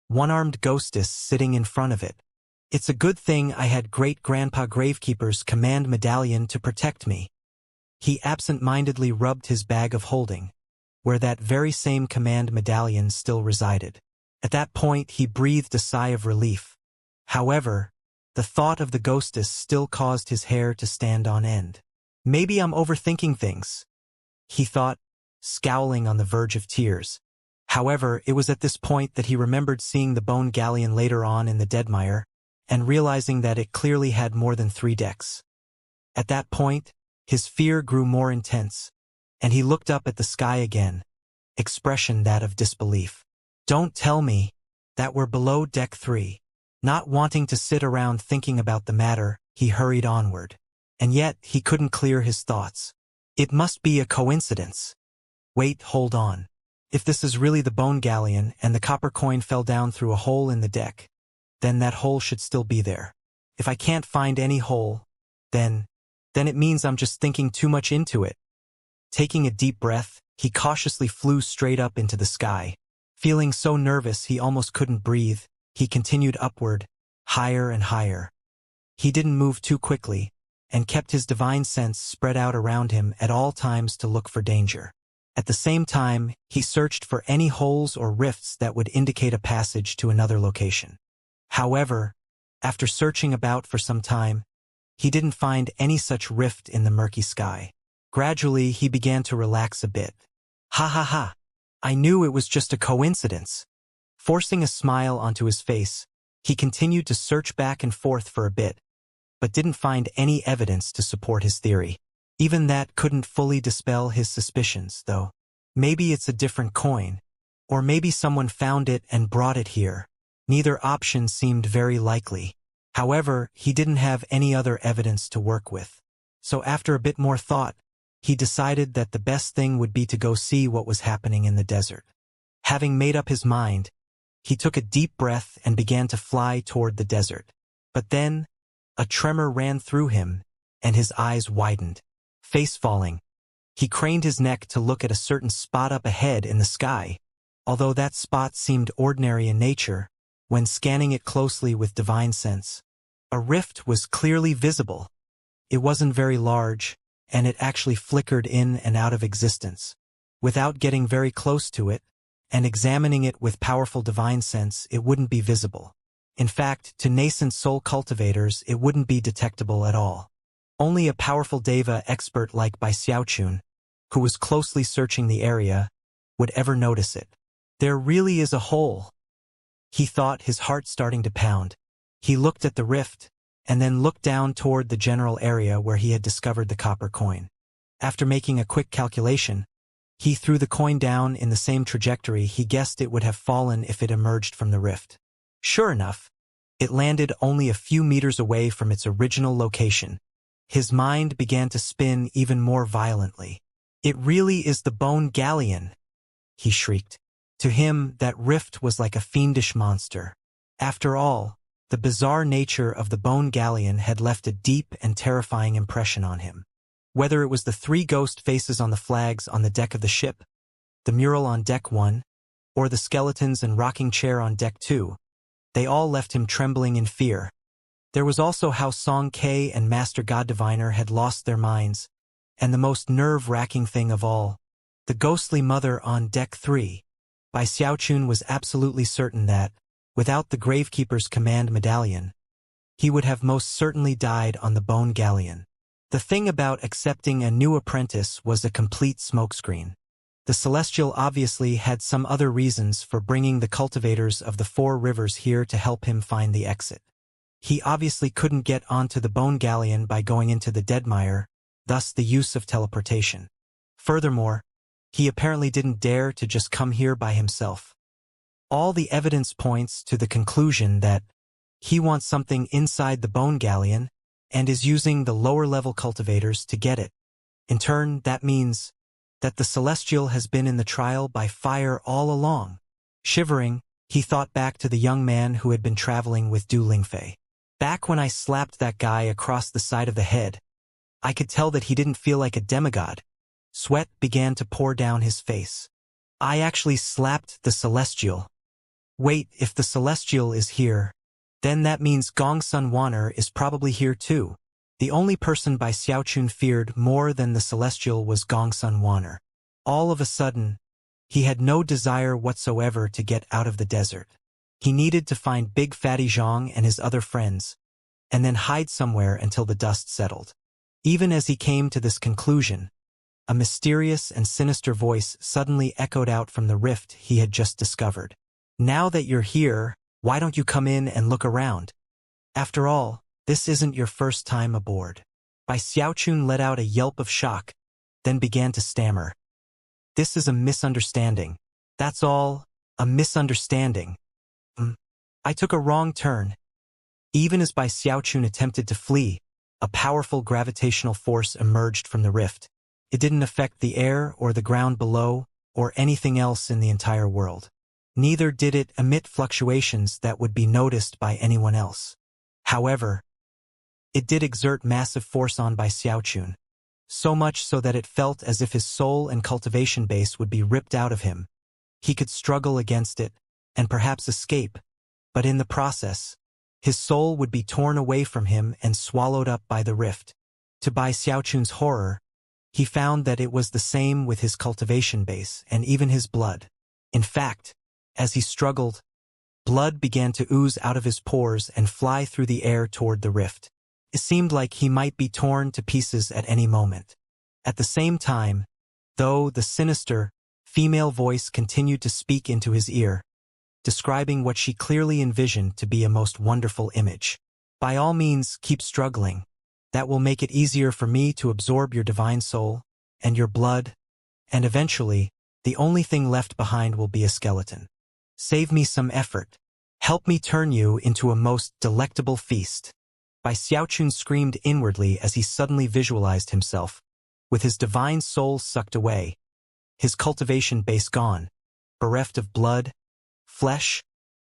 one-armed ghostess sitting in front of it. It's a good thing I had great-grandpa Gravekeeper's command medallion to protect me. He absent-mindedly rubbed his bag of holding, where that very same command medallion still resided. At that point he breathed a sigh of relief. However, the thought of the ghostess still caused his hair to stand on end. Maybe I'm overthinking things, he thought, scowling on the verge of tears. However, it was at this point that he remembered seeing the bone galleon later on in the Deadmire, and realizing that it clearly had more than 3 decks. At that point, his fear grew more intense, and he looked up at the sky again, expression that of disbelief. Don't tell me that we're below deck 3. Not wanting to sit around thinking about the matter, he hurried onward. And yet, he couldn't clear his thoughts. It must be a coincidence. Wait, hold on. If this is really the bone galleon and the copper coin fell down through a hole in the deck, then that hole should still be there. If I can't find any hole, then it means I'm just thinking too much into it. Taking a deep breath, he cautiously flew straight up into the sky. Feeling so nervous he almost couldn't breathe, he continued upward, higher and higher. He didn't move too quickly, and kept his divine sense spread out around him at all times to look for danger. At the same time, he searched for any holes or rifts that would indicate a passage to another location. However, after searching about for some time, he didn't find any such rift in the murky sky. Gradually, he began to relax a bit. Ha ha ha! I knew it was just a coincidence. Forcing a smile onto his face, he continued to search back and forth for a bit, but didn't find any evidence to support his theory. Even that couldn't fully dispel his suspicions, though. Maybe it's a different coin, or maybe someone found it and brought it here. Neither option seemed very likely. However, he didn't have any other evidence to work with. So after a bit more thought, he decided that the best thing would be to go see what was happening in the desert. Having made up his mind, he took a deep breath and began to fly toward the desert. But then, a tremor ran through him, and his eyes widened. Face falling, he craned his neck to look at a certain spot up ahead in the sky. Although that spot seemed ordinary in nature, when scanning it closely with divine sense, a rift was clearly visible. It wasn't very large, and it actually flickered in and out of existence. Without getting very close to it, and examining it with powerful divine sense, it wouldn't be visible. In fact, to nascent soul cultivators, it wouldn't be detectable at all. Only a powerful deva expert like Bai Xiaochun, who was closely searching the area, would ever notice it. There really is a hole, he thought, his heart starting to pound. He looked at the rift, and then looked down toward the general area where he had discovered the copper coin. After making a quick calculation, he threw the coin down in the same trajectory he guessed it would have fallen if it emerged from the rift. Sure enough, it landed only a few meters away from its original location. His mind began to spin even more violently. "It really is the bone galleon," he shrieked. To him, that rift was like a fiendish monster. After all, the bizarre nature of the bone galleon had left a deep and terrifying impression on him. Whether it was the 3 ghost faces on the flags on the deck of the ship, the mural on deck 1, or the skeletons and rocking chair on deck 2, they all left him trembling in fear. There was also how Song K and Master God Diviner had lost their minds, and the most nerve-wracking thing of all, the ghostly mother on deck 3. Bai Xiaochun was absolutely certain that, without the Gravekeeper's command medallion, he would have most certainly died on the bone galleon. The thing about accepting a new apprentice was a complete smokescreen. The Celestial obviously had some other reasons for bringing the cultivators of the 4 rivers here to help him find the exit. He obviously couldn't get onto the bone galleon by going into the Deadmire, thus the use of teleportation. Furthermore, he apparently didn't dare to just come here by himself. All the evidence points to the conclusion that he wants something inside the bone galleon and is using the lower-level cultivators to get it. In turn, that means that the Celestial has been in the trial by fire all along. Shivering, he thought back to the young man who had been traveling with Du Lingfei. Back when I slapped that guy across the side of the head, I could tell that he didn't feel like a demigod. Sweat began to pour down his face. I actually slapped the Celestial. Wait, if the Celestial is here, then that means Gongsun Wan'er is probably here too. The only person Bai Xiaochun feared more than the Celestial was Gongsun Wan'er. All of a sudden, he had no desire whatsoever to get out of the desert. He needed to find Big Fatty Zhang and his other friends, and then hide somewhere until the dust settled. Even as he came to this conclusion, a mysterious and sinister voice suddenly echoed out from the rift he had just discovered. "Now that you're here, why don't you come in and look around? After all, this isn't your first time aboard." Bai Xiaochun let out a yelp of shock, then began to stammer. "This is a misunderstanding. That's all, a misunderstanding. I took a wrong turn." Even as Bai Xiaochun attempted to flee, a powerful gravitational force emerged from the rift. It didn't affect the air or the ground below or anything else in the entire world. Neither did it emit fluctuations that would be noticed by anyone else. However, it did exert massive force on Bai Xiaochun, so much so that it felt as if his soul and cultivation base would be ripped out of him. He could struggle against it, and perhaps escape, but in the process, his soul would be torn away from him and swallowed up by the rift. To Bai Xiaochun's horror, he found that it was the same with his cultivation base and even his blood. In fact, as he struggled, blood began to ooze out of his pores and fly through the air toward the rift. It seemed like he might be torn to pieces at any moment. At the same time, though, the sinister, female voice continued to speak into his ear, describing what she clearly envisioned to be a most wonderful image. "By all means, keep struggling. That will make it easier for me to absorb your divine soul, and your blood, and eventually, the only thing left behind will be a skeleton. Save me some effort. Help me turn you into a most delectable feast." Bai Xiaochun screamed inwardly as he suddenly visualized himself, with his divine soul sucked away, his cultivation base gone, bereft of blood, flesh,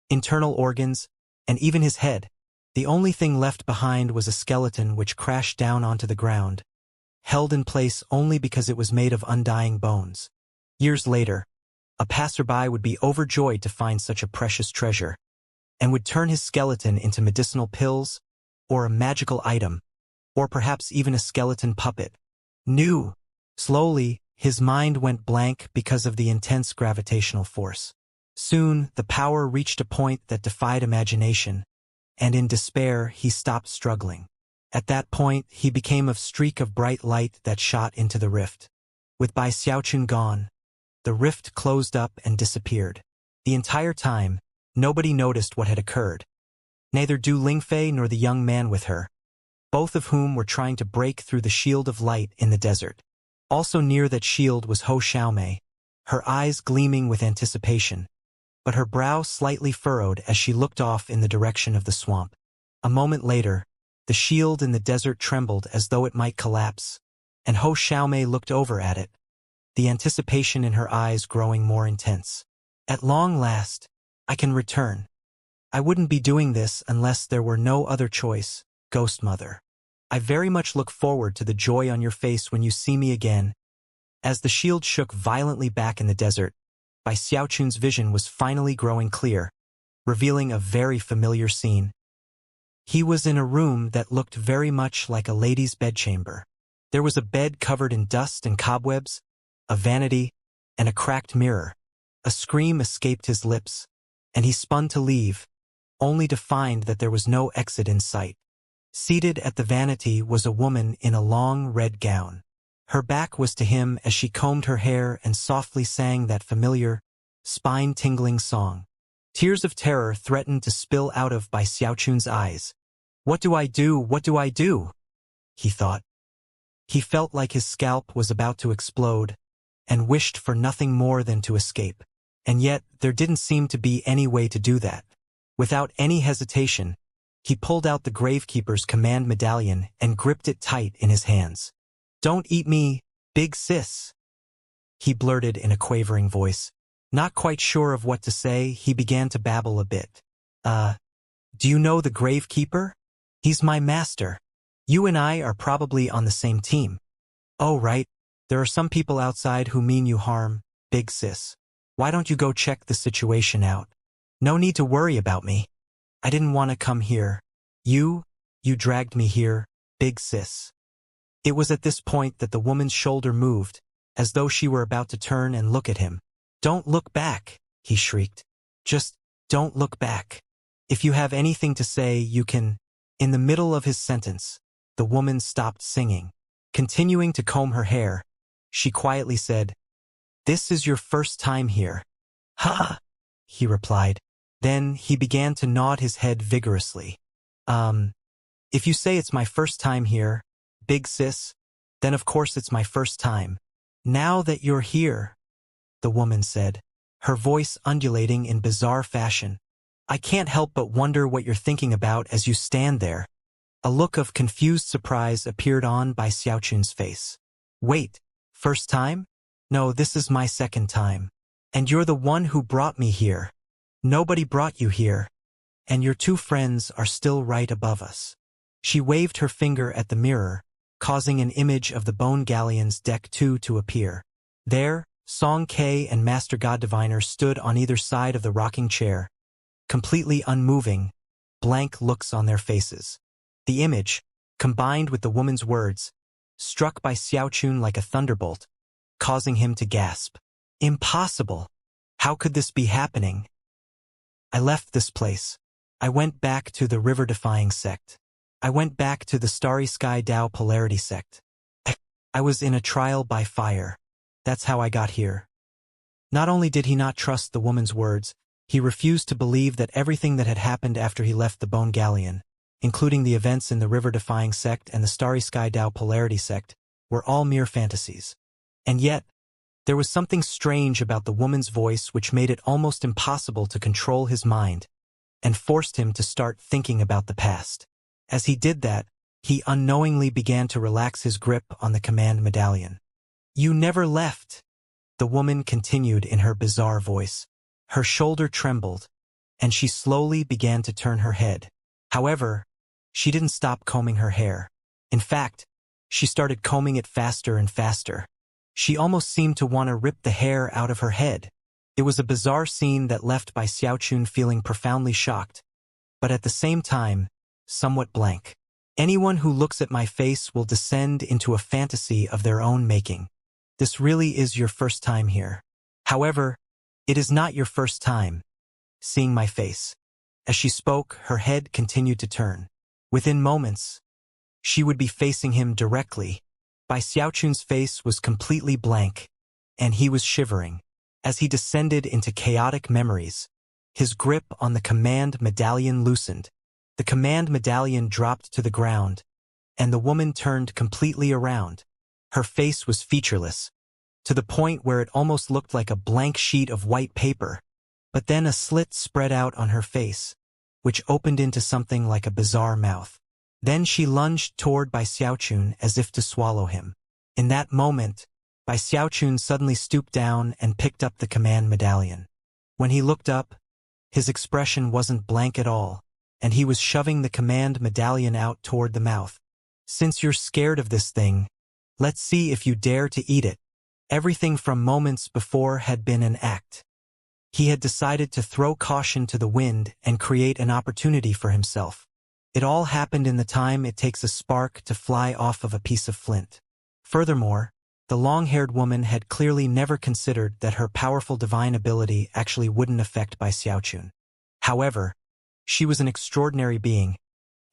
internal organs, and even his head. The only thing left behind was a skeleton which crashed down onto the ground, held in place only because it was made of undying bones. Years later, a passerby would be overjoyed to find such a precious treasure, and would turn his skeleton into medicinal pills, or a magical item, or perhaps even a skeleton puppet. New. Slowly, his mind went blank because of the intense gravitational force. Soon, the power reached a point that defied imagination, and in despair, he stopped struggling. At that point, he became a streak of bright light that shot into the rift. With Bai Xiaochun gone, the rift closed up and disappeared. The entire time, nobody noticed what had occurred. Neither Du Lingfei nor the young man with her, both of whom were trying to break through the shield of light in the desert. Also near that shield was Ho Xiaomei, her eyes gleaming with anticipation, but her brow slightly furrowed as she looked off in the direction of the swamp. A moment later, the shield in the desert trembled as though it might collapse, and Ho Xiaomei looked over at it, the anticipation in her eyes growing more intense. At long last, I can return. I wouldn't be doing this unless there were no other choice, Ghost Mother. I very much look forward to the joy on your face when you see me again. As the shield shook violently back in the desert, Bai Xiaochun's vision was finally growing clear, revealing a very familiar scene. He was in a room that looked very much like a lady's bedchamber. There was a bed covered in dust and cobwebs, a vanity, and a cracked mirror. A scream escaped his lips, and he spun to leave, only to find that there was no exit in sight. Seated at the vanity was a woman in a long red gown. Her back was to him as she combed her hair and softly sang that familiar, spine-tingling song. Tears of terror threatened to spill out of Bai Xiaochun's eyes. What do I do? What do I do? He thought. He felt like his scalp was about to explode, and wished for nothing more than to escape. And yet, there didn't seem to be any way to do that. Without any hesitation, he pulled out the Gravekeeper's command medallion and gripped it tight in his hands. "Don't eat me, big sis," he blurted in a quavering voice. Not quite sure of what to say, he began to babble a bit. Do you know the Gravekeeper? He's my master. You and I are probably on the same team." "Oh right, there are some people outside who mean you harm, big sis. Why don't you go check the situation out? No need to worry about me. I didn't want to come here. You dragged me here, big sis." It was at this point that the woman's shoulder moved, as though she were about to turn and look at him. "Don't look back," he shrieked. "Just don't look back. If you have anything to say, you can—" In the middle of his sentence, the woman stopped singing. Continuing to comb her hair, she quietly said, "This is your first time here." "Ha!" he replied. Then he began to nod his head vigorously. If you say it's my first time here, big sis, then of course it's my first time. Now that you're here," the woman said, her voice undulating in bizarre fashion, "I can't help but wonder what you're thinking about as you stand there." A look of confused surprise appeared on Bai Xiaochun's face. "Wait, first time? No, this is my second time. And you're the one who brought me here. Nobody brought you here. And your two friends are still right above us." She waved her finger at the mirror, causing an image of the Bone Galleon's Deck 2 to appear. There, Song Ke and Master God Diviner stood on either side of the rocking chair, completely unmoving, blank looks on their faces. The image, combined with the woman's words, struck Bai Xiaochun like a thunderbolt, causing him to gasp. "Impossible! How could this be happening? I left this place. I went back to the river-defying sect. I went back to the Starry Sky Dao Polarity sect. I was in a trial by fire. That's how I got here." Not only did he not trust the woman's words, he refused to believe that everything that had happened after he left the Bone Galleon, including the events in the river-defying sect and the Starry Sky Dao Polarity sect, were all mere fantasies. And yet, there was something strange about the woman's voice which made it almost impossible to control his mind, and forced him to start thinking about the past. As he did that, he unknowingly began to relax his grip on the command medallion. "You never left," the woman continued in her bizarre voice. Her shoulder trembled, and she slowly began to turn her head. However, she didn't stop combing her hair. In fact, she started combing it faster and faster. She almost seemed to want to rip the hair out of her head. It was a bizarre scene that left Bai Xiaochun feeling profoundly shocked, but at the same time, somewhat blank. "Anyone who looks at my face will descend into a fantasy of their own making. This really is your first time here. However, it is not your first time seeing my face." As she spoke, her head continued to turn. Within moments, she would be facing him directly. Bai Xiaochun's face was completely blank, and he was shivering. As he descended into chaotic memories, his grip on the command medallion loosened. The command medallion dropped to the ground, and the woman turned completely around. Her face was featureless, to the point where it almost looked like a blank sheet of white paper. But then a slit spread out on her face, which opened into something like a bizarre mouth. Then she lunged toward Bai Xiaochun as if to swallow him. In that moment, Bai Xiaochun suddenly stooped down and picked up the command medallion. When he looked up, his expression wasn't blank at all, and he was shoving the command medallion out toward the mouth. Since you're scared of this thing, let's see if you dare to eat it. Everything from moments before had been an act. He had decided to throw caution to the wind and create an opportunity for himself. It all happened in the time it takes a spark to fly off of a piece of flint. Furthermore, the long-haired woman had clearly never considered that her powerful divine ability actually wouldn't affect Bai Xiaochun. However, she was an extraordinary being,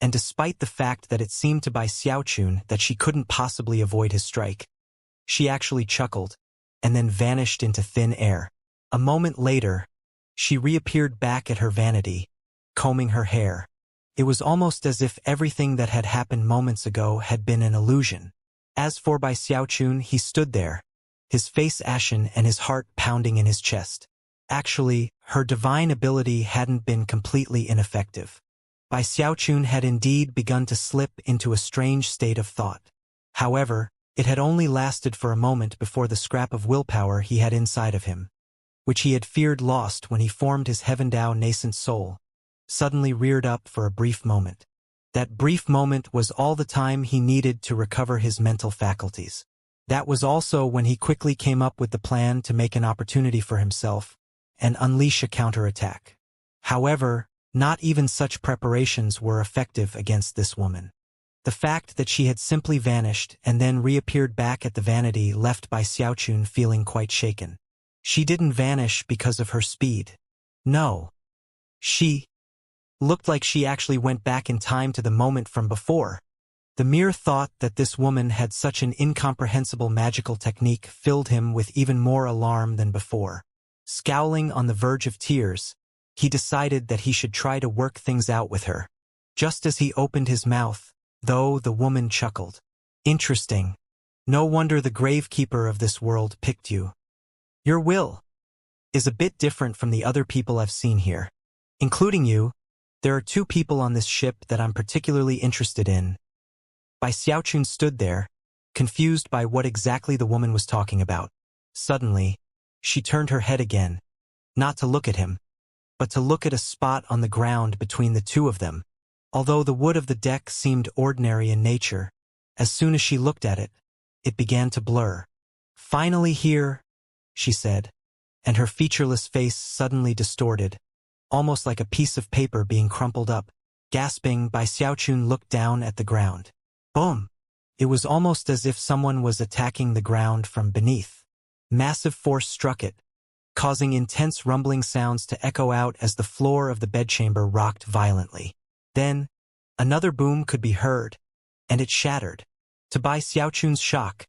and despite the fact that it seemed to Bai Xiaochun that she couldn't possibly avoid his strike, she actually chuckled, and then vanished into thin air. A moment later, she reappeared back at her vanity, combing her hair. It was almost as if everything that had happened moments ago had been an illusion. As for Bai Xiaochun, he stood there, his face ashen and his heart pounding in his chest. Actually, her divine ability hadn't been completely ineffective. Bai Xiaochun had indeed begun to slip into a strange state of thought. However, it had only lasted for a moment before the scrap of willpower he had inside of him, which he had feared lost when he formed his Heavendao nascent soul, suddenly reared up for a brief moment. That brief moment was all the time he needed to recover his mental faculties. That was also when he quickly came up with the plan to make an opportunity for himself and unleash a counterattack. However, not even such preparations were effective against this woman. The fact that she had simply vanished and then reappeared back at the vanity left Bai Xiaochun feeling quite shaken. She didn't vanish because of her speed. No. She looked like she actually went back in time to the moment from before. The mere thought that this woman had such an incomprehensible magical technique filled him with even more alarm than before. Scowling on the verge of tears, he decided that he should try to work things out with her. Just as he opened his mouth, though, the woman chuckled. Interesting. No wonder the gravekeeper of this world picked you. Your will is a bit different from the other people I've seen here. Including you, there are 2 people on this ship that I'm particularly interested in. Bai Xiaochun stood there, confused by what exactly the woman was talking about. Suddenly, she turned her head again, not to look at him, but to look at a spot on the ground between the 2 of them. Although the wood of the deck seemed ordinary in nature, as soon as she looked at it, it began to blur. Finally here, she said, and her featureless face suddenly distorted, almost like a piece of paper being crumpled up. Gasping, Bai Xiaochun looked down at the ground. Boom! It was almost as if someone was attacking the ground from beneath. Massive force struck it, causing intense rumbling sounds to echo out as the floor of the bedchamber rocked violently. Then, another boom could be heard, and it shattered. To Bai Xiaochun's shock,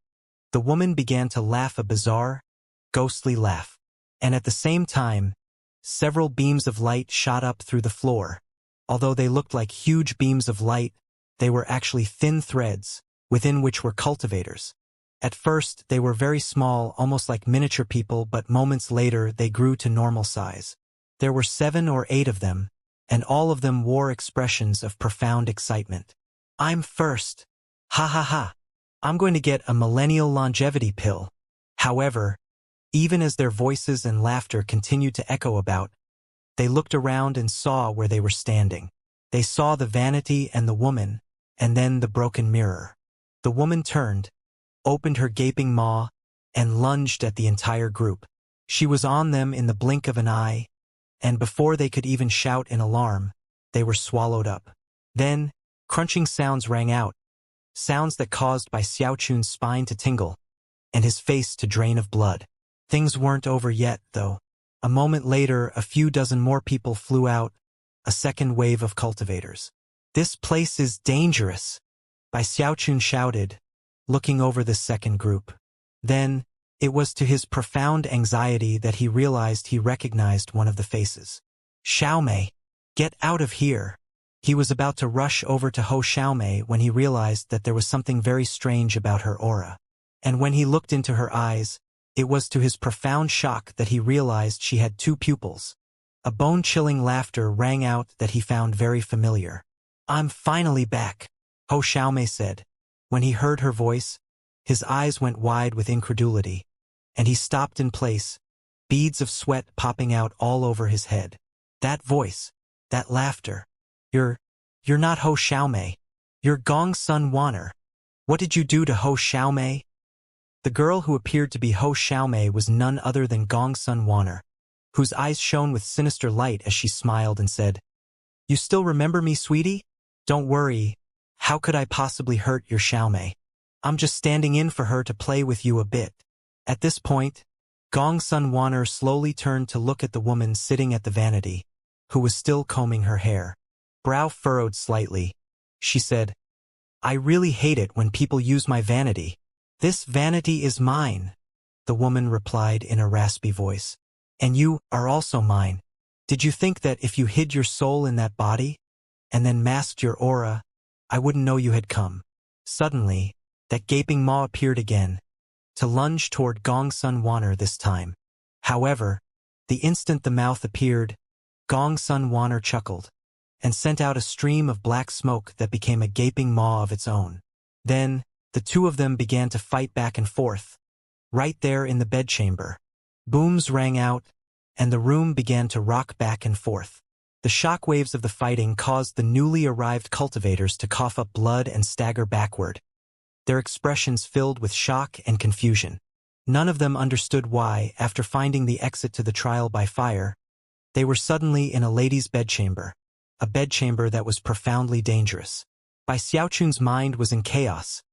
the woman began to laugh a bizarre, ghostly laugh. And at the same time, several beams of light shot up through the floor. Although they looked like huge beams of light, they were actually thin threads, within which were cultivators. At first, they were very small, almost like miniature people, but moments later they grew to normal size. There were 7 or 8 of them, and all of them wore expressions of profound excitement. I'm first. Ha ha ha. I'm going to get a millennial longevity pill. However, even as their voices and laughter continued to echo about, they looked around and saw where they were standing. They saw the vanity and the woman, and then the broken mirror. The woman turned, opened her gaping maw, and lunged at the entire group. She was on them in the blink of an eye, and before they could even shout in alarm, they were swallowed up. Then, crunching sounds rang out, sounds that caused Bai Xiaochun's spine to tingle, and his face to drain of blood. Things weren't over yet, though. A moment later, a few dozen more people flew out, a second wave of cultivators. This place is dangerous, Bai Xiaochun shouted, looking over the second group. Then, It was to his profound anxiety that he realized he recognized one of the faces. Xiaomei, get out of here. He was about to rush over to Ho Xiaomei when he realized that there was something very strange about her aura. And when he looked into her eyes, it was to his profound shock that he realized she had two pupils. A bone-chilling laughter rang out that he found very familiar. I'm finally back, Ho Xiaomei said. When he heard her voice, his eyes went wide with incredulity, and he stopped in place, beads of sweat popping out all over his head. That voice, that laughter. You're not Ho Xiaomei. You're Gongsun Wanner. What did you do to Ho Xiaomei? The girl who appeared to be Ho Xiaomei was none other than Gongsun Wanner, whose eyes shone with sinister light as she smiled and said, You still remember me, sweetie? Don't worry. How could I possibly hurt your Xiaomei? I'm just standing in for her to play with you a bit. At this point, Gongsun Wanner slowly turned to look at the woman sitting at the vanity, who was still combing her hair. Brow furrowed slightly, she said, I really hate it when people use my vanity. This vanity is mine, the woman replied in a raspy voice. And you are also mine. Did you think that if you hid your soul in that body, and then masked your aura, I wouldn't know you had come? Suddenly, that gaping maw appeared again, to lunge toward Gongsun Wanner this time. However, the instant the mouth appeared, Gongsun Wanner chuckled, and sent out a stream of black smoke that became a gaping maw of its own. Then, the two of them began to fight back and forth, right there in the bedchamber. Booms rang out, and the room began to rock back and forth. The shockwaves of the fighting caused the newly arrived cultivators to cough up blood and stagger backward, their expressions filled with shock and confusion. None of them understood why, after finding the exit to the trial by fire, they were suddenly in a lady's bedchamber, a bedchamber that was profoundly dangerous. Bai Xiaochun's mind was in chaos.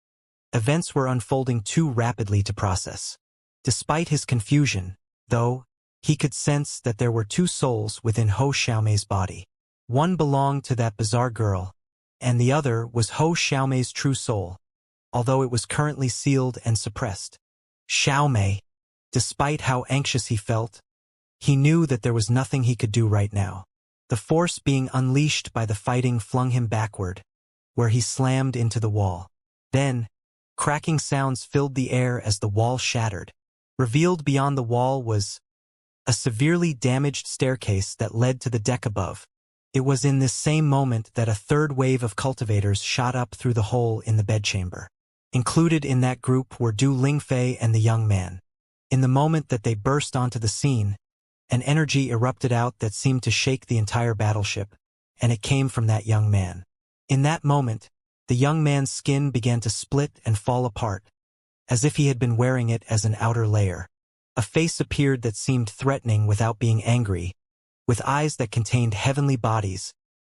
Events were unfolding too rapidly to process. Despite his confusion, though, he could sense that there were two souls within Ho Xiaomei's body. One belonged to that bizarre girl, and the other was Ho Xiaomei's true soul, although it was currently sealed and suppressed. Xiaomei, despite how anxious he felt, he knew that there was nothing he could do right now. The force being unleashed by the fighting flung him backward, where he slammed into the wall. Then, cracking sounds filled the air as the wall shattered. Revealed beyond the wall was a severely damaged staircase that led to the deck above. It was in this same moment that a third wave of cultivators shot up through the hole in the bedchamber. Included in that group were Du Lingfei and the young man. In the moment that they burst onto the scene, an energy erupted out that seemed to shake the entire battleship, and it came from that young man. In that moment, the young man's skin began to split and fall apart, as if he had been wearing it as an outer layer. A face appeared that seemed threatening without being angry, with eyes that contained heavenly bodies,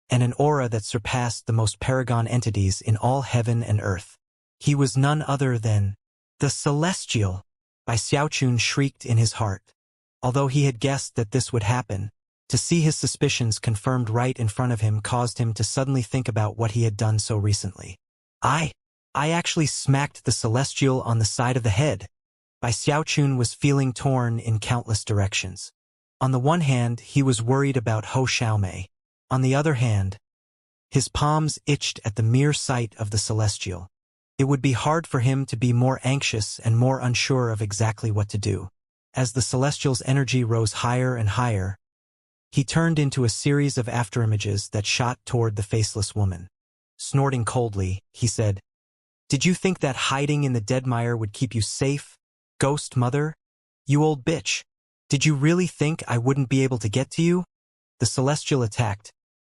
and an aura that surpassed the most paragon entities in all heaven and earth. He was none other than the Celestial. Bai Xiaochun shrieked in his heart. Although he had guessed that this would happen, to see his suspicions confirmed right in front of him caused him to suddenly think about what he had done so recently. I actually smacked the Celestial on the side of the head. Bai Xiaochun was feeling torn in countless directions. On the one hand, he was worried about Ho Xiaomei. On the other hand, his palms itched at the mere sight of the Celestial. It would be hard for him to be more anxious and more unsure of exactly what to do. As the Celestial's energy rose higher and higher, he turned into a series of afterimages that shot toward the faceless woman. Snorting coldly, he said, Did you think that hiding in the deadmire would keep you safe, ghost mother? You old bitch. Did you really think I wouldn't be able to get to you? The Celestial attacked,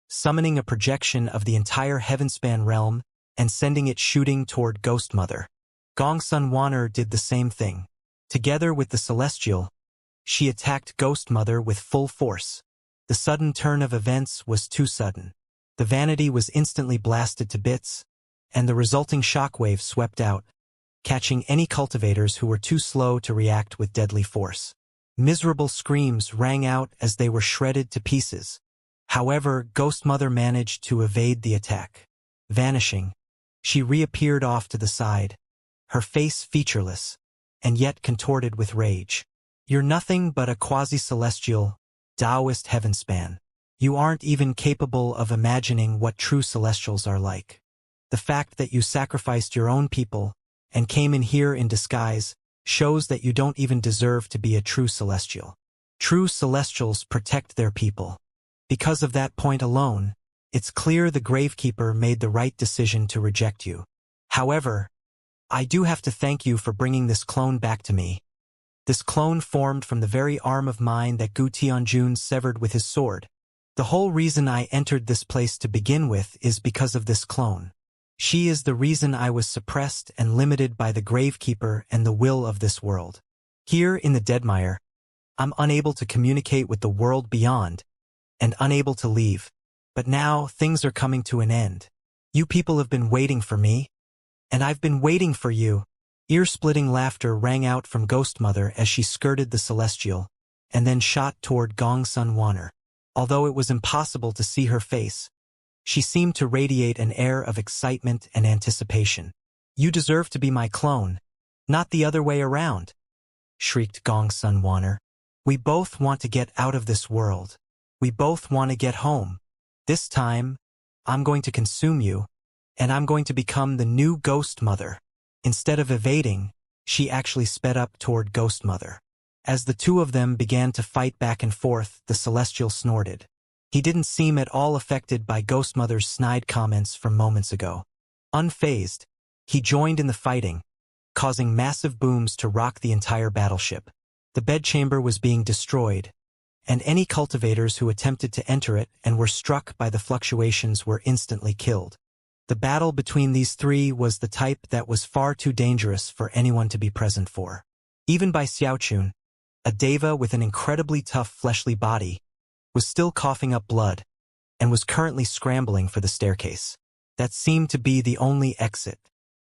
summoning a projection of the entire heavenspan realm and sending it shooting toward Ghost Mother. Gongsun Wanner did the same thing. Together with the Celestial, she attacked Ghost Mother with full force. The sudden turn of events was too sudden. The vanity was instantly blasted to bits, and the resulting shockwave swept out, catching any cultivators who were too slow to react with deadly force. Miserable screams rang out as they were shredded to pieces. However, Ghost Mother managed to evade the attack. Vanishing, she reappeared off to the side, her face featureless, and yet contorted with rage. You're nothing but a quasi-celestial, Taoist heavenspan. You aren't even capable of imagining what true celestials are like. The fact that you sacrificed your own people and came in here in disguise shows that you don't even deserve to be a true celestial. True celestials protect their people. Because of that point alone, it's clear the Gravekeeper made the right decision to reject you. However, I do have to thank you for bringing this clone back to me. This clone formed from the very arm of mine that Gu Tianjun severed with his sword. The whole reason I entered this place to begin with is because of this clone. She is the reason I was suppressed and limited by the Gravekeeper and the will of this world. Here in the Deadmire, I'm unable to communicate with the world beyond, and unable to leave. But now things are coming to an end. You people have been waiting for me, and I've been waiting for you. Ear-splitting laughter rang out from Ghost Mother as she skirted the Celestial, and then shot toward Gong Sun Wanner. Although it was impossible to see her face, she seemed to radiate an air of excitement and anticipation. You deserve to be my clone, not the other way around, shrieked Gong Sun Wanner. We both want to get out of this world. We both want to get home. This time, I'm going to consume you, and I'm going to become the new Ghost Mother. Instead of evading, she actually sped up toward Ghost Mother. As the two of them began to fight back and forth, the Celestial snorted. He didn't seem at all affected by Ghost Mother's snide comments from moments ago. Unfazed, he joined in the fighting, causing massive booms to rock the entire battleship. The bedchamber was being destroyed, and any cultivators who attempted to enter it and were struck by the fluctuations were instantly killed. The battle between these three was the type that was far too dangerous for anyone to be present for. Even Bai Xiaochun, a deva with an incredibly tough fleshly body, was still coughing up blood, and was currently scrambling for the staircase. That seemed to be the only exit.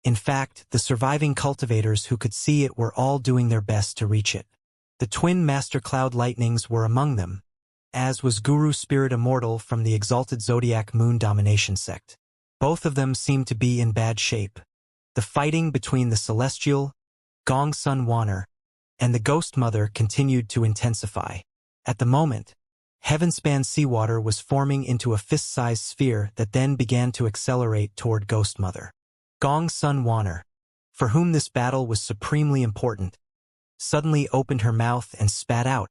In fact, the surviving cultivators who could see it were all doing their best to reach it. The twin Master Cloud Lightnings were among them, as was Guru Spirit Immortal from the Exalted Zodiac Moon Domination sect. Both of them seemed to be in bad shape. The fighting between the Celestial, Gong Sun Wanner, and the Ghost Mother continued to intensify. At the moment, Heavenspan seawater was forming into a fist-sized sphere that then began to accelerate toward Ghost Mother. Gong Sun Wanner, for whom this battle was supremely important, suddenly opened her mouth and spat out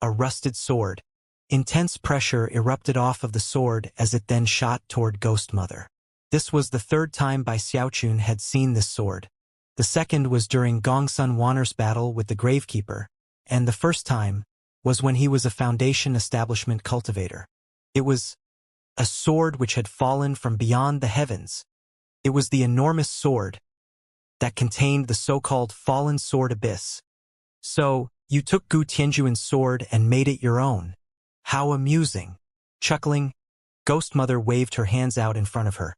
a rusted sword. Intense pressure erupted off of the sword as it then shot toward Ghost Mother. This was the third time Bai Xiaochun had seen this sword. The second was during Gong Sun Wanner's battle with the Gravekeeper, and the first time was when he was a Foundation Establishment cultivator. It was a sword which had fallen from beyond the heavens. It was the enormous sword that contained the so-called Fallen Sword Abyss. So, you took Gu Tianjuan's sword and made it your own. How amusing. Chuckling, Ghost Mother waved her hands out in front of her,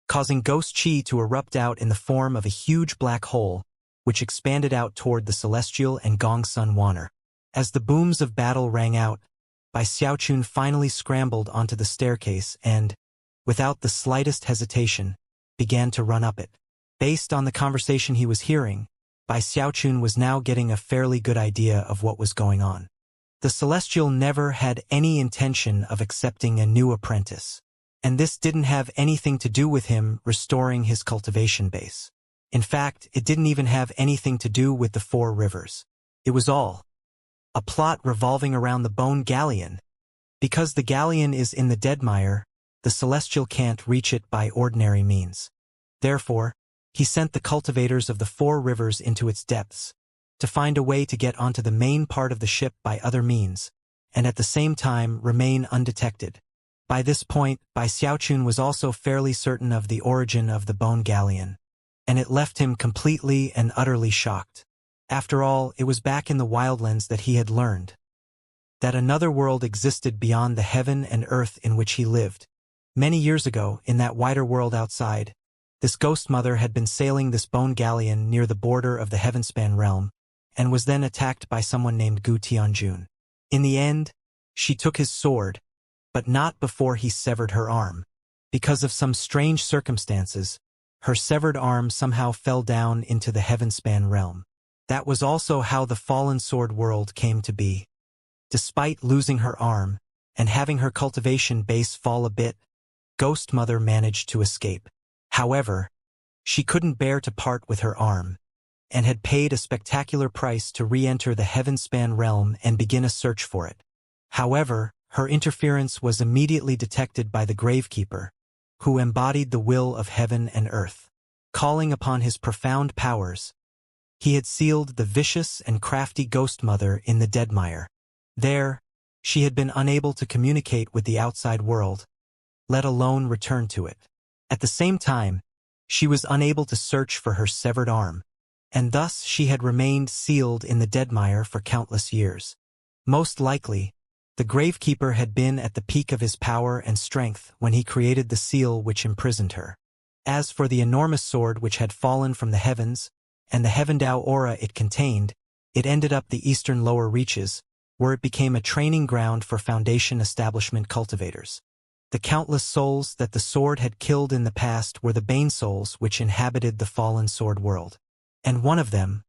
causing Ghost Chi to erupt out in the form of a huge black hole, which expanded out toward the Celestial and Gong Sun Wanner. As the booms of battle rang out, Bai Xiaochun finally scrambled onto the staircase and, without the slightest hesitation, began to run up it. Based on the conversation he was hearing, Bai Xiaochun was now getting a fairly good idea of what was going on. The Celestial never had any intention of accepting a new apprentice, and this didn't have anything to do with him restoring his cultivation base. In fact, it didn't even have anything to do with the Four Rivers. It was all a plot revolving around the Bone Galleon. Because the galleon is in the Deadmire, the Celestial can't reach it by ordinary means. Therefore, he sent the cultivators of the Four Rivers into its depths, to find a way to get onto the main part of the ship by other means, and at the same time remain undetected. By this point, Bai Xiaochun was also fairly certain of the origin of the Bone Galleon, and it left him completely and utterly shocked. After all, it was back in the Wildlands that he had learned that another world existed beyond the heaven and earth in which he lived. Many years ago, in that wider world outside, this Ghost Mother had been sailing this Bone Galleon near the border of the Heavenspan realm, and was then attacked by someone named Gu Tianjun. In the end, she took his sword, but not before he severed her arm. Because of some strange circumstances, her severed arm somehow fell down into the Heavenspan realm. That was also how the fallen sword world came to be. Despite losing her arm, and having her cultivation base fall a bit, Ghost Mother managed to escape. However, she couldn't bear to part with her arm, and had paid a spectacular price to re-enter the Heavenspan realm and begin a search for it. However, her interference was immediately detected by the Gravekeeper, who embodied the will of heaven and earth. Calling upon his profound powers, he had sealed the vicious and crafty Ghost Mother in the Deadmire. There, she had been unable to communicate with the outside world, let alone return to it. At the same time, she was unable to search for her severed arm, and thus she had remained sealed in the Deadmire for countless years. Most likely, the Gravekeeper had been at the peak of his power and strength when he created the seal which imprisoned her. As for the enormous sword which had fallen from the heavens, and the Heavendao aura it contained, it ended up the eastern lower reaches, where it became a training ground for Foundation establishment cultivators. The countless souls that the sword had killed in the past were the Bane souls which inhabited the fallen sword world. And one of them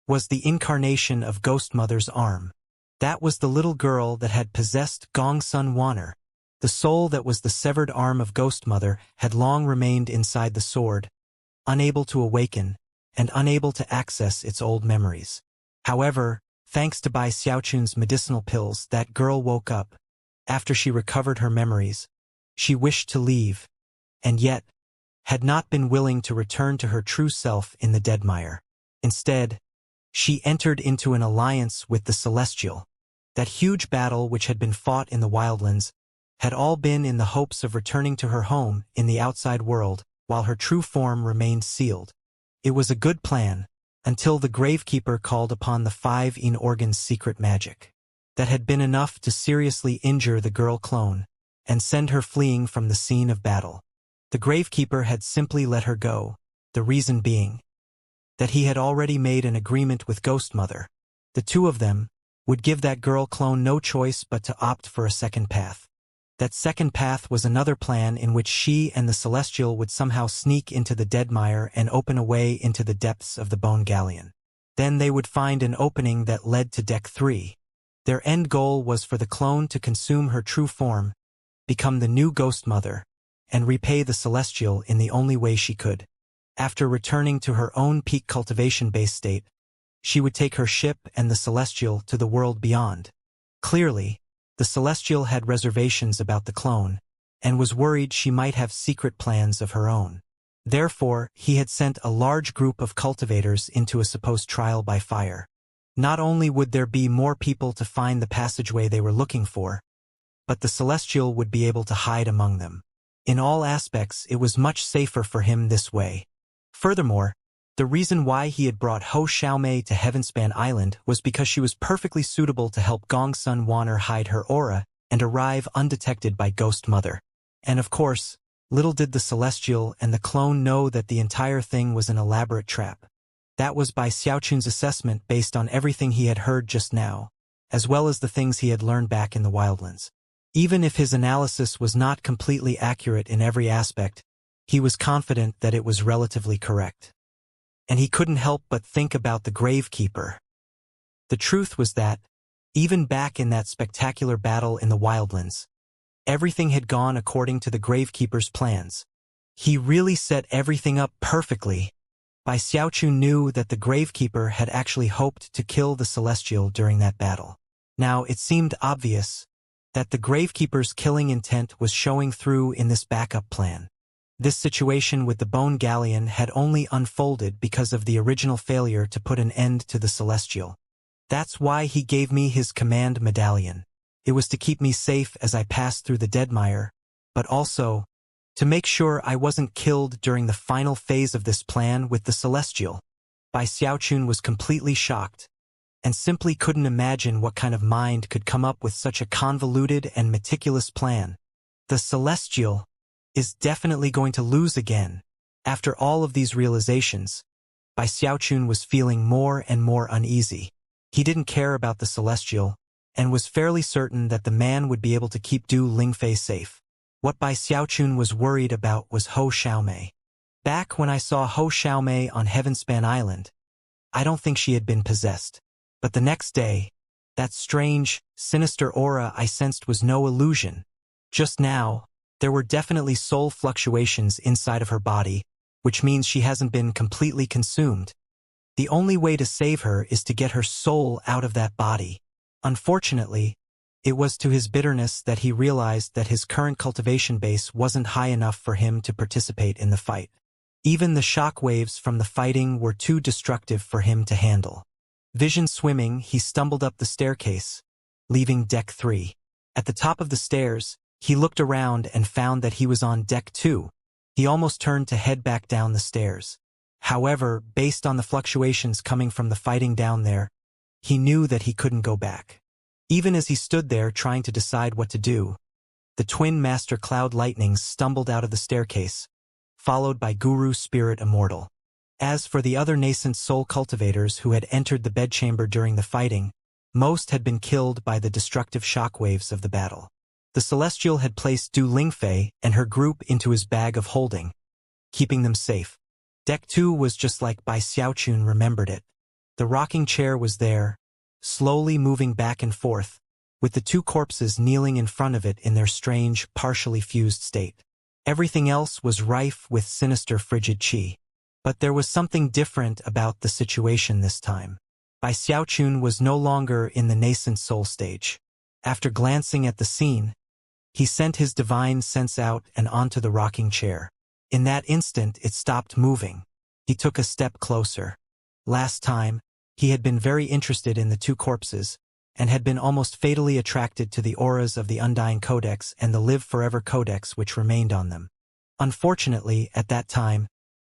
was the incarnation of Ghost Mother's arm. That was the little girl that had possessed Gong Sun Wanner. The soul that was the severed arm of Ghost Mother had long remained inside the sword, unable to awaken, and unable to access its old memories. However, thanks to Bai Xiaochun's medicinal pills, that girl woke up. After she recovered her memories, she wished to leave, and yet had not been willing to return to her true self in the Deadmire. Instead, she entered into an alliance with the Celestial. That huge battle which had been fought in the Wildlands had all been in the hopes of returning to her home in the outside world while her true form remained sealed. It was a good plan, until the Gravekeeper called upon the 5 Organ's secret magic. That had been enough to seriously injure the girl clone, and send her fleeing from the scene of battle. The Gravekeeper had simply let her go, the reason being that he had already made an agreement with Ghost Mother. The two of them would give that girl clone no choice but to opt for a second path. That second path was another plan in which she and the Celestial would somehow sneak into the Deadmire and open a way into the depths of the Bone Galleon. Then they would find an opening that led to Deck 3. Their end goal was for the clone to consume her true form, become the new Ghost Mother, and repay the Celestial in the only way she could. After returning to her own peak cultivation base state, she would take her ship and the Celestial to the world beyond. Clearly, the Celestial had reservations about the clone, and was worried she might have secret plans of her own. Therefore, he had sent a large group of cultivators into a supposed trial by fire. Not only would there be more people to find the passageway they were looking for, but the Celestial would be able to hide among them. In all aspects, it was much safer for him this way. Furthermore, the reason why he had brought Ho Xiaomei to Heavenspan Island was because she was perfectly suitable to help Gong Sun Wanner hide her aura and arrive undetected by Ghost Mother. And of course, little did the Celestial and the clone know that the entire thing was an elaborate trap. That was Bai Xiaochun's assessment based on everything he had heard just now, as well as the things he had learned back in the Wildlands. Even if his analysis was not completely accurate in every aspect, he was confident that it was relatively correct. And he couldn't help but think about the Gravekeeper. The truth was that, even back in that spectacular battle in the Wildlands, everything had gone according to the Gravekeeper's plans. He really set everything up perfectly. Bai Xiaochun knew that the Gravekeeper had actually hoped to kill the Celestial during that battle. Now it seemed obvious that the Gravekeeper's killing intent was showing through in this backup plan. This situation with the Bone Galleon had only unfolded because of the original failure to put an end to the Celestial. That's why he gave me his command medallion. It was to keep me safe as I passed through the Deadmire, but also to make sure I wasn't killed during the final phase of this plan with the Celestial. Bai Xiaochun was completely shocked, and simply couldn't imagine what kind of mind could come up with such a convoluted and meticulous plan. The Celestial is definitely going to lose again. After all of these realizations, Bai Xiaochun was feeling more and more uneasy. He didn't care about the Celestial, and was fairly certain that the man would be able to keep Du Lingfei safe. What Bai Xiaochun was worried about was Ho Xiaomei. Back when I saw Ho Xiaomei on Heavenspan Island, I don't think she had been possessed. But the next day, that strange, sinister aura I sensed was no illusion. Just now, there were definitely soul fluctuations inside of her body, which means she hasn't been completely consumed. The only way to save her is to get her soul out of that body. Unfortunately, it was to his bitterness that he realized that his current cultivation base wasn't high enough for him to participate in the fight. Even the shock waves from the fighting were too destructive for him to handle. Vision swimming, he stumbled up the staircase, leaving deck 3. At the top of the stairs, he looked around and found that he was on deck 2. He almost turned to head back down the stairs. However, based on the fluctuations coming from the fighting down there, he knew that he couldn't go back. Even as he stood there trying to decide what to do, the twin master cloud lightnings stumbled out of the staircase, followed by Guru Spirit Immortal. As for the other nascent soul cultivators who had entered the bedchamber during the fighting, most had been killed by the destructive shockwaves of the battle. The Celestial had placed Du Lingfei and her group into his bag of holding, keeping them safe. Deck 2 was just like Bai Xiaochun remembered it. The rocking chair was there, slowly moving back and forth, with the two corpses kneeling in front of it in their strange, partially fused state. Everything else was rife with sinister frigid qi. But there was something different about the situation this time. Bai Xiaochun was no longer in the nascent soul stage. After glancing at the scene, he sent his divine sense out and onto the rocking chair. In that instant, it stopped moving. He took a step closer. Last time, he had been very interested in the two corpses, and had been almost fatally attracted to the auras of the Undying Codex and the Live Forever Codex which remained on them. Unfortunately, at that time,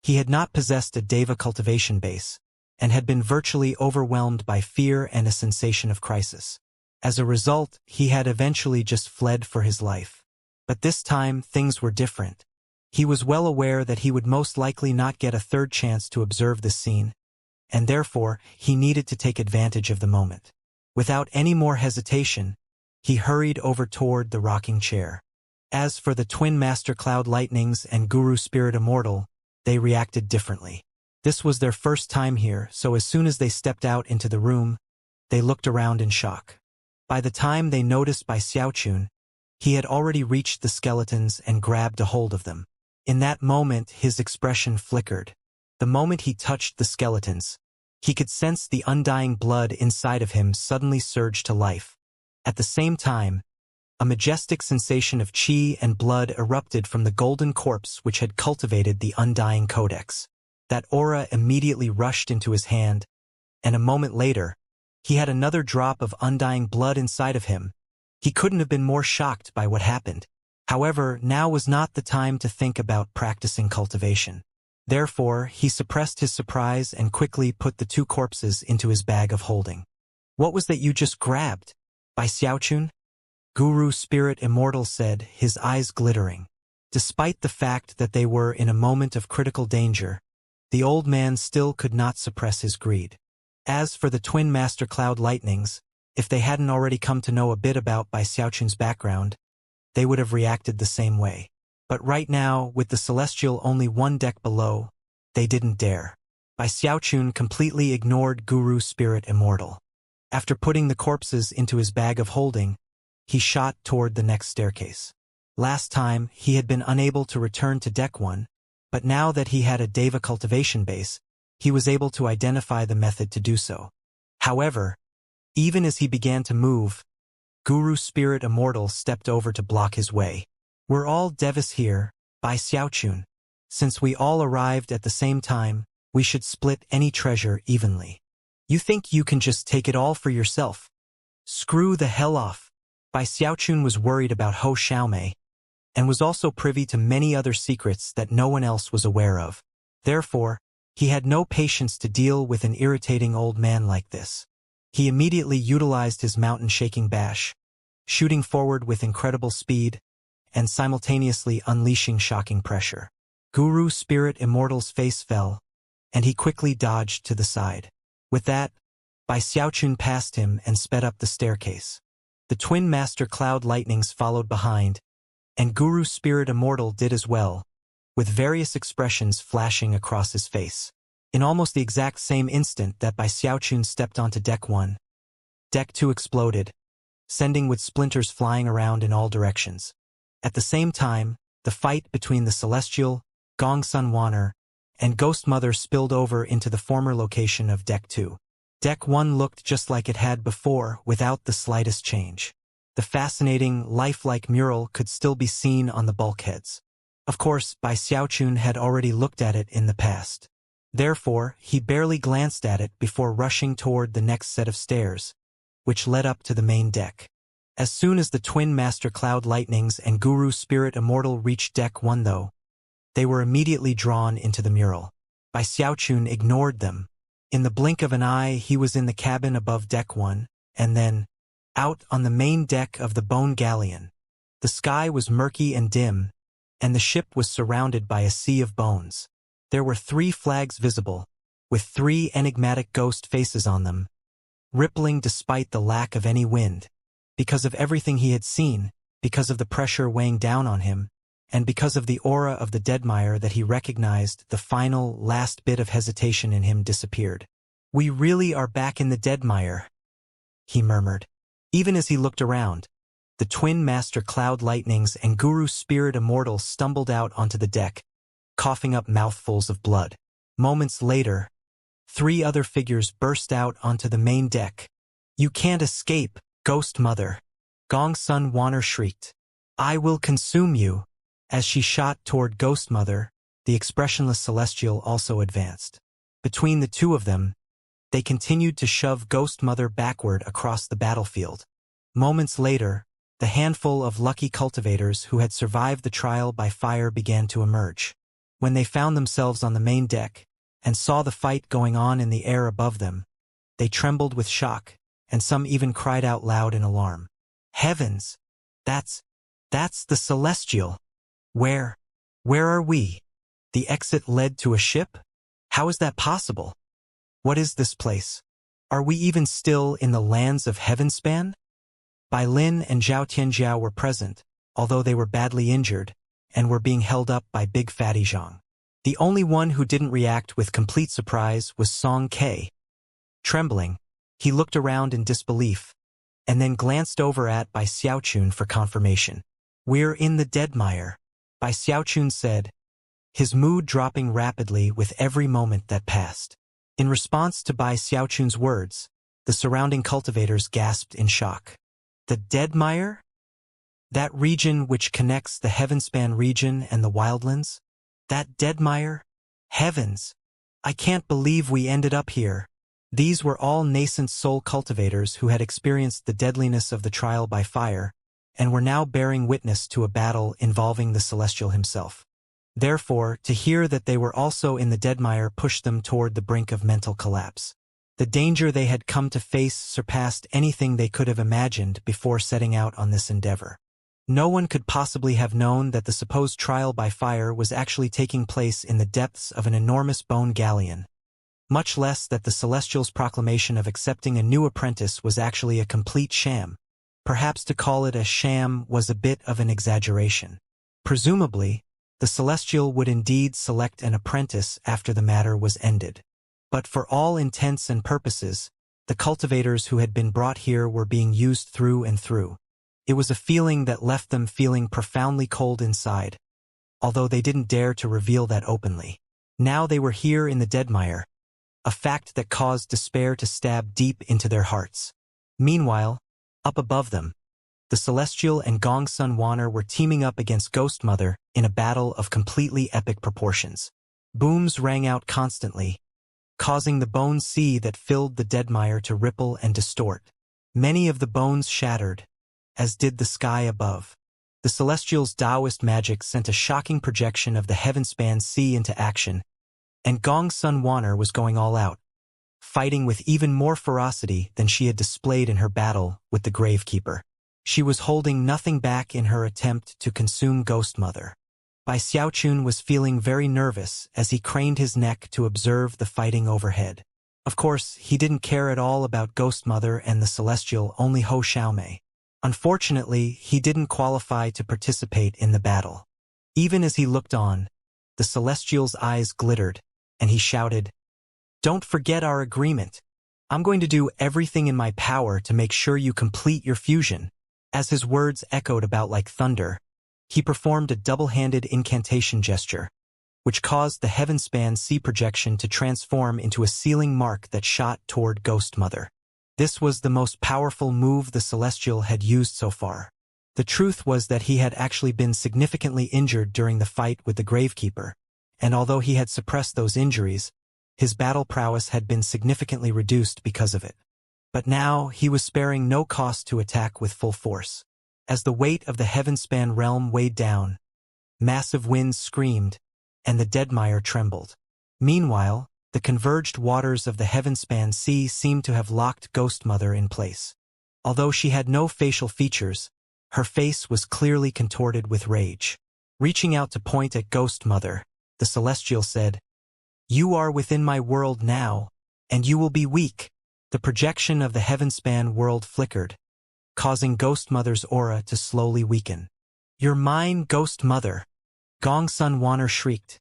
he had not possessed a Deva cultivation base, and had been virtually overwhelmed by fear and a sensation of crisis. As a result, he had eventually just fled for his life. But this time, things were different. He was well aware that he would most likely not get a third chance to observe this scene, and therefore, he needed to take advantage of the moment. Without any more hesitation, he hurried over toward the rocking chair. As for the twin master cloud lightnings and Guru Spirit Immortal, they reacted differently. This was their first time here, so as soon as they stepped out into the room, they looked around in shock. By the time they noticed Bai Xiaochun, he had already reached the skeletons and grabbed a hold of them. In that moment, his expression flickered. The moment he touched the skeletons, he could sense the undying blood inside of him suddenly surge to life. At the same time, a majestic sensation of qi and blood erupted from the golden corpse which had cultivated the Undying Codex. That aura immediately rushed into his hand, and a moment later, he had another drop of undying blood inside of him. He couldn't have been more shocked by what happened. However, now was not the time to think about practicing cultivation. Therefore, he suppressed his surprise and quickly put the two corpses into his bag of holding. "What was that you just grabbed, Bai Xiaochun?" Guru Spirit Immortal said, his eyes glittering. Despite the fact that they were in a moment of critical danger, the old man still could not suppress his greed. As for the twin master cloud lightnings, if they hadn't already come to know a bit about Bai Xiaochun's background, they would have reacted the same way. But right now, with the Celestial only one deck below, they didn't dare. Bai Xiaochun completely ignored Guru Spirit Immortal. After putting the corpses into his bag of holding, he shot toward the next staircase. Last time, he had been unable to return to deck 1, but now that he had a Deva cultivation base, he was able to identify the method to do so. However, even as he began to move, Guru Spirit Immortal stepped over to block his way. "We're all Devas here, Bai Xiaochun. Since we all arrived at the same time, we should split any treasure evenly. You think you can just take it all for yourself? Screw the hell off." Bai Xiaochun was worried about Ho Xiaomei, and was also privy to many other secrets that no one else was aware of. Therefore, he had no patience to deal with an irritating old man like this. He immediately utilized his mountain-shaking bash, shooting forward with incredible speed, and simultaneously unleashing shocking pressure. Guru Spirit Immortal's face fell, and he quickly dodged to the side. With that, Bai Xiaochun passed him and sped up the staircase. The twin master cloud lightnings followed behind, and Guru Spirit Immortal did as well, with various expressions flashing across his face. In almost the exact same instant that Bai Xiaochun stepped onto Deck 1, Deck 2 exploded, sending with splinters flying around in all directions. At the same time, the fight between the Celestial, Gong Sun Wanner, and Ghost Mother spilled over into the former location of Deck 2. Deck 1 looked just like it had before, without the slightest change. The fascinating, lifelike mural could still be seen on the bulkheads. Of course, Bai Xiaochun had already looked at it in the past. Therefore, he barely glanced at it before rushing toward the next set of stairs, which led up to the main deck. As soon as the twin Master Cloud Lightnings and Guru Spirit Immortal reached Deck 1 though, they were immediately drawn into the mural. Bai Xiaochun ignored them. In the blink of an eye he was in the cabin above Deck 1, and then, out on the main deck of the Bone Galleon. The sky was murky and dim, and the ship was surrounded by a sea of bones. There were 3 flags visible, with 3 enigmatic ghost faces on them, rippling despite the lack of any wind, because of everything he had seen, because of the pressure weighing down on him, and because of the aura of the Deadmire that he recognized. The final, last bit of hesitation in him disappeared. "We really are back in the Deadmire," he murmured. Even as he looked around, the twin Master Cloud Lightnings and Guru Spirit Immortal stumbled out onto the deck, coughing up mouthfuls of blood. Moments later, 3 other figures burst out onto the main deck. "You can't escape, Ghost Mother!" Gong Sun Wanner shrieked. "I will consume you!" As she shot toward Ghost Mother, the expressionless Celestial also advanced. Between the two of them, they continued to shove Ghost Mother backward across the battlefield. Moments later, the handful of lucky cultivators who had survived the trial by fire began to emerge. When they found themselves on the main deck, and saw the fight going on in the air above them, they trembled with shock, and some even cried out loud in alarm. "Heavens! That's the Celestial! Where are we? The exit led to a ship? How is that possible? What is this place? Are we even still in the lands of Heavenspan?" Bai Lin and Zhao Tianjiao were present, although they were badly injured, and were being held up by Big Fatty Zhang. The only one who didn't react with complete surprise was Song Ke. Trembling, he looked around in disbelief, and then glanced over at Bai Xiaochun for confirmation. "We're in the Deadmire," Bai Xiaochun said, his mood dropping rapidly with every moment that passed. In response to Bai Xiaochun's words, the surrounding cultivators gasped in shock. "The Deadmire? That region which connects the Heavenspan region and the Wildlands? That Deadmire? Heavens! I can't believe we ended up here." These were all nascent soul cultivators who had experienced the deadliness of the trial by fire, and were now bearing witness to a battle involving the Celestial himself. Therefore, to hear that they were also in the Deadmire pushed them toward the brink of mental collapse. The danger they had come to face surpassed anything they could have imagined before setting out on this endeavor. No one could possibly have known that the supposed trial by fire was actually taking place in the depths of an enormous bone galleon, much less that the Celestial's proclamation of accepting a new apprentice was actually a complete sham. Perhaps to call it a sham was a bit of an exaggeration. Presumably, the Celestial would indeed select an apprentice after the matter was ended. But for all intents and purposes, the cultivators who had been brought here were being used through and through. It was a feeling that left them feeling profoundly cold inside, although they didn't dare to reveal that openly. Now they were here in the Deadmire, a fact that caused despair to stab deep into their hearts. Meanwhile, up above them, the Celestial and Gong Sun Wanner were teaming up against Ghost Mother in a battle of completely epic proportions. Booms rang out constantly, causing the bone sea that filled the Deadmire to ripple and distort. Many of the bones shattered, as did the sky above. The Celestial's Taoist magic sent a shocking projection of the Heavenspan sea into action, and Gong Sun Wanner was going all out, fighting with even more ferocity than she had displayed in her battle with the Gravekeeper. She was holding nothing back in her attempt to consume Ghost Mother. Bai Xiaochun was feeling very nervous as he craned his neck to observe the fighting overhead. Of course, he didn't care at all about Ghost Mother and the Celestial, only Ho Xiaomei. Unfortunately, he didn't qualify to participate in the battle. Even as he looked on, the Celestial's eyes glittered, and he shouted, Don't forget our agreement. I'm going to do everything in my power to make sure you complete your fusion." As his words echoed about like thunder, he performed a double-handed incantation gesture, which caused the heavenspan sea projection to transform into a sealing mark that shot toward Ghost Mother. This was the most powerful move the Celestial had used so far. The truth was that he had actually been significantly injured during the fight with the Gravekeeper, and although he had suppressed those injuries, his battle prowess had been significantly reduced because of it. But now he was sparing no cost to attack with full force. As the weight of the heavenspan realm weighed down, massive winds screamed, and the Deadmire trembled. Meanwhile, the converged waters of the heavenspan sea seemed to have locked Ghost Mother in place. Although she had no facial features, her face was clearly contorted with rage. Reaching out to point at Ghost Mother, the Celestial said, "You are within my world now, and you will be weak." The projection of the heavenspan world flickered, causing Ghost Mother's aura to slowly weaken. "You're mine, Ghost Mother," Gong Sun Wanner shrieked,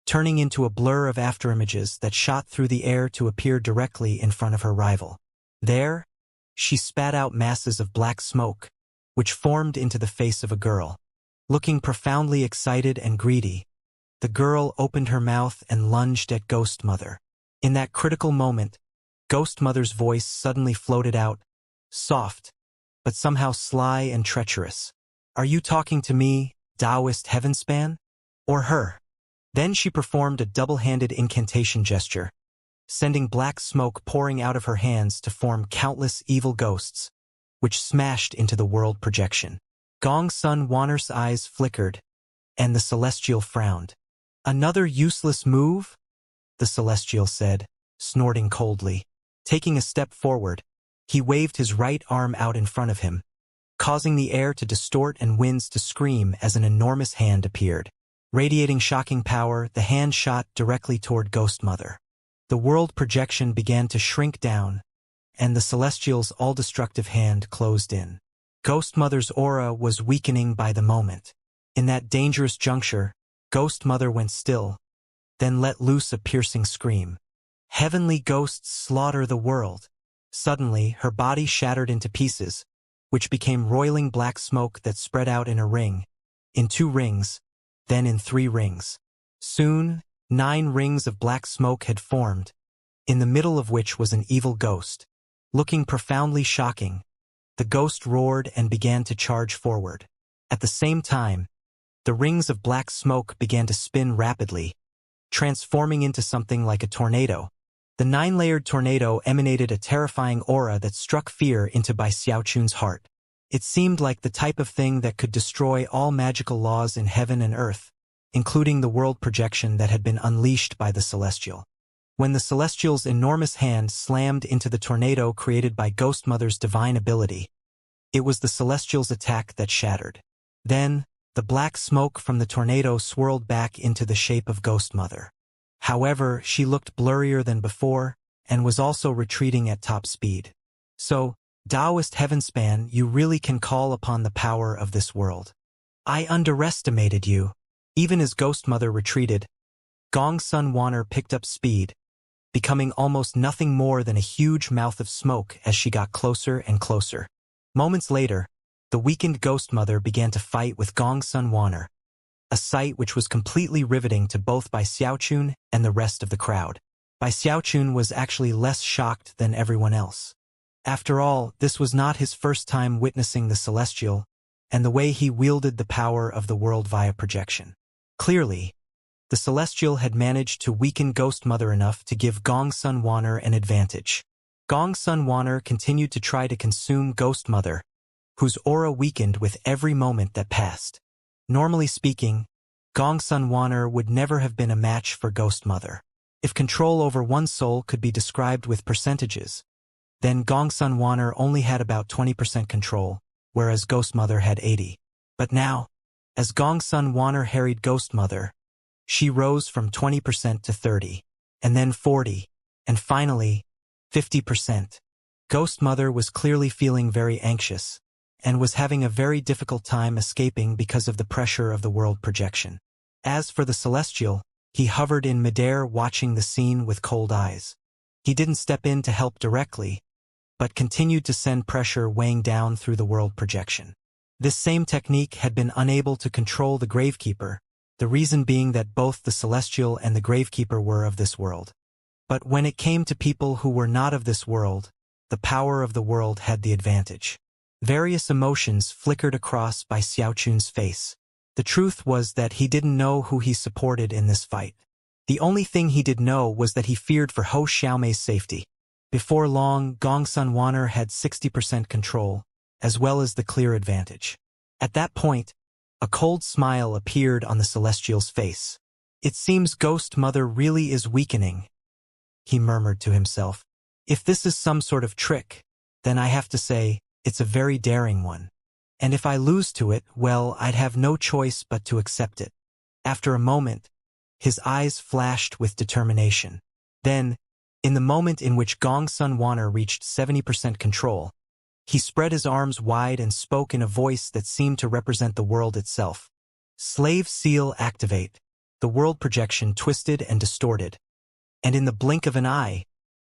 turning into a blur of afterimages that shot through the air to appear directly in front of her rival. There, she spat out masses of black smoke, which formed into the face of a girl. Looking profoundly excited and greedy, the girl opened her mouth and lunged at Ghost Mother. In that critical moment, Ghost Mother's voice suddenly floated out, soft, but somehow sly and treacherous. "Are you talking to me, Taoist Heavenspan? Or her?" Then she performed a double-handed incantation gesture, sending black smoke pouring out of her hands to form countless evil ghosts, which smashed into the world projection. Gong Sun Wanner's eyes flickered, and the Celestial frowned. "Another useless move?" the Celestial said, snorting coldly. Taking a step forward, he waved his right arm out in front of him, causing the air to distort and winds to scream as an enormous hand appeared. Radiating shocking power, the hand shot directly toward Ghost Mother. The world projection began to shrink down, and the Celestial's all-destructive hand closed in. Ghost Mother's aura was weakening by the moment. In that dangerous juncture, Ghost Mother went still, then let loose a piercing scream. "Heavenly ghosts slaughter the world." Suddenly, her body shattered into pieces, which became roiling black smoke that spread out in a ring, in 2 rings, then in 3 rings. Soon, 9 rings of black smoke had formed, in the middle of which was an evil ghost. Looking profoundly shocking, the ghost roared and began to charge forward. At the same time, the rings of black smoke began to spin rapidly, transforming into something like a tornado. The 9-layered tornado emanated a terrifying aura that struck fear into Bai Xiaochun's heart. It seemed like the type of thing that could destroy all magical laws in heaven and earth, including the world projection that had been unleashed by the Celestial. When the Celestial's enormous hand slammed into the tornado created by Ghost Mother's divine ability, it was the Celestial's attack that shattered. Then, the black smoke from the tornado swirled back into the shape of Ghost Mother. However, she looked blurrier than before, and was also retreating at top speed. "So, Taoist Heavenspan, you really can call upon the power of this world. I underestimated you." Even as Ghost Mother retreated, Gong Sun Wanner picked up speed, becoming almost nothing more than a huge mouth of smoke as she got closer and closer. Moments later, the weakened Ghost Mother began to fight with Gong Sun Wanner, a sight which was completely riveting to both Bai Xiaochun and the rest of the crowd. Bai Xiaochun was actually less shocked than everyone else. After all, this was not his first time witnessing the Celestial, and the way he wielded the power of the world via projection. Clearly, the Celestial had managed to weaken Ghost Mother enough to give Gong Sun Wanner an advantage. Gong Sun Wanner continued to try to consume Ghost Mother, whose aura weakened with every moment that passed. Normally speaking, Gong Sun Wanner would never have been a match for Ghost Mother. If control over one soul could be described with percentages, then Gong Sun Wanner only had about 20% control, whereas Ghost Mother had 80%. But now, as Gong Sun Wanner harried Ghost Mother, she rose from 20% to 30%, and then 40%, and finally, 50%. Ghost Mother was clearly feeling very anxious, and was having a very difficult time escaping because of the pressure of the world projection. As for the Celestial, he hovered in midair watching the scene with cold eyes. He didn't step in to help directly, but continued to send pressure weighing down through the world projection. This same technique had been unable to control the Gravekeeper, the reason being that both the Celestial and the Gravekeeper were of this world. But when it came to people who were not of this world, the power of the world had the advantage. Various emotions flickered across by Xiaochun's face. The truth was that he didn't know who he supported in this fight. The only thing he did know was that he feared for Hou Xiaomei's safety. Before long, Gongsun Wan'er had 60% control, as well as the clear advantage. At that point, a cold smile appeared on the Celestial's face. "It seems Ghost Mother really is weakening," he murmured to himself. "If this is some sort of trick, then I have to say, it's a very daring one. And if I lose to it, well, I'd have no choice but to accept it." After a moment, his eyes flashed with determination. Then, in the moment in which Gongsun Wan'er reached 70% control, he spread his arms wide and spoke in a voice that seemed to represent the world itself. "Slave seal activate." The world projection twisted and distorted, and in the blink of an eye,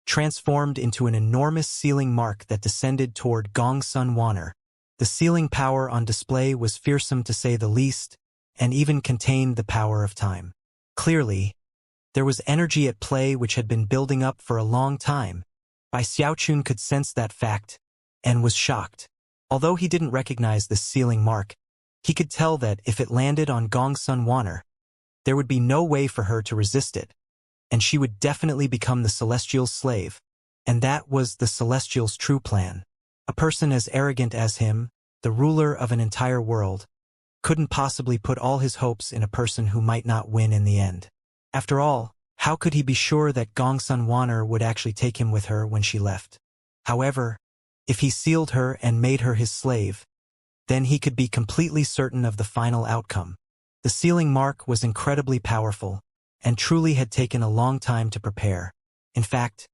transformed into an enormous sealing mark that descended toward Gongsun Wan'er. The sealing power on display was fearsome to say the least, and even contained the power of time. Clearly, there was energy at play which had been building up for a long time. Bai Xiaochun could sense that fact, and was shocked. Although he didn't recognize this sealing mark, he could tell that if it landed on Gongsun Wan'er, there would be no way for her to resist it, and she would definitely become the Celestial's slave. And that was the Celestial's true plan. A person as arrogant as him, the ruler of an entire world, couldn't possibly put all his hopes in a person who might not win in the end. After all, how could he be sure that Gongsun Wan'er would actually take him with her when she left? However, if he sealed her and made her his slave, then he could be completely certain of the final outcome. The sealing mark was incredibly powerful, and truly had taken a long time to prepare. In fact,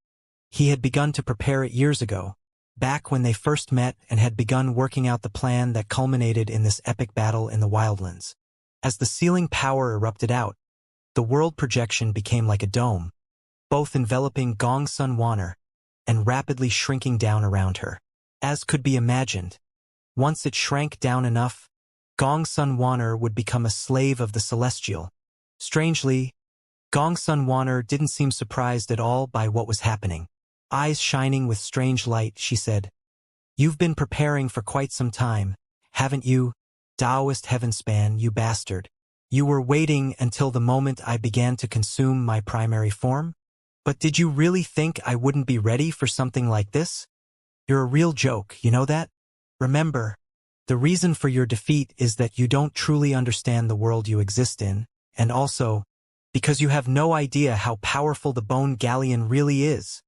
he had begun to prepare it years ago, back when they first met and had begun working out the plan that culminated in this epic battle in the wildlands. As the sealing power erupted out, the world projection became like a dome, both enveloping Gongsun Wan'er and rapidly shrinking down around her. As could be imagined, once it shrank down enough, Gongsun Wan'er would become a slave of the Celestial. Strangely, Gongsun Wan'er didn't seem surprised at all by what was happening. Eyes shining with strange light, she said, "You've been preparing for quite some time, haven't you, Taoist Heavenspan, you bastard? You were waiting until the moment I began to consume my primary form? But did you really think I wouldn't be ready for something like this? You're a real joke, you know that? Remember, the reason for your defeat is that you don't truly understand the world you exist in, and also, because you have no idea how powerful the Bone Galleon really is."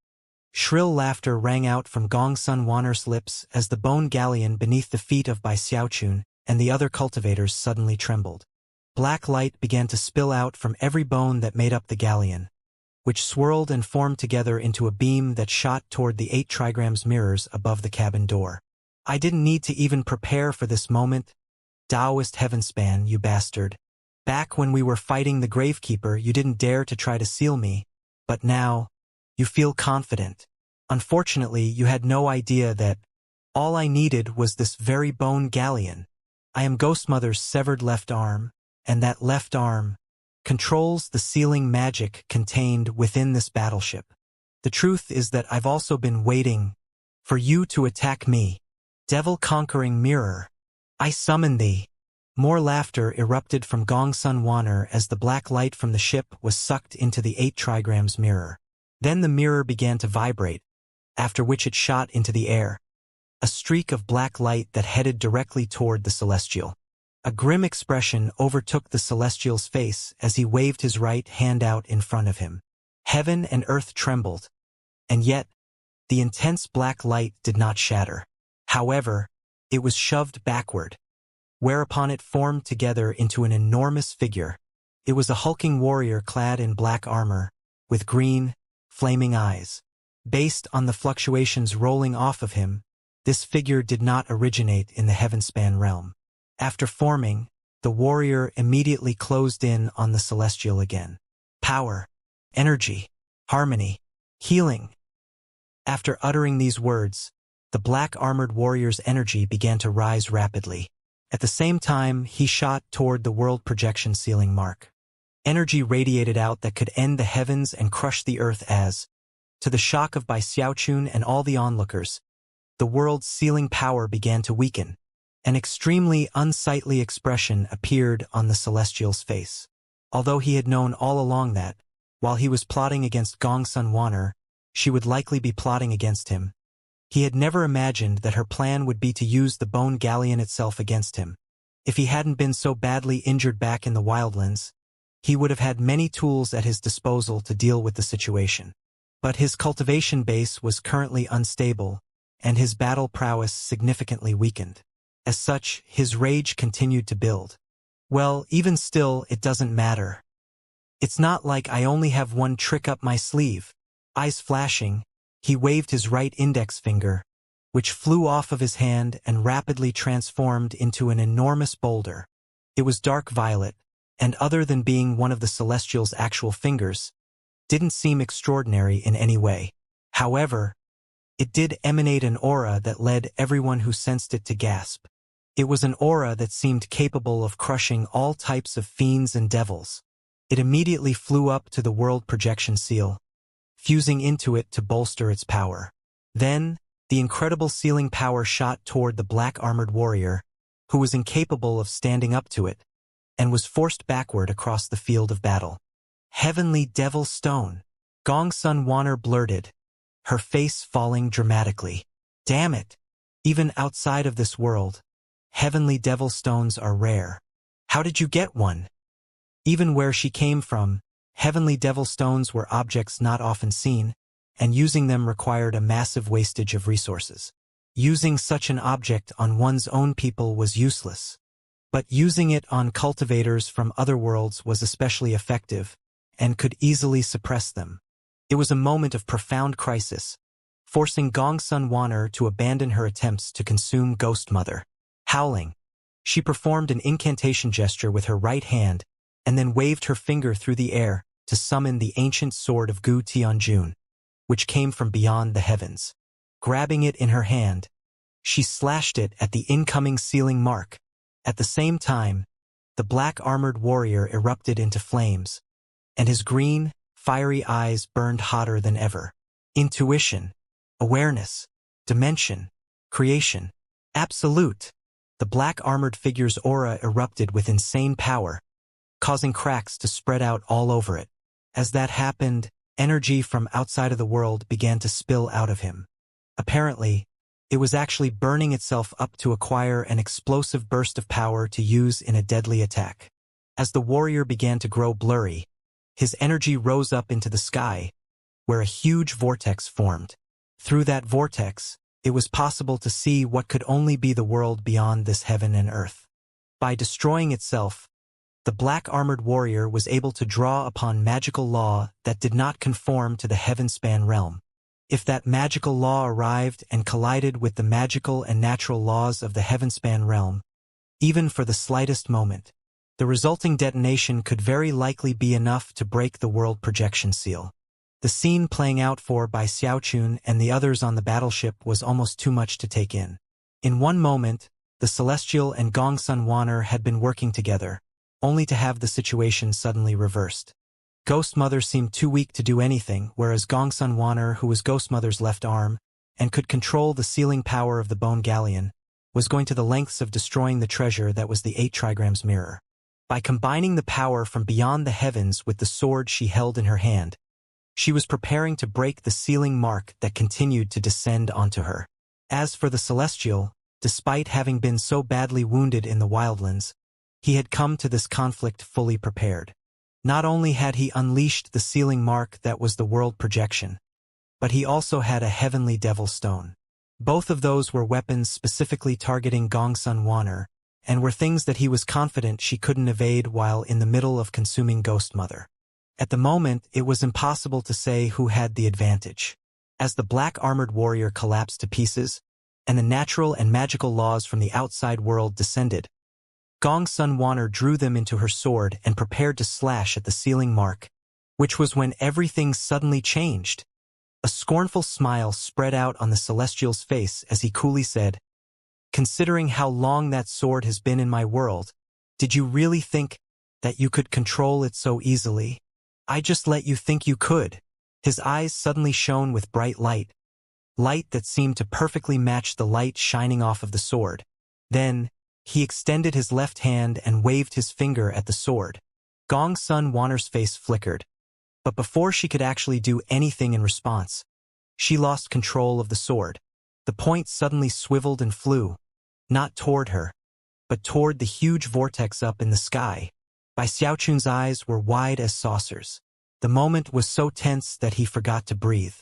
Shrill laughter rang out from Gongsun Wan'er's lips as the Bone Galleon beneath the feet of Bai Xiaochun and the other cultivators suddenly trembled. Black light began to spill out from every bone that made up the galleon, which swirled and formed together into a beam that shot toward the 8 trigrams mirrors above the cabin door. "I didn't need to even prepare for this moment, Taoist Heavenspan, you bastard. Back when we were fighting the Gravekeeper, you didn't dare to try to seal me, but now, you feel confident. Unfortunately, you had no idea that all I needed was this very Bone Galleon. I am Ghostmother's severed left arm, and that left arm controls the sealing magic contained within this battleship. The truth is that I've also been waiting for you to attack me. Devil-conquering mirror, I summon thee." More laughter erupted from Gongsun Wan'er as the black light from the ship was sucked into the 8 trigrams mirror. Then the mirror began to vibrate, after which it shot into the air, a streak of black light that headed directly toward the Celestial. A grim expression overtook the Celestial's face as he waved his right hand out in front of him. Heaven and earth trembled, and yet, the intense black light did not shatter. However, it was shoved backward, whereupon it formed together into an enormous figure. It was a hulking warrior clad in black armor, with green, flaming eyes. Based on the fluctuations rolling off of him, this figure did not originate in the Heavenspan realm. After forming, the warrior immediately closed in on the Celestial again. Power, energy, harmony, healing, After uttering these words, the black-armored warrior's energy began to rise rapidly. At the same time, he shot toward the world projection ceiling mark. Energy radiated out that could end the heavens and crush the earth as, to the shock of Bai Xiaochun and all the onlookers, the world's sealing power began to weaken. An extremely unsightly expression appeared on the Celestial's face. Although he had known all along that, while he was plotting against Gongsun Wanner, she would likely be plotting against him, he had never imagined that her plan would be to use the bone galleon itself against him. If he hadn't been so badly injured back in the wildlands, he would have had many tools at his disposal to deal with the situation. But his cultivation base was currently unstable, and his battle prowess significantly weakened. As such, his rage continued to build. Well, even still, it doesn't matter. It's not like I only have one trick up my sleeve. Eyes flashing, he waved his right index finger, which flew off of his hand and rapidly transformed into an enormous boulder. It was dark violet, and other than being one of the Celestial's actual fingers, didn't seem extraordinary in any way. However, it did emanate an aura that led everyone who sensed it to gasp. It was an aura that seemed capable of crushing all types of fiends and devils. It immediately flew up to the world projection seal, fusing into it to bolster its power. Then, the incredible sealing power shot toward the black-armored warrior, who was incapable of standing up to it, and was forced backward across the field of battle. Heavenly Devil Stone. Gongsun Wanner blurted, her face falling dramatically. Damn it! Even outside of this world, Heavenly Devil Stones are rare. How did you get one? Even where she came from, Heavenly Devil Stones were objects not often seen, and using them required a massive wastage of resources. Using such an object on one's own people was useless. But using it on cultivators from other worlds was especially effective, and could easily suppress them. It was a moment of profound crisis, forcing Gongsun Wanner to abandon her attempts to consume Ghost Mother. Howling, she performed an incantation gesture with her right hand, and then waved her finger through the air to summon the ancient sword of Gu Tianjun, which came from beyond the heavens. Grabbing it in her hand, she slashed it at the incoming sealing mark. At the same time, the black-armored warrior erupted into flames, and his green, fiery eyes burned hotter than ever. Intuition, awareness, dimension, creation, absolute. The black-armored figure's aura erupted with insane power, causing cracks to spread out all over it. As that happened, energy from outside of the world began to spill out of him. Apparently, it was actually burning itself up to acquire an explosive burst of power to use in a deadly attack. As the warrior began to grow blurry, his energy rose up into the sky, where a huge vortex formed. Through that vortex, it was possible to see what could only be the world beyond this heaven and earth. By destroying itself, the black-armored warrior was able to draw upon magical law that did not conform to the heavenspan realm. If that magical law arrived and collided with the magical and natural laws of the heavenspan realm, even for the slightest moment, the resulting detonation could very likely be enough to break the world projection seal. The scene playing out for Bai Xiaochun and the others on the battleship was almost too much to take in. In one moment, the Celestial and Gongsun Wanner had been working together, only to have the situation suddenly reversed. Ghost Mother seemed too weak to do anything, whereas Gongsun Wanner, who was Ghost Mother's left arm, and could control the sealing power of the bone galleon, was going to the lengths of destroying the treasure that was the 8 trigrams mirror. By combining the power from beyond the heavens with the sword she held in her hand, she was preparing to break the sealing mark that continued to descend onto her. As for the Celestial, despite having been so badly wounded in the wildlands, he had come to this conflict fully prepared. Not only had he unleashed the sealing mark that was the world projection, but he also had a heavenly devil stone. Both of those were weapons specifically targeting Gongsun Wanner, and were things that he was confident she couldn't evade while in the middle of consuming Ghost Mother. At the moment, it was impossible to say who had the advantage. As the black-armored warrior collapsed to pieces, and the natural and magical laws from the outside world descended, Gongsun Wanner drew them into her sword and prepared to slash at the sealing mark, which was when everything suddenly changed. A scornful smile spread out on the Celestial's face as he coolly said, "Considering how long that sword has been in my world, did you really think that you could control it so easily? I just let you think you could." His eyes suddenly shone with bright light that seemed to perfectly match the light shining off of the sword. Then, he extended his left hand and waved his finger at the sword. Gongsun Wanner's face flickered, but before she could actually do anything in response, she lost control of the sword. The point suddenly swiveled and flew, not toward her, but toward the huge vortex up in the sky. Bai Xiaochun's eyes were wide as saucers. The moment was so tense that he forgot to breathe.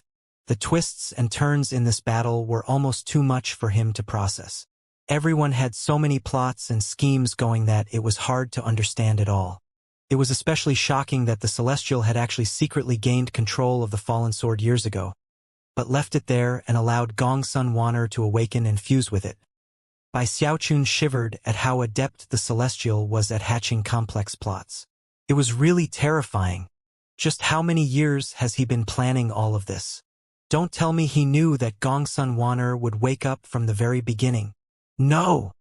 The twists and turns in this battle were almost too much for him to process. Everyone had so many plots and schemes going that it was hard to understand it all. It was especially shocking that the Celestial had actually secretly gained control of the fallen sword years ago, but left it there and allowed Gongsun Wanner to awaken and fuse with it. Bai Xiaochun shivered at how adept the Celestial was at hatching complex plots. It was really terrifying. Just how many years has he been planning all of this? Don't tell me he knew that Gongsun Wanner would wake up from the very beginning. No!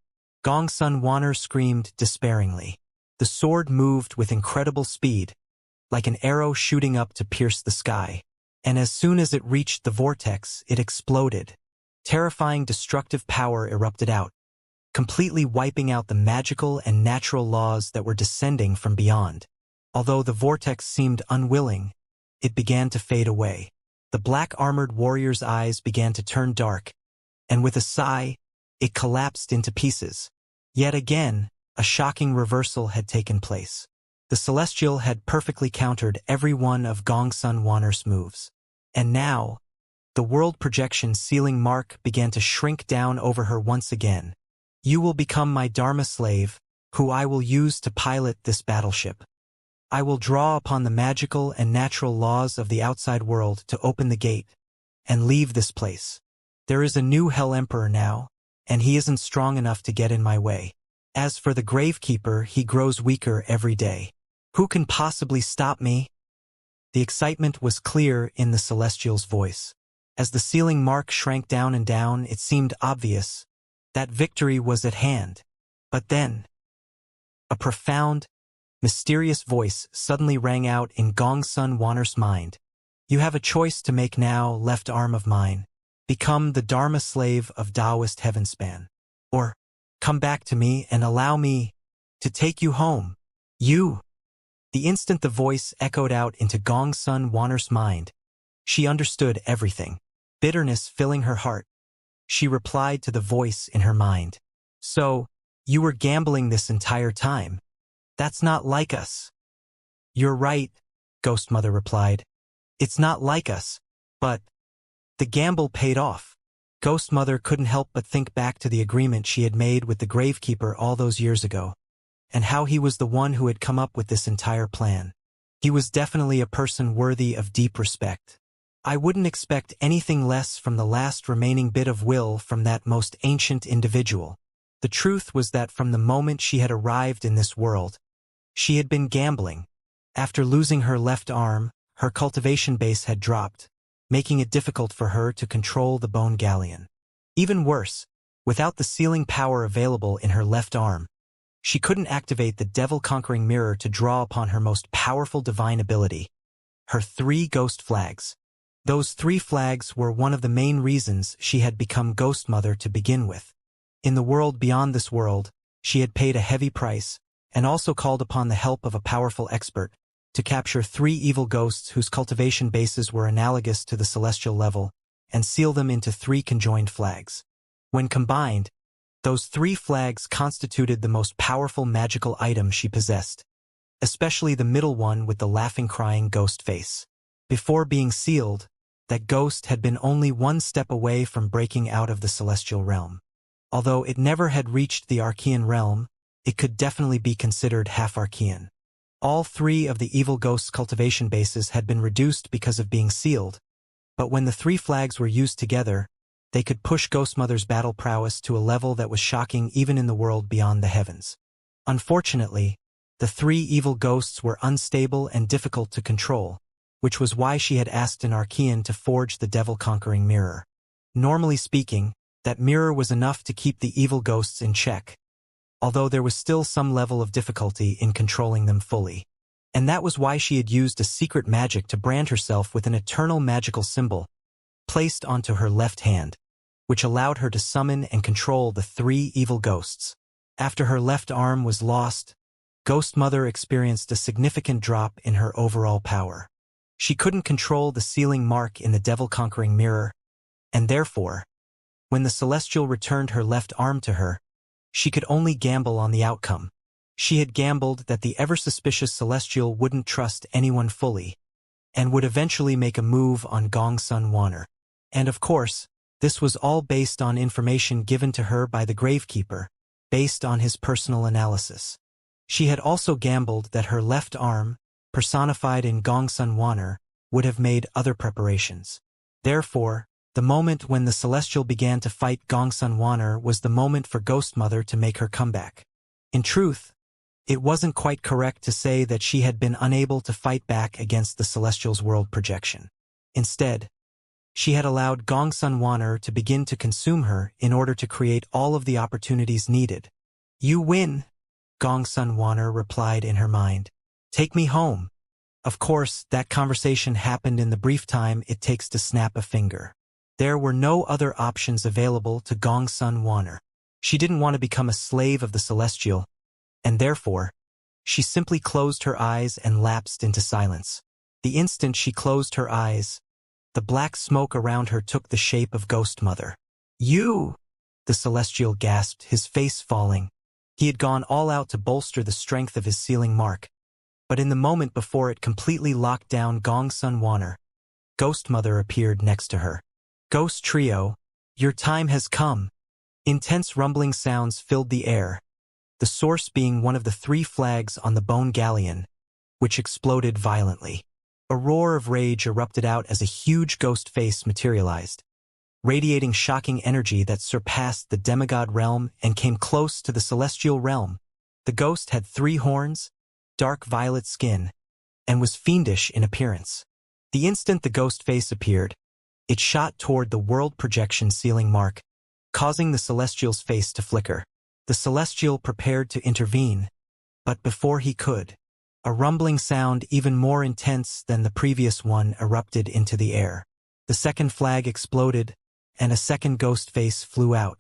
Gongsun Wanner screamed despairingly. The sword moved with incredible speed, like an arrow shooting up to pierce the sky. And as soon as it reached the vortex, it exploded. Terrifying destructive power erupted out, completely wiping out the magical and natural laws that were descending from beyond. Although the vortex seemed unwilling, it began to fade away. The black-armored warrior's eyes began to turn dark, and with a sigh, it collapsed into pieces. Yet again, a shocking reversal had taken place. The Celestial had perfectly countered every one of Gongsun Wanner's moves. And now, the world projection ceiling mark began to shrink down over her once again. "You will become my Dharma slave, who I will use to pilot this battleship. I will draw upon the magical and natural laws of the outside world to open the gate and leave this place. There is a new Hell Emperor now, and he isn't strong enough to get in my way. As for the Gravekeeper, he grows weaker every day. Who can possibly stop me?" The excitement was clear in the Celestial's voice. As the ceiling mark shrank down and down, it seemed obvious that victory was at hand. But then, a profound, mysterious voice suddenly rang out in Gongsun Wanner's mind. "You have a choice to make now, left arm of mine. Become the Dharma slave of Taoist Heavenspan. Or, come back to me and allow me to take you home. You." The instant the voice echoed out into Gongsun Wanner's mind, she understood everything, bitterness filling her heart. She replied to the voice in her mind. "So, you were gambling this entire time? That's not like us." "You're right," Ghost Mother replied. "It's not like us, but the gamble paid off." Ghost Mother couldn't help but think back to the agreement she had made with the Gravekeeper all those years ago, and how he was the one who had come up with this entire plan. He was definitely a person worthy of deep respect. I wouldn't expect anything less from the last remaining bit of will from that most ancient individual. The truth was that from the moment she had arrived in this world, she had been gambling. After losing her left arm, her cultivation base had dropped, making it difficult for her to control the bone galleon. Even worse, without the sealing power available in her left arm, she couldn't activate the devil-conquering mirror to draw upon her most powerful divine ability, her 3 ghost flags. Those 3 flags were one of the main reasons she had become Ghost Mother to begin with. In the world beyond this world, she had paid a heavy price, and also called upon the help of a powerful expert to capture 3 evil ghosts whose cultivation bases were analogous to the celestial level, and seal them into 3 conjoined flags. When combined, those 3 flags constituted the most powerful magical item she possessed, especially the middle one with the laughing crying ghost face. Before being sealed, that ghost had been only one step away from breaking out of the celestial realm. Although it never had reached the Archean realm, it could definitely be considered half Archean. All 3 of the evil ghost's cultivation bases had been reduced because of being sealed, but when the 3 flags were used together, they could push Ghost Mother's battle prowess to a level that was shocking even in the world beyond the heavens. Unfortunately, the 3 evil ghosts were unstable and difficult to control, which was why she had asked an Archean to forge the devil-conquering mirror. Normally speaking, that mirror was enough to keep the evil ghosts in check, although there was still some level of difficulty in controlling them fully. And that was why she had used a secret magic to brand herself with an eternal magical symbol placed onto her left hand, which allowed her to summon and control the 3 evil ghosts. After her left arm was lost, Ghost Mother experienced a significant drop in her overall power. She couldn't control the sealing mark in the devil-conquering mirror, and therefore, when the Celestial returned her left arm to her, she could only gamble on the outcome. She had gambled that the ever-suspicious Celestial wouldn't trust anyone fully, and would eventually make a move on Gongsun Wanner. And of course, this was all based on information given to her by the Gravekeeper, based on his personal analysis. She had also gambled that her left arm, personified in Gongsun Wanner, would have made other preparations. Therefore, the moment when the Celestial began to fight Gongsun Wanner was the moment for Ghost Mother to make her comeback. In truth, it wasn't quite correct to say that she had been unable to fight back against the Celestial's world projection. Instead, she had allowed Gongsun Wanner to begin to consume her in order to create all of the opportunities needed. "You win," Gongsun Wanner replied in her mind. "Take me home." Of course, that conversation happened in the brief time it takes to snap a finger. There were no other options available to Gongsun Wanner. She didn't want to become a slave of the Celestial, and therefore, she simply closed her eyes and lapsed into silence. The instant she closed her eyes, the black smoke around her took the shape of Ghost Mother. "You!" the Celestial gasped, his face falling. He had gone all out to bolster the strength of his sealing mark, but in the moment before it completely locked down Gongsun Wanner, Ghost Mother appeared next to her. "Ghost Trio, your time has come." Intense rumbling sounds filled the air, the source being one of the 3 flags on the bone galleon, which exploded violently. A roar of rage erupted out as a huge ghost face materialized, radiating shocking energy that surpassed the demigod realm and came close to the celestial realm. The ghost had 3 horns, dark violet skin, and was fiendish in appearance. The instant the ghost face appeared, it shot toward the world projection sealing mark, causing the Celestial's face to flicker. The Celestial prepared to intervene, but before he could, a rumbling sound even more intense than the previous one erupted into the air. The second flag exploded, and a second ghost face flew out.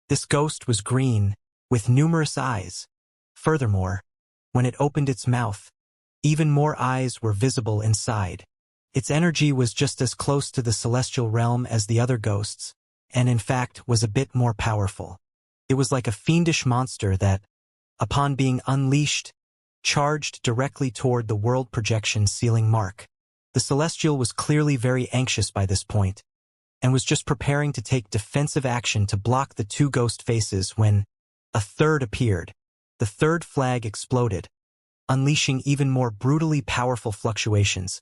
This ghost was green, with numerous eyes. Furthermore, when it opened its mouth, even more eyes were visible inside. Its energy was just as close to the celestial realm as the other ghosts, and in fact was a bit more powerful. It was like a fiendish monster that, upon being unleashed, charged directly toward the world projection sealing mark. The Celestial was clearly very anxious by this point, and was just preparing to take defensive action to block the 2 ghost faces when a third appeared. The third flag exploded, unleashing even more brutally powerful fluctuations,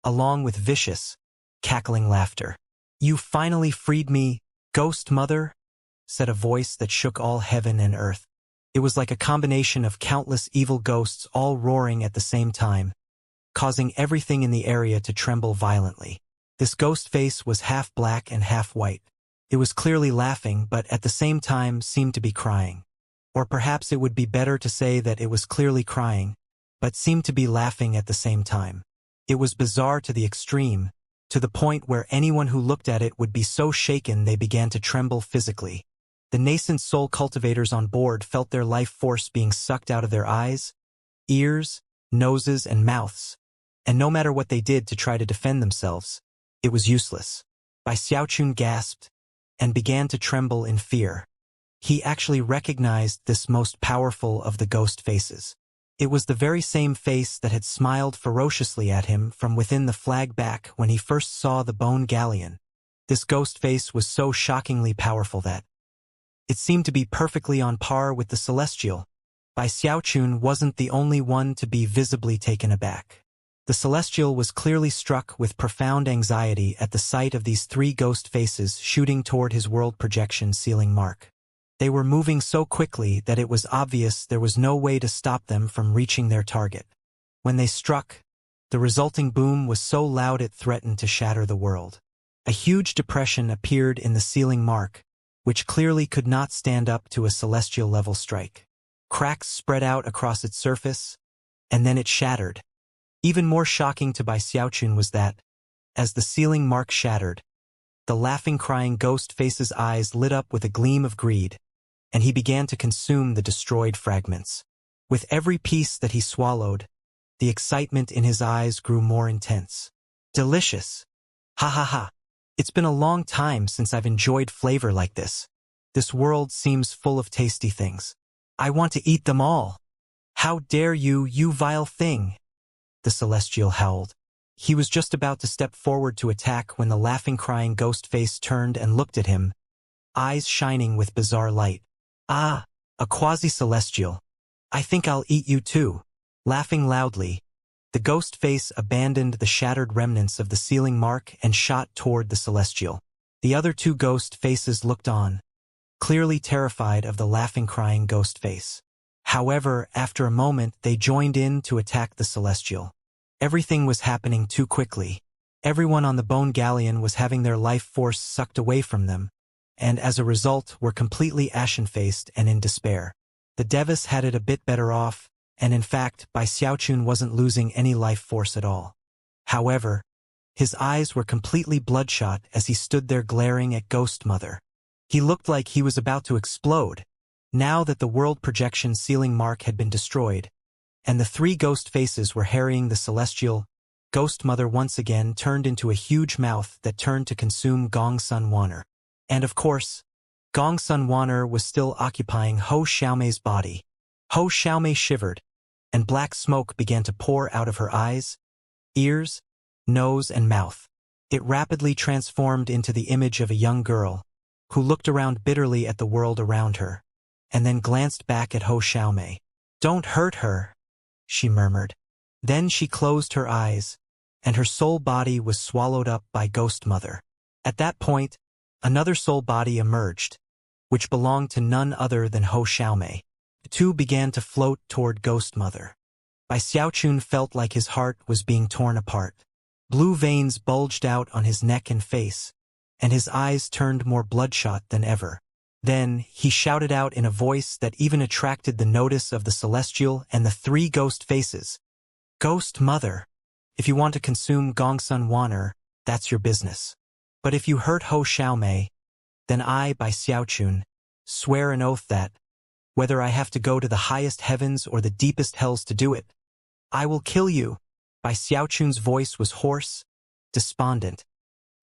along with vicious, cackling laughter. "You finally freed me, Ghost Mother," said a voice that shook all heaven and earth. It was like a combination of countless evil ghosts all roaring at the same time, causing everything in the area to tremble violently. This ghost face was half black and half white. It was clearly laughing, but at the same time seemed to be crying. Or perhaps it would be better to say that it was clearly crying, but seemed to be laughing at the same time. It was bizarre to the extreme, to the point where anyone who looked at it would be so shaken they began to tremble physically. The nascent soul cultivators on board felt their life force being sucked out of their eyes, ears, noses, and mouths, and no matter what they did to try to defend themselves, it was useless. Bai Xiaochun gasped and began to tremble in fear. He actually recognized this most powerful of the ghost faces. It was the very same face that had smiled ferociously at him from within the flag back when he first saw the bone galleon. This ghost face was so shockingly powerful that it seemed to be perfectly on par with the celestial. Bai Xiaochun wasn't the only one to be visibly taken aback. The celestial was clearly struck with profound anxiety at the sight of these 3 ghost faces shooting toward his world projection sealing mark. They were moving so quickly that it was obvious there was no way to stop them from reaching their target. When they struck, The resulting boom was so loud it threatened to shatter the world. A huge depression appeared in the ceiling mark, which clearly could not stand up to a celestial-level strike. Cracks spread out across its surface, and then it shattered. Even more shocking to Bai Xiaochun was that, as the ceiling mark shattered, the laughing, crying ghost face's eyes lit up with a gleam of greed, and he began to consume the destroyed fragments. With every piece that he swallowed, the excitement in his eyes grew more intense. Delicious! Ha ha ha! It's been a long time since I've enjoyed flavor like this. This world seems full of tasty things. I want to eat them all. How dare you, you vile thing! The Celestial howled. He was just about to step forward to attack when the laughing, crying ghost face turned and looked at him, eyes shining with bizarre light. Ah, a quasi-celestial. I think I'll eat you too. Laughing loudly, the ghost face abandoned the shattered remnants of the ceiling mark and shot toward the Celestial. The other two ghost faces looked on, clearly terrified of the laughing, crying ghost face. However, after a moment they joined in to attack the Celestial. Everything was happening too quickly. Everyone on the Bone Galleon was having their life force sucked away from them, and as a result were completely ashen-faced and in despair. The Devas had it a bit better off, and in fact, Bai Xiaochun wasn't losing any life force at all. However, his eyes were completely bloodshot as he stood there glaring at Ghost Mother. He looked like he was about to explode, now that the world projection ceiling mark had been destroyed, and the three ghost faces were harrying the Celestial. Ghost Mother once again turned into a huge mouth that turned to consume Gong Sun Wanner. And of course, Gong Sun Wanner was still occupying Ho Xiaomei's body. Ho Xiaomei shivered, and black smoke began to pour out of her eyes, ears, nose, and mouth. It rapidly transformed into the image of a young girl, who looked around bitterly at the world around her, and then glanced back at Ho Xiaomei. "Don't hurt her," she murmured. Then she closed her eyes, and her soul body was swallowed up by Ghost Mother. At that point, another soul body emerged, which belonged to none other than Ho Xiaomei. The two began to float toward Ghost Mother. Bai Xiaochun felt like his heart was being torn apart. Blue veins bulged out on his neck and face, and his eyes turned more bloodshot than ever. Then he shouted out in a voice that even attracted the notice of the Celestial and the three ghost faces. "Ghost Mother, if you want to consume Gong Sun Wanner, that's your business. But if you hurt Ho Xiaomei, then I, Bai Xiaochun, swear an oath that, whether I have to go to the highest heavens or the deepest hells to do it, I will kill you." Bai Xiaochun's voice was hoarse, despondent,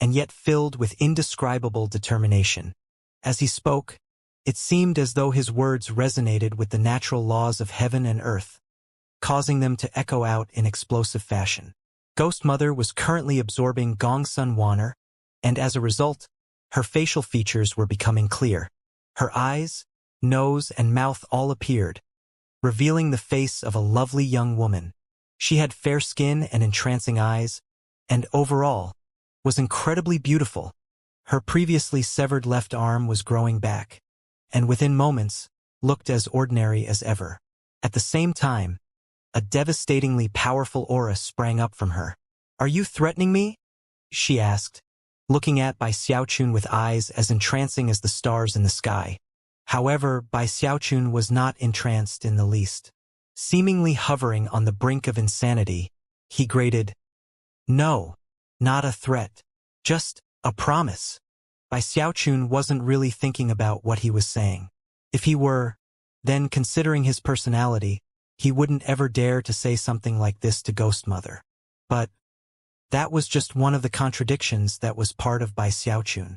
and yet filled with indescribable determination. As he spoke, it seemed as though his words resonated with the natural laws of heaven and earth, causing them to echo out in explosive fashion. Ghost Mother was currently absorbing Gong Sun Wanner, and as a result, her facial features were becoming clear. Her eyes, nose, and mouth all appeared, revealing the face of a lovely young woman. She had fair skin and entrancing eyes, and overall, was incredibly beautiful. Her previously severed left arm was growing back, and within moments, looked as ordinary as ever. At the same time, a devastatingly powerful aura sprang up from her. "Are you threatening me?" she asked, looking at Bai Xiaochun with eyes as entrancing as the stars in the sky. However, Bai Xiaochun was not entranced in the least. Seemingly hovering on the brink of insanity, he grated, "No, not a threat. Just a promise." Bai Xiaochun wasn't really thinking about what he was saying. If he were, then considering his personality, he wouldn't ever dare to say something like this to Ghost Mother. But that was just one of the contradictions that was part of Bai Xiaochun.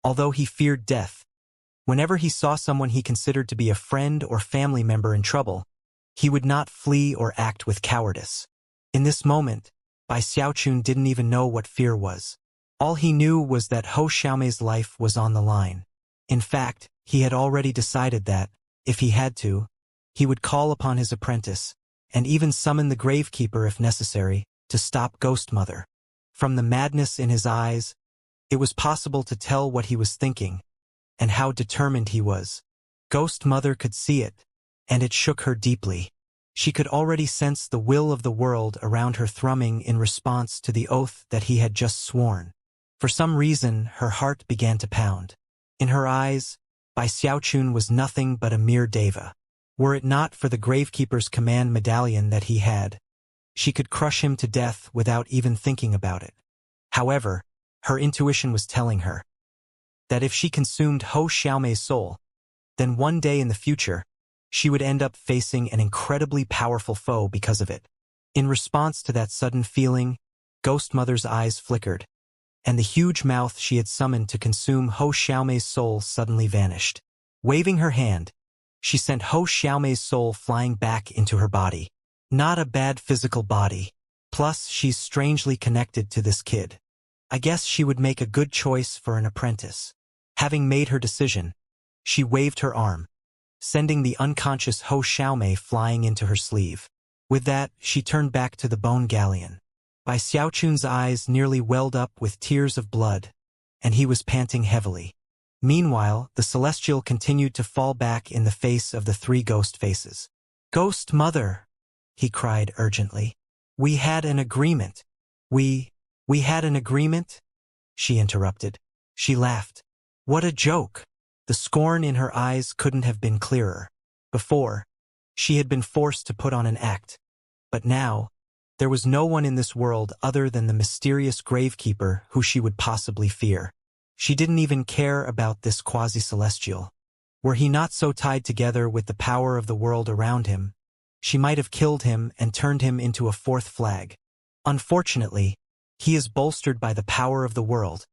Although he feared death, whenever he saw someone he considered to be a friend or family member in trouble, he would not flee or act with cowardice. In this moment, Bai Xiaochun didn't even know what fear was. All he knew was that Ho Xiaomei's life was on the line. In fact, he had already decided that, if he had to, he would call upon his apprentice, and even summon the gravekeeper if necessary, to stop Ghost Mother. From the madness in his eyes, it was possible to tell what he was thinking, and how determined he was. Ghost Mother could see it, and it shook her deeply. She could already sense the will of the world around her thrumming in response to the oath that he had just sworn. For some reason, her heart began to pound. In her eyes, Bai Xiaochun was nothing but a mere deva. Were it not for the Gravekeeper's command medallion that he had, she could crush him to death without even thinking about it. However, her intuition was telling her that if she consumed Ho Xiaomei's soul, then one day in the future, she would end up facing an incredibly powerful foe because of it. In response to that sudden feeling, Ghost Mother's eyes flickered, and the huge mouth she had summoned to consume Ho Xiaomei's soul suddenly vanished. Waving her hand, she sent Ho Xiaomei's soul flying back into her body. Not a bad physical body. Plus, she's strangely connected to this kid. I guess she would make a good choice for an apprentice. Having made her decision, she waved her arm, sending the unconscious Ho Xiaomei flying into her sleeve. With that, she turned back to the bone galleon. Bai Xiaochun's eyes nearly welled up with tears of blood, and he was panting heavily. Meanwhile, the celestial continued to fall back in the face of the three ghost faces. "Ghost Mother," he cried urgently. "We had an agreement." We had an agreement?" she interrupted. She laughed. What a joke! The scorn in her eyes couldn't have been clearer. Before, she had been forced to put on an act. But now, there was no one in this world other than the mysterious Gravekeeper who she would possibly fear. She didn't even care about this quasi-celestial. Were he not so tied together with the power of the world around him, she might have killed him and turned him into a fourth flag. Unfortunately, he is bolstered by the power of the world,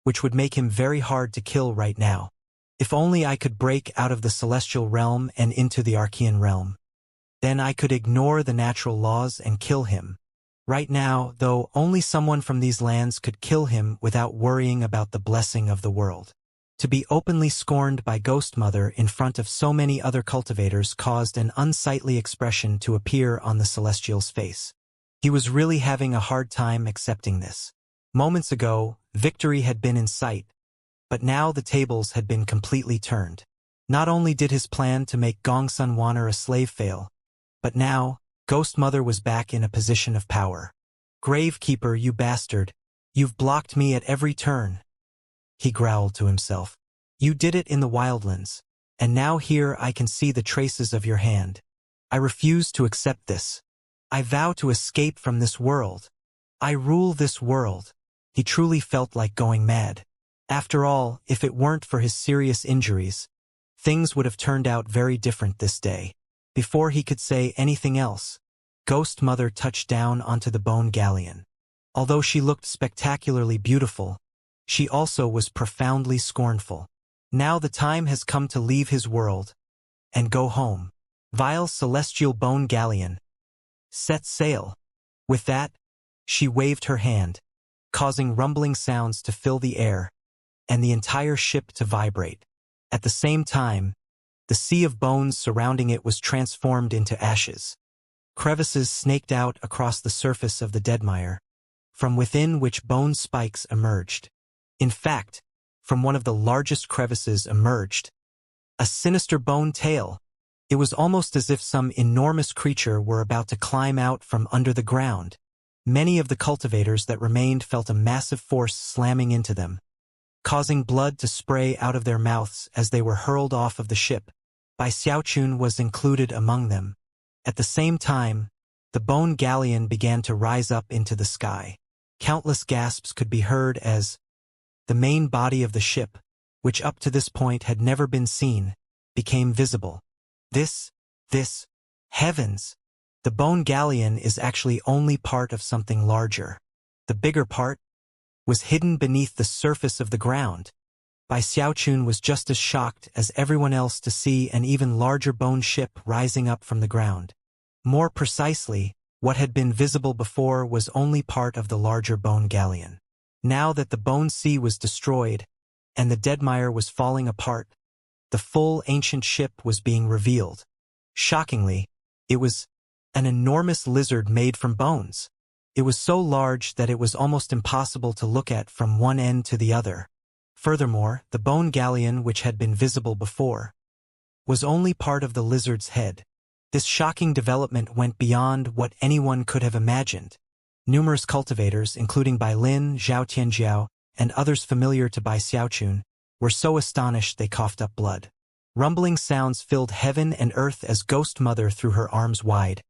which would make him very hard to kill right now. If only I could break out of the celestial realm and into the Archean realm. Then I could ignore the natural laws and kill him. Right now, though, only someone from these lands could kill him without worrying about the blessing of the world. To be openly scorned by Ghost Mother in front of so many other cultivators caused an unsightly expression to appear on the celestial's face. He was really having a hard time accepting this. Moments ago, victory had been in sight, but now the tables had been completely turned. Not only did his plan to make Gongsun Wanner a slave fail, but now, Ghost Mother was back in a position of power. "Gravekeeper, you bastard. You've blocked me at every turn," he growled to himself. "You did it in the wildlands, and now here I can see the traces of your hand. I refuse to accept this. I vow to escape from this world. I rule this world." He truly felt like going mad. After all, if it weren't for his serious injuries, things would have turned out very different this day. Before he could say anything else, Ghost Mother touched down onto the bone galleon. Although she looked spectacularly beautiful, she also was profoundly scornful. Now the time has come to leave his world and go home. Vile celestial bone galleon, set sail. With that, she waved her hand, causing rumbling sounds to fill the air, and the entire ship to vibrate. At the same time, the sea of bones surrounding it was transformed into ashes. Crevices snaked out across the surface of the deadmire, from within which bone spikes emerged. In fact, from one of the largest crevices emerged a sinister bone tail. It was almost as if some enormous creature were about to climb out from under the ground. Many of the cultivators that remained felt a massive force slamming into them, causing blood to spray out of their mouths as they were hurled off of the ship. Bai Xiaochun was included among them. At the same time, the bone galleon began to rise up into the sky. Countless gasps could be heard as the main body of the ship, which up to this point had never been seen, became visible. This, heavens! The bone galleon is actually only part of something larger. The bigger part was hidden beneath the surface of the ground. Bai Xiaochun was just as shocked as everyone else to see an even larger bone ship rising up from the ground. More precisely, what had been visible before was only part of the larger bone galleon. Now that the bone sea was destroyed, and the deadmire was falling apart, the full ancient ship was being revealed. Shockingly, it was an enormous lizard made from bones. It was so large that it was almost impossible to look at from one end to the other. Furthermore, the bone galleon, which had been visible before, was only part of the lizard's head. This shocking development went beyond what anyone could have imagined. Numerous cultivators, including Bai Lin, Zhao Tianjiao, and others familiar to Bai Xiaochun, were so astonished they coughed up blood. Rumbling sounds filled heaven and earth as Ghost Mother threw her arms wide,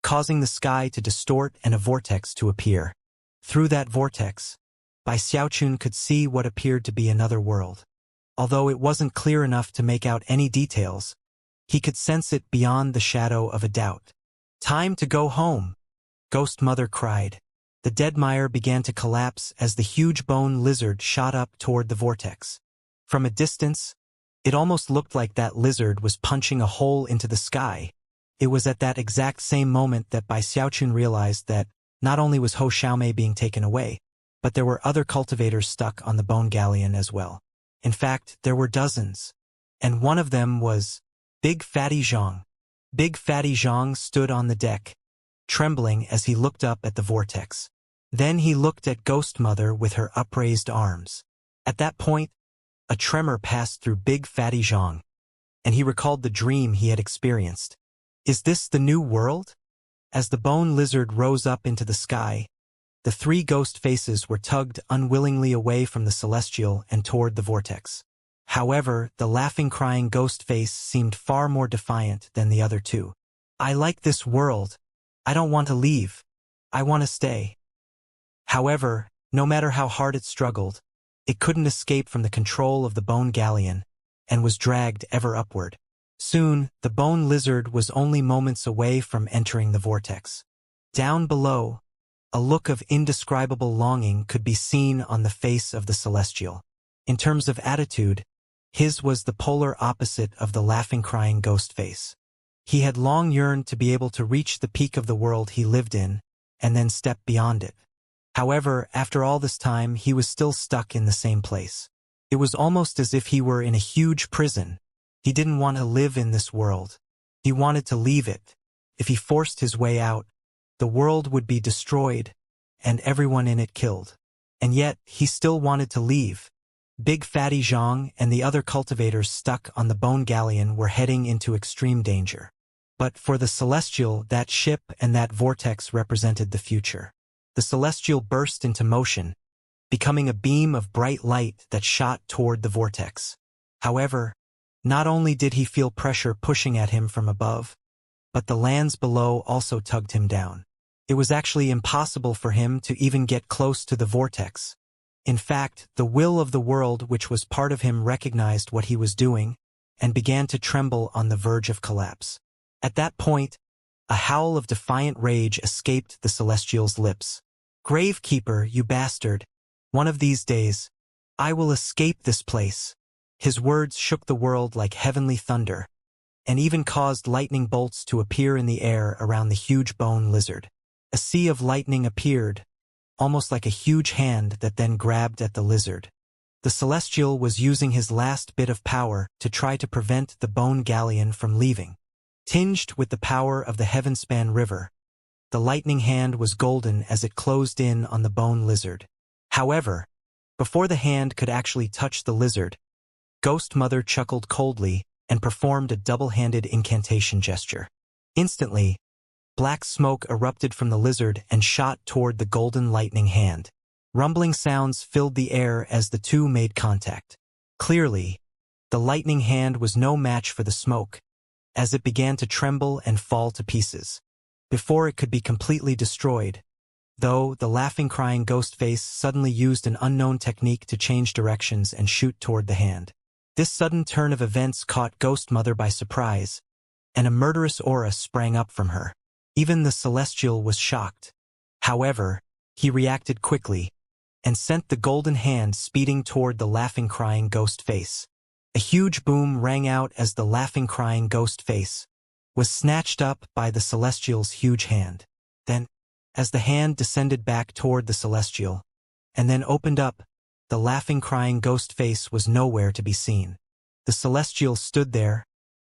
causing the sky to distort and a vortex to appear. Through that vortex, Bai Xiaochun could see what appeared to be another world. Although it wasn't clear enough to make out any details, he could sense it beyond the shadow of a doubt. "Time to go home," Ghost Mother cried. The dead mire began to collapse as the huge bone lizard shot up toward the vortex. From a distance, it almost looked like that lizard was punching a hole into the sky. It was at that exact same moment that Bai Xiaochun realized that not only was Hou Xiaomei being taken away, but there were other cultivators stuck on the bone galleon as well. In fact, there were dozens. And one of them was Big Fatty Zhang. Big Fatty Zhang stood on the deck, trembling as he looked up at the vortex. Then he looked at Ghost Mother with her upraised arms. At that point, a tremor passed through Big Fatty Zhang, and he recalled the dream he had experienced. Is this the new world? As the bone lizard rose up into the sky, the three ghost faces were tugged unwillingly away from the celestial and toward the vortex. However, the laughing, crying ghost face seemed far more defiant than the other two. "I like this world. I don't want to leave. I want to stay." However, no matter how hard it struggled, it couldn't escape from the control of the bone galleon and was dragged ever upward. Soon, the bone lizard was only moments away from entering the vortex. Down below, a look of indescribable longing could be seen on the face of the celestial. In terms of attitude, his was the polar opposite of the laughing, crying ghost face. He had long yearned to be able to reach the peak of the world he lived in, and then step beyond it. However, after all this time, he was still stuck in the same place. It was almost as if he were in a huge prison. He didn't want to live in this world. He wanted to leave it. If he forced his way out, the world would be destroyed, and everyone in it killed. And yet, he still wanted to leave. Big Fatty Zhang and the other cultivators stuck on the bone galleon were heading into extreme danger. But for the Celestial, that ship and that vortex represented the future. The Celestial burst into motion, becoming a beam of bright light that shot toward the vortex. However, not only did he feel pressure pushing at him from above, but the lands below also tugged him down. It was actually impossible for him to even get close to the vortex. In fact, the will of the world, which was part of him, recognized what he was doing and began to tremble on the verge of collapse. At that point, a howl of defiant rage escaped the Celestial's lips. "Gravekeeper, you bastard! One of these days, I will escape this place." His words shook the world like heavenly thunder, and even caused lightning bolts to appear in the air around the huge bone lizard. A sea of lightning appeared, almost like a huge hand that then grabbed at the lizard. The Celestial was using his last bit of power to try to prevent the bone galleon from leaving. Tinged with the power of the Heavenspan River, the lightning hand was golden as it closed in on the bone lizard. However, before the hand could actually touch the lizard, Ghost Mother chuckled coldly and performed a double-handed incantation gesture. Instantly, black smoke erupted from the lizard and shot toward the golden lightning hand. Rumbling sounds filled the air as the two made contact. Clearly, the lightning hand was no match for the smoke, as it began to tremble and fall to pieces. Before it could be completely destroyed, though, the laughing, crying ghost face suddenly used an unknown technique to change directions and shoot toward the hand. This sudden turn of events caught Ghost Mother by surprise, and a murderous aura sprang up from her. Even the Celestial was shocked. However, he reacted quickly and sent the golden hand speeding toward the laughing, crying ghost face. A huge boom rang out as the laughing, crying ghost face was snatched up by the Celestial's huge hand. Then, as the hand descended back toward the Celestial, and then opened up, the laughing, crying ghost face was nowhere to be seen. The Celestial stood there,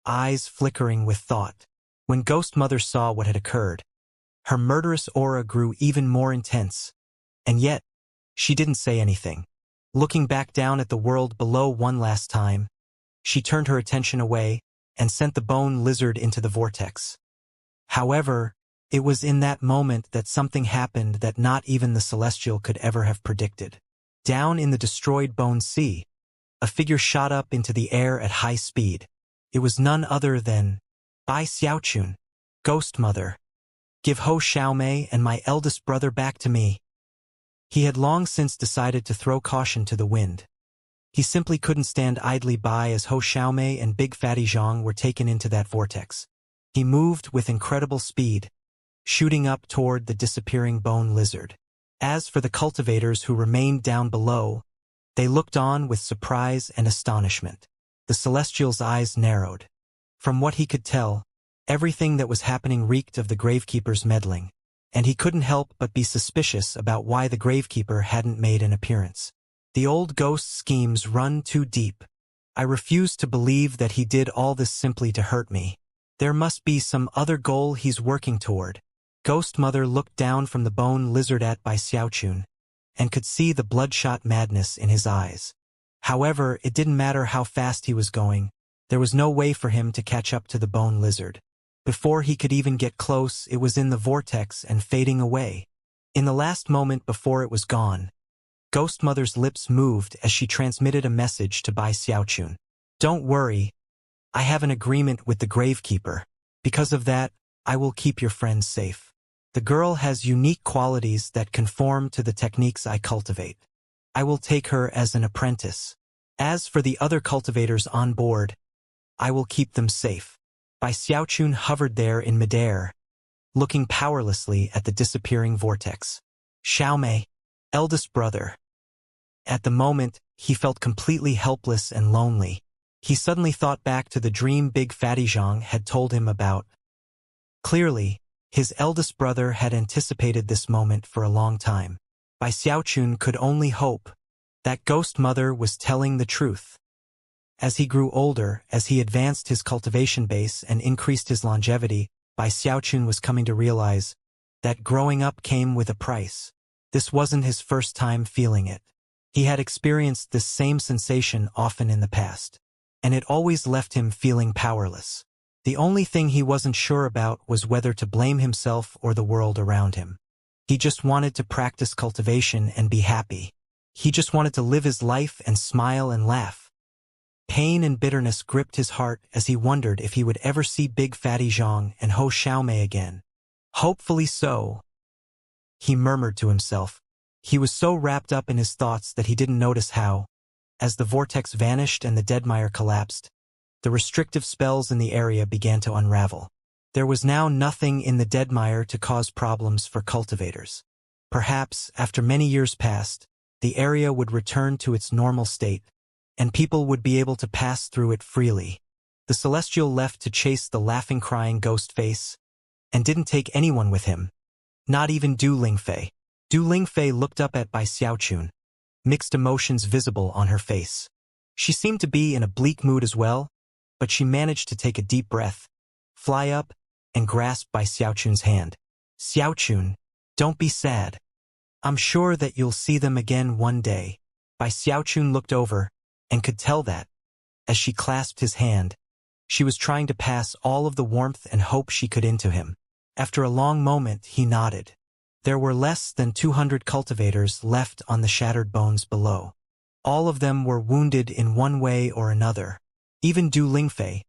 eyes flickering with thought. When Ghost Mother saw what had occurred, her murderous aura grew even more intense, and yet, she didn't say anything. Looking back down at the world below one last time, she turned her attention away and sent the bone lizard into the vortex. However, it was in that moment that something happened that not even the Celestial could ever have predicted. Down in the destroyed Bone Sea, a figure shot up into the air at high speed. It was none other than Bai Xiaochun, Ghost Mother. Give Ho Xiaomei and my eldest brother back to me. He had long since decided to throw caution to the wind. He simply couldn't stand idly by as Ho Xiaomei and Big Fatty Zhang were taken into that vortex. He moved with incredible speed, shooting up toward the disappearing bone lizard. As for the cultivators who remained down below, they looked on with surprise and astonishment. The Celestial's eyes narrowed. From what he could tell, everything that was happening reeked of the Gravekeeper's meddling, and he couldn't help but be suspicious about why the Gravekeeper hadn't made an appearance. The old ghost schemes run too deep. I refuse to believe that he did all this simply to hurt me. There must be some other goal he's working toward. Ghost Mother looked down from the bone lizard at Bai Xiaochun, and could see the bloodshot madness in his eyes. However, it didn't matter how fast he was going. There was no way for him to catch up to the bone lizard. Before he could even get close, it was in the vortex and fading away. In the last moment before it was gone, Ghost Mother's lips moved as she transmitted a message to Bai Xiaochun. Don't worry, I have an agreement with the Gravekeeper. Because of that, I will keep your friends safe. The girl has unique qualities that conform to the techniques I cultivate. I will take her as an apprentice. As for the other cultivators on board, I will keep them safe. Bai Xiaochun hovered there in midair, looking powerlessly at the disappearing vortex. Xiaomei, eldest brother. At the moment, he felt completely helpless and lonely. He suddenly thought back to the dream Big Fatty Zhang had told him about. Clearly, his eldest brother had anticipated this moment for a long time. Bai Xiaochun could only hope that Ghost Mother was telling the truth. As he grew older, as he advanced his cultivation base and increased his longevity, Bai Xiaochun was coming to realize that growing up came with a price. This wasn't his first time feeling it. He had experienced this same sensation often in the past, and it always left him feeling powerless. The only thing he wasn't sure about was whether to blame himself or the world around him. He just wanted to practice cultivation and be happy. He just wanted to live his life and smile and laugh. Pain and bitterness gripped his heart as he wondered if he would ever see Big Fatty Zhang and Ho Xiaomei again. Hopefully so, he murmured to himself. He was so wrapped up in his thoughts that he didn't notice how, as the vortex vanished and the deadmire collapsed, the restrictive spells in the area began to unravel. There was now nothing in the deadmire to cause problems for cultivators. Perhaps, after many years passed, the area would return to its normal state, and people would be able to pass through it freely. The Celestial left to chase the laughing crying ghost face, and didn't take anyone with him. Not even Du Lingfei. Du Lingfei looked up at Bai Xiaochun, mixed emotions visible on her face. She seemed to be in a bleak mood as well, but she managed to take a deep breath, fly up, and grasp Bai Xiaochun's hand. Xiaochun, don't be sad. I'm sure that you'll see them again one day. Bai Xiaochun looked over, and could tell that, as she clasped his hand, she was trying to pass all of the warmth and hope she could into him. After a long moment, he nodded. There were less than 200 cultivators left on the shattered bones below. All of them were wounded in one way or another. Even Du Lingfei,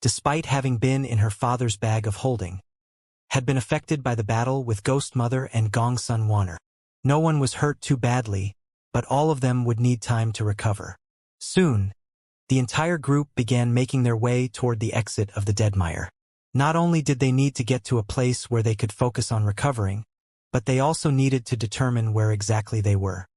despite having been in her father's bag of holding, had been affected by the battle with Ghost Mother and Gong Sun Wanner. No one was hurt too badly, but all of them would need time to recover. Soon, the entire group began making their way toward the exit of the deadmire. Not only did they need to get to a place where they could focus on recovering, but they also needed to determine where exactly they were.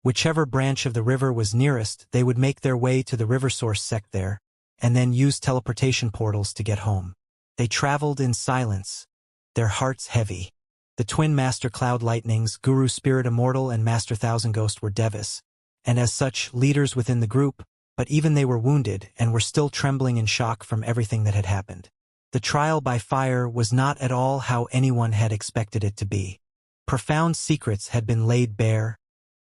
Whichever branch of the river was nearest, they would make their way to the river source sect there, and then use teleportation portals to get home. They traveled in silence, their hearts heavy. The twin Master Cloud Lightnings, Guru Spirit Immortal and Master Thousand Ghost were Devis, and as such, leaders within the group, but even they were wounded and were still trembling in shock from everything that had happened. The trial by fire was not at all how anyone had expected it to be. Profound secrets had been laid bare,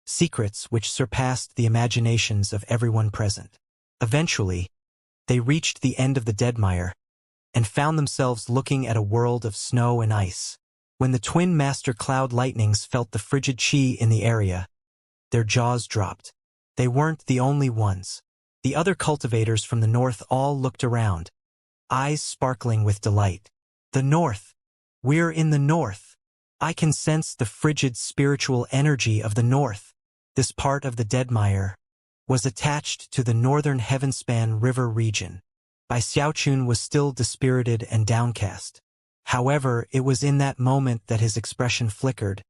secrets which surpassed the imaginations of everyone present. Eventually, they reached the end of the deadmire, and found themselves looking at a world of snow and ice. When the twin master cloud lightnings felt the frigid chi in the area, their jaws dropped. They weren't the only ones. The other cultivators from the north all looked around, eyes sparkling with delight. The north. We're in the north. I can sense the frigid spiritual energy of the north. This part of the Deadmire was attached to the northern Heavenspan River region. Bai Xiaochun was still dispirited and downcast. However, it was in that moment that his expression flickered,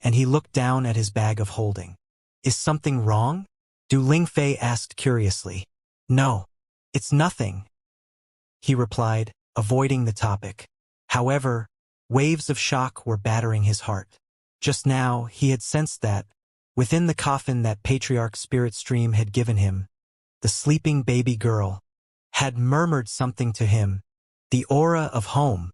and he looked down at his bag of holding. Is something wrong? Du Lingfei asked curiously. No, it's nothing, he replied, avoiding the topic. However, waves of shock were battering his heart. Just now, he had sensed that, within the coffin that Patriarch Spirit Stream had given him, the sleeping baby girl had murmured something to him, the aura of home.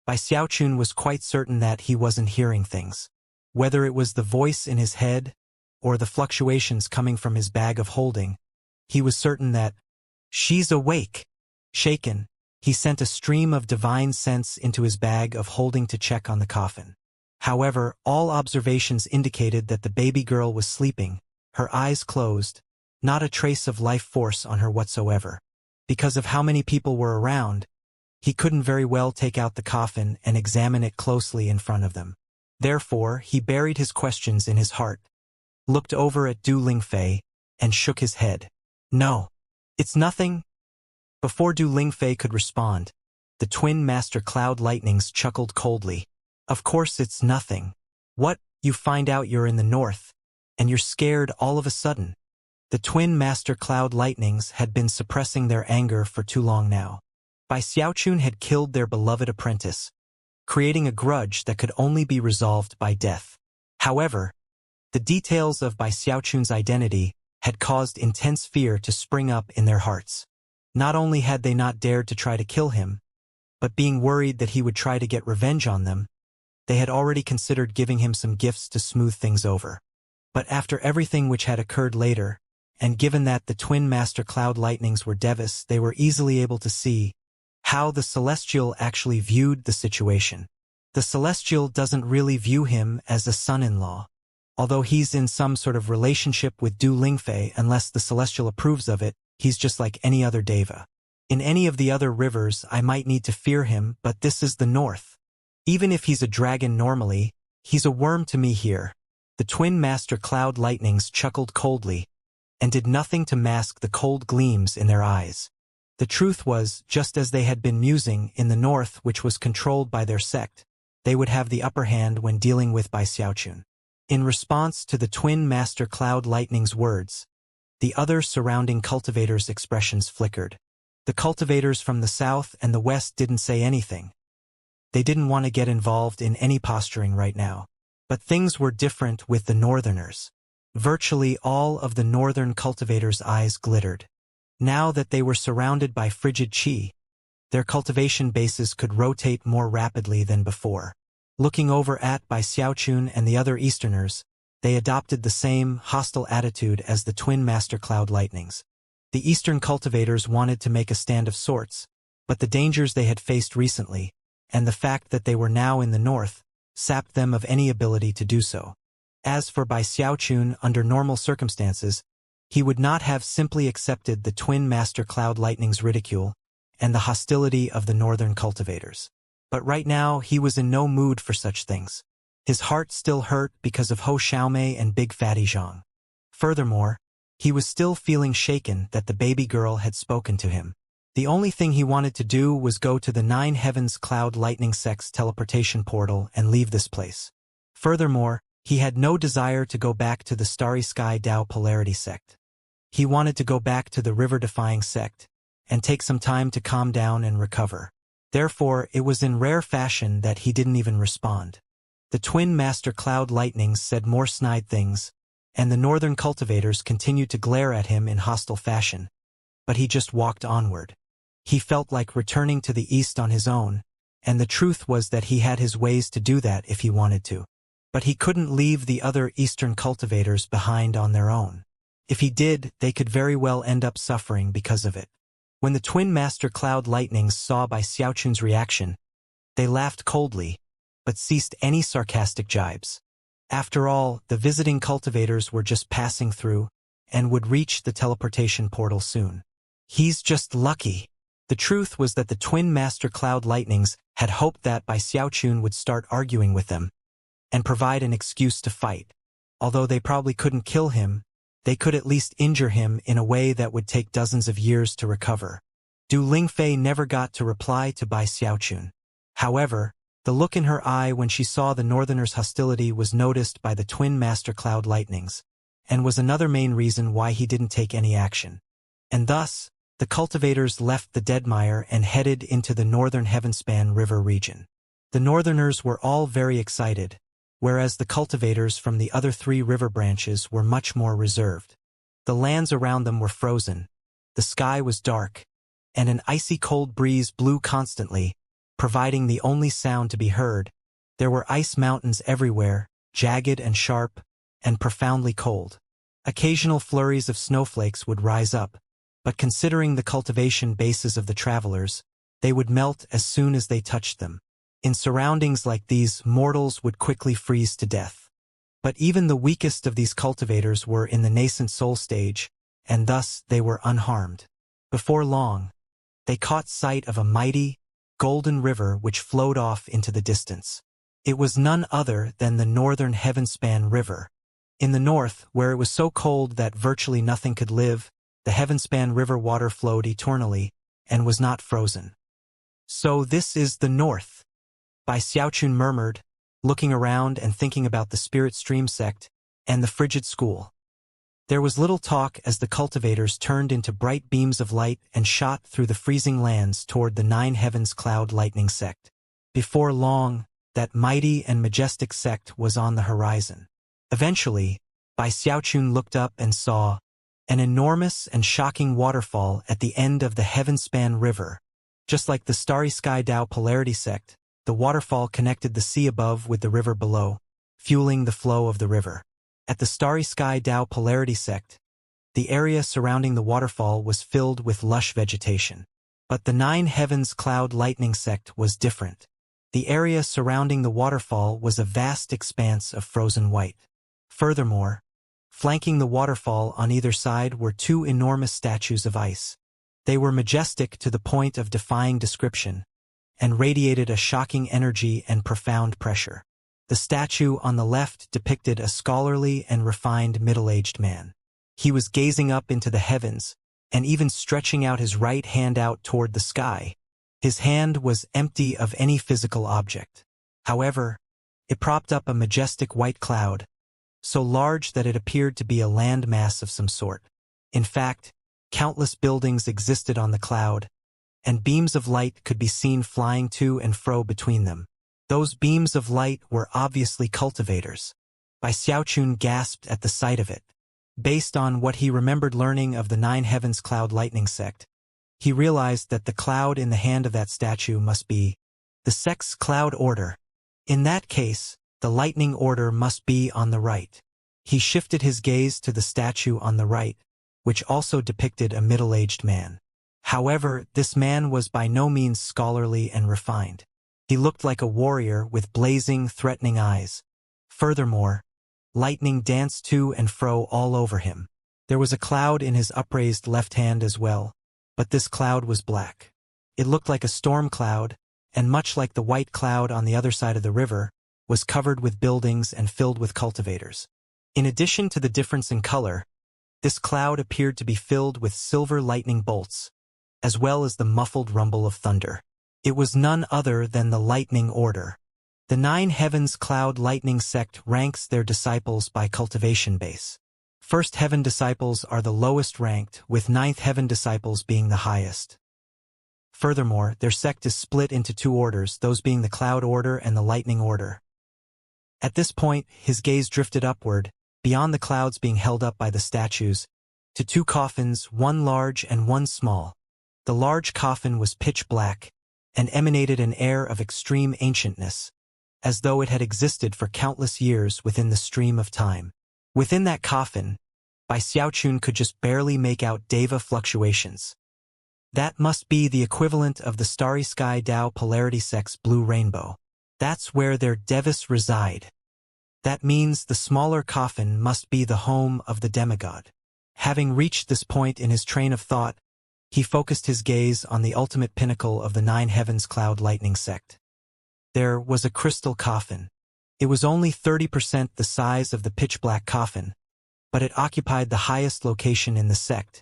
Bai Xiaochun was quite certain that he wasn't hearing things. Whether it was the voice in his head, or the fluctuations coming from his bag of holding, he was certain that, she's awake. Shaken, he sent a stream of divine sense into his bag of holding to check on the coffin. However, all observations indicated that the baby girl was sleeping, her eyes closed, not a trace of life force on her whatsoever. Because of how many people were around, he couldn't very well take out the coffin and examine it closely in front of them. Therefore, he buried his questions in his heart, looked over at Du Lingfei, and shook his head. No, it's nothing. Before Du Lingfei could respond, the twin master cloud lightnings chuckled coldly. Of course it's nothing. What, you find out you're in the north, and you're scared all of a sudden? The twin master cloud lightnings had been suppressing their anger for too long now. Bai Xiaochun had killed their beloved apprentice, creating a grudge that could only be resolved by death. However, the details of Bai Xiaochun's identity had caused intense fear to spring up in their hearts. Not only had they not dared to try to kill him, but being worried that he would try to get revenge on them, they had already considered giving him some gifts to smooth things over. But after everything which had occurred later, and given that the twin master cloud lightnings were Devis, they were easily able to see how the Celestial actually viewed the situation. The Celestial doesn't really view him as a son-in-law, although he's in some sort of relationship with Du Lingfei. Unless the Celestial approves of it, he's just like any other Deva. In any of the other rivers I might need to fear him, but this is the north. Even if he's a dragon normally, he's a worm to me here. The twin master cloud lightnings chuckled coldly, and did nothing to mask the cold gleams in their eyes. The truth was, just as they had been musing in the north, which was controlled by their sect, they would have the upper hand when dealing with Bai Xiaochun. In response to the twin master cloud lightning's words, the other surrounding cultivators' expressions flickered. The cultivators from the south and the west didn't say anything. They didn't want to get involved in any posturing right now. But things were different with the northerners. Virtually all of the northern cultivators' eyes glittered. Now that they were surrounded by frigid chi, their cultivation bases could rotate more rapidly than before. Looking over at Bai Xiaochun and the other Easterners, they adopted the same hostile attitude as the twin master cloud lightnings. The Eastern cultivators wanted to make a stand of sorts, but the dangers they had faced recently, and the fact that they were now in the north, sapped them of any ability to do so. As for Bai Xiaochun, under normal circumstances, he would not have simply accepted the twin master cloud lightning's ridicule and the hostility of the northern cultivators. But right now he was in no mood for such things. His heart still hurt because of Ho Xiaomei and Big Fatty Zhang. Furthermore, he was still feeling shaken that the baby girl had spoken to him. The only thing he wanted to do was go to the Nine Heavens Cloud Lightning Sect's teleportation portal and leave this place. Furthermore, he had no desire to go back to the Starry Sky Dao Polarity Sect. He wanted to go back to the River-defying sect and take some time to calm down and recover. Therefore, it was in rare fashion that he didn't even respond. The twin master cloud lightnings said more snide things, and the northern cultivators continued to glare at him in hostile fashion. But he just walked onward. He felt like returning to the east on his own, and the truth was that he had his ways to do that if he wanted to. But he couldn't leave the other eastern cultivators behind on their own. If he did, they could very well end up suffering because of it. When the twin master cloud lightnings saw Bai Xiaochun's reaction, they laughed coldly, but ceased any sarcastic jibes. After all, the visiting cultivators were just passing through, and would reach the teleportation portal soon. He's just lucky. The truth was that the twin master cloud lightnings had hoped that Bai Xiaochun would start arguing with them, and provide an excuse to fight. Although they probably couldn't kill him, they could at least injure him in a way that would take dozens of years to recover. Du Lingfei never got to reply to Bai Xiaochun. However, the look in her eye when she saw the northerners' hostility was noticed by the twin master cloud lightnings, and was another main reason why he didn't take any action. And thus, the cultivators left the Deadmire and headed into the northern Heavenspan River region. The northerners were all very excited, whereas the cultivators from the other 3 river branches were much more reserved. The lands around them were frozen, the sky was dark, and an icy cold breeze blew constantly, providing the only sound to be heard. There were ice mountains everywhere, jagged and sharp, and profoundly cold. Occasional flurries of snowflakes would rise up, but considering the cultivation bases of the travelers, they would melt as soon as they touched them. In surroundings like these, mortals would quickly freeze to death. But even the weakest of these cultivators were in the nascent soul stage, and thus they were unharmed. Before long, they caught sight of a mighty, golden river which flowed off into the distance. It was none other than the northern Heavenspan River. In the north, where it was so cold that virtually nothing could live, the Heavenspan River water flowed eternally, and was not frozen. So this is the north, Bai Xiaochun murmured, looking around and thinking about the Spirit Stream sect and the frigid school. There was little talk as the cultivators turned into bright beams of light and shot through the freezing lands toward the 9 Heavens Cloud Lightning sect. Before long, that mighty and majestic sect was on the horizon. Eventually, Bai Xiaochun looked up and saw an enormous and shocking waterfall at the end of the Heavenspan River. Just like the Starry Sky Dao Polarity sect, the waterfall connected the sea above with the river below, fueling the flow of the river. At the Starry Sky Dao Polarity sect, the area surrounding the waterfall was filled with lush vegetation. But the 9 Heavens Cloud Lightning sect was different. The area surrounding the waterfall was a vast expanse of frozen white. Furthermore, flanking the waterfall on either side were 2 enormous statues of ice. They were majestic to the point of defying description, and radiated a shocking energy and profound pressure. The statue on the left depicted a scholarly and refined middle-aged man. He was gazing up into the heavens, and even stretching out his right hand out toward the sky. His hand was empty of any physical object. However, it propped up a majestic white cloud, so large that it appeared to be a land mass of some sort. In fact, countless buildings existed on the cloud, and beams of light could be seen flying to and fro between them. Those beams of light were obviously cultivators. Bai Xiaochun gasped at the sight of it. Based on what he remembered learning of the 9 Heavens Cloud Lightning sect, he realized that the cloud in the hand of that statue must be the sect's cloud order. In that case, the lightning order must be on the right. He shifted his gaze to the statue on the right, which also depicted a middle-aged man. However, this man was by no means scholarly and refined. He looked like a warrior with blazing, threatening eyes. Furthermore, lightning danced to and fro all over him. There was a cloud in his upraised left hand as well, but this cloud was black. It looked like a storm cloud, and much like the white cloud on the other side of the river, was covered with buildings and filled with cultivators. In addition to the difference in color, this cloud appeared to be filled with silver lightning bolts, as well as the muffled rumble of thunder. It was none other than the Lightning Order. The 9 Heavens Cloud Lightning sect ranks their disciples by cultivation base. First Heaven disciples are the lowest ranked, with 9th Heaven disciples being the highest. Furthermore, their sect is split into 2 orders, those being the Cloud Order and the Lightning Order. At this point, his gaze drifted upward, beyond the clouds being held up by the statues, to 2 coffins, one large and one small. The large coffin was pitch black, and emanated an air of extreme ancientness, as though it had existed for countless years within the stream of time. Within that coffin, Bai Xiaochun could just barely make out deva fluctuations. That must be the equivalent of the starry sky Tao polarity sect's blue rainbow. That's where their devas reside. That means the smaller coffin must be the home of the demigod. Having reached this point in his train of thought, he focused his gaze on the ultimate pinnacle of the nine heavens cloud lightning sect. There was a crystal coffin. It was only 30% the size of the pitch-black coffin, but it occupied the highest location in the sect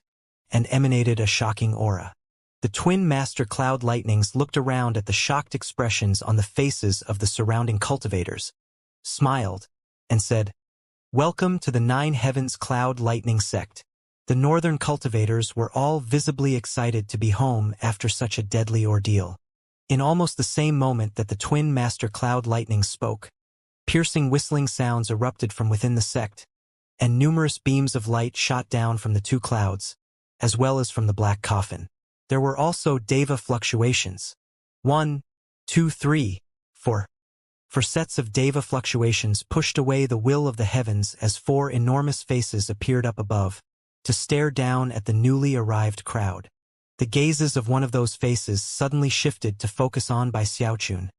and emanated a shocking aura. The twin master cloud lightnings looked around at the shocked expressions on the faces of the surrounding cultivators, smiled, and said, "Welcome to the Nine Heavens Cloud Lightning Sect." The northern cultivators were all visibly excited to be home after such a deadly ordeal. In almost the same moment that the twin master cloud lightnings spoke, piercing whistling sounds erupted from within the sect, and numerous beams of light shot down from the two clouds, as well as from the black coffin. There were also deva fluctuations. 1, 2, 3, 4. For sets of deva fluctuations pushed away the will of the heavens as four enormous faces appeared up above, to stare down at the newly arrived crowd. The gazes of one of those faces suddenly shifted to focus on by Xiaochun,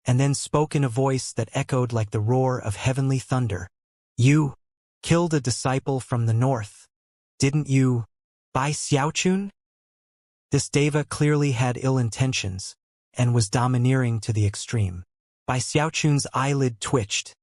and then spoke in a voice that echoed like the roar of heavenly thunder. "You killed a disciple from the north, didn't you, Bai Xiaochun?" This deva clearly had ill intentions, and was domineering to the extreme. Bai Xiaochun's eyelid twitched.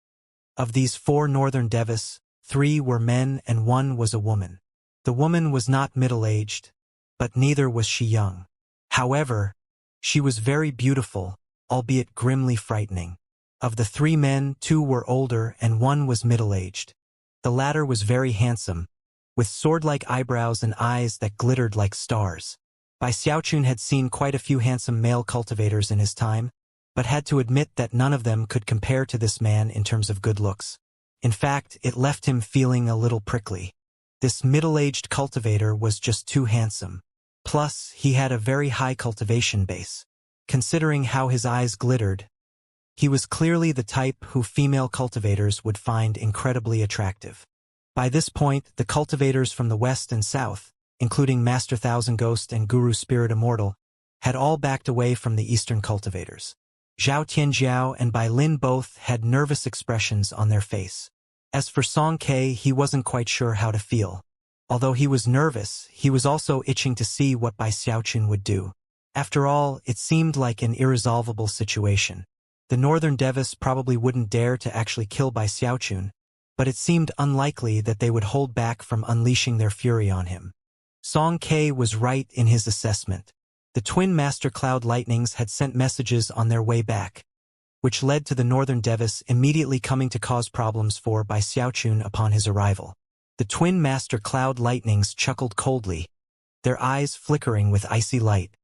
Of these four northern devas, 3 were men and 1 was a woman. The woman was not middle-aged, but neither was she young. However, she was very beautiful, albeit grimly frightening. Of the 3 men, 2 were older and 1 was middle-aged. The latter was very handsome, with sword-like eyebrows and eyes that glittered like stars. Bai Xiaochun had seen quite a few handsome male cultivators in his time, but had to admit that none of them could compare to this man in terms of good looks. In fact, it left him feeling a little prickly. This middle-aged cultivator was just too handsome. Plus, he had a very high cultivation base. Considering how his eyes glittered, he was clearly the type who female cultivators would find incredibly attractive. By this point, the cultivators from the west and south, including Master Thousand Ghost and Guru Spirit Immortal, had all backed away from the eastern cultivators. Zhao Tianjiao and Bai Lin both had nervous expressions on their face. As for Song Ke, he wasn't quite sure how to feel. Although he was nervous, he was also itching to see what Bai Xiaochun would do. After all, it seemed like an irresolvable situation. The northern devas probably wouldn't dare to actually kill Bai Xiaochun, but it seemed unlikely that they would hold back from unleashing their fury on him. Song Ke was right in his assessment. The twin master cloud lightnings had sent messages on their way back, which led to the northern devas immediately coming to cause problems for Bai Xiaochun upon his arrival. The twin master cloud lightnings chuckled coldly, their eyes flickering with icy light.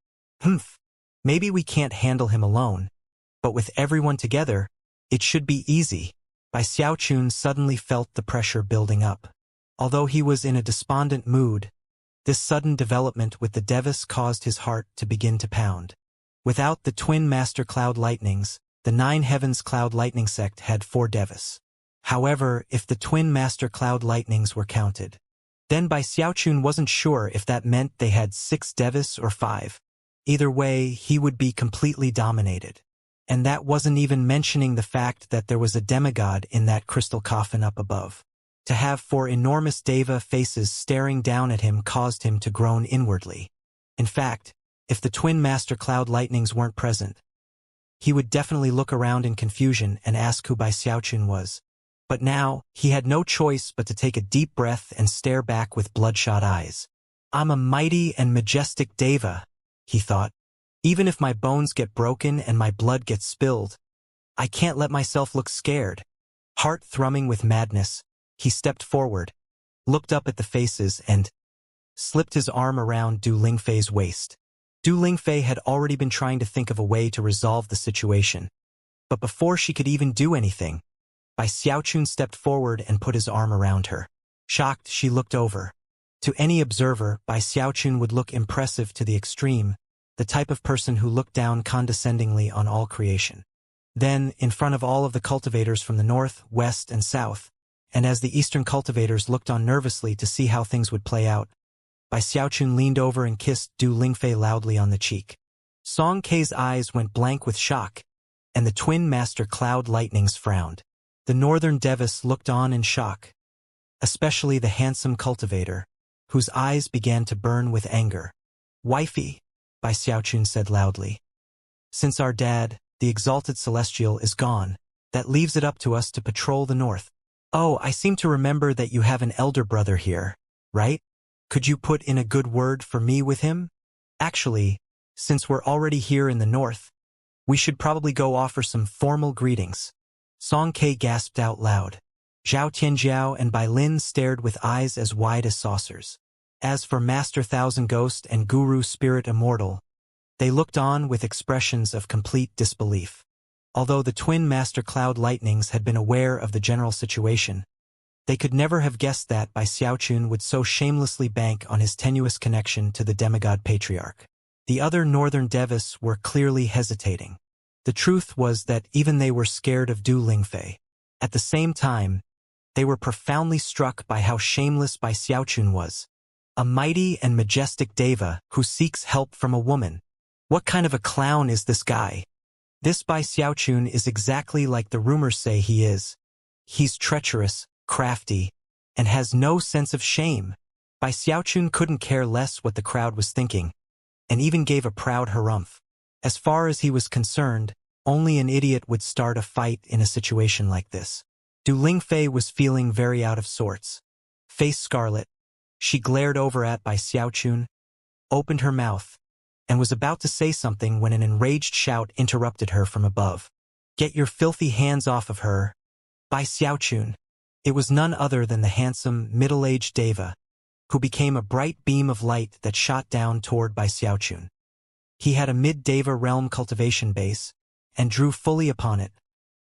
Maybe we can't handle him alone, but with everyone together, it should be easy." Bai Xiaochun suddenly felt the pressure building up. Although he was in a despondent mood, this sudden development with the devas caused his heart to begin to pound. Without the twin master cloud lightnings, the Nine Heavens Cloud Lightning sect had 4 devas. However, if the twin master cloud lightnings were counted, then Bai Xiaochun wasn't sure if that meant they had 6 devas or 5. Either way, he would be completely dominated. And that wasn't even mentioning the fact that there was a demigod in that crystal coffin up above. To have 4 enormous deva faces staring down at him caused him to groan inwardly. In fact, if the twin master cloud lightnings weren't present, he would definitely look around in confusion and ask who Bai Xiaochun was. But now, he had no choice but to take a deep breath and stare back with bloodshot eyes. "I'm a mighty and majestic deva," he thought. "Even if my bones get broken and my blood gets spilled, I can't let myself look scared." Heart thrumming with madness, he stepped forward, looked up at the faces and slipped his arm around Du Lingfei's waist. Du Lingfei had already been trying to think of a way to resolve the situation. But before she could even do anything, Bai Xiaochun stepped forward and put his arm around her. Shocked, she looked over. To any observer, Bai Xiaochun would look impressive to the extreme, the type of person who looked down condescendingly on all creation. Then, in front of all of the cultivators from the north, west, and south, and as the eastern cultivators looked on nervously to see how things would play out, Bai Xiaochun leaned over and kissed Du Lingfei loudly on the cheek. Song Kei's eyes went blank with shock, and the twin master cloud lightnings frowned. The northern Devis looked on in shock, especially the handsome cultivator, whose eyes began to burn with anger. Wifey, Bai Xiaochun said loudly. Since our dad, the exalted celestial, is gone, that leaves it up to us to patrol the north. Oh, I seem to remember that you have an elder brother here, right? Could you put in a good word for me with him? Actually, since we're already here in the north, we should probably go offer some formal greetings. Song Kei gasped out loud. Zhao Tianjiao and Bai Lin stared with eyes as wide as saucers. As for Master Thousand Ghost and Guru Spirit Immortal, they looked on with expressions of complete disbelief. Although the twin Master Cloud Lightnings had been aware of the general situation, they could never have guessed that Bai Xiaochun would so shamelessly bank on his tenuous connection to the demigod patriarch. The other northern Devis were clearly hesitating. The truth was that even they were scared of Du Lingfei. At the same time, they were profoundly struck by how shameless Bai Xiaochun was. A mighty and majestic deva who seeks help from a woman. What kind of a clown is this guy? This Bai Xiaochun is exactly like the rumors say he is. He's treacherous, crafty, and has no sense of shame. Bai Xiaochun couldn't care less what the crowd was thinking, and even gave a proud harumph. As far as he was concerned, only an idiot would start a fight in a situation like this. Du Lingfei was feeling very out of sorts. Face scarlet, she glared over at Bai Xiaochun, opened her mouth, and was about to say something when an enraged shout interrupted her from above. Get your filthy hands off of her, Bai Xiaochun. It was none other than the handsome, middle-aged deva, who became a bright beam of light that shot down toward Bai Xiaochun. He had a mid-deva realm cultivation base, and drew fully upon it,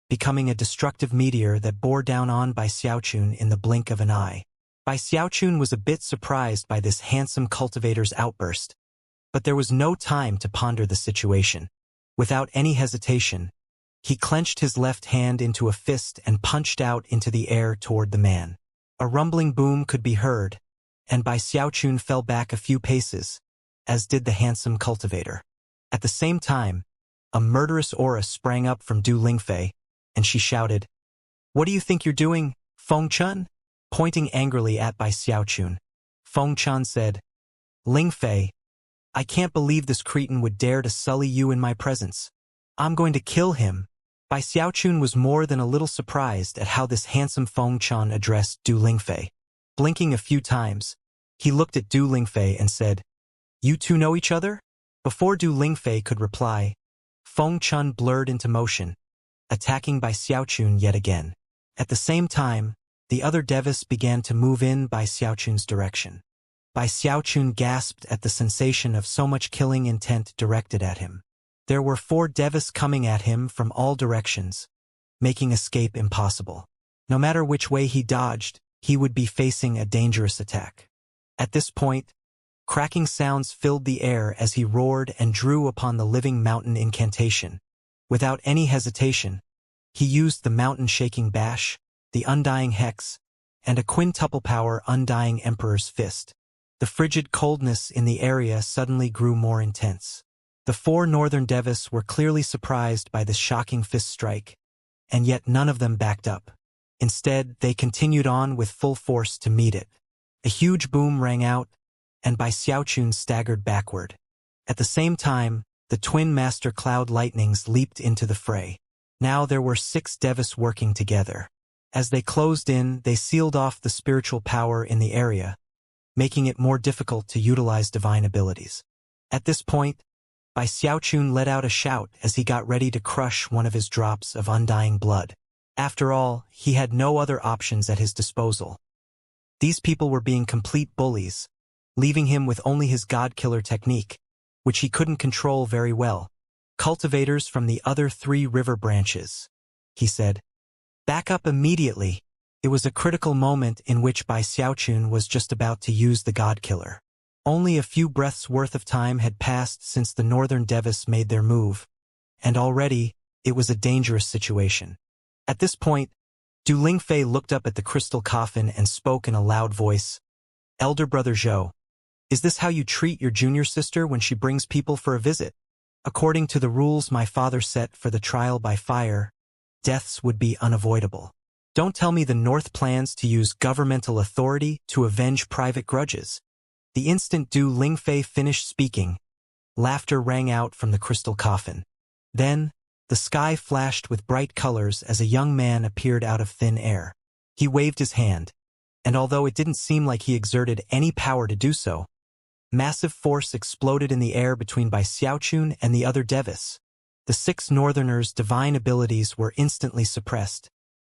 becoming a destructive meteor that bore down on Bai Xiaochun in the blink of an eye. Bai Xiaochun was a bit surprised by this handsome cultivator's outburst, but there was no time to ponder the situation. Without any hesitation, he clenched his left hand into a fist and punched out into the air toward the man. A rumbling boom could be heard, and Bai Xiaochun fell back a few paces, as did the handsome cultivator. At the same time, a murderous aura sprang up from Du Lingfei, and she shouted, "What do you think you're doing, Feng Chun?" Pointing angrily at Bai Xiaochun, Feng Chun said, "Lingfei, I can't believe this cretin would dare to sully you in my presence. I'm going to kill him." Bai Xiaochun was more than a little surprised at how this handsome Feng Chun addressed Du Lingfei. Blinking a few times, he looked at Du Lingfei and said, "You two know each other?" Before Du Lingfei could reply, Feng Chun blurred into motion, attacking Bai Xiaochun yet again. At the same time, the other Devis began to move in Bai Xiaochun's direction. Bai Xiaochun gasped at the sensation of so much killing intent directed at him. There were 4 Devis coming at him from all directions, making escape impossible. No matter which way he dodged, he would be facing a dangerous attack. At this point, cracking sounds filled the air as he roared and drew upon the living mountain incantation. Without any hesitation, he used the mountain-shaking bash, the undying hex, and a quintuple power undying emperor's fist. The frigid coldness in the area suddenly grew more intense. The 4 northern Devis were clearly surprised by this shocking fist strike, and yet none of them backed up. Instead, they continued on with full force to meet it. A huge boom rang out, and Bai Xiaochun staggered backward. At the same time, the twin master cloud lightnings leaped into the fray. Now there were 6 Devis working together. As they closed in, they sealed off the spiritual power in the area, making it more difficult to utilize divine abilities. At this point, Bai Xiaochun let out a shout as he got ready to crush one of his drops of undying blood. After all, he had no other options at his disposal. These people were being complete bullies, leaving him with only his god-killer technique, which he couldn't control very well. "Cultivators from the other 3 river branches," he said. "Back up immediately." It was a critical moment in which Bai Xiaochun was just about to use the god-killer. Only a few breaths' worth of time had passed since the northern Devis made their move, and already it was a dangerous situation. At this point, Du Lingfei looked up at the crystal coffin and spoke in a loud voice, "Elder Brother Zhou, Is this how you treat your junior sister when she brings people for a visit? According to the rules my father set for the trial by fire, deaths would be unavoidable. Don't tell me the North plans to use governmental authority to avenge private grudges. The instant Du Lingfei finished speaking, laughter rang out from the crystal coffin. Then, the sky flashed with bright colors as a young man appeared out of thin air. He waved his hand, and although it didn't seem like he exerted any power to do so, massive force exploded in the air between Bai Xiaochun and the other Devis. The 6 northerners' divine abilities were instantly suppressed,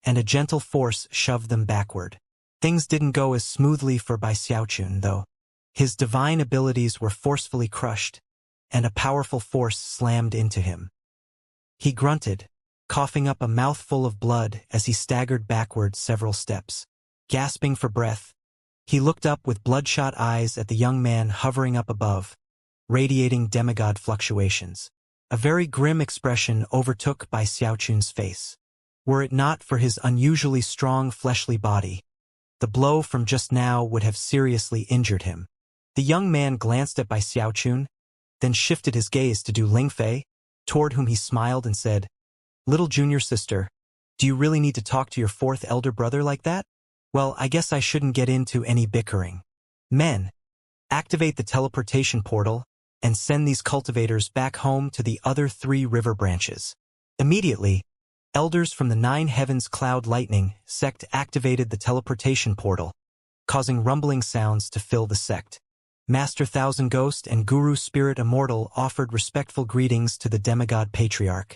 and a gentle force shoved them backward. Things didn't go as smoothly for Bai Xiaochun, though. His divine abilities were forcefully crushed, and a powerful force slammed into him. He grunted, coughing up a mouthful of blood as he staggered backward several steps. Gasping for breath, he looked up with bloodshot eyes at the young man hovering up above, radiating demigod fluctuations. A very grim expression overtook Bai Xiaochun's face. Were it not for his unusually strong fleshly body, the blow from just now would have seriously injured him. The young man glanced at Bai Xiaochun, then shifted his gaze to Du Lingfei, toward whom he smiled and said, "Little junior sister, do you really need to talk to your 4th elder brother like that? Well, I guess I shouldn't get into any bickering. Men, activate the teleportation portal and send these cultivators back home to the other 3 river branches." Immediately, elders from the 9 Heavens Cloud Lightning sect activated the teleportation portal, causing rumbling sounds to fill the sect. Master Thousand Ghost and Guru Spirit Immortal offered respectful greetings to the demigod patriarch,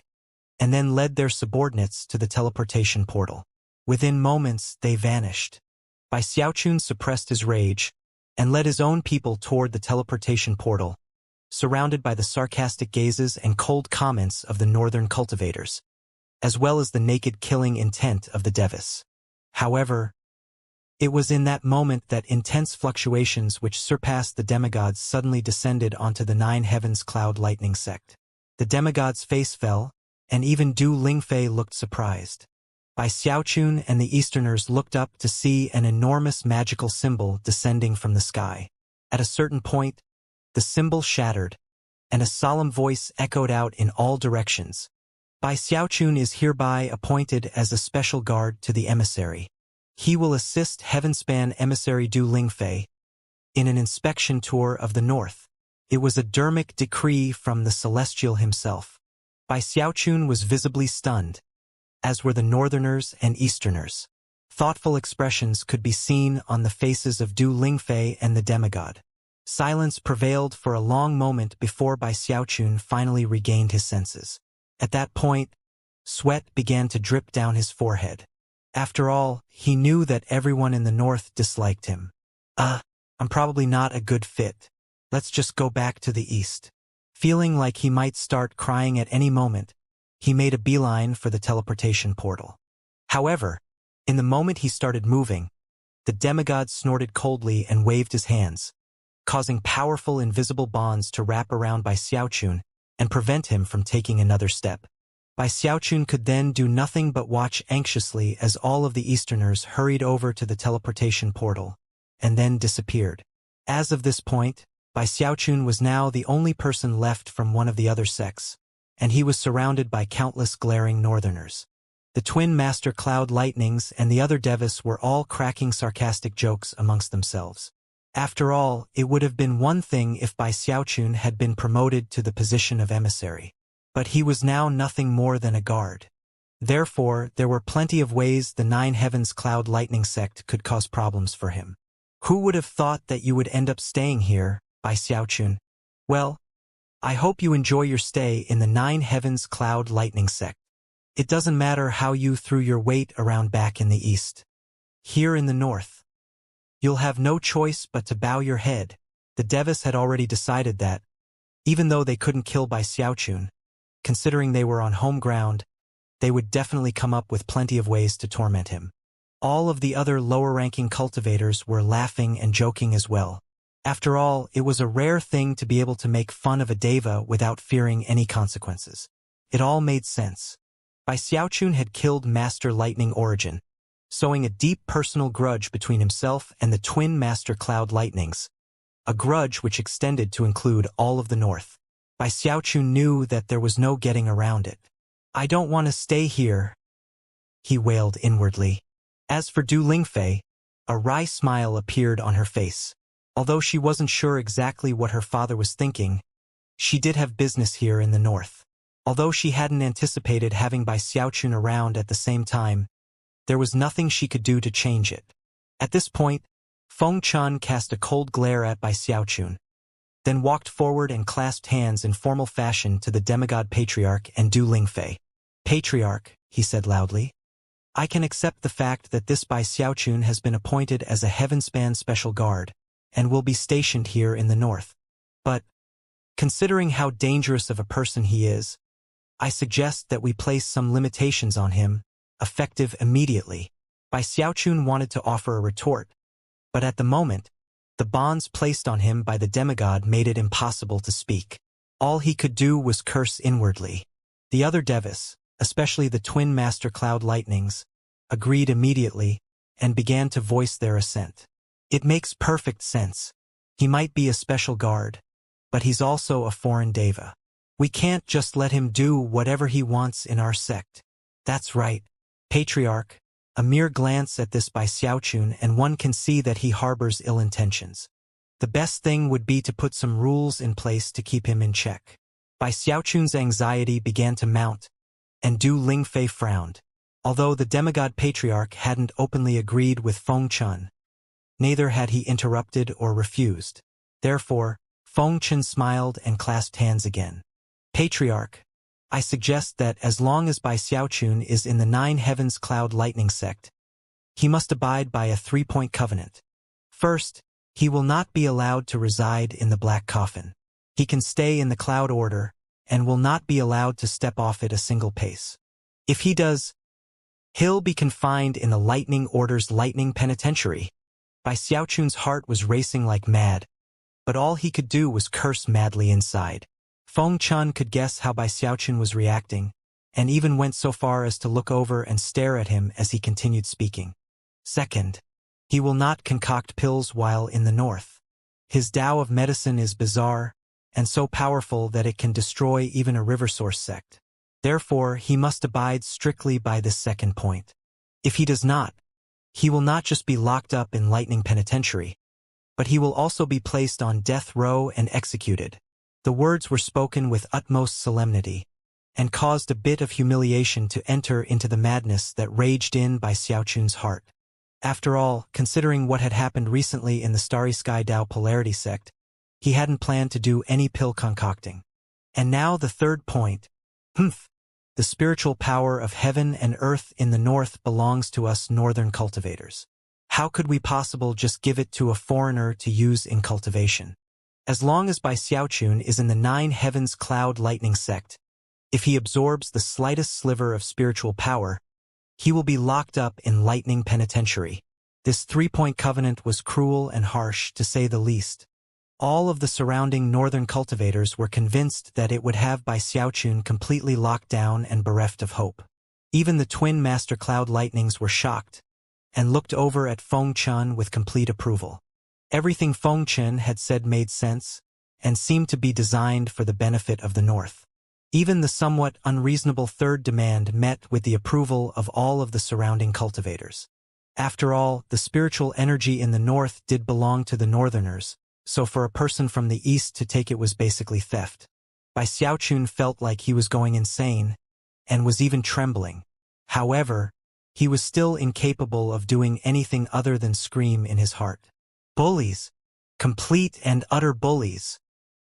and then led their subordinates to the teleportation portal. Within moments, they vanished. Bai Xiaochun suppressed his rage and led his own people toward the teleportation portal, surrounded by the sarcastic gazes and cold comments of the northern cultivators, as well as the naked killing intent of the Devis. However, it was in that moment that intense fluctuations which surpassed the demigods suddenly descended onto the 9 Heavens Cloud Lightning sect. The demigod's face fell, and even Du Lingfei looked surprised. Bai Xiaochun and the Easterners looked up to see an enormous magical symbol descending from the sky. At a certain point, the symbol shattered, and a solemn voice echoed out in all directions. Bai Xiaochun is hereby appointed as a special guard to the emissary. He will assist Heavenspan emissary Du Lingfei in an inspection tour of the north. It was a dermic decree from the Celestial himself. Bai Xiaochun was visibly stunned, as were the northerners and easterners. Thoughtful expressions could be seen on the faces of Du Lingfei and the demigod. Silence prevailed for a long moment before Bai Xiaochun finally regained his senses. At that point, sweat began to drip down his forehead. After all, he knew that everyone in the north disliked him. I'm probably not a good fit. Let's just go back to the east." Feeling like he might start crying at any moment, he made a beeline for the teleportation portal. However, in the moment he started moving, the demigod snorted coldly and waved his hands, causing powerful invisible bonds to wrap around Bai Xiaochun and prevent him from taking another step. Bai Xiaochun could then do nothing but watch anxiously as all of the Easterners hurried over to the teleportation portal, and then disappeared. As of this point, Bai Xiaochun was now the only person left from one of the other sects, and he was surrounded by countless glaring northerners. The twin Master Cloud Lightnings and the other Devis were all cracking sarcastic jokes amongst themselves. After all, it would have been one thing if Bai Xiaochun had been promoted to the position of emissary. But he was now nothing more than a guard. Therefore, there were plenty of ways the 9 Heavens Cloud Lightning sect could cause problems for him. Who would have thought that you would end up staying here, Bai Xiaochun? Well, I hope you enjoy your stay in the 9 Heavens Cloud Lightning sect. It doesn't matter how you threw your weight around back in the east. Here in the north, you'll have no choice but to bow your head. The Devis had already decided that, even though they couldn't kill Bai Xiaochun, considering they were on home ground, they would definitely come up with plenty of ways to torment him. All of the other lower-ranking cultivators were laughing and joking as well. After all, it was a rare thing to be able to make fun of a deva without fearing any consequences. It all made sense. Bai Xiaochun had killed Master Lightning Origin, sowing a deep personal grudge between himself and the twin Master Cloud Lightnings, a grudge which extended to include all of the north. Bai Xiaochun knew that there was no getting around it. "I don't want to stay here," he wailed inwardly. As for Du Lingfei, a wry smile appeared on her face. Although she wasn't sure exactly what her father was thinking, she did have business here in the north. Although she hadn't anticipated having Bai Xiaochun around at the same time, there was nothing she could do to change it. At this point, Feng Chun cast a cold glare at Bai Xiaochun, then walked forward and clasped hands in formal fashion to the demigod patriarch and Du Lingfei. "Patriarch," he said loudly, "I can accept the fact that this Bai Xiaochun has been appointed as a heavenspan special guard, and will be stationed here in the north. But, considering how dangerous of a person he is, I suggest that we place some limitations on him, effective immediately." Bai Xiaochun wanted to offer a retort, but at the moment, the bonds placed on him by the demigod made it impossible to speak. All he could do was curse inwardly. The other devas, especially the twin master cloud lightnings, agreed immediately and began to voice their assent. "It makes perfect sense. He might be a special guard, but he's also a foreign deva. We can't just let him do whatever he wants in our sect." "That's right, Patriarch. A mere glance at this Bai Xiaochun and one can see that he harbors ill intentions. The best thing would be to put some rules in place to keep him in check." Bai Xiaochun's anxiety began to mount, and Du Lingfei frowned. Although the demigod patriarch hadn't openly agreed with Feng Chun, neither had he interrupted or refused. Therefore, Feng Chun smiled and clasped hands again. "Patriarch, I suggest that as long as Bai Xiaochun is in the Nine Heavens Cloud Lightning sect, he must abide by a three-point covenant. First, he will not be allowed to reside in the Black Coffin. He can stay in the Cloud Order, and will not be allowed to step off it a single pace. If he does, he'll be confined in the Lightning Order's Lightning Penitentiary." Bai Xiaochun's heart was racing like mad, but all he could do was curse madly inside. Feng Chun could guess how Bai Xiaochun was reacting, and even went so far as to look over and stare at him as he continued speaking. "Second, he will not concoct pills while in the north. His Tao of medicine is bizarre, and so powerful that it can destroy even a river source sect. Therefore, he must abide strictly by this second point. If he does not, he will not just be locked up in Lightning Penitentiary, but he will also be placed on death row and executed." The words were spoken with utmost solemnity, and caused a bit of humiliation to enter into the madness that raged in Bai Xiaochun's heart. After all, considering what had happened recently in the Starry Sky Tao Polarity sect, he hadn't planned to do any pill concocting. And now the third point. The spiritual power of heaven and earth in the north belongs to us northern cultivators. How could we possibly just give it to a foreigner to use in cultivation? As long as Bai Xiaochun is in the Nine Heavens Cloud Lightning sect, if he absorbs the slightest sliver of spiritual power, he will be locked up in Lightning Penitentiary. This three-point covenant was cruel and harsh, to say the least. All of the surrounding northern cultivators were convinced that it would have Bai Xiaochun completely locked down and bereft of hope. Even the twin master cloud lightnings were shocked, and looked over at Feng Chun with complete approval. Everything Feng Chun had said made sense, and seemed to be designed for the benefit of the north. Even the somewhat unreasonable third demand met with the approval of all of the surrounding cultivators. After all, the spiritual energy in the north did belong to the northerners, so for a person from the east to take it was basically theft. Bai Xiaochun felt like he was going insane, and was even trembling. However, he was still incapable of doing anything other than scream in his heart. Bullies. Complete and utter bullies.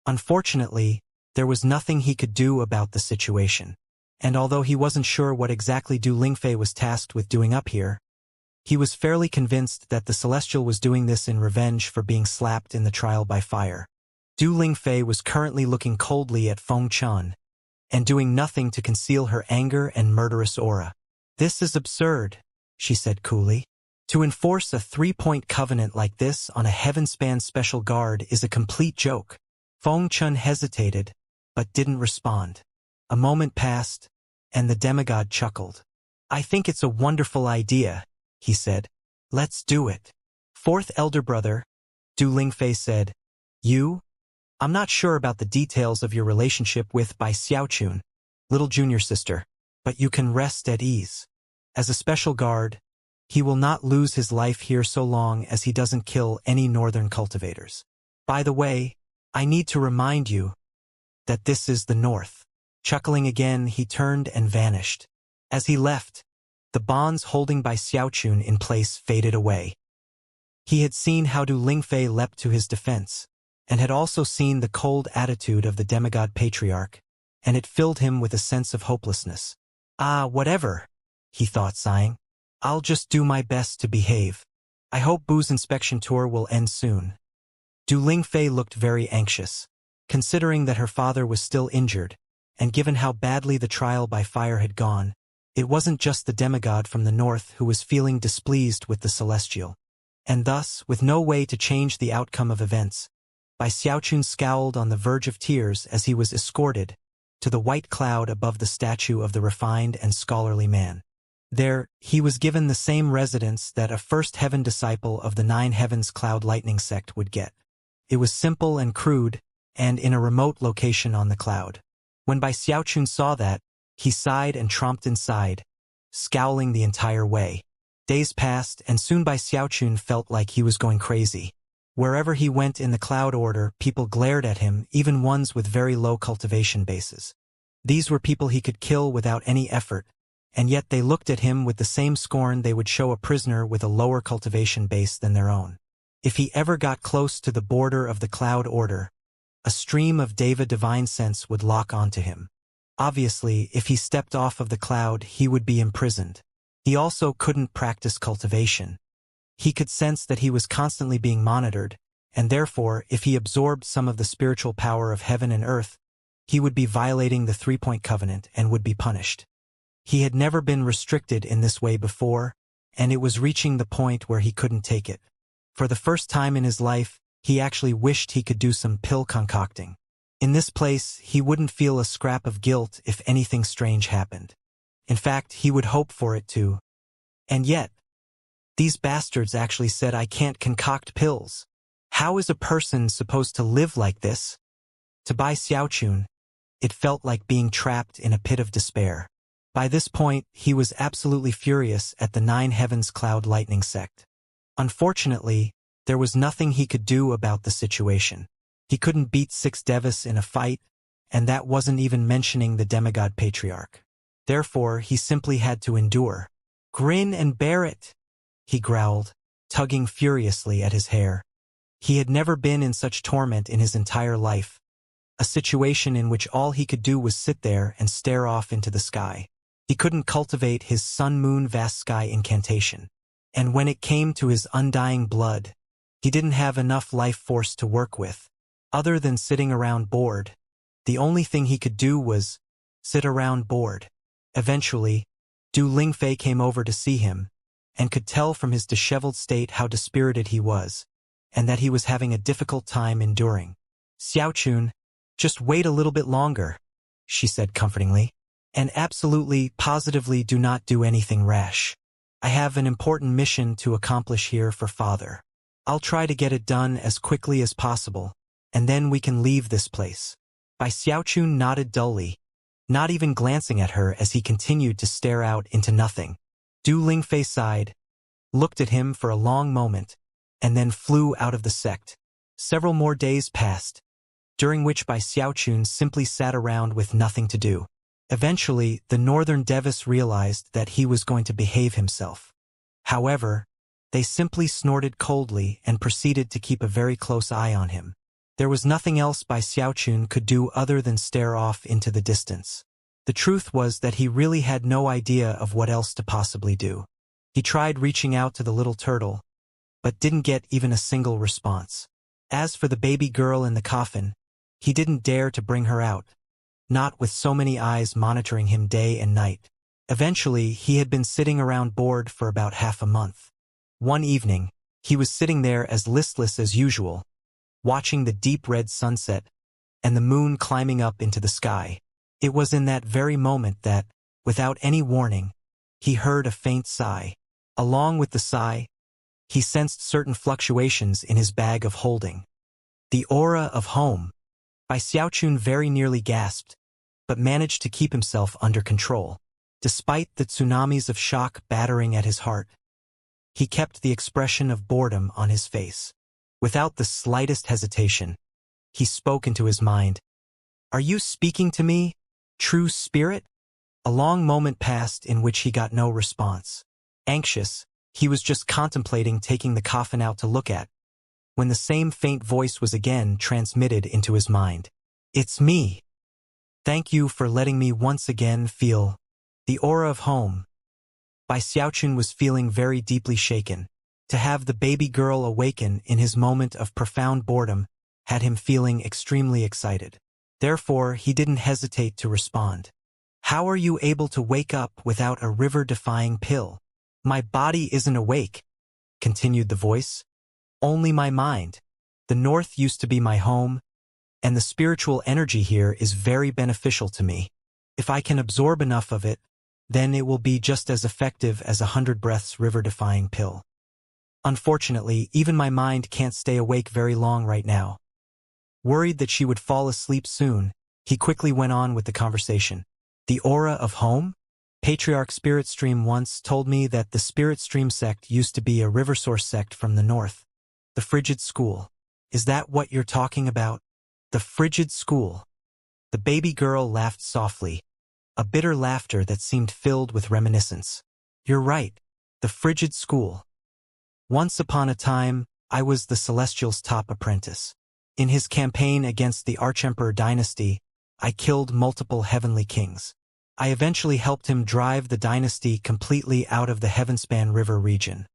Unfortunately, there was nothing he could do about the situation. And although he wasn't sure what exactly Du Lingfei was tasked with doing up here, he was fairly convinced that the Celestial was doing this in revenge for being slapped in the trial by fire. Du Lingfei was currently looking coldly at Feng Chun, and doing nothing to conceal her anger and murderous aura. "This is absurd," she said coolly. "To enforce a three-point covenant like this on a heavenspan special guard is a complete joke." Feng Chun hesitated, but didn't respond. A moment passed, and the demigod chuckled. "I think it's a wonderful idea," he said. "Let's do it." "Fourth elder brother," Du Lingfei said, You? I'm not sure about the details of your relationship with Bai Xiaochun, little junior sister, but you can rest at ease. As a special guard, he will not lose his life here so long as he doesn't kill any northern cultivators. By the way, I need to remind you that this is the north. Chuckling again, he turned and vanished. As he left, the bonds holding Bai Xiaochun in place faded away. He had seen how Du Lingfei leapt to his defense, and had also seen the cold attitude of the demigod patriarch, and it filled him with a sense of hopelessness. Ah, whatever, he thought, sighing. I'll just do my best to behave. I hope Bu's inspection tour will end soon. Du Lingfei looked very anxious, considering that her father was still injured, and given how badly the trial by fire had gone. It wasn't just the demigod from the north who was feeling displeased with the celestial. And thus, with no way to change the outcome of events, Bai Xiaochun scowled on the verge of tears as he was escorted to the white cloud above the statue of the refined and scholarly man. There, he was given the same residence that a first heaven disciple of the Nine Heavens Cloud Lightning sect would get. It was simple and crude, and in a remote location on the cloud. When Bai Xiaochun saw that, he sighed and tromped inside, scowling the entire way. Days passed, and soon Bai Xiaochun felt like he was going crazy. Wherever he went in the cloud order, people glared at him, even ones with very low cultivation bases. These were people he could kill without any effort, and yet they looked at him with the same scorn they would show a prisoner with a lower cultivation base than their own. If he ever got close to the border of the cloud order, a stream of Deva divine sense would lock onto him. Obviously, if he stepped off of the cloud, he would be imprisoned. He also couldn't practice cultivation. He could sense that he was constantly being monitored, and therefore, if he absorbed some of the spiritual power of heaven and earth, he would be violating the three-point covenant and would be punished. He had never been restricted in this way before, and it was reaching the point where he couldn't take it. For the first time in his life, he actually wished he could do some pill concocting. In this place, he wouldn't feel a scrap of guilt if anything strange happened. In fact, he would hope for it too. And yet, these bastards actually said I can't concoct pills. How is a person supposed to live like this? To Bai Xiaochun, it felt like being trapped in a pit of despair. By this point, he was absolutely furious at the Nine Heavens Cloud Lightning sect. Unfortunately, there was nothing he could do about the situation. He couldn't beat 6 devas in a fight, and that wasn't even mentioning the demigod patriarch. Therefore, he simply had to endure. Grin and bear it, he growled, tugging furiously at his hair. He had never been in such torment in his entire life, a situation in which all he could do was sit there and stare off into the sky. He couldn't cultivate his sun-moon-vast sky incantation. And when it came to his undying blood, he didn't have enough life force to work with. Other than sitting around bored, the only thing he could do was sit around bored. Eventually, Du Lingfei came over to see him, and could tell from his disheveled state how dispirited he was, and that he was having a difficult time enduring. Xiaochun, just wait a little bit longer, she said comfortingly, and absolutely, positively do not do anything rash. I have an important mission to accomplish here for Father. I'll try to get it done as quickly as possible, and then we can leave this place. Bai Xiaochun nodded dully, not even glancing at her as he continued to stare out into nothing. Du Lingfei sighed, looked at him for a long moment, and then flew out of the sect. Several more days passed, during which Bai Xiaochun simply sat around with nothing to do. Eventually, the northern devas realized that he was going to behave himself. However, they simply snorted coldly and proceeded to keep a very close eye on him. There was nothing else Bai Xiaochun could do other than stare off into the distance. The truth was that he really had no idea of what else to possibly do. He tried reaching out to the little turtle, but didn't get even a single response. As for the baby girl in the coffin, he didn't dare to bring her out, not with so many eyes monitoring him day and night. Eventually, he had been sitting around bored for about half a month. One evening, he was sitting there as listless as usual, watching the deep red sunset and the moon climbing up into the sky. It was in that very moment that, without any warning, he heard a faint sigh. Along with the sigh, he sensed certain fluctuations in his bag of holding. The aura of home. Bai Xiaochun very nearly gasped, but managed to keep himself under control. Despite the tsunamis of shock battering at his heart, he kept the expression of boredom on his face. Without the slightest hesitation, he spoke into his mind. "Are you speaking to me, true spirit?" A long moment passed in which he got no response. Anxious, he was just contemplating taking the coffin out to look at, when the same faint voice was again transmitted into his mind. "It's me. Thank you for letting me once again feel the aura of home." Bai Xiaochun was feeling very deeply shaken. To have the baby girl awaken in his moment of profound boredom had him feeling extremely excited. Therefore, he didn't hesitate to respond. "How are you able to wake up without a river-defying pill?" "My body isn't awake," continued the voice. "Only my mind. The north used to be my home, and the spiritual energy here is very beneficial to me. If I can absorb enough of it, then it will be just as effective as 100 breaths river-defying pill. Unfortunately, even my mind can't stay awake very long right now." Worried that she would fall asleep soon, he quickly went on with the conversation. "The aura of home? Patriarch Spirit Stream once told me that the Spirit Stream sect used to be a river source sect from the north. The Frigid School. Is that what you're talking about?" "The Frigid School." The baby girl laughed softly, a bitter laughter that seemed filled with reminiscence. "You're right. The Frigid School. Once upon a time, I was the Celestial's top apprentice. In his campaign against the Archemperor dynasty, I killed multiple heavenly kings. I eventually helped him drive the dynasty completely out of the Heavenspan River region.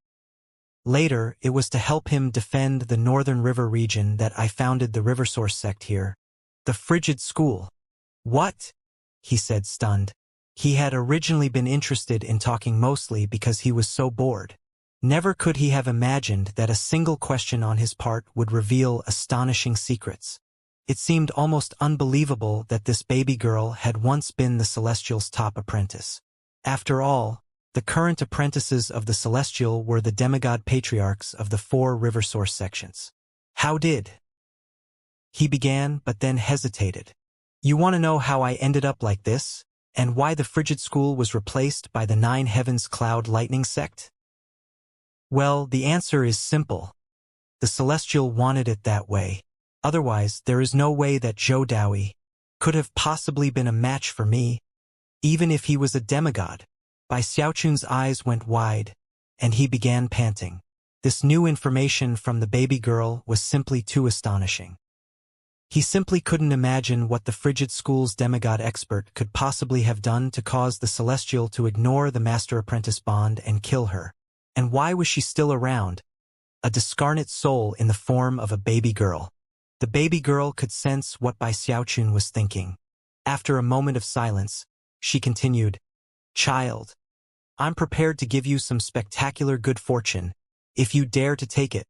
Later, it was to help him defend the Northern River region that I founded the River Source sect here. The Frigid School." "What?" he said, stunned. He had originally been interested in talking mostly because he was so bored. Never could he have imagined that a single question on his part would reveal astonishing secrets. It seemed almost unbelievable that this baby girl had once been the Celestial's top apprentice. After all, the current apprentices of the Celestial were the demigod patriarchs of the 4 river source sections. "How did?" he began, but then hesitated. "You want to know how I ended up like this, and why the Frigid School was replaced by the 9 Heavens Cloud Lightning sect? Well, the answer is simple. The Celestial wanted it that way. Otherwise, there is no way that Zhou Daoyi could have possibly been a match for me, even if he was a demigod." Bai Xiaochun's eyes went wide, and he began panting. This new information from the baby girl was simply too astonishing. He simply couldn't imagine what the Frigid School's demigod expert could possibly have done to cause the Celestial to ignore the master-apprentice bond and kill her. And why was she still around? A discarnate soul in the form of a baby girl. The baby girl could sense what Bai Xiaochun was thinking. After a moment of silence, she continued, "Child, I'm prepared to give you some spectacular good fortune, if you dare to take it."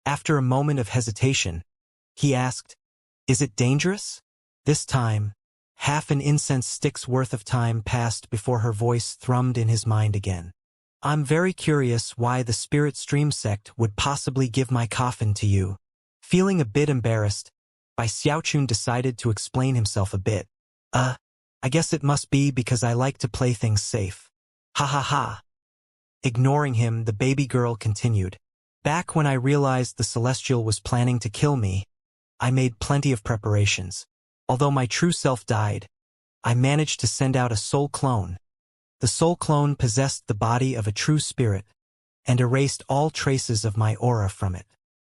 After a moment of hesitation, he asked, "Is it dangerous?" This time, half an incense stick's worth of time passed before her voice thrummed in his mind again. "I'm very curious why the Spirit Stream sect would possibly give my coffin to you." Feeling a bit embarrassed, Bai Xiaochun decided to explain himself a bit. I guess it must be because I like to play things safe. Ha ha ha." Ignoring him, the baby girl continued. "Back when I realized the Celestial was planning to kill me, I made plenty of preparations. Although my true self died, I managed to send out a soul clone. The soul clone possessed the body of a true spirit and erased all traces of my aura from it.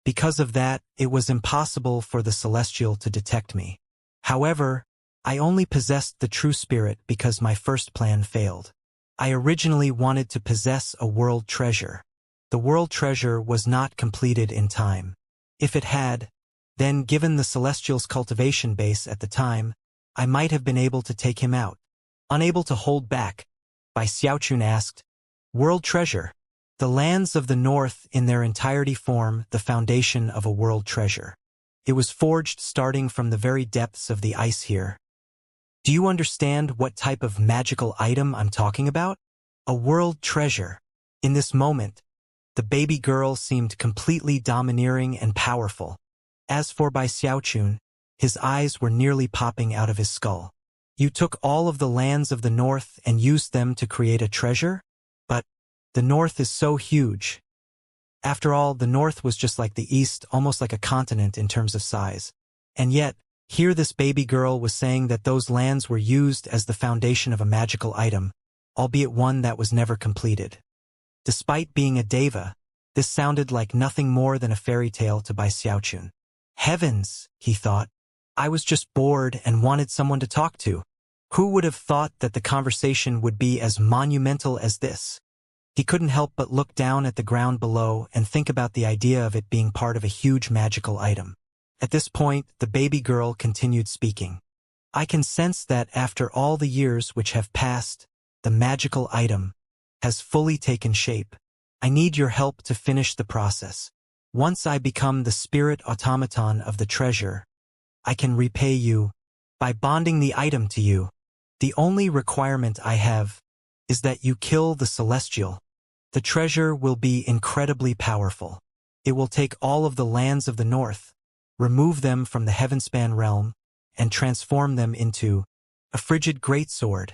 Because of that, it was impossible for the Celestial to detect me. However, I only possessed the true spirit because my first plan failed. I originally wanted to possess a world treasure. The world treasure was not completed in time. If it had, then given the Celestial's cultivation base at the time, I might have been able to take him out." Unable to hold back, Bai Xiaochun asked, "World treasure? The lands of the north in their entirety form the foundation of a world treasure. It was forged starting from the very depths of the ice here. Do you understand what type of magical item I'm talking about? A world treasure." In this moment, the baby girl seemed completely domineering and powerful, As for Bai Xiaochun, his eyes were nearly popping out of his skull. You took all of the lands of the north and used them to create a treasure? But the north is so huge. After all, the north was just like the east, almost like a continent in terms of size. And yet, here this baby girl was saying that those lands were used as the foundation of a magical item, albeit one that was never completed. Despite being a deva, this sounded like nothing more than a fairy tale to Bai Xiaochun. Heavens, he thought. I was just bored and wanted someone to talk to. Who would have thought that the conversation would be as monumental as this? He couldn't help but look down at the ground below and think about the idea of it being part of a huge magical item. At this point, the baby girl continued speaking. I can sense that after all the years which have passed, the magical item has fully taken shape. I need your help to finish the process. Once I become the spirit automaton of the treasure, I can repay you by bonding the item to you. The only requirement I have is that you kill the celestial. The treasure will be incredibly powerful. It will take all of the lands of the north, remove them from the heavenspan realm, and transform them into a frigid greatsword.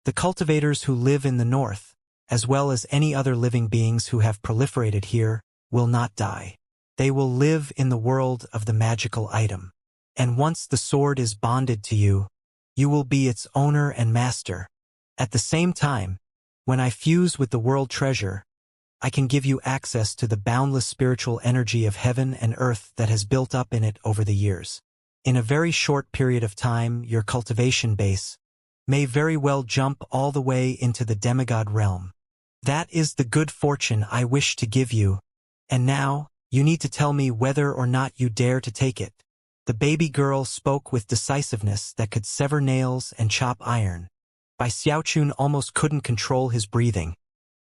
The cultivators who live in the north, as well as any other living beings who have proliferated here, will not die. They will live in the world of the magical item. And once the sword is bonded to you, you will be its owner and master. At the same time, when I fuse with the world treasure, I can give you access to the boundless spiritual energy of heaven and earth that has built up in it over the years. In a very short period of time, your cultivation base may very well jump all the way into the demigod realm. That is the good fortune I wish to give you, and now, you need to tell me whether or not you dare to take it. The baby girl spoke with decisiveness that could sever nails and chop iron. Bai Xiaochun almost couldn't control his breathing,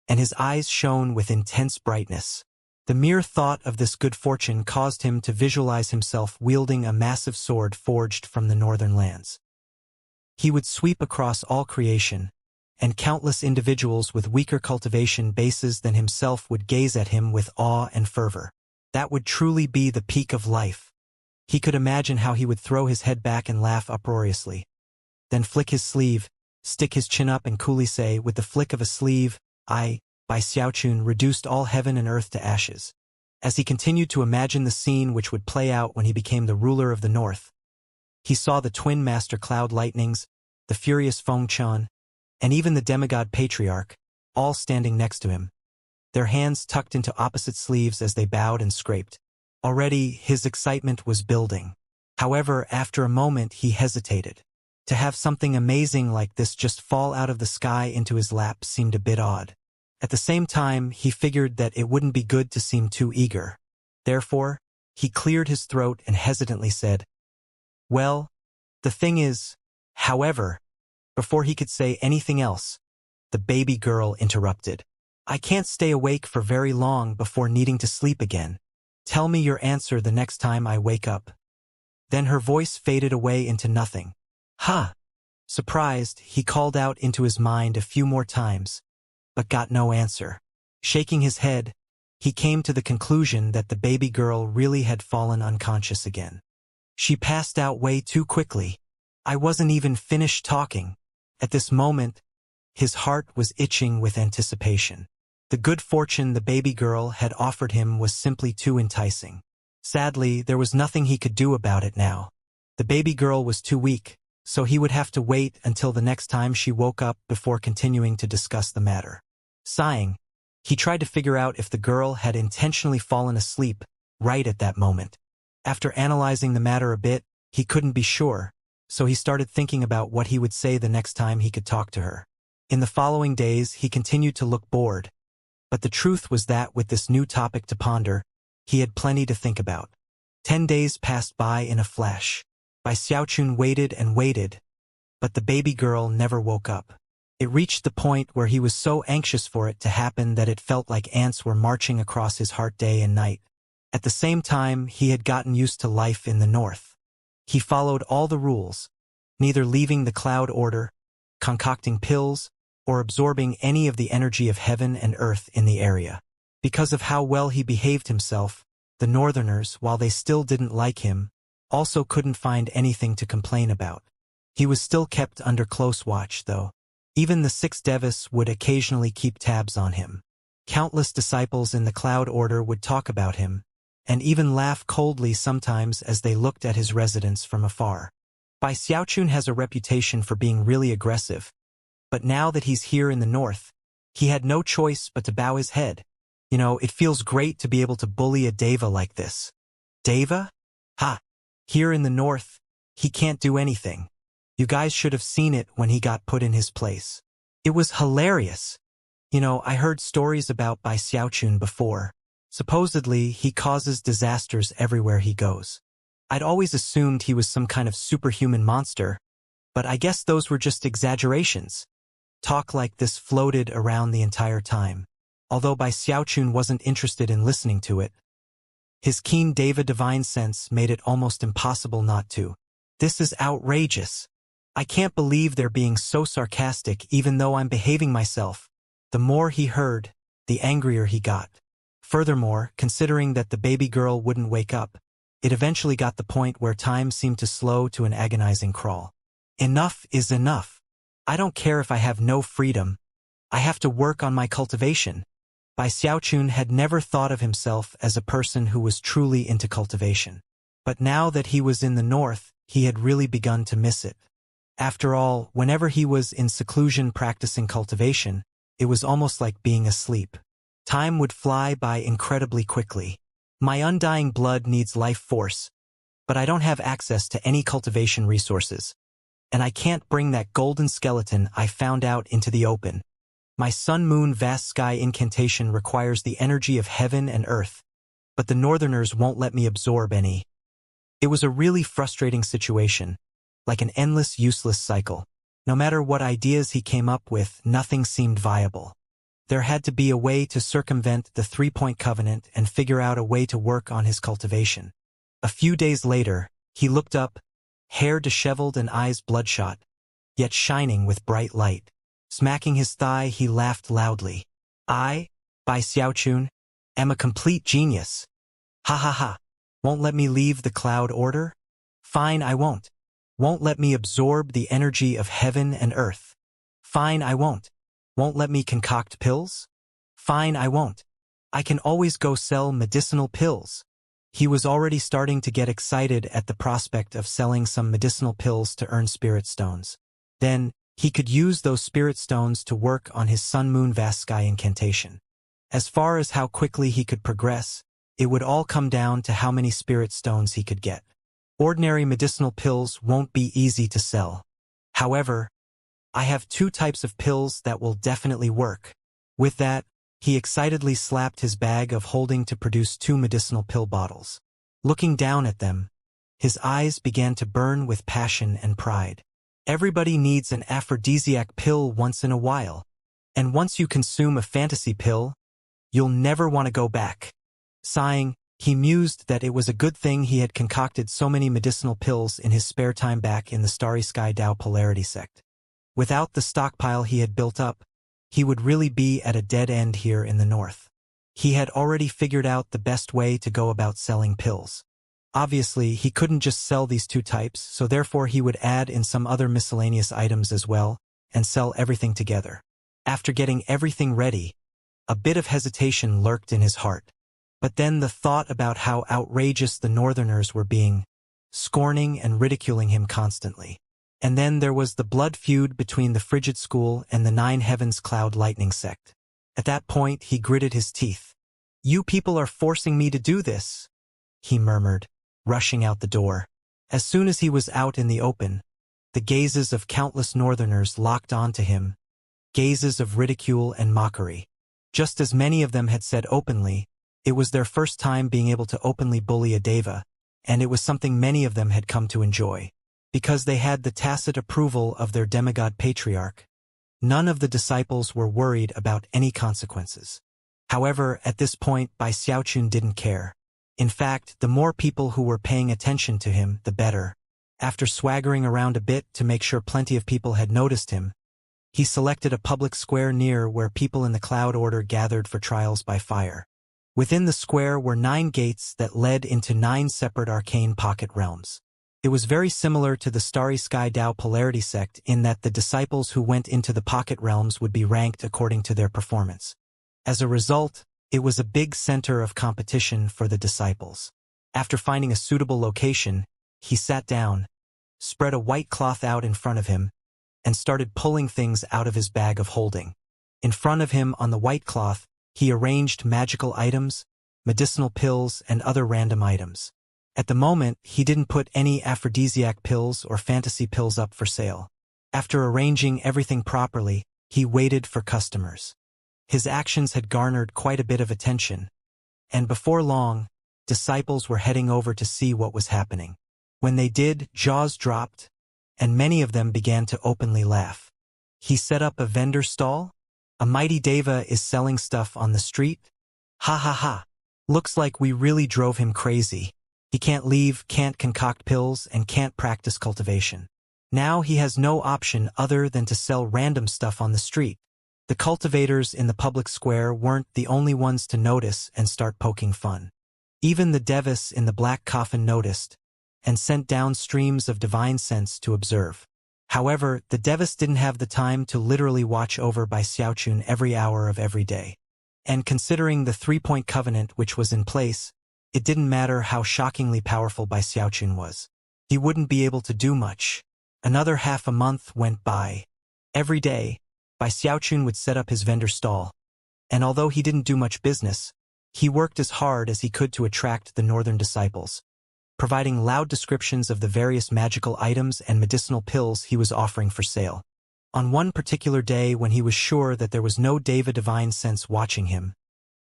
and his eyes shone with intense brightness. The mere thought of this good fortune caused him to visualize himself wielding a massive sword forged from the northern lands. He would sweep across all creation, and countless individuals with weaker cultivation bases than himself would gaze at him with awe and fervor. That would truly be the peak of life. He could imagine how he would throw his head back and laugh uproariously, then flick his sleeve, stick his chin up and coolly say, with the flick of a sleeve, I, Bai Xiaochun, reduced all heaven and earth to ashes. As he continued to imagine the scene which would play out when he became the ruler of the north, he saw the twin master cloud lightnings, the furious Fengchan, and even the demigod patriarch, all standing next to him, their hands tucked into opposite sleeves as they bowed and scraped. Already, his excitement was building. However, after a moment, he hesitated. To have something amazing like this just fall out of the sky into his lap seemed a bit odd. At the same time, he figured that it wouldn't be good to seem too eager. Therefore, he cleared his throat and hesitantly said, Well, the thing is, however, before he could say anything else, the baby girl interrupted. I can't stay awake for very long before needing to sleep again. Tell me your answer the next time I wake up. Then her voice faded away into nothing. Ha! Surprised, he called out into his mind a few more times, but got no answer. Shaking his head, he came to the conclusion that the baby girl really had fallen unconscious again. She passed out way too quickly. I wasn't even finished talking. At this moment, his heart was itching with anticipation. The good fortune the baby girl had offered him was simply too enticing. Sadly, there was nothing he could do about it now. The baby girl was too weak, so he would have to wait until the next time she woke up before continuing to discuss the matter. Sighing, he tried to figure out if the girl had intentionally fallen asleep right at that moment. After analyzing the matter a bit, he couldn't be sure, so he started thinking about what he would say the next time he could talk to her. In the following days, he continued to look bored, but the truth was that with this new topic to ponder, he had plenty to think about. 10 days passed by in a flash. Bai Xiaochun waited and waited, but the baby girl never woke up. It reached the point where he was so anxious for it to happen that it felt like ants were marching across his heart day and night. At the same time, he had gotten used to life in the north. He followed all the rules, neither leaving the cloud order, concocting pills, or absorbing any of the energy of heaven and earth in the area. Because of how well he behaved himself, The Northerners, while they still didn't like him, also couldn't find anything to complain about. He was still kept under close watch, though. Even the 6 Devis would occasionally keep tabs on him. Countless disciples in the Cloud Order would talk about him, and even laugh coldly sometimes as they looked at his residence from afar. Bai Xiaochun has a reputation for being really aggressive, but now that he's here in the north, he had no choice but to bow his head. It feels great to be able to bully a Deva like this. Deva? Ha! Here in the north, he can't do anything. You guys should have seen it when he got put in his place. It was hilarious. I heard stories about Bai Xiaochun before. Supposedly, he causes disasters everywhere he goes. I'd always assumed he was some kind of superhuman monster, but I guess those were just exaggerations. Talk like this floated around the entire time, although Bai Xiaochun wasn't interested in listening to it. His keen Deva divine sense made it almost impossible not to. This is outrageous. I can't believe they're being so sarcastic even though I'm behaving myself. The more he heard, the angrier he got. Furthermore, considering that the baby girl wouldn't wake up, it eventually got the point where time seemed to slow to an agonizing crawl. Enough is enough. I don't care if I have no freedom. I have to work on my cultivation. Bai Xiaochun had never thought of himself as a person who was truly into cultivation. But now that he was in the north, he had really begun to miss it. After all, whenever he was in seclusion practicing cultivation, it was almost like being asleep. Time would fly by incredibly quickly. My undying blood needs life force, but I don't have access to any cultivation resources. And I can't bring that golden skeleton I found out into the open. My sun-moon vast sky incantation requires the energy of heaven and earth, but the Northerners won't let me absorb any. It was a really frustrating situation, like an endless useless cycle. No matter what ideas he came up with, nothing seemed viable. There had to be a way to circumvent the 3-point covenant and figure out a way to work on his cultivation. A few days later, he looked up, hair disheveled and eyes bloodshot, yet shining with bright light. Smacking his thigh, he laughed loudly. I, Bai Xiaochun, am a complete genius. Ha ha ha. Won't let me leave the Cloud Order? Fine, I won't. Won't let me absorb the energy of heaven and earth? Fine, I won't. Won't let me concoct pills? Fine, I won't. I can always go sell medicinal pills. He was already starting to get excited at the prospect of selling some medicinal pills to earn spirit stones. Then, he could use those spirit stones to work on his sun-moon vast sky incantation. As far as how quickly he could progress, it would all come down to how many spirit stones he could get. Ordinary medicinal pills won't be easy to sell. However, I have 2 types of pills that will definitely work. With that, he excitedly slapped his bag of holding to produce 2 medicinal pill bottles. Looking down at them, his eyes began to burn with passion and pride. Everybody needs an aphrodisiac pill once in a while, and once you consume a fantasy pill, you'll never want to go back. Sighing, he mused that it was a good thing he had concocted so many medicinal pills in his spare time back in the Starry Sky Tao Polarity sect. Without the stockpile he had built up, he would really be at a dead end here in the north. He had already figured out the best way to go about selling pills. Obviously, he couldn't just sell these 2 types, so therefore he would add in some other miscellaneous items as well, and sell everything together. After getting everything ready, a bit of hesitation lurked in his heart. But then the thought about how outrageous the Northerners were being, scorning and ridiculing him constantly. And then there was the blood feud between the Frigid School and the 9 Heavens Cloud Lightning sect. At that point, he gritted his teeth. "You people are forcing me to do this," he murmured, rushing out the door. As soon as he was out in the open, the gazes of countless Northerners locked onto him, gazes of ridicule and mockery. Just as many of them had said openly, it was their first time being able to openly bully a Deva, and it was something many of them had come to enjoy. Because they had the tacit approval of their demigod patriarch, none of the disciples were worried about any consequences. However, at this point, Bai Xiaochun didn't care. In fact, the more people who were paying attention to him, the better. After swaggering around a bit to make sure plenty of people had noticed him, he selected a public square near where people in the Cloud Order gathered for trials by fire. Within the square were 9 gates that led into 9 separate arcane pocket realms. It was very similar to the Starry Sky Dao Polarity sect in that the disciples who went into the pocket realms would be ranked according to their performance. As a result, it was a big center of competition for the disciples. After finding a suitable location, he sat down, spread a white cloth out in front of him, and started pulling things out of his bag of holding. In front of him on the white cloth, he arranged magical items, medicinal pills, and other random items. At the moment, he didn't put any aphrodisiac pills or fantasy pills up for sale. After arranging everything properly, he waited for customers. His actions had garnered quite a bit of attention, and before long, disciples were heading over to see what was happening. When they did, jaws dropped, and many of them began to openly laugh. He set up a vendor stall? A mighty deva is selling stuff on the street? Ha ha ha. Looks like we really drove him crazy. He can't leave, can't concoct pills, and can't practice cultivation. Now he has no option other than to sell random stuff on the street. The cultivators in the public square weren't the only ones to notice and start poking fun. Even the devas in the black coffin noticed, and sent down streams of divine sense to observe. However, the devas didn't have the time to literally watch over by Xiaochun every hour of every day. And considering the 3-point covenant which was in place, it didn't matter how shockingly powerful Bai Xiaochun was. He wouldn't be able to do much. Another half a month went by. Every day, Bai Xiaochun would set up his vendor stall, and although he didn't do much business, he worked as hard as he could to attract the northern disciples, providing loud descriptions of the various magical items and medicinal pills he was offering for sale. On one particular day when he was sure that there was no Deva divine sense watching him,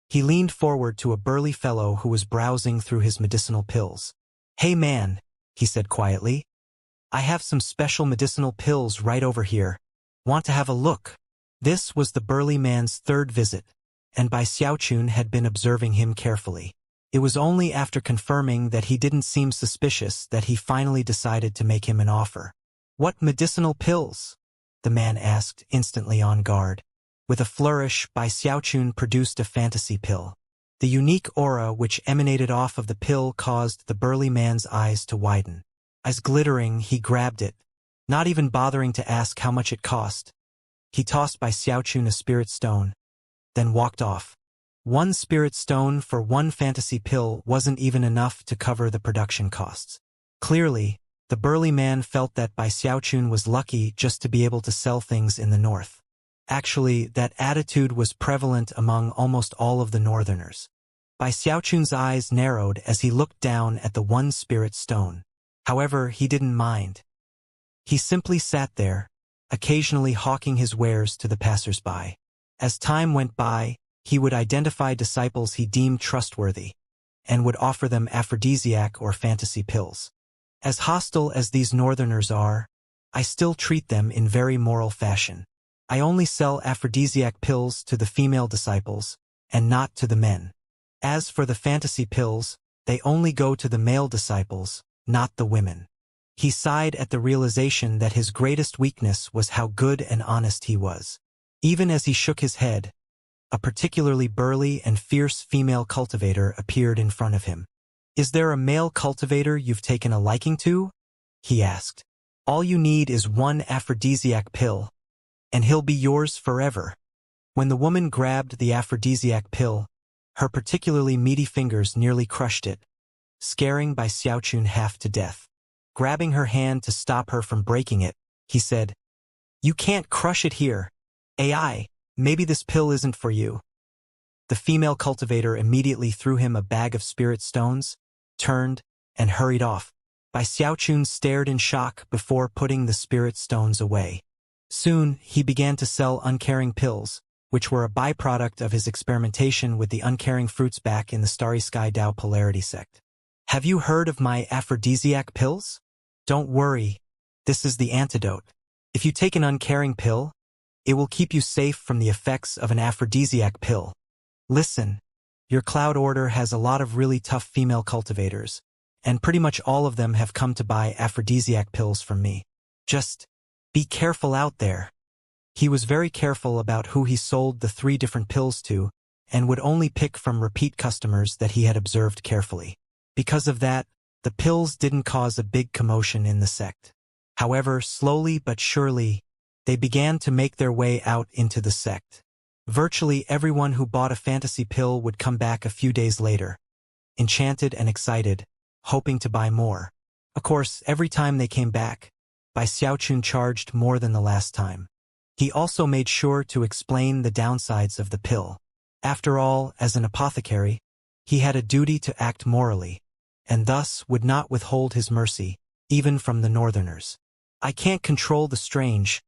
he leaned forward to a burly fellow who was browsing through his medicinal pills. "Hey man," he said quietly, "I have some special medicinal pills right over here. Want to have a look?" This was the burly man's third visit, and Bai Xiaochun had been observing him carefully. It was only after confirming that he didn't seem suspicious that he finally decided to make him an offer. "What medicinal pills?" the man asked, instantly on guard. With a flourish, Bai Xiaochun produced a fantasy pill. The unique aura which emanated off of the pill caused the burly man's eyes to widen. As glittering, he grabbed it, not even bothering to ask how much it cost. He tossed Bai Xiaochun a spirit stone, then walked off. 1 spirit stone for 1 fantasy pill wasn't even enough to cover the production costs. Clearly, the burly man felt that Bai Xiaochun was lucky just to be able to sell things in the north. Actually, that attitude was prevalent among almost all of the northerners. Bai Xiaochun's eyes narrowed as he looked down at the 1 spirit stone. However, he didn't mind. He simply sat there, occasionally hawking his wares to the passers-by. As time went by, he would identify disciples he deemed trustworthy, and would offer them aphrodisiac or fantasy pills. As hostile as these northerners are, I still treat them in very moral fashion. I only sell aphrodisiac pills to the female disciples, and not to the men. As for the fantasy pills, they only go to the male disciples, not the women. He sighed at the realization that his greatest weakness was how good and honest he was. Even as he shook his head, a particularly burly and fierce female cultivator appeared in front of him. "Is there a male cultivator you've taken a liking to?" he asked. "All you need is 1 aphrodisiac pill, and he'll be yours forever." When the woman grabbed the aphrodisiac pill, her particularly meaty fingers nearly crushed it, scaring Bai Xiaochun half to death. Grabbing her hand to stop her from breaking it, he said, "You can't crush it here. AI, maybe this pill isn't for you." The female cultivator immediately threw him a bag of spirit stones, turned, and hurried off. Bai Xiaochun stared in shock before putting the spirit stones away. Soon, he began to sell uncaring pills, which were a byproduct of his experimentation with the uncaring fruits back in the Starry Sky Dao Polarity sect. "Have you heard of my aphrodisiac pills? Don't worry, this is the antidote. If you take an uncaring pill, it will keep you safe from the effects of an aphrodisiac pill. Listen, your cloud order has a lot of really tough female cultivators, and pretty much all of them have come to buy aphrodisiac pills from me. Just be careful out there." He was very careful about who he sold the 3 different pills to, and would only pick from repeat customers that he had observed carefully. Because of that, the pills didn't cause a big commotion in the sect. However, slowly but surely, they began to make their way out into the sect. Virtually everyone who bought a fantasy pill would come back a few days later, enchanted and excited, hoping to buy more. Of course, every time they came back, Bai Xiaochun charged more than the last time. He also made sure to explain the downsides of the pill. After all, as an apothecary, he had a duty to act morally, and thus would not withhold his mercy, even from the northerners. I can't control the strange,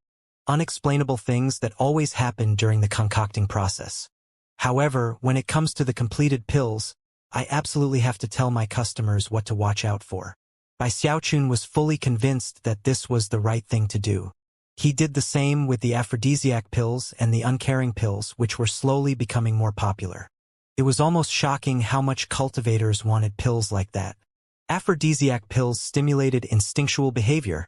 unexplainable things that always happen during the concocting process. However, when it comes to the completed pills, I absolutely have to tell my customers what to watch out for. Bai Xiaochun was fully convinced that this was the right thing to do. He did the same with the aphrodisiac pills and the uncaring pills, which were slowly becoming more popular. It was almost shocking how much cultivators wanted pills like that. Aphrodisiac pills stimulated instinctual behavior,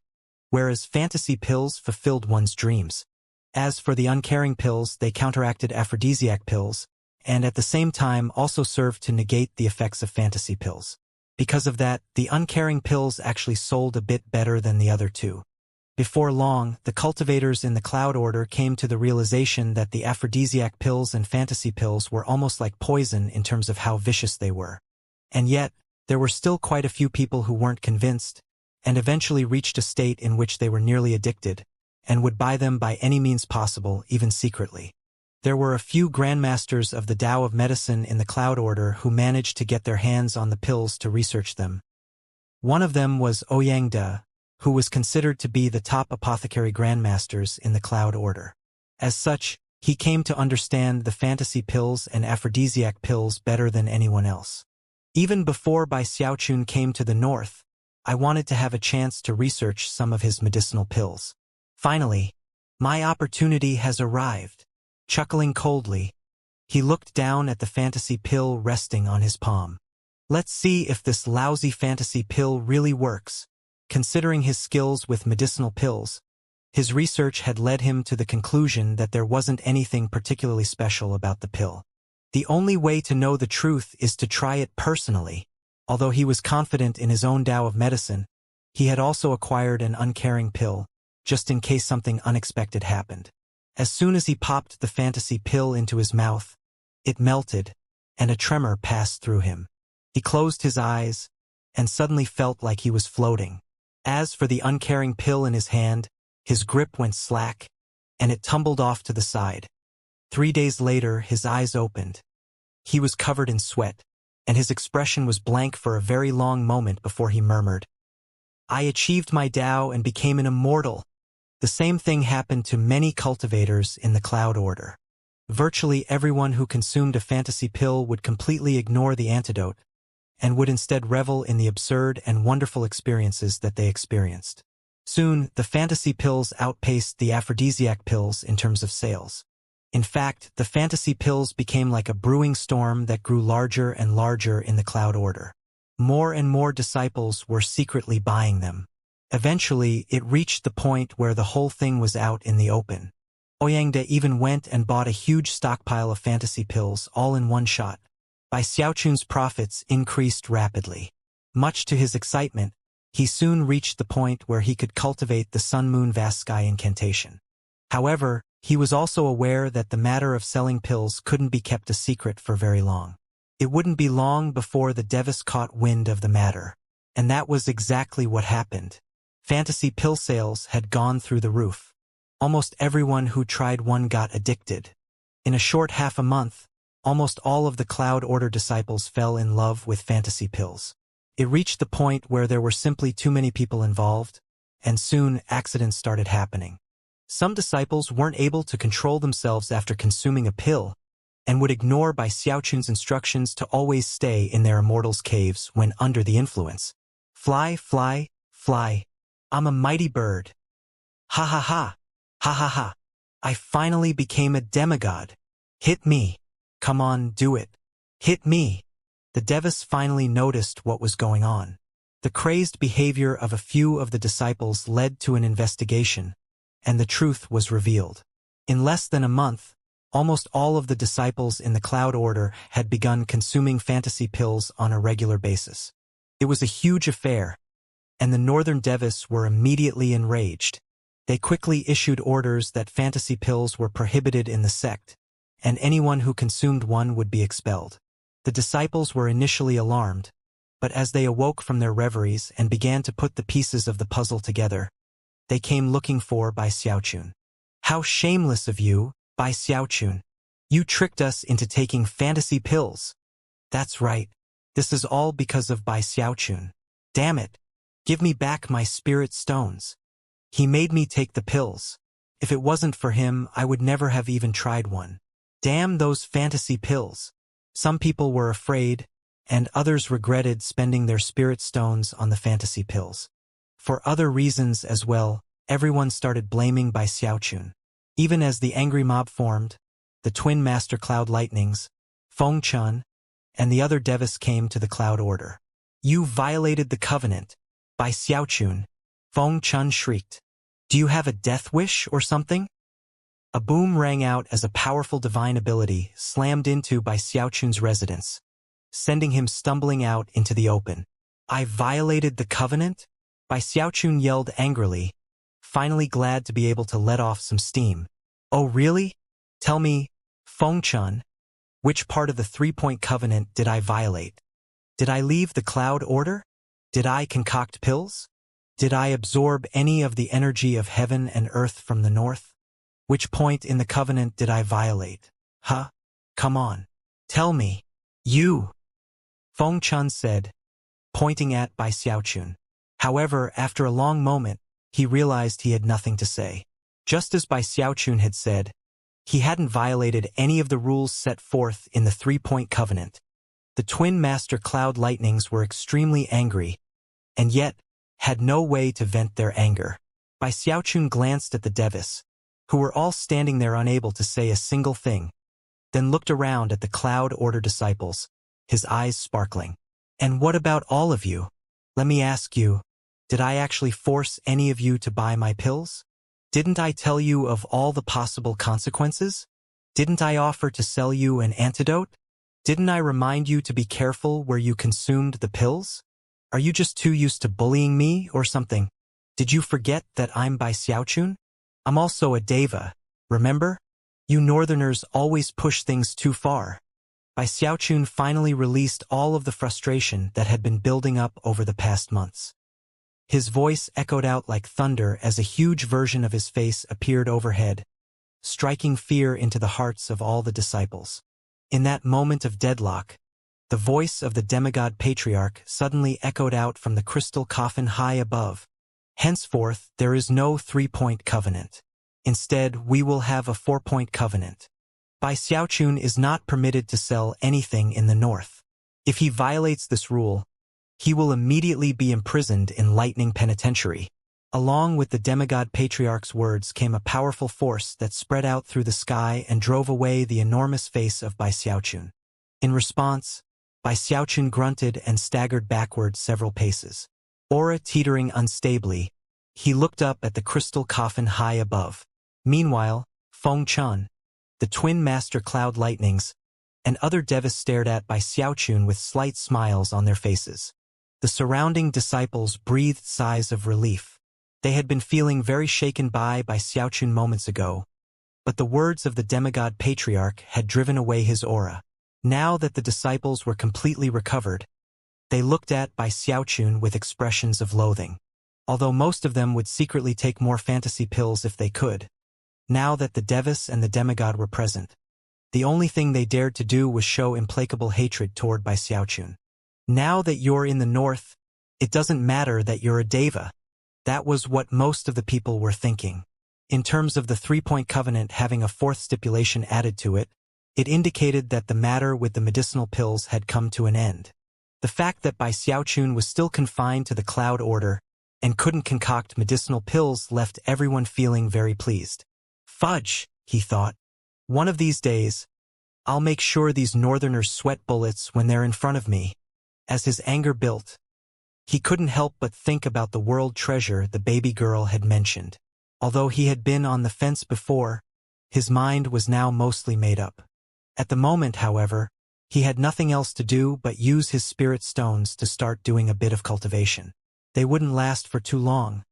whereas fantasy pills fulfilled one's dreams. As for the uncaring pills, they counteracted aphrodisiac pills, and at the same time also served to negate the effects of fantasy pills. Because of that, the uncaring pills actually sold a bit better than the other two. Before long, the cultivators in the Cloud Order came to the realization that the aphrodisiac pills and fantasy pills were almost like poison in terms of how vicious they were. And yet, there were still quite a few people who weren't convinced, and eventually reached a state in which they were nearly addicted, and would buy them by any means possible, even secretly. There were a few grandmasters of the Tao of medicine in the Cloud Order who managed to get their hands on the pills to research them. One of them was Ouyang De, who was considered to be the top apothecary grandmasters in the Cloud Order. As such, he came to understand the fantasy pills and aphrodisiac pills better than anyone else. Even before Bai Xiaochun came to the north, I wanted to have a chance to research some of his medicinal pills. Finally, my opportunity has arrived. Chuckling coldly, he looked down at the fantasy pill resting on his palm. Let's see if this lousy fantasy pill really works. Considering his skills with medicinal pills, his research had led him to the conclusion that there wasn't anything particularly special about the pill. The only way to know the truth is to try it personally. Although he was confident in his own Tao of medicine, he had also acquired an uncaring pill, just in case something unexpected happened. As soon as he popped the fantasy pill into his mouth, it melted, and a tremor passed through him. He closed his eyes, and suddenly felt like he was floating. As for the uncaring pill in his hand, his grip went slack, and it tumbled off to the side. 3 days later, his eyes opened. He was covered in sweat, and his expression was blank for a very long moment before he murmured, "I achieved my Tao and became an immortal." The same thing happened to many cultivators in the Cloud Order. Virtually everyone who consumed a fantasy pill would completely ignore the antidote, and would instead revel in the absurd and wonderful experiences that they experienced. Soon, the fantasy pills outpaced the aphrodisiac pills in terms of sales. In fact, the fantasy pills became like a brewing storm that grew larger and larger in the Cloud Order. More and more disciples were secretly buying them. Eventually, it reached the point where the whole thing was out in the open. Ouyang De even went and bought a huge stockpile of fantasy pills all in one shot. Bai Xiaochun's profits increased rapidly. Much to his excitement, he soon reached the point where he could cultivate the Sun-Moon Vast Sky incantation. However, he was also aware that the matter of selling pills couldn't be kept a secret for very long. It wouldn't be long before the Devis caught wind of the matter. And that was exactly what happened. Fantasy pill sales had gone through the roof. Almost everyone who tried one got addicted. In a short half a month, almost all of the Cloud Order disciples fell in love with fantasy pills. It reached the point where there were simply too many people involved, and soon accidents started happening. Some disciples weren't able to control themselves after consuming a pill, and would ignore Bai Xiaochun's instructions to always stay in their immortal's caves when under the influence. Fly, fly, fly. I'm a mighty bird. Ha ha ha. Ha ha ha. I finally became a demigod. Hit me. Come on, do it. Hit me. The Devis finally noticed what was going on. The crazed behavior of a few of the disciples led to an investigation, and the truth was revealed. In less than a month, Almost all of the disciples in the Cloud Order had begun consuming fantasy pills on a regular basis. It was a huge affair, and the Northern Devis were immediately enraged. They quickly issued orders that fantasy pills were prohibited in the sect, and anyone who consumed one would be expelled. The disciples were initially alarmed, but as they awoke from their reveries and began to put the pieces of the puzzle together, they came looking for Bai Xiaochun. "How shameless of you, Bai Xiaochun! You tricked us into taking fantasy pills." "That's right. This is all because of Bai Xiaochun. Damn it! Give me back my spirit stones. He made me take the pills. If it wasn't for him, I would never have even tried one. Damn those fantasy pills." Some people were afraid, and others regretted spending their spirit stones on the fantasy pills. For other reasons as well, everyone started blaming Bai Xiaochun. Even as the angry mob formed, the twin master cloud lightnings, Feng Chun, and the other Devis came to the Cloud Order. "You violated the covenant, Bai Xiaochun," Feng Chun shrieked. "Do you have a death wish or something?" A boom rang out as a powerful divine ability slammed into Bai Xiaochun's residence, sending him stumbling out into the open. "I violated the covenant?" Bai Xiaochun yelled angrily, finally glad to be able to let off some steam. "Oh really? Tell me, Feng Chun, which part of the three-point covenant did I violate? Did I leave the Cloud Order? Did I concoct pills? Did I absorb any of the energy of heaven and earth from the north? Which point in the covenant did I violate? Huh? Come on. Tell me. You!" Feng Chun said, pointing at Bai Xiaochun. However, after a long moment, he realized he had nothing to say. Just as Bai Xiaochun had said, he hadn't violated any of the rules set forth in the three-point covenant. The twin master cloud lightnings were extremely angry, and yet had no way to vent their anger. Bai Xiaochun glanced at the Devis, who were all standing there unable to say a single thing, then looked around at the Cloud Order disciples, his eyes sparkling. "And what about all of you? Let me ask you, did I actually force any of you to buy my pills? Didn't I tell you of all the possible consequences? Didn't I offer to sell you an antidote? Didn't I remind you to be careful where you consumed the pills? Are you just too used to bullying me or something? Did you forget that I'm Bai Xiaochun? I'm also a Deva, remember? You Northerners always push things too far." Bai Xiaochun finally released all of the frustration that had been building up over the past months. His voice echoed out like thunder as a huge version of his face appeared overhead, striking fear into the hearts of all the disciples. In that moment of deadlock, the voice of the demigod patriarch suddenly echoed out from the crystal coffin high above. "Henceforth, there is no three-point covenant. Instead, we will have a four-point covenant. Bai Xiaochun is not permitted to sell anything in the north. If he violates this rule, he will immediately be imprisoned in Lightning Penitentiary." Along with the demigod patriarch's words came a powerful force that spread out through the sky and drove away the enormous face of Bai Xiaochun. In response, Bai Xiaochun grunted and staggered backward several paces. Aura teetering unstably, he looked up at the crystal coffin high above. Meanwhile, Feng Chun, the twin master cloud lightnings, and other Devis stared at Bai Xiaochun with slight smiles on their faces. The surrounding disciples breathed sighs of relief. They had been feeling very shaken by Xiaochun moments ago, but the words of the demigod patriarch had driven away his aura. Now that the disciples were completely recovered, they looked at Bai Xiaochun with expressions of loathing. Although most of them would secretly take more fantasy pills if they could, now that the Devis and the demigod were present, the only thing they dared to do was show implacable hatred toward Bai Xiaochun. "Now that you're in the north, it doesn't matter that you're a Deva." That was what most of the people were thinking. In terms of the three-point covenant having a fourth stipulation added to it, it indicated that the matter with the medicinal pills had come to an end. The fact that Bai Xiaochun was still confined to the Cloud Order and couldn't concoct medicinal pills left everyone feeling very pleased. "Fudge," he thought. "One of these days, I'll make sure these Northerners sweat bullets when they're in front of me." As his anger built, he couldn't help but think about the world treasure the baby girl had mentioned. Although he had been on the fence before, His mind was now mostly made up. At the moment, however, he had nothing else to do but use his spirit stones to start doing a bit of cultivation. They wouldn't last for too long,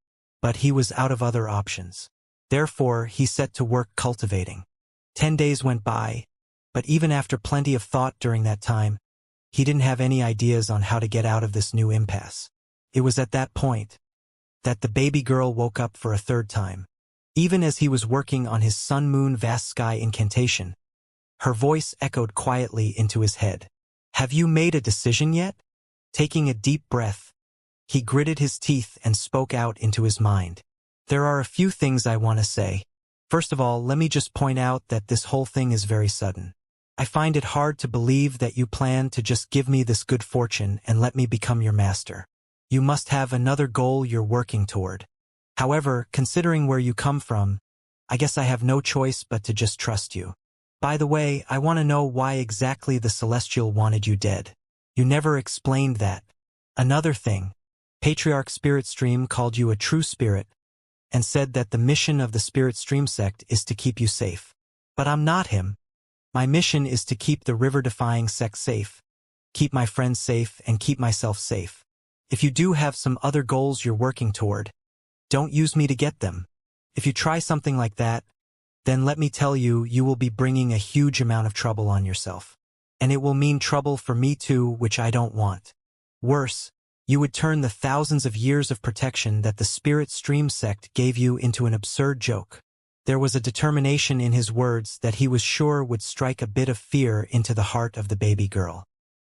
but he was out of other options. Therefore, he set to work cultivating. 10 days went by, but even after plenty of thought during that time, he didn't have any ideas on how to get out of this new impasse. It was at that point that the baby girl woke up for a third time. Even as he was working on his sun-moon-vast-sky incantation, her voice echoed quietly into his head. "Have you made a decision yet?" Taking a deep breath, he gritted his teeth and spoke out into his mind. "There are a few things I want to say. First of all, let me just point out that this whole thing is very sudden. I find it hard to believe that you plan to just give me this good fortune and let me become your master. You must have another goal you're working toward. However, considering where you come from, I guess I have no choice but to just trust you. By the way, I want to know why exactly the Celestial wanted you dead. You never explained that. Another thing, Patriarch Spirit Stream called you a true spirit and said that the mission of the Spirit Stream sect is to keep you safe. But I'm not him. My mission is to keep the river-defying sect safe, keep my friends safe, and keep myself safe. If you do have some other goals you're working toward, don't use me to get them. If you try something like that, then let me tell you, you will be bringing a huge amount of trouble on yourself. And it will mean trouble for me too, which I don't want. Worse, you would turn the thousands of years of protection that the Spirit Stream sect gave you into an absurd joke." There was a determination in his words that he was sure would strike a bit of fear into the heart of the baby girl.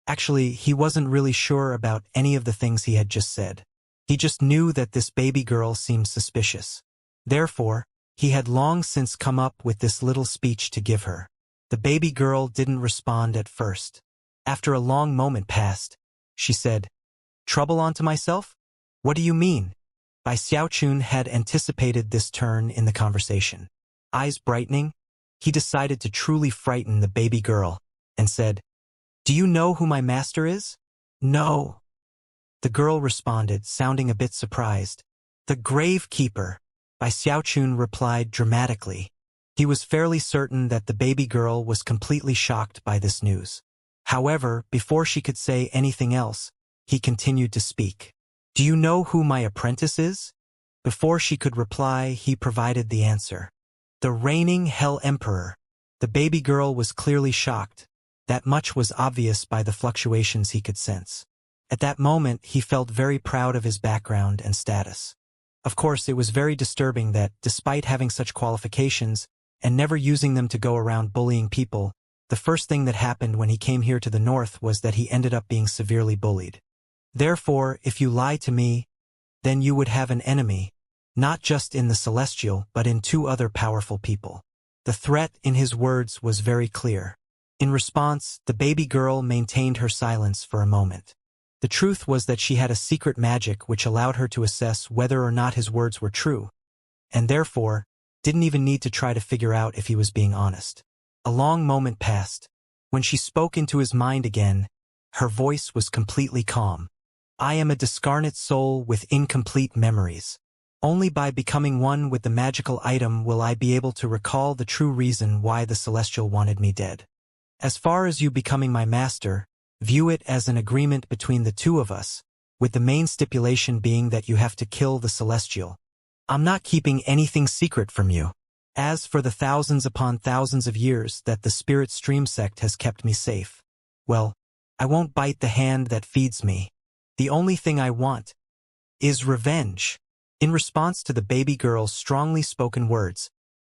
Actually, he wasn't really sure about any of the things he had just said. He just knew that this baby girl seemed suspicious. Therefore, he had long since come up with this little speech to give her. The baby girl didn't respond at first. After a long moment passed, she said, "Trouble onto myself? What do you mean?" Bai Xiaochun had anticipated this turn in the conversation. Eyes brightening, he decided to truly frighten the baby girl and said, "Do you know who my master is?" "No." The girl responded, sounding a bit surprised. "The Gravekeeper," Bai Xiaochun replied dramatically. He was fairly certain that the baby girl was completely shocked by this news. However, before she could say anything else, he continued to speak. "Do you know who my apprentice is?" Before she could reply, he provided the answer. "The reigning Hell Emperor." The baby girl was clearly shocked. That much was obvious by the fluctuations he could sense. At that moment, he felt very proud of his background and status. Of course, it was very disturbing that, despite having such qualifications and never using them to go around bullying people, the first thing that happened when he came here to the north was that he ended up being severely bullied. Therefore, if you lie to me, then you would have an enemy, not just in the Celestial, but in two other powerful people. The threat in his words was very clear. In response, the baby girl maintained her silence for a moment. The truth was that she had a secret magic which allowed her to assess whether or not his words were true, and therefore, didn't even need to try to figure out if he was being honest. A long moment passed. When she spoke into his mind again, her voice was completely calm. "I am a discarnate soul with incomplete memories. Only by becoming one with the magical item will I be able to recall the true reason why the Celestial wanted me dead. As far as you becoming my master, view it as an agreement between the two of us, with the main stipulation being that you have to kill the Celestial. I'm not keeping anything secret from you. As for the thousands upon thousands of years that the Spirit Stream sect has kept me safe, well, I won't bite the hand that feeds me. The only thing I want is revenge." In response to the baby girl's strongly spoken words,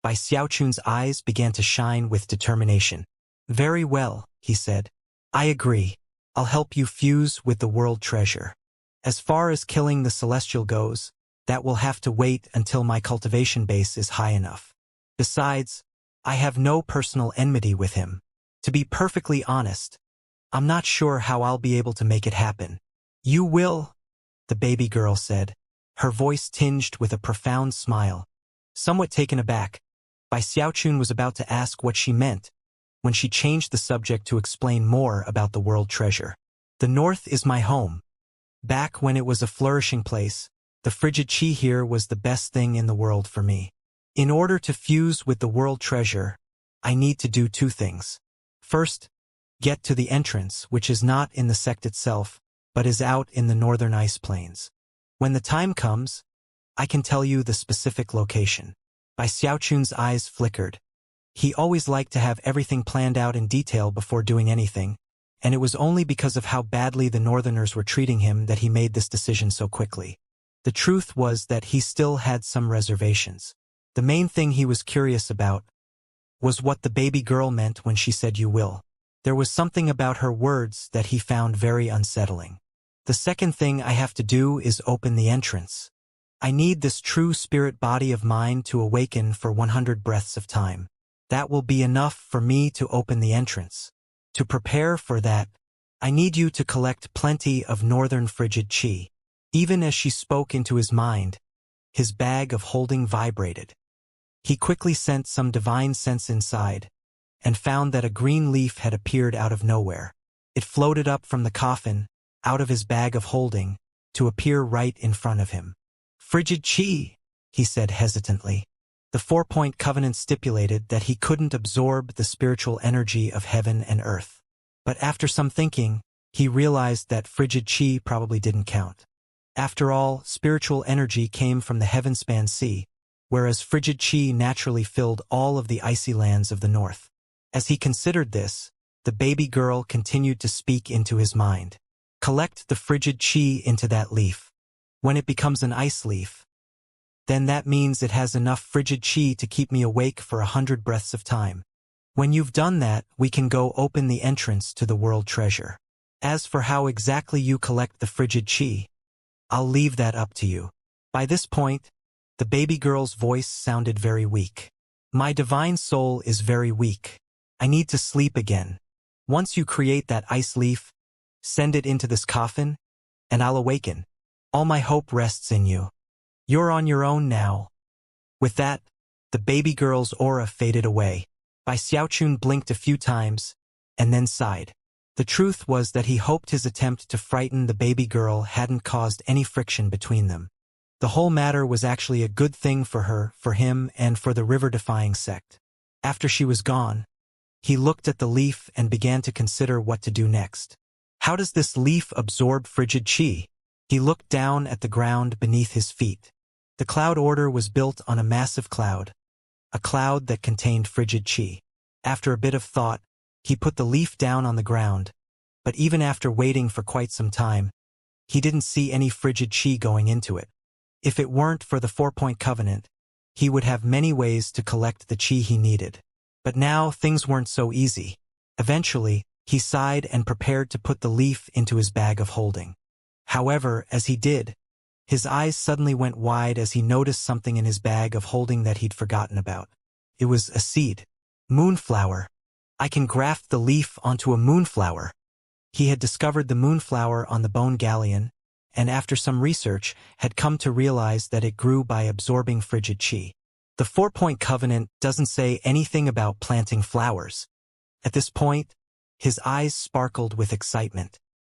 Bai Xiaochun's eyes began to shine with determination. "Very well," he said. "I agree. I'll help you fuse with the world treasure. As far as killing the Celestial goes, that will have to wait until my cultivation base is high enough. Besides, I have no personal enmity with him. To be perfectly honest, I'm not sure how I'll be able to make it happen." "You will," the baby girl said, her voice tinged with a profound smile. Somewhat taken aback, Bai Xiaochun was about to ask what she meant, when she changed the subject to explain more about the world treasure. "The north is my home. Back when it was a flourishing place, the frigid chi here was the best thing in the world for me. In order to fuse with the world treasure, I need to do two things. First, get to the entrance, which is not in the sect itself, but is out in the northern ice plains. When the time comes, I can tell you the specific location. Bai Xiaochun's eyes flickered. He always liked to have everything planned out in detail before doing anything, and it was only because of how badly the northerners were treating him that he made this decision so quickly. The truth was that he still had some reservations. The main thing he was curious about was what the baby girl meant when she said "you will." There was something about her words that he found very unsettling. The second thing I have to do is open the entrance. I need this true spirit body of mine to awaken for 100 breaths of time. That will be enough for me to open the entrance. To prepare for that, I need you to collect plenty of northern frigid qi. Even as she spoke into his mind, his bag of holding vibrated. He quickly sensed some divine sense inside, and found that a green leaf had appeared out of nowhere. It floated up from the coffin, out of his bag of holding, to appear right in front of him. "Frigid qi," he said hesitantly. The 4-point covenant stipulated that he couldn't absorb the spiritual energy of heaven and earth. But after some thinking, he realized that frigid qi probably didn't count. After all, spiritual energy came from the heaven-span sea, whereas frigid qi naturally filled all of the icy lands of the north. As he considered this, the baby girl continued to speak into his mind. "Collect the frigid qi into that leaf. When it becomes an ice leaf, then that means it has enough frigid qi to keep me awake for 100 breaths of time. When you've done that, we can go open the entrance to the world treasure. As for how exactly you collect the frigid qi, I'll leave that up to you." By this point, the baby girl's voice sounded very weak. "My divine soul is very weak. I need to sleep again. Once you create that ice leaf, send it into this coffin, and I'll awaken. All my hope rests in you. You're on your own now." With that, the baby girl's aura faded away. Bai Xiaochun blinked a few times, and then sighed. The truth was that he hoped his attempt to frighten the baby girl hadn't caused any friction between them. The whole matter was actually a good thing for her, for him, and for the river-defying sect. After she was gone, he looked at the leaf and began to consider what to do next. How does this leaf absorb frigid qi? He looked down at the ground beneath his feet. The cloud order was built on a massive cloud, a cloud that contained frigid qi. After a bit of thought, he put the leaf down on the ground, but even after waiting for quite some time, he didn't see any frigid qi going into it. If it weren't for the 4-point covenant, he would have many ways to collect the qi he needed. But now things weren't so easy. Eventually, he sighed and prepared to put the leaf into his bag of holding. However, as he did, his eyes suddenly went wide as he noticed something in his bag of holding that he'd forgotten about. It was a seed. Moonflower. I can graft the leaf onto a moonflower. He had discovered the moonflower on the bone galleon, and after some research, had come to realize that it grew by absorbing frigid qi. The 4-point covenant doesn't say anything about planting flowers. At this point, his eyes sparkled with excitement.